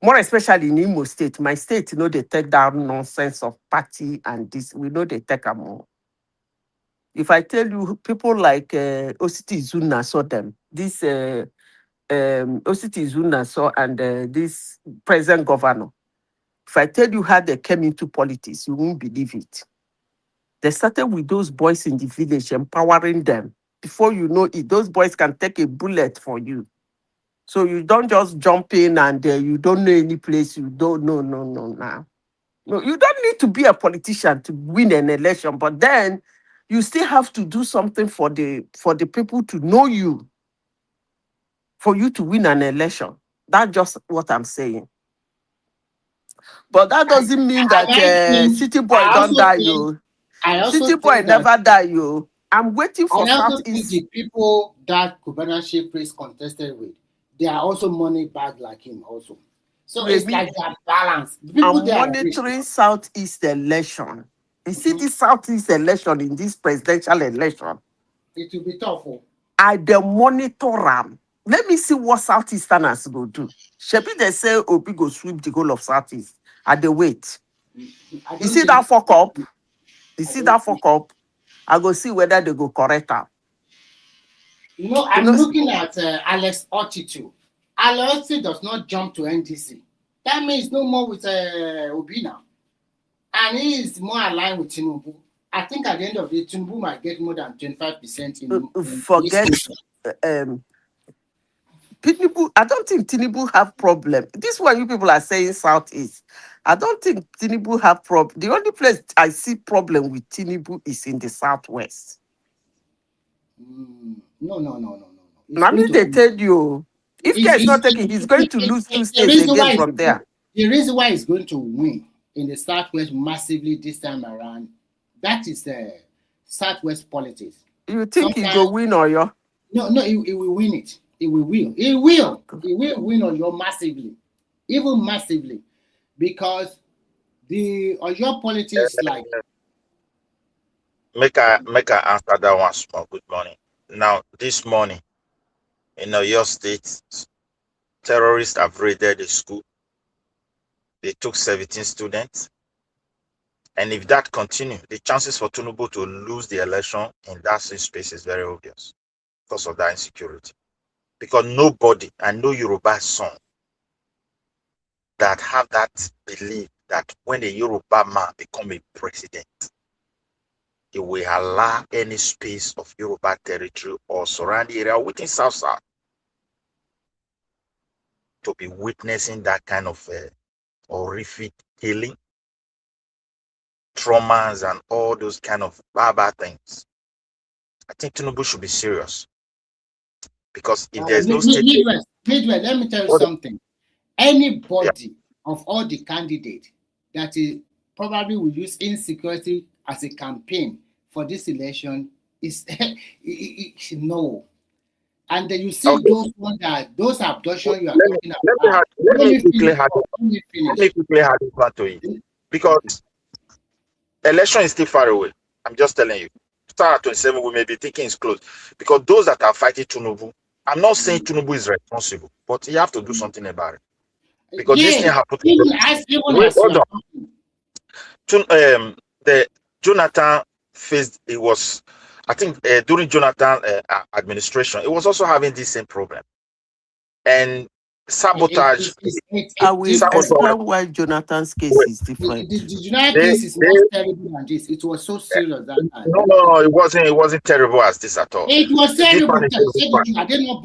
More especially in Imo State. My state, they take down nonsense of party and this. We know they take them more. If I tell you people like Ositi Zuna saw them, this Ositi Zuna saw and this present governor, if I tell you how they came into politics, you won't believe it. They started with those boys in the village, empowering them. Before you know it, those boys can take a bullet for you. So you don't just jump in and you don't know any place. You don't know, no. No, you don't need to be a politician to win an election, but then you still have to do something for the people to know you, for you to win an election. That's just what I'm saying. But that doesn't mean that City Boy don't die, you. City Boy never die, you. I'm waiting for Southeast.
The people that gubernatorship race contested with, they are also money bag like him also. So it's like that balance.
I'm monitoring Southeast election. You see this Southeast election in this presidential election.
It will be tough.
I the monitor them. Let me see what Southeasterners go do. Shebi they say Obi go sweep the whole of Southeast. At the wait. You see that fuck up? You see that fuck up? I go see whether they go correct her.
I'm looking at Alex Ochitu. Alex does not jump to NDC. That means no more with Obi now. And he is more aligned with Tinubu. I think at the end of the day, Tinubu might get more than 25% in
forget Tinubu. I don't think Tinubu have problem. This is what you people are saying Southeast. I don't think Tinubu have problem. The only place I see problem with Tinubu is in the Southwest.
No.
I mean, they tell you, if he's not taking, he's going to lose 2 states again from there.
The reason why he's going to win in the Southwest massively this time around, that is Southwest politics.
You think he will win Oyo?
No, he will win it. He will. He will win Oyo massively, even massively, because the Oyo politics like.
Make I answer that one small. Good morning. Now, this morning in Oyo State, terrorists have raided a school. They took 17 students. And if that continues, the chances for Tinubu to lose the election in that same space is very obvious because of that insecurity. Because nobody, and no Yoruba son that have that belief that when a Yoruba man become a president, he will allow any space of Yoruba territory or surrounding area within South to be witnessing that kind of horrific killing, traumas, and all those kind of bad things. I think Tinubu should be serious. Because if there's no state...
Midwest, let me tell you something. Anybody of all the candidates that is probably will use insecurity as a campaign for this election It's no. And then you see those ones that those abduction you are talking about.
Let me quickly add this one to it. Because election is still far away. I'm just telling you. 2027, we may be thinking it's close. Because those that are fighting Tinubu, I'm not saying Tinubu is responsible, but you have to do something about it. Because this thing happened. The Jonathan faced, it was, I think during Jonathan administration, it was also having this same problem. And sabotage.
I will explain why Jonathan's case is different.
The United case is more terrible than this. It was so serious that time.
No, it wasn't terrible as this at all.
It was terrible. I did not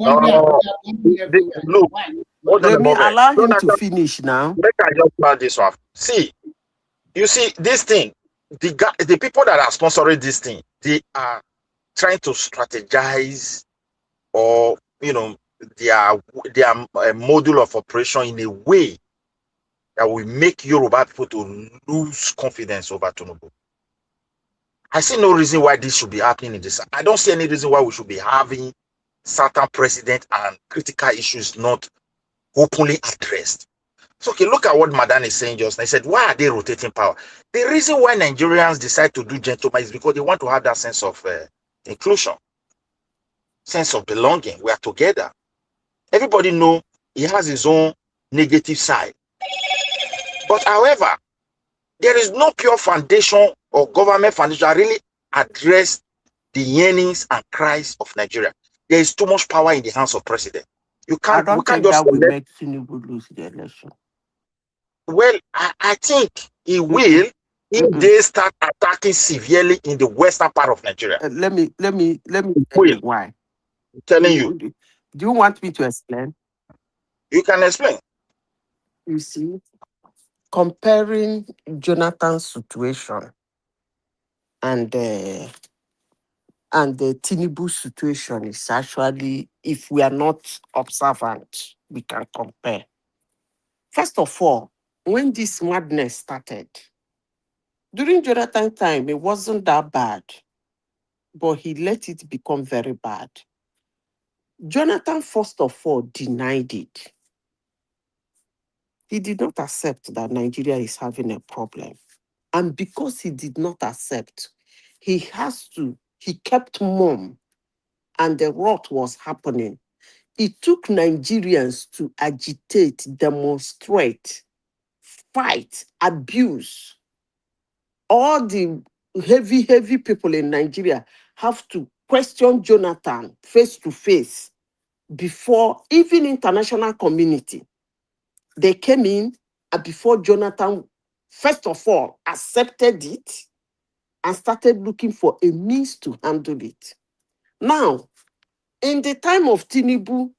look,
let me allow him to finish now.
Make I just plan this one. See, you see this thing. The people that are sponsoring this thing, they are trying to strategize, or their module of operation in a way that will make Yoruba people to lose confidence over Tinubu. I see no reason why this should be happening in this. I don't see any reason why we should be having certain precedent and critical issues not openly addressed. So, okay, look at what Madan is saying just now. He said, why are they rotating power? The reason why Nigerians decide to do gentleman is because they want to have that sense of inclusion, sense of belonging. We are together. Everybody know he has his own negative side. But however, there is no pure foundation or government foundation that really address the yearnings and cries of Nigeria. There is too much power in the hands of president. You can't.
I don't think that will make Tinubu lose the election.
Well, I think he will if they start attacking severely in the western part of Nigeria.
Let me tell you why.
I'm telling you.
Do you want me to explain?
You can explain.
You see, comparing Jonathan's situation and the Tinubu situation is actually, if we are not observant, we can compare. First of all, when this madness started, during Jonathan's time, it wasn't that bad, but he let it become very bad. Jonathan, first of all, denied it. He did not accept that Nigeria is having a problem. And because he did not accept, he kept mum, and the rot was happening. It took Nigerians to agitate, demonstrate, fight, abuse. All the heavy people in Nigeria have to question Jonathan face to face before even international community. They came in and before Jonathan, first of all, accepted it and started looking for a means to handle it. Now, in the time of Tinubu,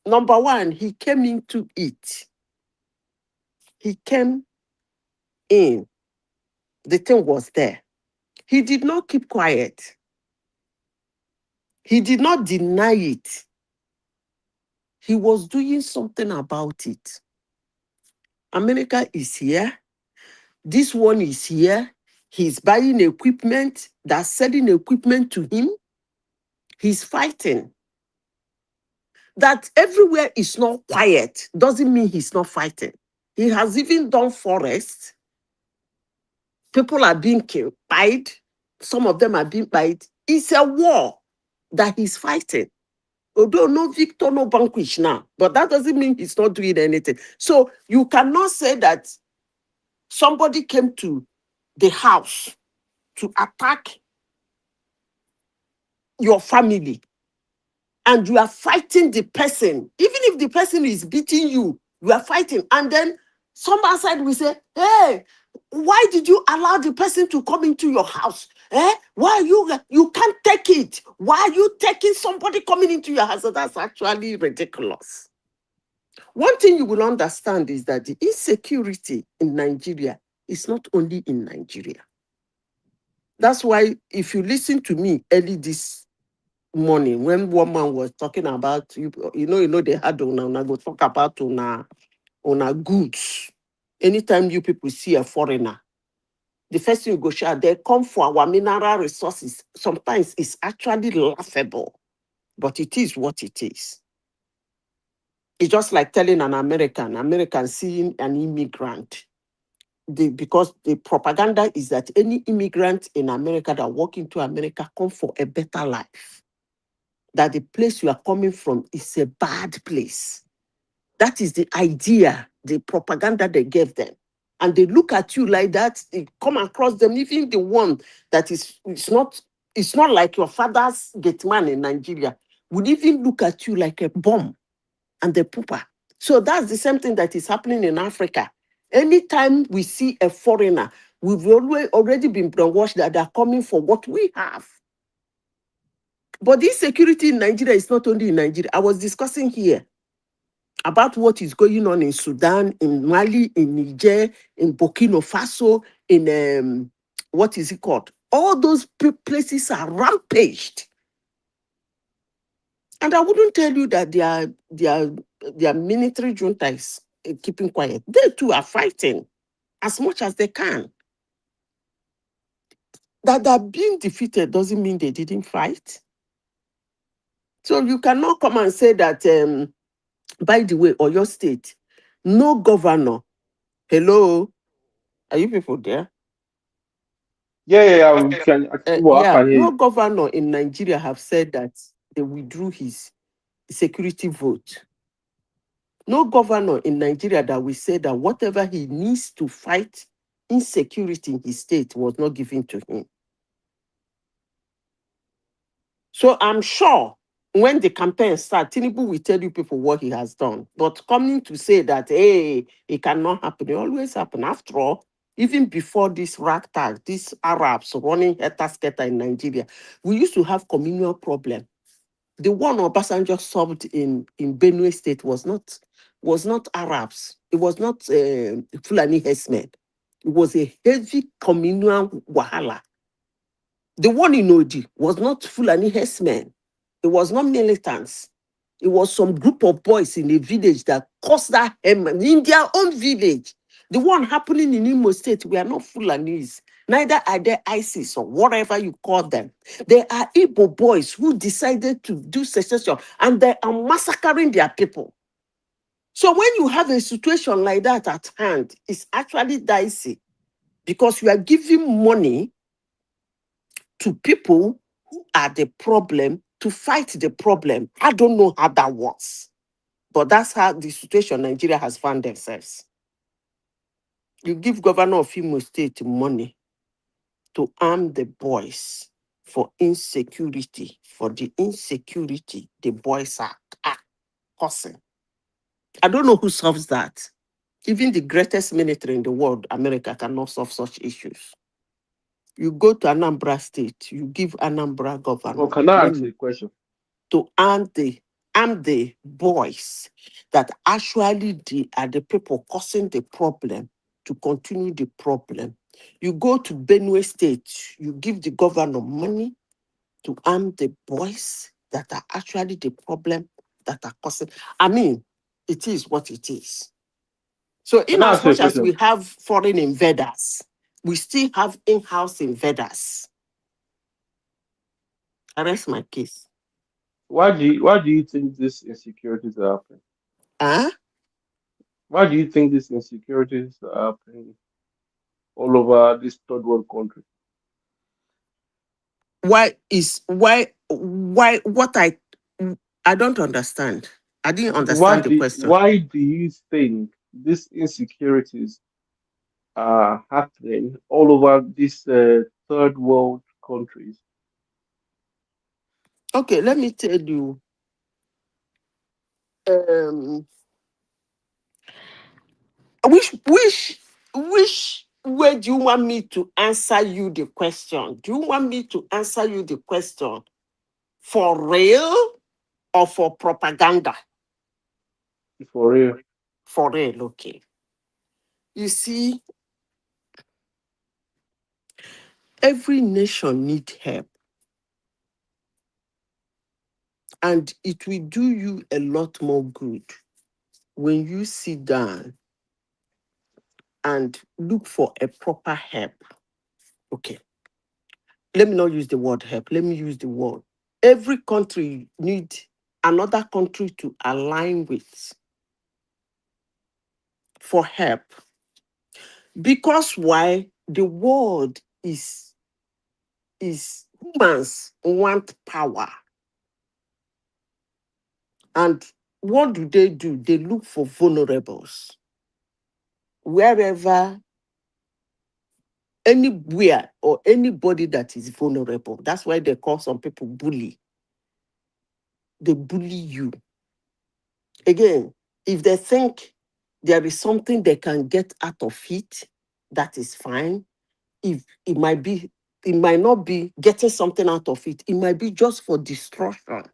number one, he came into it. He came in. The thing was there. He did not keep quiet. He did not deny it. He was doing something about it. America is here. This one is here. He's buying equipment. That's selling equipment to him. He's fighting. That everywhere is not quiet doesn't mean he's not fighting. He has even done forests. People are being killed, died. Some of them are being died. It's a war that he's fighting. Although no victor, no vanquish now, but that doesn't mean he's not doing anything. So you cannot say that somebody came to the house to attack your family and you are fighting the person. Even if the person is beating you, you are fighting. And then some outside will say, hey, why did you allow the person to come into your house? Why you can't take it? Why are you taking somebody coming into your house? So that's actually ridiculous. One thing you will understand is that the insecurity in Nigeria is not only in Nigeria. That's why if you listen to me early this morning, when one man was talking about, you know, they had on go talk about on goods. Anytime you people see a foreigner, the first thing you go share, they come for our mineral resources. Sometimes it's actually laughable, but it is what it is. It's just like telling an American seeing an immigrant. Because the propaganda is that any immigrant in America that walk into America come for a better life. That the place you are coming from is a bad place. That is the idea, the propaganda they gave them. And they look at you like that, they come across them, even the one that it's not like your father's gate man in Nigeria, would even look at you like a bomb and the pooper. So that's the same thing that is happening in Africa. Anytime we see a foreigner, we've already been brainwashed that they're coming for what we have. But this security in Nigeria is not only in Nigeria. I was discussing here about what is going on in Sudan, in Mali, in Niger, in Burkina Faso, in what is it called? All those places are rampaged. And I wouldn't tell you that their military junta is keeping quiet. They too are fighting as much as they can. That they're being defeated doesn't mean they didn't fight. So you cannot come and say that, by the way, or your state, no governor. Hello, are you people there?
Yeah, we can. Well, I
Yeah,
can hear
no
you.
governor in Nigeria have said that they withdrew his security vote. No governor in Nigeria that will say that whatever he needs to fight insecurity in his state was not given to him. So I'm sure when the campaign starts, Tinubu will tell you people what he has done. But coming to say that, hey, it cannot happen, it always happen. After all, even before this ragtag, these Arabs running heta-sketa in Nigeria, we used to have communal problem. The one Obasanjo solved in Benue State was not Arabs. It was not Fulani herdsmen. It was a heavy communal wahala. The one in Oji was not Fulani herdsmen. It was not militants. It was some group of boys in a village that caused that in their own village. The one happening in Imo State, we are not Fulanis. Neither are they ISIS or whatever you call them. They are Igbo boys who decided to do secession and they are massacring their people. So when you have a situation like that at hand, it's actually dicey because you are giving money to people who are the problem to fight the problem. I don't know how that works, but that's how the situation Nigeria has found themselves. You give governor of Imo State money to arm the boys for insecurity. For the insecurity the boys are causing. I don't know who solves that. Even the greatest military in the world, America, cannot solve such issues. You go to Anambra State, you give Anambra governor
Well, can I ask you a question?
To arm the boys that actually are the people causing the problem to continue the problem. You go to Benue State, you give the governor money to arm the boys that are actually the problem that are causing. I mean, it is what it is. So in
Can I
as
ask you a
much as we
question?
have foreign invaders, we still have in-house invaders. I rest my case.
Why do you think these insecurities are happening?
Huh?
Why do you think these insecurities are happening all over this third world country?
Why what I don't understand. I didn't understand the question.
Why do you think these insecurities are happening all over these third world countries?
Okay, let me tell you. Which way do you want me to answer you the question? Do you want me to answer you the question for real or for propaganda?
For real.
For real, okay. You see, every nation needs help. And it will do you a lot more good when you sit down and look for a proper help. Okay. Let me not use the word help. Let me use the word. Every country need another country to align with for help. Because why? The world is humans want power. And what do? They look for vulnerables. Wherever, anywhere, or anybody that is vulnerable. That's why they call some people bully. They bully you. Again, if they think there is something they can get out of it, that is fine. If it might not be getting something out of it. It might be just for destruction.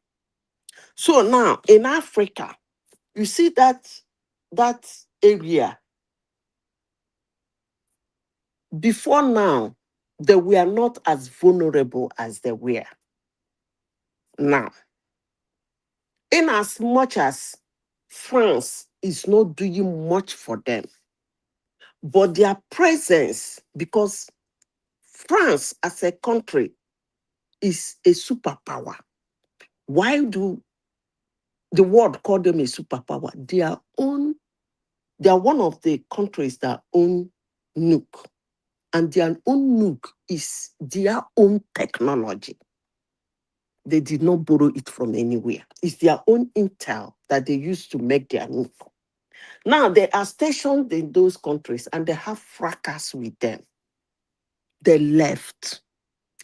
So now in Africa, you see that area. Before now, they were not as vulnerable as they were now. In as much as France is not doing much for them, but their presence, because France as a country is a superpower. Why do the world call them a superpower? They are one of the countries that own nuke. And their own nuke is their own technology. They did not borrow it from anywhere. It's their own intel that they use to make their nuke. Now, they are stationed in those countries and they have fracas with them. They left.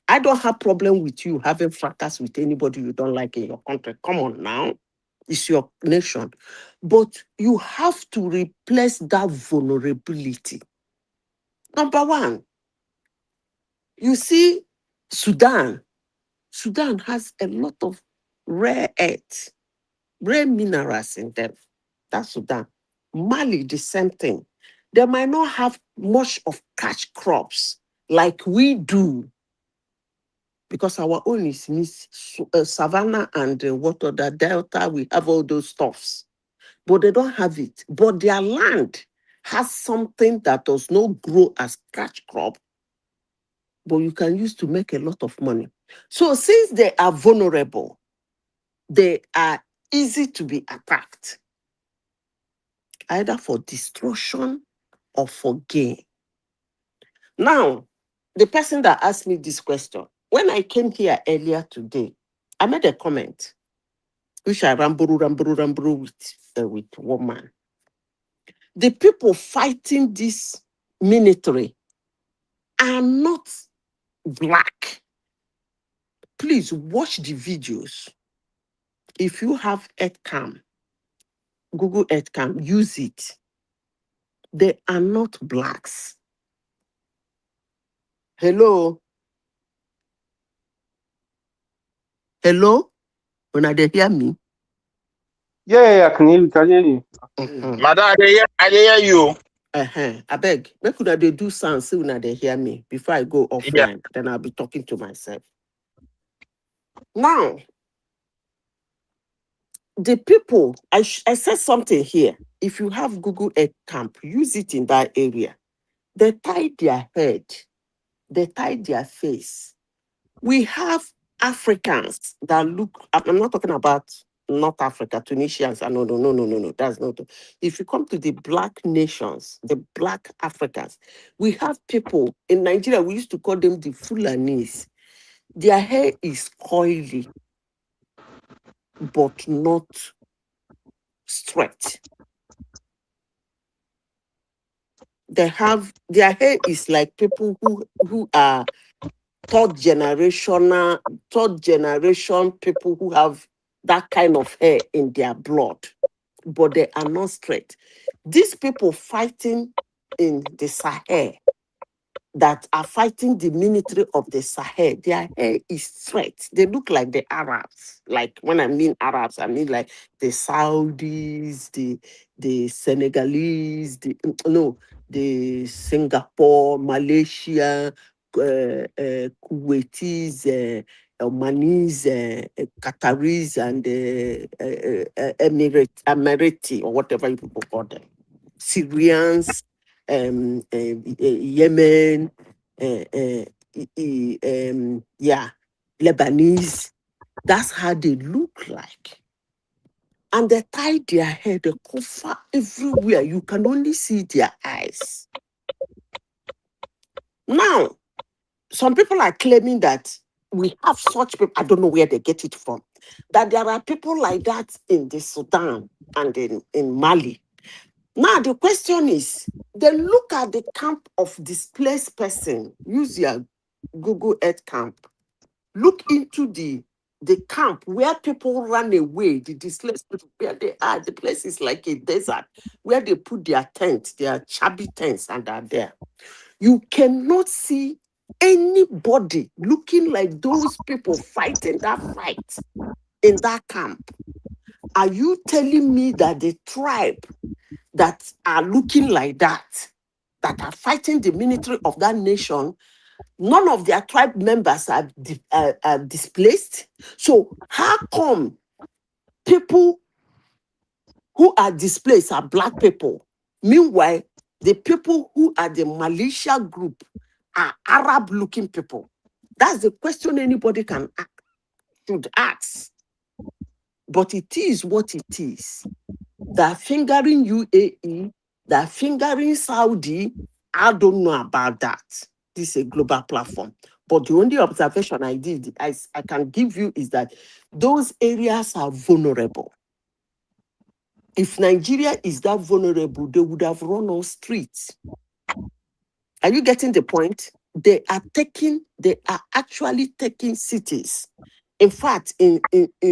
I don't have problem with you having fracas with anybody you don't like in your country. Come on now. It's your nation. But you have to replace that vulnerability. Number one, you see Sudan. Sudan has a lot of rare earth, rare minerals in them. That's Sudan. Mali, the same thing. They might not have much of cash crops like we do, because our own is savannah and what other delta, we have all those stuffs. But they don't have it. But their land has something that does not grow as cash crop, but you can use to make a lot of money. So since they are vulnerable, they are easy to be attacked, either for destruction or for gain. Now, the person that asked me this question, when I came here earlier today, I made a comment, which I ramble with woman. The people fighting this military are not black. Please watch the videos. If you have Earthcam, Google Earthcam, use it. They are not blacks. Hello? Hello? When they hear me?
Yeah, I can hear you. Can hear you.
Madam, I hear you.
I beg. Make una they do sound so when they hear me before I go offline. Then I'll be talking to myself. Now, the people, I said something here. If you have Google Earth Camp, use it in that area. They tie their head. They tie their face. We have Africans that look, I'm not talking about North Africa, Tunisians. No. That's not. If you come to the black nations, the black Africans, we have people in Nigeria, we used to call them the Fulanis. Their hair is coily, but not straight. Their hair is like people who are third generation people who have that kind of hair in their blood, but they are not straight. These people fighting in the Sahel, that are fighting the military of the Sahel, their hair is straight. They look like the Arabs. Like when I mean Arabs, I mean like the Saudis, the Senegalese, the Singapore, Malaysia, Kuwaitis, Omanis, Qataris, and Emirati, or whatever you people call them. Syrians, Yemen, Lebanese. That's how they look like. And they tie their hair, they cover everywhere. You can only see their eyes. Now, some people are claiming that we have such people, I don't know where they get it from, that there are people like that in the Sudan and in Mali. Now, the question is, they look at the camp of displaced person, use your Google Earth camp, look into the camp where people run away, the displaced people, where they are. The place is like a desert, where they put their tents, their shabby tents, and are there. You cannot see anybody looking like those people fighting that fight in that camp. Are you telling me that the tribe that are looking like that are fighting the military of that nation, none of their tribe members are displaced? So how come people who are displaced are black people? Meanwhile, the people who are the militia group are Arab-looking people. That's the question anybody should ask. But it is what it is. They're fingering UAE, they're fingering Saudi. I don't know about that. This is a global platform. But the only observation I can give you is that those areas are vulnerable. If Nigeria is that vulnerable, they would have run on streets. Are you getting the point? They are actually taking cities. In fact, in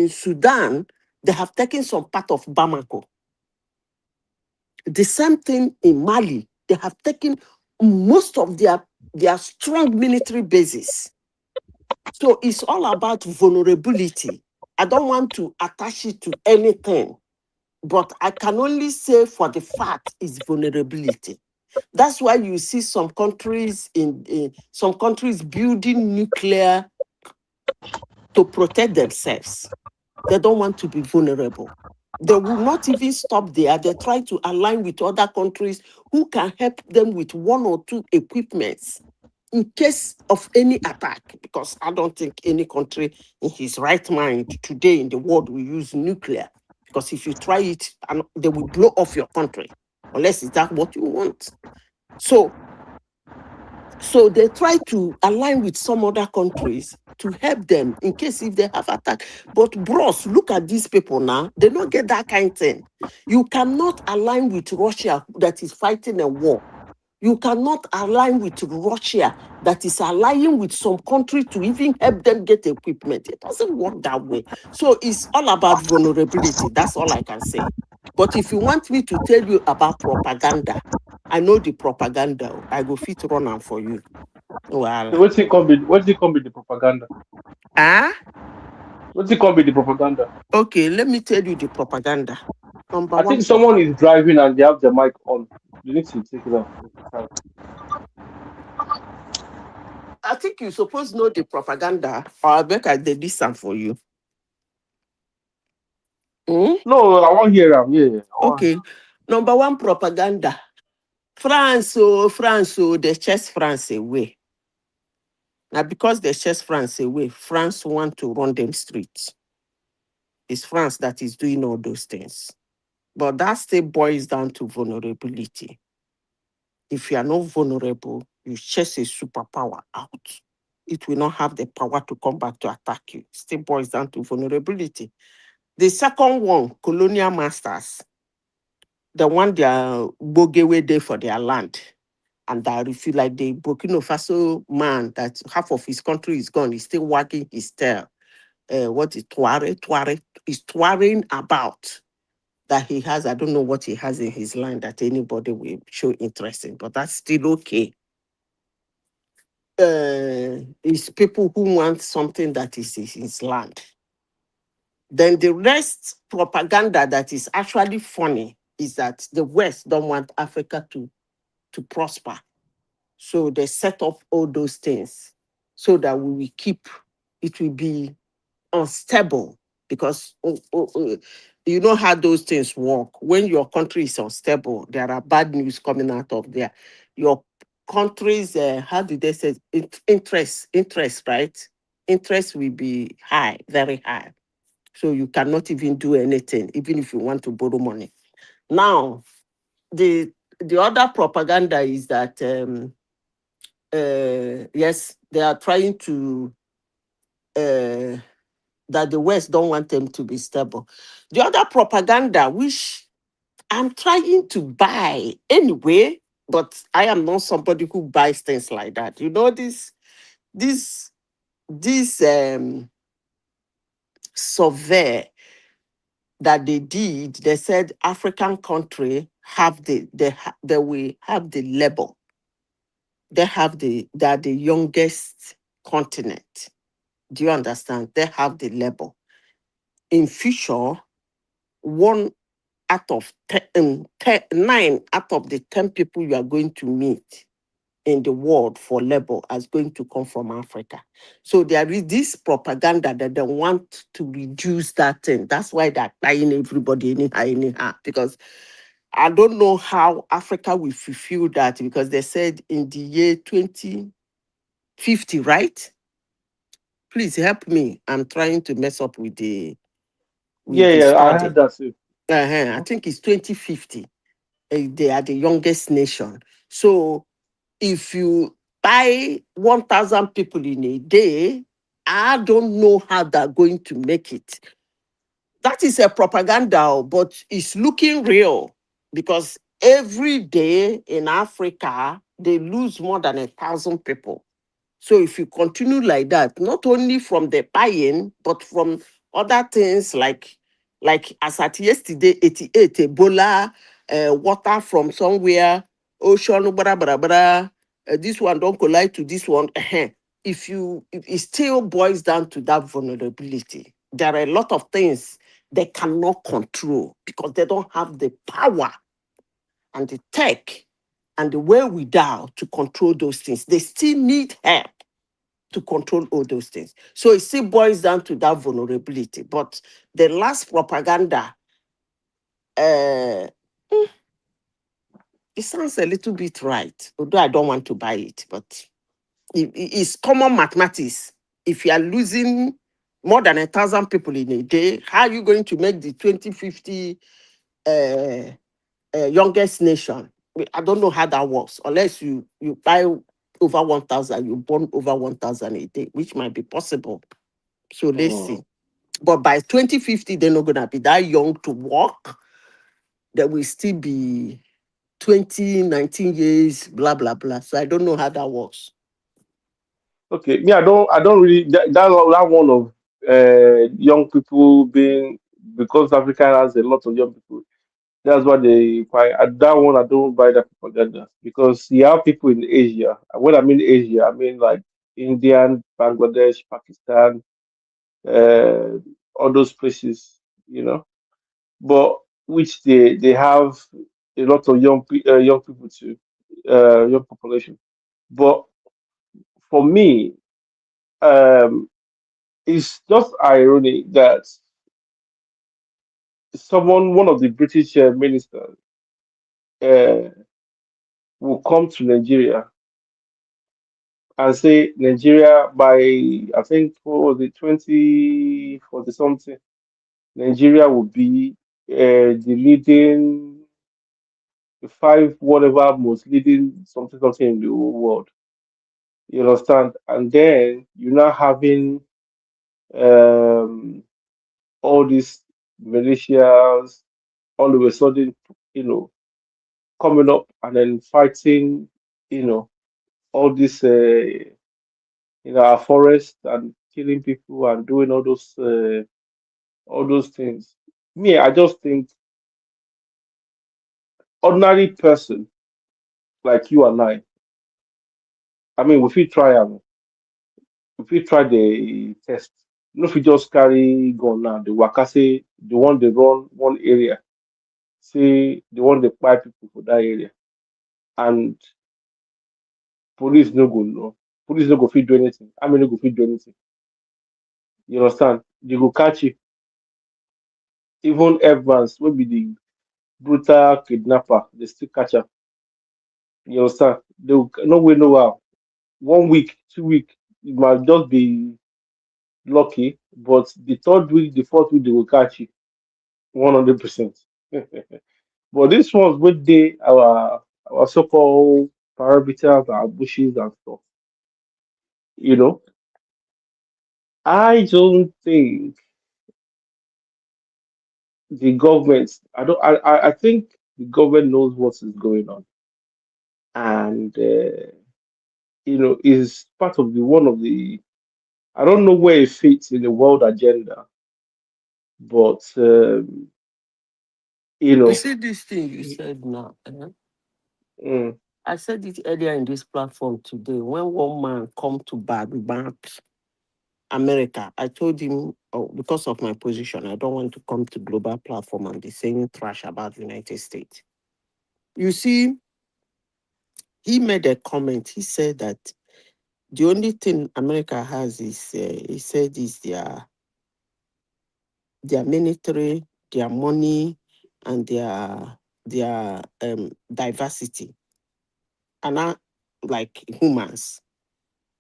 Sudan, they have taken some part of Bamako. The same thing in Mali. They have taken most of their strong military bases. So it's all about vulnerability. I don't want to attach it to anything, but I can only say for the fact is vulnerability. That's why you see some countries building nuclear to protect themselves. They don't want to be vulnerable. They will not even stop there. They try to align with other countries who can help them with one or two equipments in case of any attack. Because I don't think any country in his right mind today in the world will use nuclear. Because if you try it, they will blow off your country, unless is that what you want. So they try to align with some other countries to help them in case if they have attack. But bros, look at these people now. They don't get that kind of thing. You cannot align with Russia that is fighting a war. You cannot align with Russia that is allying with some country to even help them get equipment. It doesn't work that way. So it's all about vulnerability. That's all I can say. But if you want me to tell you about propaganda, I know the propaganda. I go fit run am for you. Well,
so what's it come with the propaganda? What's it come with the propaganda?
Okay, let me tell you the propaganda. Number
I
one,
think someone is driving and they have the mic on. You need to take it off.
I think you're supposed to know the propaganda, or I bet I did this one for you.
No, I won't hear them. Yeah.
Okay. Number one, propaganda. France, they chase France away. Now, because they chase France away, France want to run them streets. It's France that is doing all those things. But that still boils down to vulnerability. If you are not vulnerable, you chase a superpower out. It will not have the power to come back to attack you. It still boils down to vulnerability. The second one, colonial masters, the one they are bogewe there for their land. And that if you like the Burkina Faso man that half of his country is gone, he's still wagging his tail. What is Tuareg is touring about that he has. I don't know what he has in his land that anybody will show interest in, but that's still okay. It's people who want something that is his land. Then the rest propaganda that is actually funny is that the West don't want Africa to prosper. So they set up all those things so that we will keep, it will be unstable because you know how those things work. When your country is unstable, there are bad news coming out of there. Your countries, how do they say, interest, right? Interest will be high, very high. So you cannot even do anything, even if you want to borrow money. Now, the other propaganda is that, yes, they are trying to, that the West don't want them to be stable. The other propaganda, which I'm trying to buy anyway, but I am not somebody who buys things like that. You know, this survey that they did, they said African country have they will have the label. They are the youngest continent. Do you understand? They have the label. In future, one out of 9 out of the 10 people you are going to meet in the world for labor is going to come from Africa. So there is this propaganda that they want to reduce that thing. That's why they're buying everybody anyhow, because I don't know how Africa will fulfill that, because they said in the year 2050, right? Please help me. I'm trying to mess up with the
Yeah, I
study.
heard that too.
I think it's 2050. They are the youngest nation. So if you buy 1,000 people in a day, I don't know how they're going to make it. That is a propaganda, but it's looking real, because every day in Africa, they lose more than 1,000 people. So if you continue like that, not only from the buying, but from other things like as at yesterday, 88 Ebola, water from somewhere, ocean, blah, blah, blah, this one don't collide to this one. If it still boils down to that vulnerability, there are a lot of things they cannot control because they don't have the power and the tech and the wherewithal to control those things. They still need help to control all those things. So it still boils down to that vulnerability. But the last propaganda, uh, it sounds a little bit right, although I don't want to buy it, but it's common mathematics. If you are losing more than 1,000 people in a day, how are you going to make the 2050 youngest nation? I don't know how that works, unless you buy over 1,000, you burn over 1,000 a day, which might be possible. So let's see. But by 2050, they're not going to be that young to work. There will still be 20, 19 years, blah, blah, blah. So I don't know how that works.
Okay, me, I don't really that one of young people being, because Africa has a lot of young people. That's why they buy. That one, I don't buy that propaganda, because you have people in Asia. When I mean Asia, I mean like India, Bangladesh, Pakistan, uh, all those places, but which they have a lot of young people too, young population. But for me, um, it's just ironic that one of the British ministers, uh, will come to Nigeria and say Nigeria by, I think, what was it, 2040 something, Nigeria will be the leading, the five whatever most leading something in the whole world. You understand? And then you're now having um, all these militias all of a sudden, you know, coming up and then fighting, you know, all this, our forest and killing people and doing all those things. Me, I just think ordinary person like you and I mean, if we try the test, if we just carry gun now, the waka say the one they run one area, say the one they buy people for that area, and police no go know, police no go fit do anything. I mean, no go fit do anything. You understand? They go catch you. Even Evans, will be the brutal kidnapper, they still catch him. You understand? They will no way, no how. 1 week, 2 week, you might just be lucky, but the third week, the fourth week, they will catch you 100%. But this ones with our so-called parameters, our bushes and stuff. You know, I don't think the government. I don't. I think the government knows what is going on, and is part of the one of the. I don't know where it fits in the world agenda, but
You see this thing you said now.
mm,
I said it earlier in this platform today. When one man come to badmouth America, I told him, oh, because of my position, I don't want to come to global platform and be saying trash about the United States. You see, he made a comment. He said that the only thing America has is, he said, is their military, their money, and their diversity, and I, like humans.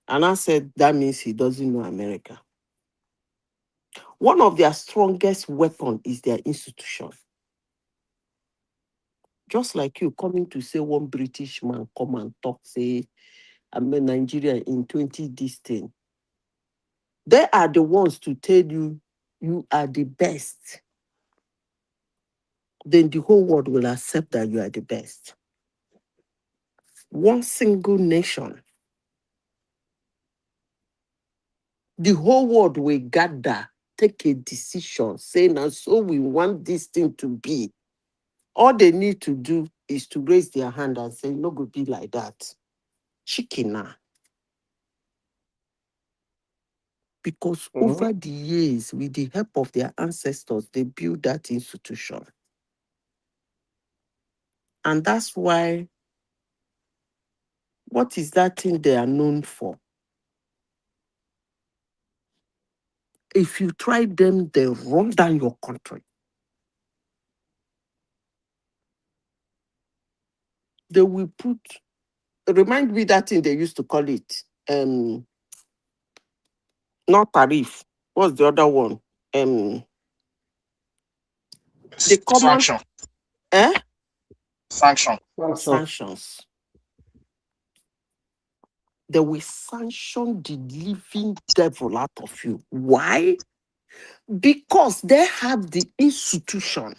And I said that means he doesn't know America. One of their strongest weapons is their institution. Just like you coming to say one British man come and talk, say, I'm a Nigerian in 20 this thing. They are the ones to tell you, you are the best. Then the whole world will accept that you are the best. One single nation. The whole world will gather, take a decision, saying, and so we want this thing to be. All they need to do is to raise their hand and say, no, go be like that. Chicken. Because over the years, with the help of their ancestors, they built that institution. And that's why, what is that thing they are known for? If you try them, they run down your country. They will put, remind me that thing they used to call it, not tariff. What's the other one? The common
Sanction.
eh?
Sanction.
Sanctions. They will sanction the living devil out of you. Why? Because they have the institution.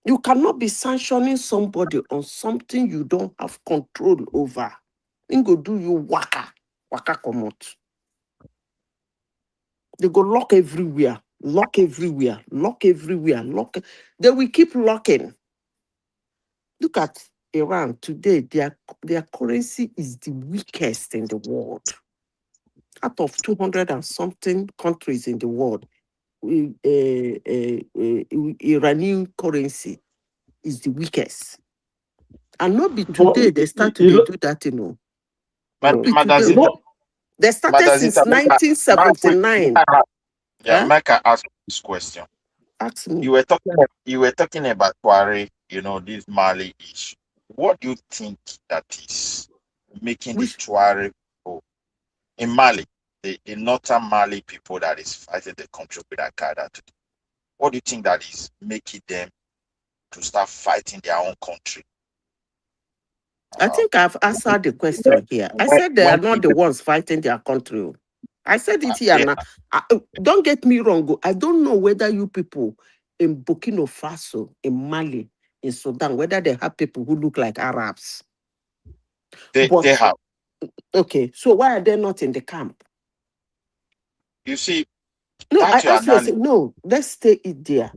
You cannot be sanctioning somebody on something you don't have control over. They go do you waka come out. They go lock everywhere, lock everywhere, lock everywhere, lock. They will keep locking. Look at Iran today. Their currency is the weakest in the world. Out of 200 and something countries in the world, Iranian currency is the weakest. And not be today they start to do that, you know. Not be today. They started since 1979.
Yeah, Mecca asked this question.
Ask me.
You were talking about Tuareg, this Mali issue. What do you think that is making the Tuareg people in Mali, the northern Mali people that is fighting the country with Al-Qaeda today? What do you think that is making them to start fighting their own country?
I think I've answered the question here. I said they are not the ones fighting their country. I said it here now. Don't get me wrong. I don't know whether you people in Burkina Faso, in Mali, in Sudan, whether they have people who look like Arabs.
They have.
Okay, so why are they not in the camp?
You see,
no, I asked you, I said, no, let's stay it there.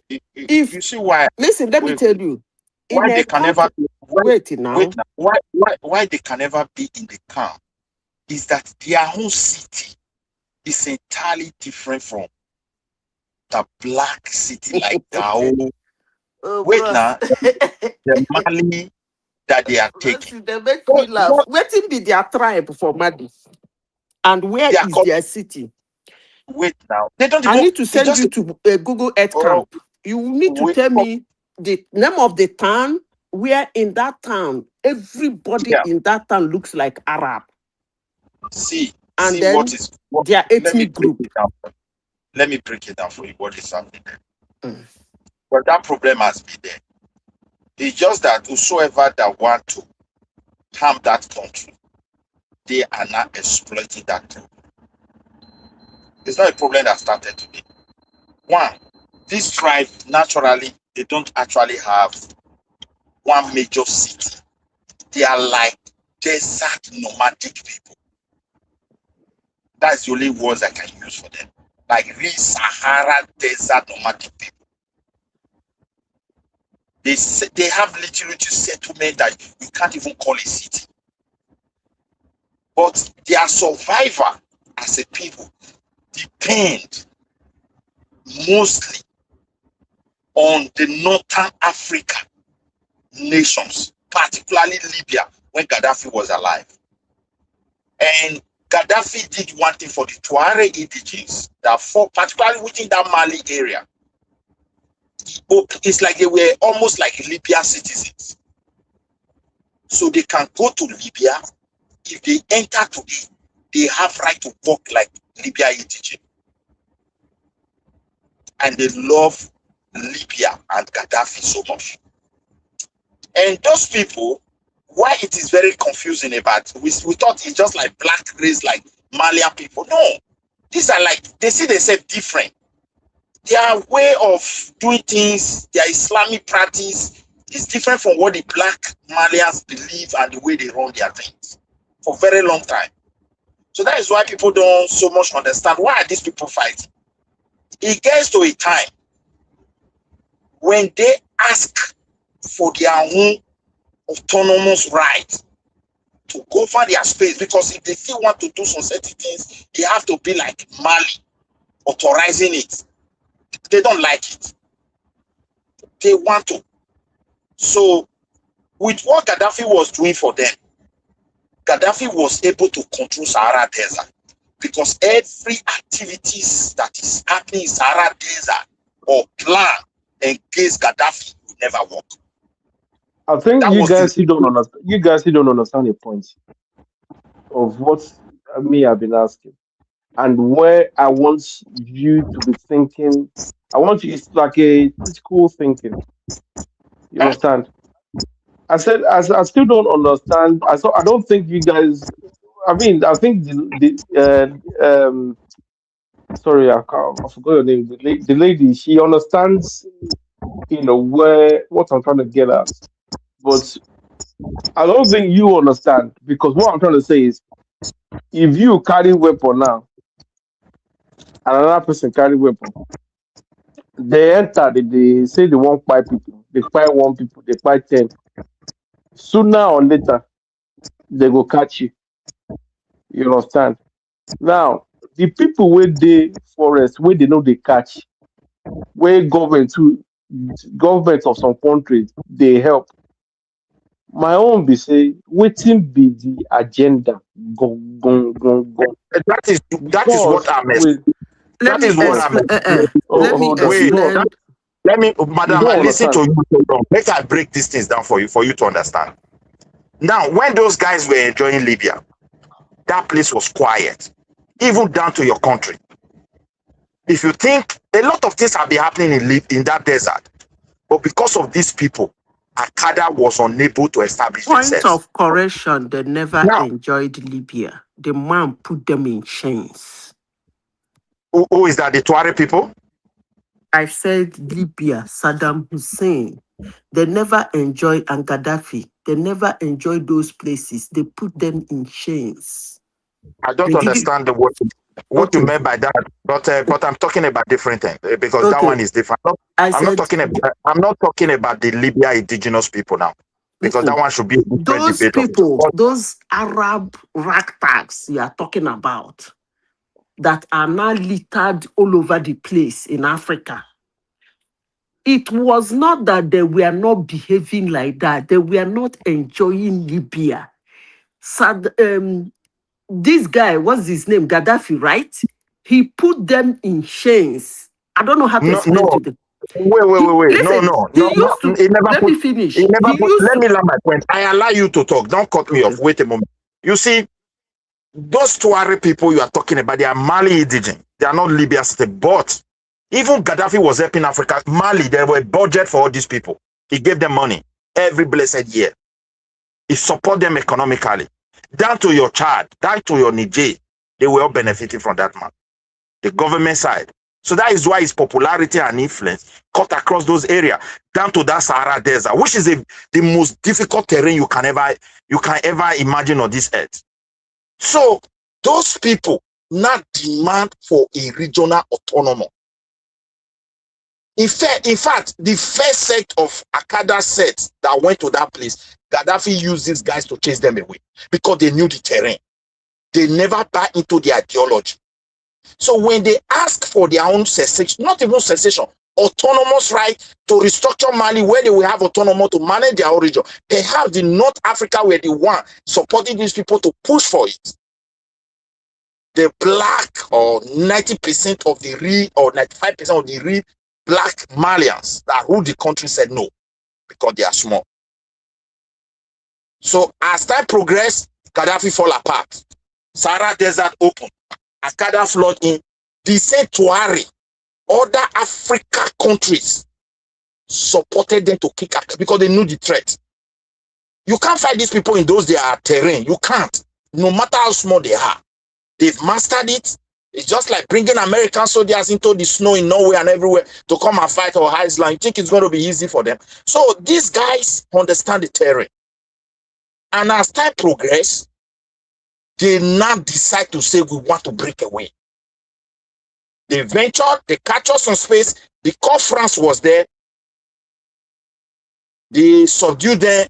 If you see why,
listen, let me tell you.
Why they can never
wait now.
Why they can never be in the camp is that their own city is entirely different from the black city like Gao. Wait now, the Mali that they are taking.
They make me laugh. Waiting be their tribe for Mali. And where is their city?
Wait now. They don't even,
I need to send you to a Google Earth camp. You need to tell me the name of the town, where in that town, everybody in that town looks like Arab.
See
then
what is what,
their ethnic group.
Let me break it down for you. What is happening there? But that problem has been there. It's just that whosoever that want to harm that country, they are not exploiting that problem. It's not a problem that started today. One, this tribe naturally, they don't actually have one major city. They are like desert nomadic people. That's the only words I can use for them. Like real Sahara desert nomadic people. They have little settlement that you can't even call a city. But their survival as a people depend mostly on the Northern Africa nations, particularly Libya, when Gaddafi was alive. And Gaddafi did one thing for the Tuareg indigenes that fought, particularly within that Mali area. It's like they were almost like Libya citizens. So they can go to Libya. If they enter today, they have right to work like Libya indigene. And they love Libya and Gaddafi so much. And those people, why it is very confusing about, we thought it's just like black race, like Malian people. No, these are like, they see themselves different. Their way of doing things, their Islamic practice is different from what the black Malians believe and the way they run their things for a very long time. So that is why people don't so much understand why are these people fighting. It gets to a time when they ask for their own autonomous right to govern their space, because if they still want to do some certain things, they have to be like Mali, authorizing it. They don't like it. They want to. So, with what Gaddafi was doing for them, Gaddafi was able to control Sahara Desert because every activities that is happening in Sahara Desert or plan against Gaddafi will never work.
I think you guys don't understand. You guys don't understand the point of what I've been asking, and where I want you to be thinking. I want you. It's like a critical thinking. You understand? I said I still don't understand. I don't think you guys. I mean, I think sorry, I forgot your name. The lady, she understands, where what I'm trying to get at, but I don't think you understand, because what I'm trying to say is, if you carry weapon now, and another person carry weapon, they enter, they say they won't buy people, they buy 1 people, they buy 10. Sooner or later, they go catch you. You understand? Now, the people where they forest, where they know they catch, where government of some countries they help. My own be say, waiting be the agenda. Go.
That is what I'm explaining. That is what I'm explaining. Let me, madam, I listen to you so long. Make I break these things down for you to understand. Now, when those guys were enjoying Libya, that place was quiet, even down to your country. If you think a lot of things have been happening in that desert, but because of these people, Al-Qaeda was unable to establish themselves.
Point of correction, they never enjoyed Libya. The man put them in chains.
Who is that? The Tuareg people?
I said Libya, Saddam Hussein. They never enjoyed, and Gaddafi. They never enjoyed those places. They put them in chains.
I don't understand what you meant by that, but I'm talking about different things, because that one is different. I'm not talking about the Libya indigenous people now, because that one should be a different
those
debate.
People, those Arab ragtags you are talking about, that are now littered all over the place in Africa. It was not that they were not behaving like that. They were not enjoying Libya. This guy, what's his name? Gaddafi, right? He put them in chains. I don't know how to explain to them.
Wait.
Listen,
No. He never
let
put.
me finish.
He never
He
put.
used
Let
to.
me land my point. I allow you to talk. Don't cut me off. Wait a moment. You see, those Tuareg people you are talking about, they are Mali indigenous. They are not Libya state. But even Gaddafi was helping Africa. Mali, there were budget for all these people. He gave them money every blessed year. He support them economically. Down to your Chad, down to your Niger, they were all benefiting from that man. The government side. So that is why his popularity and influence cut across those areas, down to that Sahara Desert, which is the most difficult terrain you can ever imagine on this earth. So those people now demand for a regional autonomy. In fact, the first set of Akada sets that went to that place, Gaddafi used these guys to chase them away because they knew the terrain. They never buy into the ideology. So when they ask for their own cessation, not even cessation, autonomous right to restructure Mali where they will have autonomy to manage their own region, they have the North Africa where the one supporting these people to push for it. The black or 90% of the real or 95% of the real black Malians that rule the country said no because they are small. So as time progressed, Gaddafi fall apart. Sahara Desert open. Akada flood in. The same Tuareg, other Africa countries supported them to kick out because they knew the threat. You can't fight these people in those their terrain. You can't. No matter how small they are. They've mastered it. It's just like bringing American soldiers into the snow in Norway and everywhere to come and fight our Iceland. You think it's going to be easy for them? So these guys understand the terrain. And as time progresses, they now decide to say we want to break away. They ventured, they captured some space because France was there. They subdued them.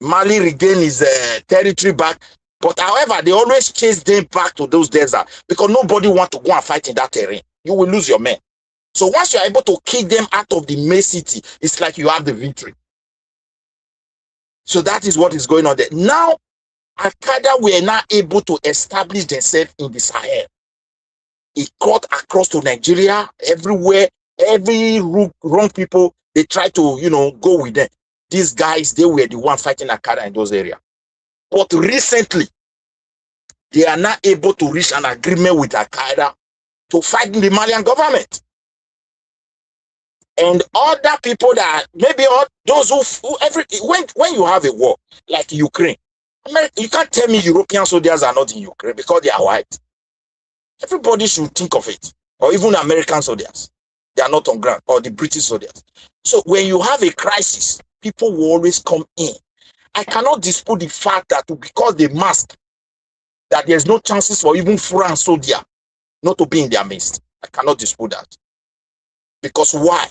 Mali regained his territory back. But however, they always chase them back to those deserts because nobody wants to go and fight in that terrain. You will lose your men. So once you are able to kick them out of the main city, it's like you have the victory. So that is what is going on there. Now, Al-Qaeda were now able to establish themselves in the Sahel. It cut across to Nigeria, everywhere, every wrong people, they try to, go with them. These guys, they were the ones fighting Al-Qaeda in those areas. But recently, they are not able to reach an agreement with Al-Qaeda to fight the Malian government. And other people that maybe those when you have a war like Ukraine, you can't tell me European soldiers are not in Ukraine because they are white. Everybody should think of it. Or even American soldiers. They are not on ground. Or the British soldiers. So when you have a crisis, people will always come in. I cannot dispute the fact that because they mask, that there's no chances for even France soldier not to be in their midst. I cannot dispute that. Because why?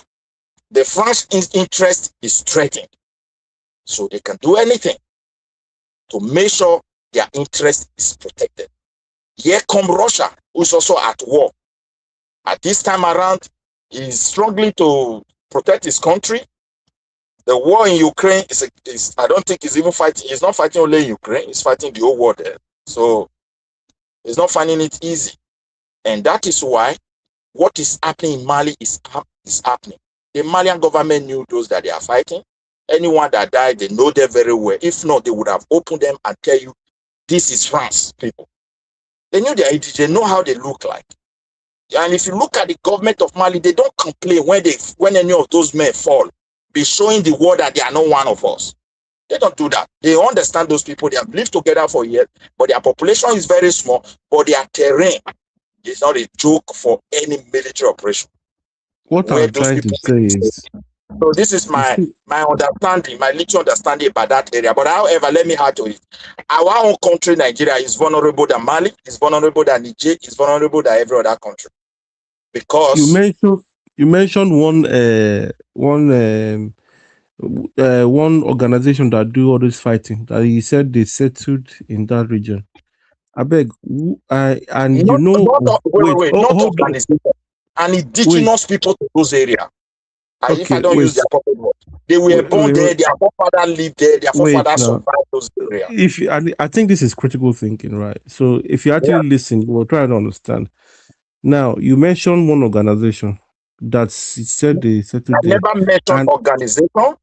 The French interest is threatened. So they can do anything to make sure their interest is protected. Here come Russia, who is also at war. At this time around, he is struggling to protect his country. The war in Ukraine is I don't think he's even fighting. He's not fighting only in Ukraine. He's fighting the whole world there. So he's not finding it easy. And that is why what is happening in Mali is happening. The Malian government knew those that they are fighting. Anyone that died, they know them very well. If not, they would have opened them and tell you, this is France, people. They knew they know how they look like. And if you look at the government of Mali, they don't complain when any of those men fall, be showing the world that they are not one of us. They don't do that. They understand those people. They have lived together for years, but their population is very small, but their terrain is not a joke for any military operation.
What I'm trying to say is,
so this is my understanding, my little understanding about that area. But however, let me add to it. Our own country, Nigeria, is vulnerable than Mali, is vulnerable than Niger, is vulnerable than every other country. Because
you mentioned one organization that do all this fighting that you said they settled in that region. I beg, and
not,
you know,
not organization, and indigenous people to those areas.
Okay,
if I don't use their proper word, they were born there, their forefathers lived there, their forefathers survived those areas.
I think this is critical thinking, right? So if you actually listen, you will try to understand. Now, you mentioned one organization that said they settled
I
there.
never mentioned
And
organization.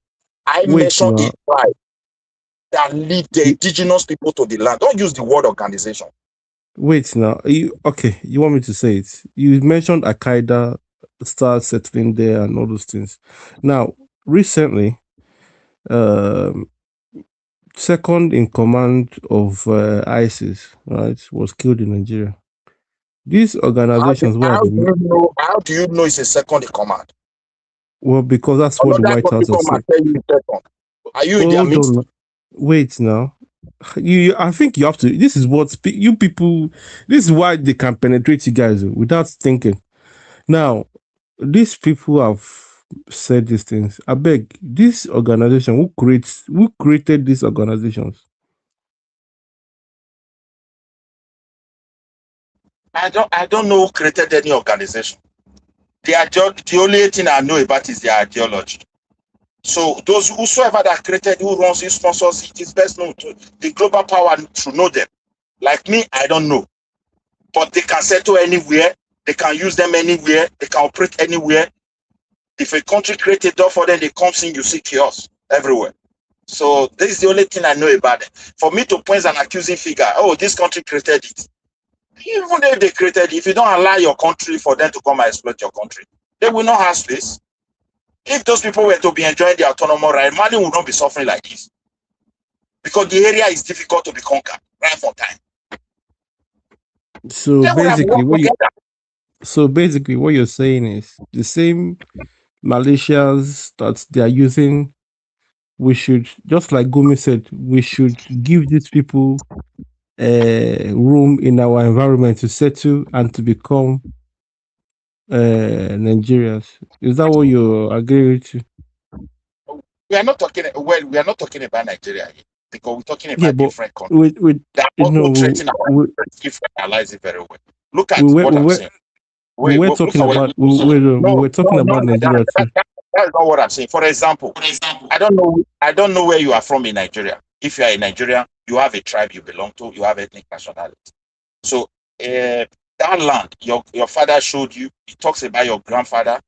I
wait
mentioned a
now,
tribe that lead the indigenous people to the land. Don't use the word organization.
wait now. Okay? You want me to say it? You mentioned Al Qaeda start settling there and all those things. Now, recently, um, second in command of ISIS, right, was killed in Nigeria. These organizations
How do you know it's a second in command?
well, because that's what the
Another
White House
people
has
come and
said.
tell you second. Are you in their
Hold
midst?
on. Wait now. I think you have to. This is what you people. This is why they can penetrate you guys without thinking. Now, these people have said these things. I beg this organization who created these organizations.
I don't know who created any organization. The only thing I know about is their ideology. So those whosoever that created, who runs, who sponsors, it is best known to the global power to know them. Like me, I don't know. But they can settle anywhere, they can use them anywhere, they can operate anywhere. If a country creates a door for them, they come in, you see chaos everywhere. So this is the only thing I know about it. For me to point an accusing figure, oh, this country created it. Even if they created it, if you don't allow your country for them to come and exploit your country, they will not have space. If those people were to be enjoying their autonomous right, Mali would not be suffering like this. Because the area is difficult to be conquered right for time.
So basically, what you're saying is the same militias that they are using. We should, just like Gumi said, we should give these people room in our environment to settle and to become Nigerians. Is that what you agree with?
We are not talking about Nigeria here, because we're talking about different countries. They are also threatening our if we analyze it very well. Look at what I'm saying.
We were talking about Nigeria too.
That's not what I'm saying. For example, I don't know where you are from in Nigeria. If you are in Nigeria, you have a tribe you belong to, you have ethnic nationality. So that land, your father showed you, he talks about your grandfather,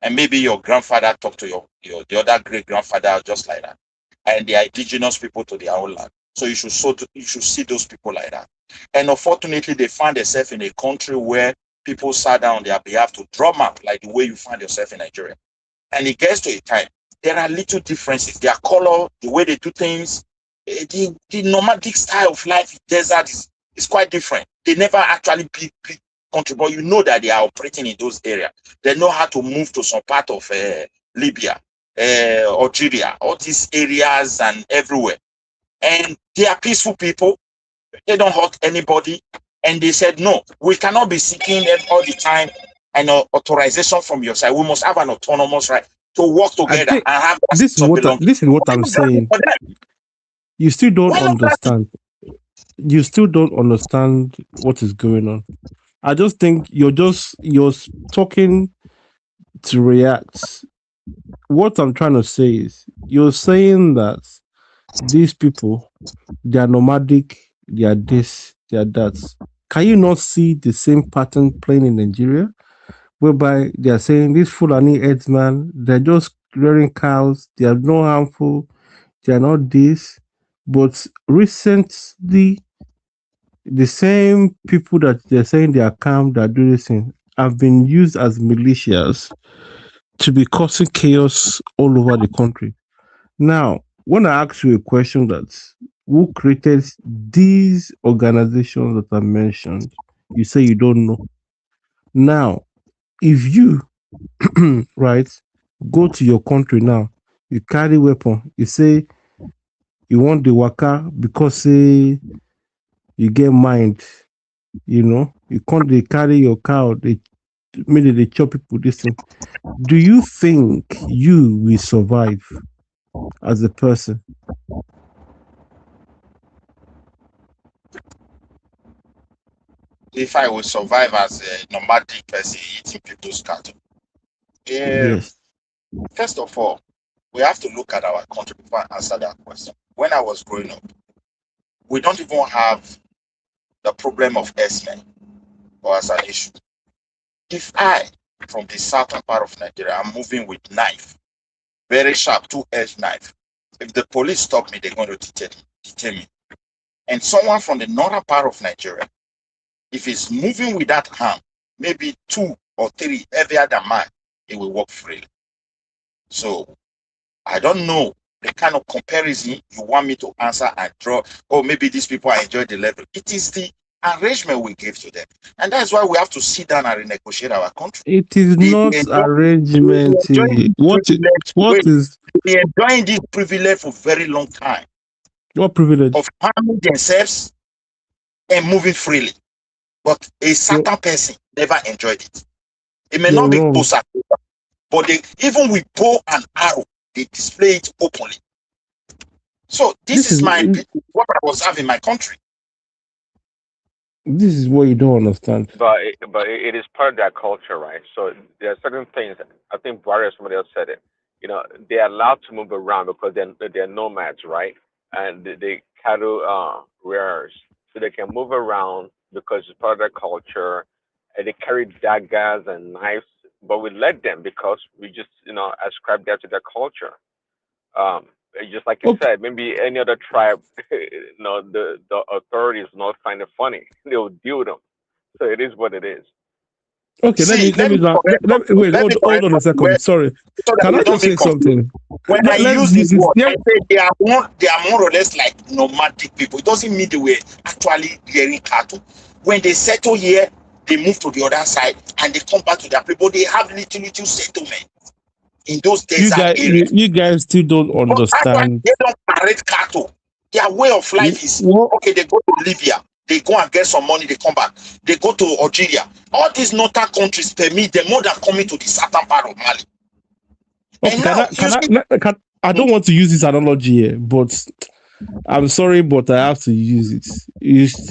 and maybe your grandfather talked to the other great grandfather, just like that. And they are indigenous people to their own land. So you should see those people like that. And unfortunately, they find themselves in a country where people sat down on their behalf to draw map, like the way you find yourself in Nigeria. And it gets to a time, there are little differences. Their color, the way they do things, the nomadic style of life in desert is quite different. They never actually contribute. You know that they are operating in those areas. They know how to move to some part of Libya, Algeria, all these areas and everywhere. And they are peaceful people. They don't hurt anybody. And they said, no, we cannot be seeking all the time an authorization from your side. We must have an autonomous right to work together and have
this is what I'm saying. You still don't understand. You still don't understand what is going on. I just think you're talking to react. What I'm trying to say is you're saying that these people, they are nomadic, they are this, they are that. Can you not see the same pattern playing in Nigeria? Whereby they are saying these Fulani headsmen, they're just rearing cows, they are no harmful, they are not this. But recently, the same people that they're saying they are calm, that do this thing, have been used as militias to be causing chaos all over the country. Now, when I ask you a question that who created these organizations that I mentioned, you say you don't know. Now, if you right go to your country now, you carry weapon, you say you want the waka because say you get mind, you can't they carry your cow, maybe they chop people this thing. Do you think you will survive as a person?
If I will survive as a nomadic person eating people's cattle.
Yes.
First of all, we have to look at our country before I answer that question. When I was growing up, we don't even have the problem of herdsmen or as an issue. If I
from the southern part of Nigeria are moving with knife, very sharp, two-edged knife. If the police stop me, they're going to detain me. And someone from the northern part of Nigeria, if he's moving with that arm, maybe 2 or 3 heavier than mine, it will walk freely. So I don't know the kind of comparison you want me to answer and draw. Oh, maybe these people are enjoying the level. It is the arrangement we give to them. And that's why we have to sit down and renegotiate our country.
It is not arrangement. What is
They're enjoying this privilege for a very long time.
What privilege?
Of harming themselves and moving freely. But a certain person never enjoyed it. It may not be close, but they, even with bow and arrow, they display it openly. So this is what I was having in my country.
This is what you don't understand.
But it is part of their culture, right? So there are certain things. I think Barry or somebody else said it. You know, they're allowed to move around because they're nomads, right? And they cattle rearers, so they can move around because it's part of their culture. And they carry daggers and knives, but we let them because we just ascribe that to their culture. Just like you said, maybe any other tribe, the authorities not find it funny. They'll deal with them. So it is what it is.
Okay, let me wait. Hold on a second. Sorry, can I just say something?
When I use this word, I say they are more or less like nomadic people. It doesn't mean they were actually hearing cattle. When they settle here, they move to the other side and they come back to their people. They have little settlement in those desert areas.
You guys still don't understand.
They don't parade cattle. Their way of life is okay. They go to Libya. They go and get some money, they come back. They go to Algeria. All these northern countries permit them more than coming to the southern part of Mali.
Okay, I don't want to use this analogy here, but I'm sorry, but I have to use it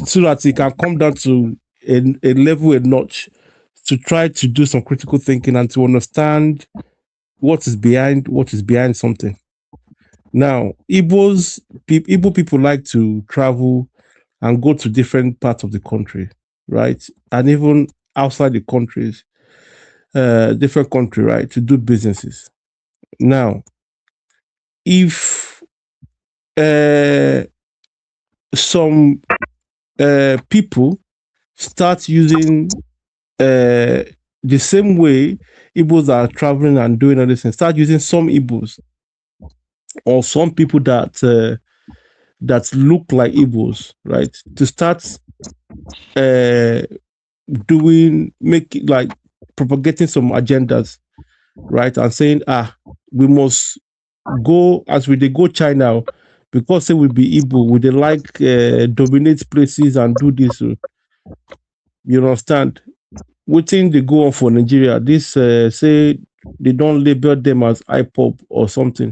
so that it can come down to a level, a notch, to try to do some critical thinking and to understand what is behind something. Now, Igbo people like to travel and go to different parts of the country, right? And even outside the countries, different country, right, to do businesses. Now, if some people start using the same way Igbos are traveling and doing all this, and start using some Igbos or some people that look like Igbos, right, to start propagating some agendas, right, and saying, we must go as they go China because they will be Igbo, would they like dominate places and do this? You understand? Waiting they go on for Nigeria, this say they don't label them as IPOP or something,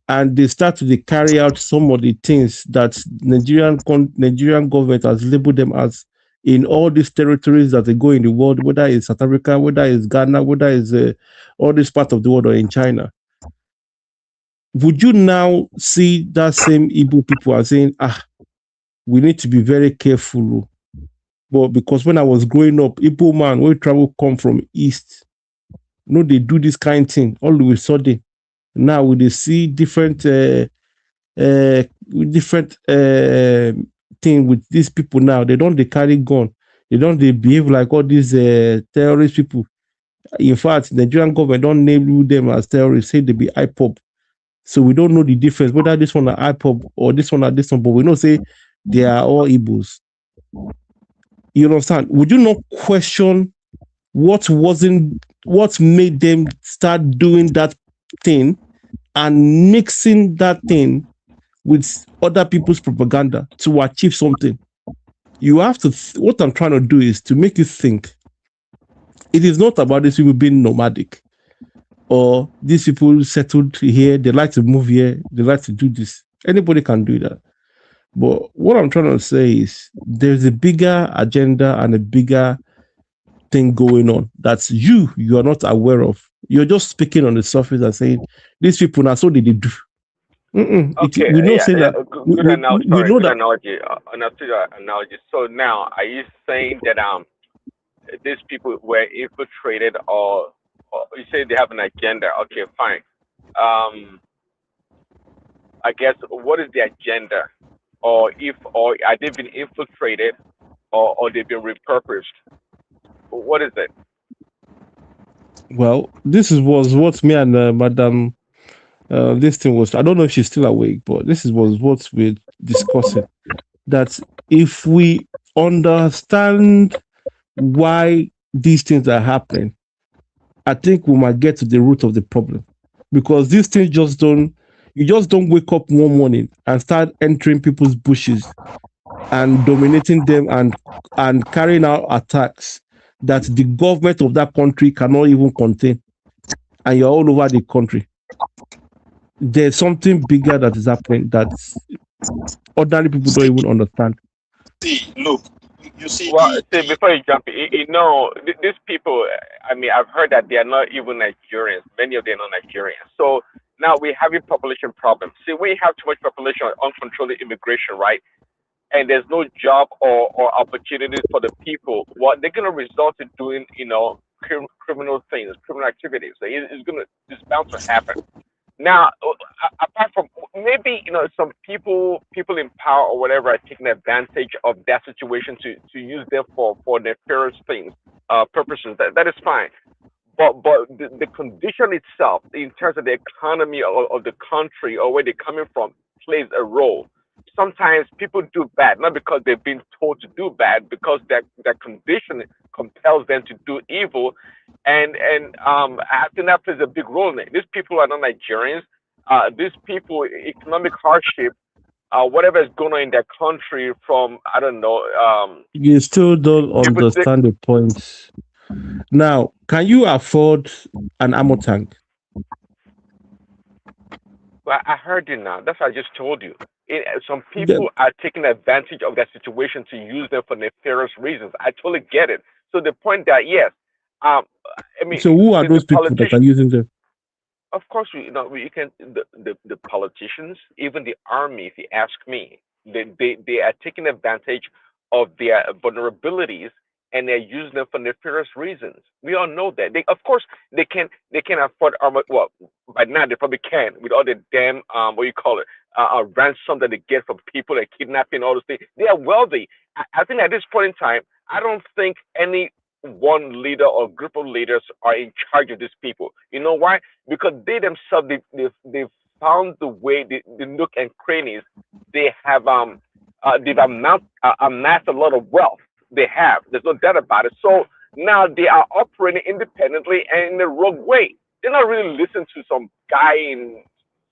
and they start to carry out some of the things that Nigerian government has labeled them as in all these territories that they go in the world, whether it's South Africa, whether it's Ghana, whether it's all this part of the world or in China. Would you now see that same Igbo people are saying, we need to be very careful? But because when I was growing up, Igbo man, when travel come from east, they do this kind of thing all of a sudden. Now we they see different thing with these people now. They carry gun. They behave like all these terrorist people. In fact, the Nigerian government don't name them as terrorists, say they be IPOP. So we don't know the difference, whether this one are IPOP or this one are this one, but we know say they are all Igbos. You understand? Would you not question what made them start doing that thing and mixing that thing with other people's propaganda to achieve something? You have to, what I'm trying to do is to make you think. It is not about these people being nomadic or these people settled here, they like to move here, they like to do this. Anybody can do that. But what I'm trying to say is there's a bigger agenda and a bigger thing going on that you are not aware of. You're just speaking on the surface and saying these people now so they do.
Okay,
we know say that.
Good analogy.
We know
Good
that.
analogy. Analogy. So now, are you saying that these people were infiltrated, or you say they have an agenda. Okay, fine. I guess what is the agenda, or are they been infiltrated, or they've been repurposed? What is it?
Well, was what me and Madam this thing was. I don't know if she's still awake, but was what we're discussing. That if we understand why these things are happening, I think we might get to the root of the problem. Because these things you just don't wake up one morning and start entering people's bushes and dominating them and carrying out attacks that the government of that country cannot even contain, and you're all over the country. There's something bigger that is happening that ordinary people don't even understand.
See, look, you see.
Well, before you jump, these people. I mean, I've heard that they are not even Nigerians. Many of them are not Nigerians. So now we're having population problems. See, we have too much population, uncontrolled immigration, right? And there's no job or opportunities for the people. What they're gonna result in doing, criminal things, criminal activities. So it's bound to happen. Now, apart from maybe some people in power or whatever are taking advantage of that situation to use them for nefarious things, purposes. That is fine. But the condition itself, in terms of the economy of the country or where they're coming from, plays a role. Sometimes people do bad, not because they've been told to do bad, because their condition compels them to do evil, and I think that plays a big role in it. These people are not Nigerians. These people, economic hardship, whatever is going on in their country, from I don't know.
You still don't understand the point. Now, can you afford an ammo tank?
Well, I heard you now. That's what I just told you. Some people are taking advantage of that situation to use them for nefarious reasons. I totally get it. So the point that yes, I mean,
so who are those people that are using them?
Of course, you can the politicians, even the army. If you ask me, they are taking advantage of their vulnerabilities, and they're using them for nefarious reasons. We all know that. Of course, they can afford armor. Well, by now they probably can with all the damn what you call it, ransom that they get from people, that kidnapping, all those things. They are wealthy. I think at this point in time, I don't think any one leader or group of leaders are in charge of these people. You know why? Because they themselves they've found the way, the nook and crannies. They have they've amassed a lot of wealth. They have. There's no doubt about it. So now they are operating independently and in a rogue way. They're not really listening to some guy in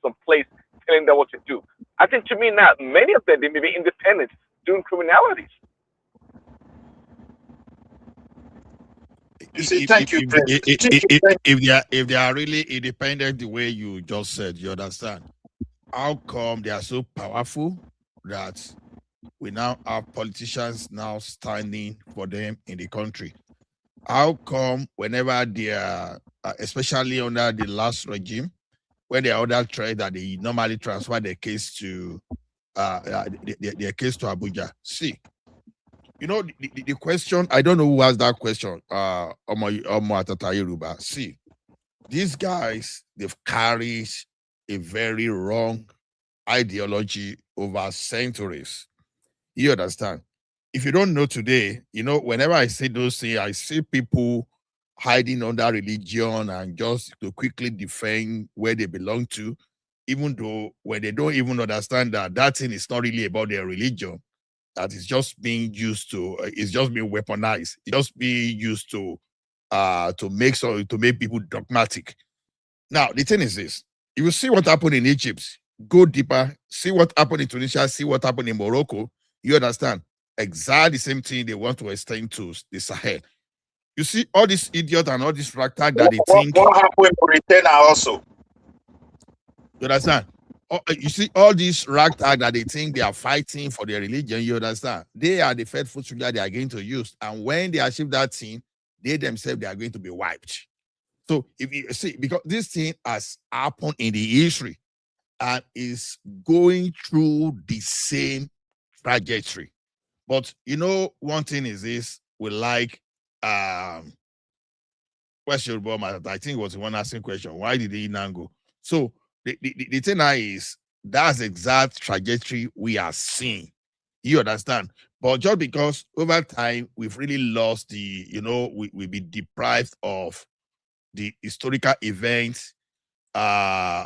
some place telling them what to do. I think to me now, many of them, they may be independent doing criminalities.
You see, thank you.
If they are really independent the way you just said, you understand? How come they are so powerful that we now have politicians now standing for them in the country? How come whenever they are, especially under the last regime, when they are under threat, that they normally transfer their case to their case to Abuja? See, the question, I don't know who asked that question, see, these guys, they've carried a very wrong ideology over centuries. You understand? If you don't know today, whenever I say those things, I see people hiding under religion and just to quickly defend where they belong to, even though when they don't even understand that thing is not really about their religion, that is just being used to, it's just being weaponized, it's just being used to make people dogmatic. Now, the thing is this: you will see what happened in Egypt, go deeper, see what happened in Tunisia, see what happened in Morocco. You understand? Exactly the same thing they want to extend to the Sahel. You see all these idiots and all this ragtag that they think.
What happened in Mauritania also?
You understand? You see all these ragtag that they think they are fighting for their religion. You understand? They are the faithful soldiers they are going to use, and when they achieve that thing, they themselves they are going to be wiped. So if you see, because this thing has happened in the history and is going through the same trajectory. But one thing is this: we like where's Yoruba man? I think it was the one asking question. Why did he not go? So the thing now is that's the exact trajectory we are seeing. You understand? But just because over time we've really lost the, we've been deprived of the historical events.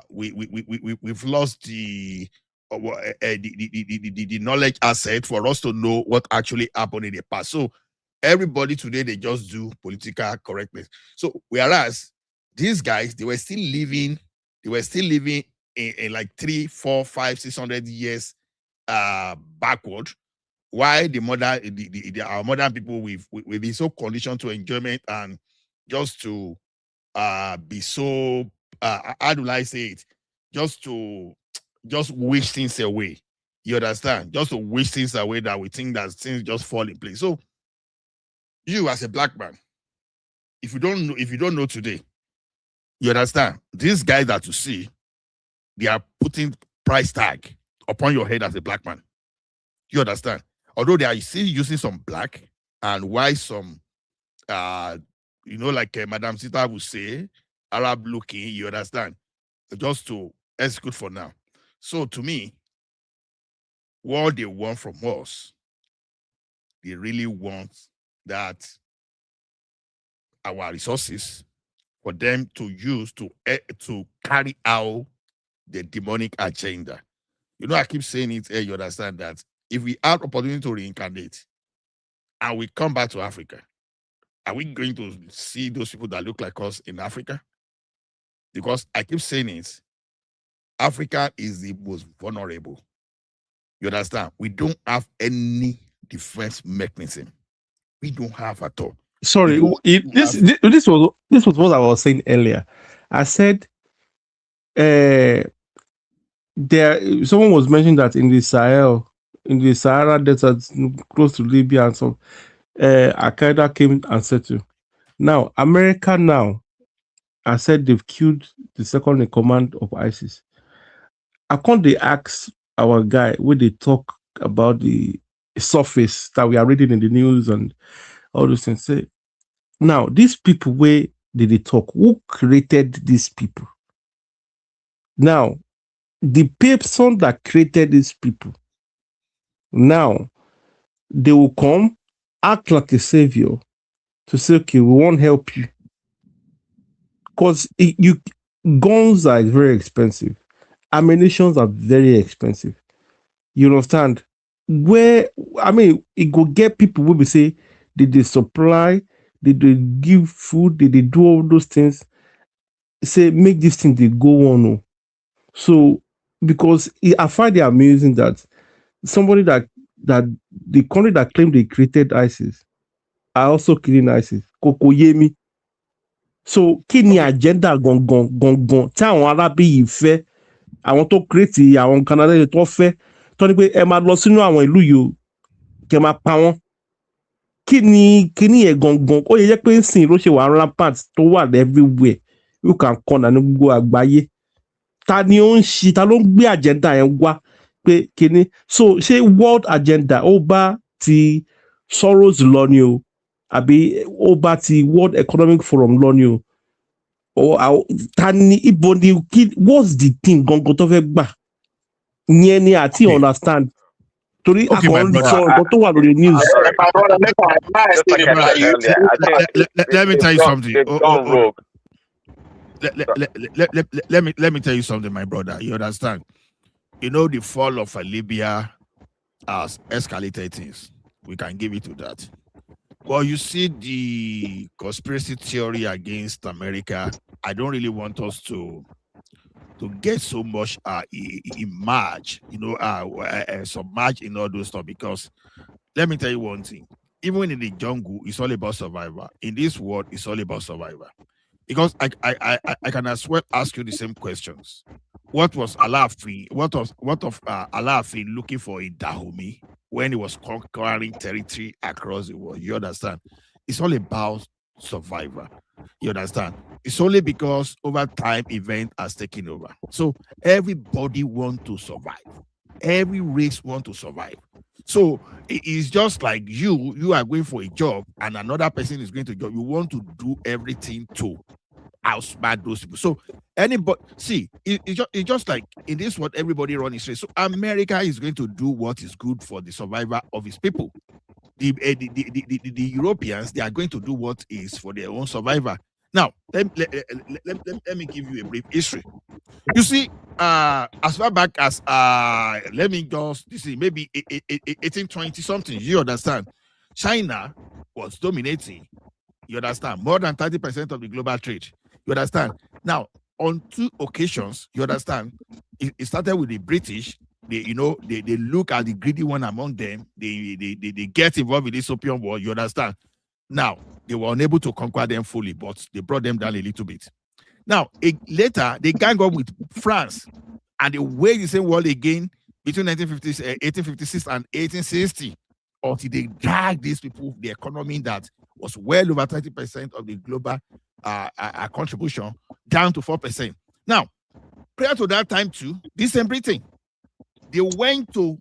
We've lost the knowledge asset for us to know what actually happened in the past. So everybody today, they just do political correctness. So whereas these guys, they were still living in like 3, 4, 5, 600 years backward. Why our modern people we've been so conditioned to enjoyment and just to be so how do I say it? Just wish things away. You understand? Just to wish things away that we think that things just fall in place. So you as a black man, if you don't know today, you understand? These guys that you see, they are putting price tag upon your head as a black man. You understand? Although they are still using some black and white, some like Madam Sita would say, Arab looking, you understand? Just to execute for now. So to me, what they want from us, they really want that our resources for them to use to carry out the demonic agenda. I keep saying it, you understand that if we have opportunity to reincarnate and we come back to Africa, are we going to see those people that look like us in Africa? Because I keep saying it, Africa is the most vulnerable. You understand? We don't have any defense mechanism. We don't have at all.
Sorry, this was what I was saying earlier. I said someone was mentioning that in the Sahel, in the Sahara Desert, close to Libya and so, Al-Qaeda came and settled. Now, America I said they've killed the second in command of ISIS. I can't they ask our guy when they talk about the surface that we are reading in the news and all those things. Say, now, these people, where did they talk? Who created these people? Now, the person that created these people, now, they will come, act like a savior to say, okay, we won't help you. Because guns are very expensive. Ammunitions are very expensive. You understand? It go get people will be say, did they supply? Did they give food? Did they do all those things? Say, make this thing they go on. So, because I find it amusing that somebody that the country that claimed they created ISIS are also killing ISIS. Kokoyemi. So, kí ni agenda gangan tí àwọn arábí yìí fẹ́, àwọn tó create àwọn Canada tó fẹ́, tó ní pé ẹ máa lọ sínú àwọn ìlú yìí kẹ́ máa pa wọ́n. Kí ni ẹ̀ gangan? Ó yẹ jẹ́ pé ń sìn ló ṣe wà rampant tó wà everywhere. You can corner ní gbogbo àgbáyé. Ta ni ó ń ṣe, ta ló ń gbé agenda yẹn wá pé kíní? So, ṣé world agenda ó bá ti Soros lọ ni o? Àbí ó bá ti World Economic Forum lọ ni o? Ta ni ibo ni what's the thing gangan tó fẹ́ gbà? Ìyẹn ni àti understand. Torí àkọ́rí sọ nǹkan tó wà lórí news.
Let me tell you something. Let me tell you something, my brother. You understand? The fall of Libya has escalated things. We can give it to that. Well, you see the conspiracy theory against America. I don't really want us to get so much submerged in all those stuff, because let me tell you one thing. Even in the jungle, it's all about survival. In this world, it's all about survival. Because I can as well ask you the same questions. What was Alaafin? What of Alaafin looking for in Dahomey when he was conquering territory across the world? You understand? It's all about survival. You understand? It's only because over time event has taken over. So everybody wants to survive. Every race want to survive. So it's just like you are going for a job and another person is going to job. You want to do everything to outsmart those people. So anybody, see, it's just like in this what everybody run is race. So America is going to do what is good for the survival of its people. The Europeans, they are going to do what is for their own survival. Now, let me give you a brief history. You see, as far back as let me just see, maybe 1820 something, you understand, China was dominating, you understand, more than 30% of the global trade, you understand. Now, on 2 occasions, you understand, it started with the British. They look at the greedy one among them. They get involved in this opium war, you understand. Now, they were unable to conquer them fully, but they brought them down a little bit. Now, later, they gang up with France, and they waged the same war again between 1856 and 1860, until they dragged these people, the economy that was well over 30% of the global contribution, down to 4%. Now, prior to that time too, this same Britain, they went to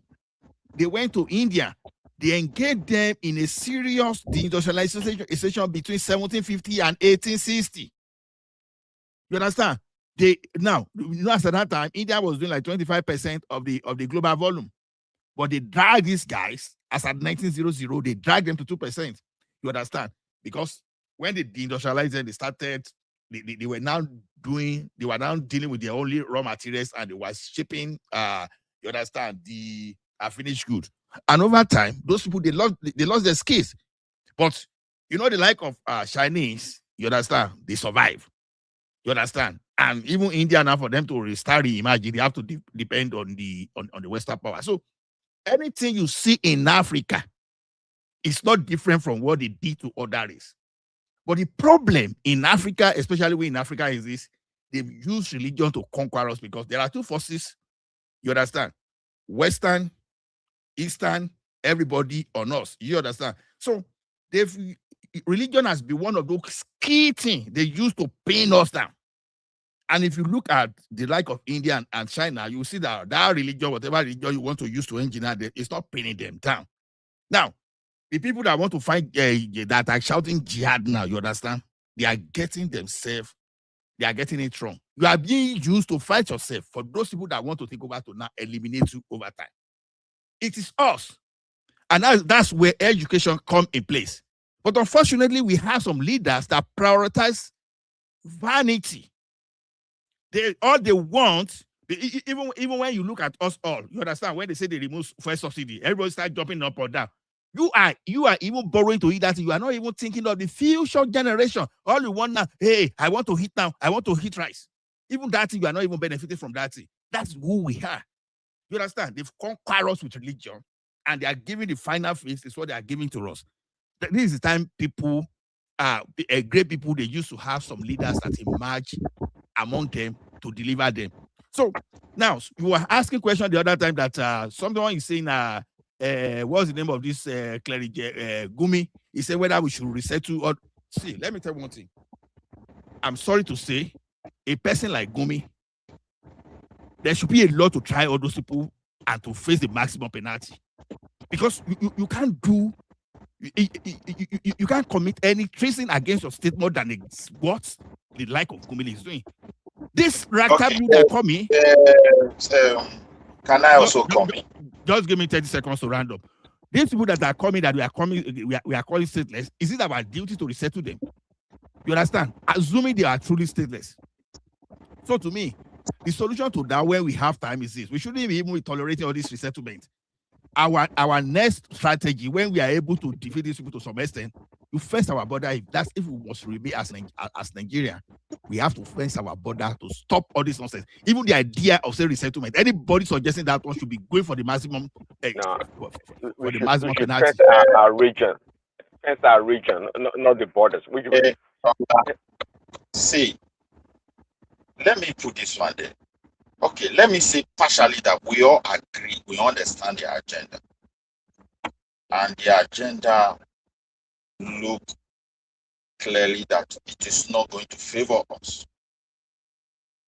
India. They engaged them in a serious deindustrialization between 1750 and 1860. You understand? As at that time, India was doing like 25% of the global volume. But they dragged these guys, as at 1900, they dragged them to 2%. You understand? Because when they deindustrialized them, they were now dealing with their only raw materials, and they were shipping you understand, the finished good. And over time, those people they lost their skills. But the like of Chinese, you understand, they survive. You understand? And even India now, for them to restart, imagine they have to depend on the Western power. So anything you see in Africa is not different from what they did to other races. But the problem in Africa, especially in Africa, is this: they've used religion to conquer us, because there are 2 forces. You understand? Western, Eastern, everybody on us. You understand? So religion has been one of those key things they used to pin us down. And if you look at the like of India and China, you see that religion, whatever religion you want to use to engineer them, it's not pinning them down. Now, the people that want to fight, that are shouting jihad now, you understand? They are getting themselves, they are getting it wrong. You are being used to fight yourself for those people that want to take over to now eliminate you over time. It is us. And that's where education comes in place. But unfortunately, we have some leaders that prioritize vanity. All they want, even when you look at us all, you understand, when they say they remove fuel subsidy, everybody start jumping up or down. You are even borrowing to eat that. You are not even thinking of the future generation. All you want now, hey, I want to hit now, I want to hit rice. Even that thing, you are not even benefiting from that thing. That's who we are. You understand? They've conquered us with religion, and they are giving the final face. Is what they are giving to us. This is the time people, great people, they used to have some leaders that emerge among them to deliver them. So now you were asking question the other time that someone is saying, what's the name of this cleric, Gumi? He said whether we should resettle or see. Let me tell you one thing. I'm sorry to say, a person like Gumi, there should be a law to try all those people and to face the maximum penalty, because you can't do. You can't commit any treason against your state more than what the like of Gumili is doing. This ragtag people that come in.
Can I also come in?
Just give me 30 seconds to round up. These people that are coming, that we are calling stateless, is it our duty to resettle them? You understand? Assuming they are truly stateless. So to me, the solution to that, when we have time, is this: we shouldn't even be tolerating all this resettlement. Our next strategy, when we are able to defeat these people to some extent, you fence our border. If we must remain as Nigeria, we have to fence our border to stop all this nonsense. Even the idea of say resettlement, anybody suggesting that one should be going for the maximum,
we should
penalty.
Fence our region, not the borders.
See, let me put this one there. Okay, let me say partially that we all agree, we understand the agenda. And the agenda look clearly that it is not going to favor us.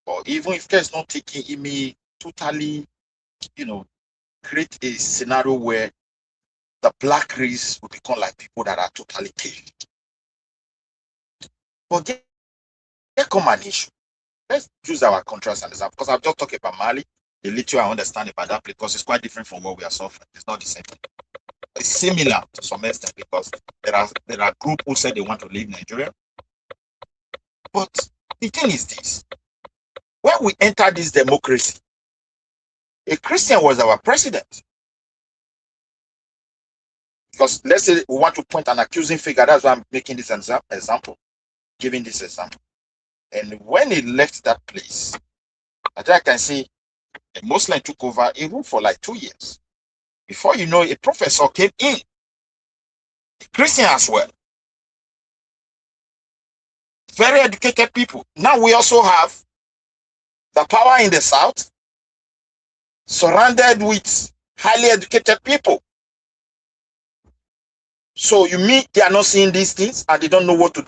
But even if there's not taking me totally, create a scenario where the black race will become like people that are totally killed. But there come an issue. Let's use our contrast and example, because I've just talked about Mali. The little I understand about that because it's quite different from what we are suffering. It's not the same. It's similar to some extent because there are groups who say they want to leave Nigeria. But the thing is this: when we enter this democracy, a Christian was our president. Because let's say we want to point an accusing figure. That's why I'm making this example, giving this example. And when he left that place, I can see a Muslim took over a room for like 2 years. Before you know, a professor came in, a Christian as well. Very educated people. Now we also have the power in the south, surrounded with highly educated people. So you mean they are not seeing these things and they don't know what to do?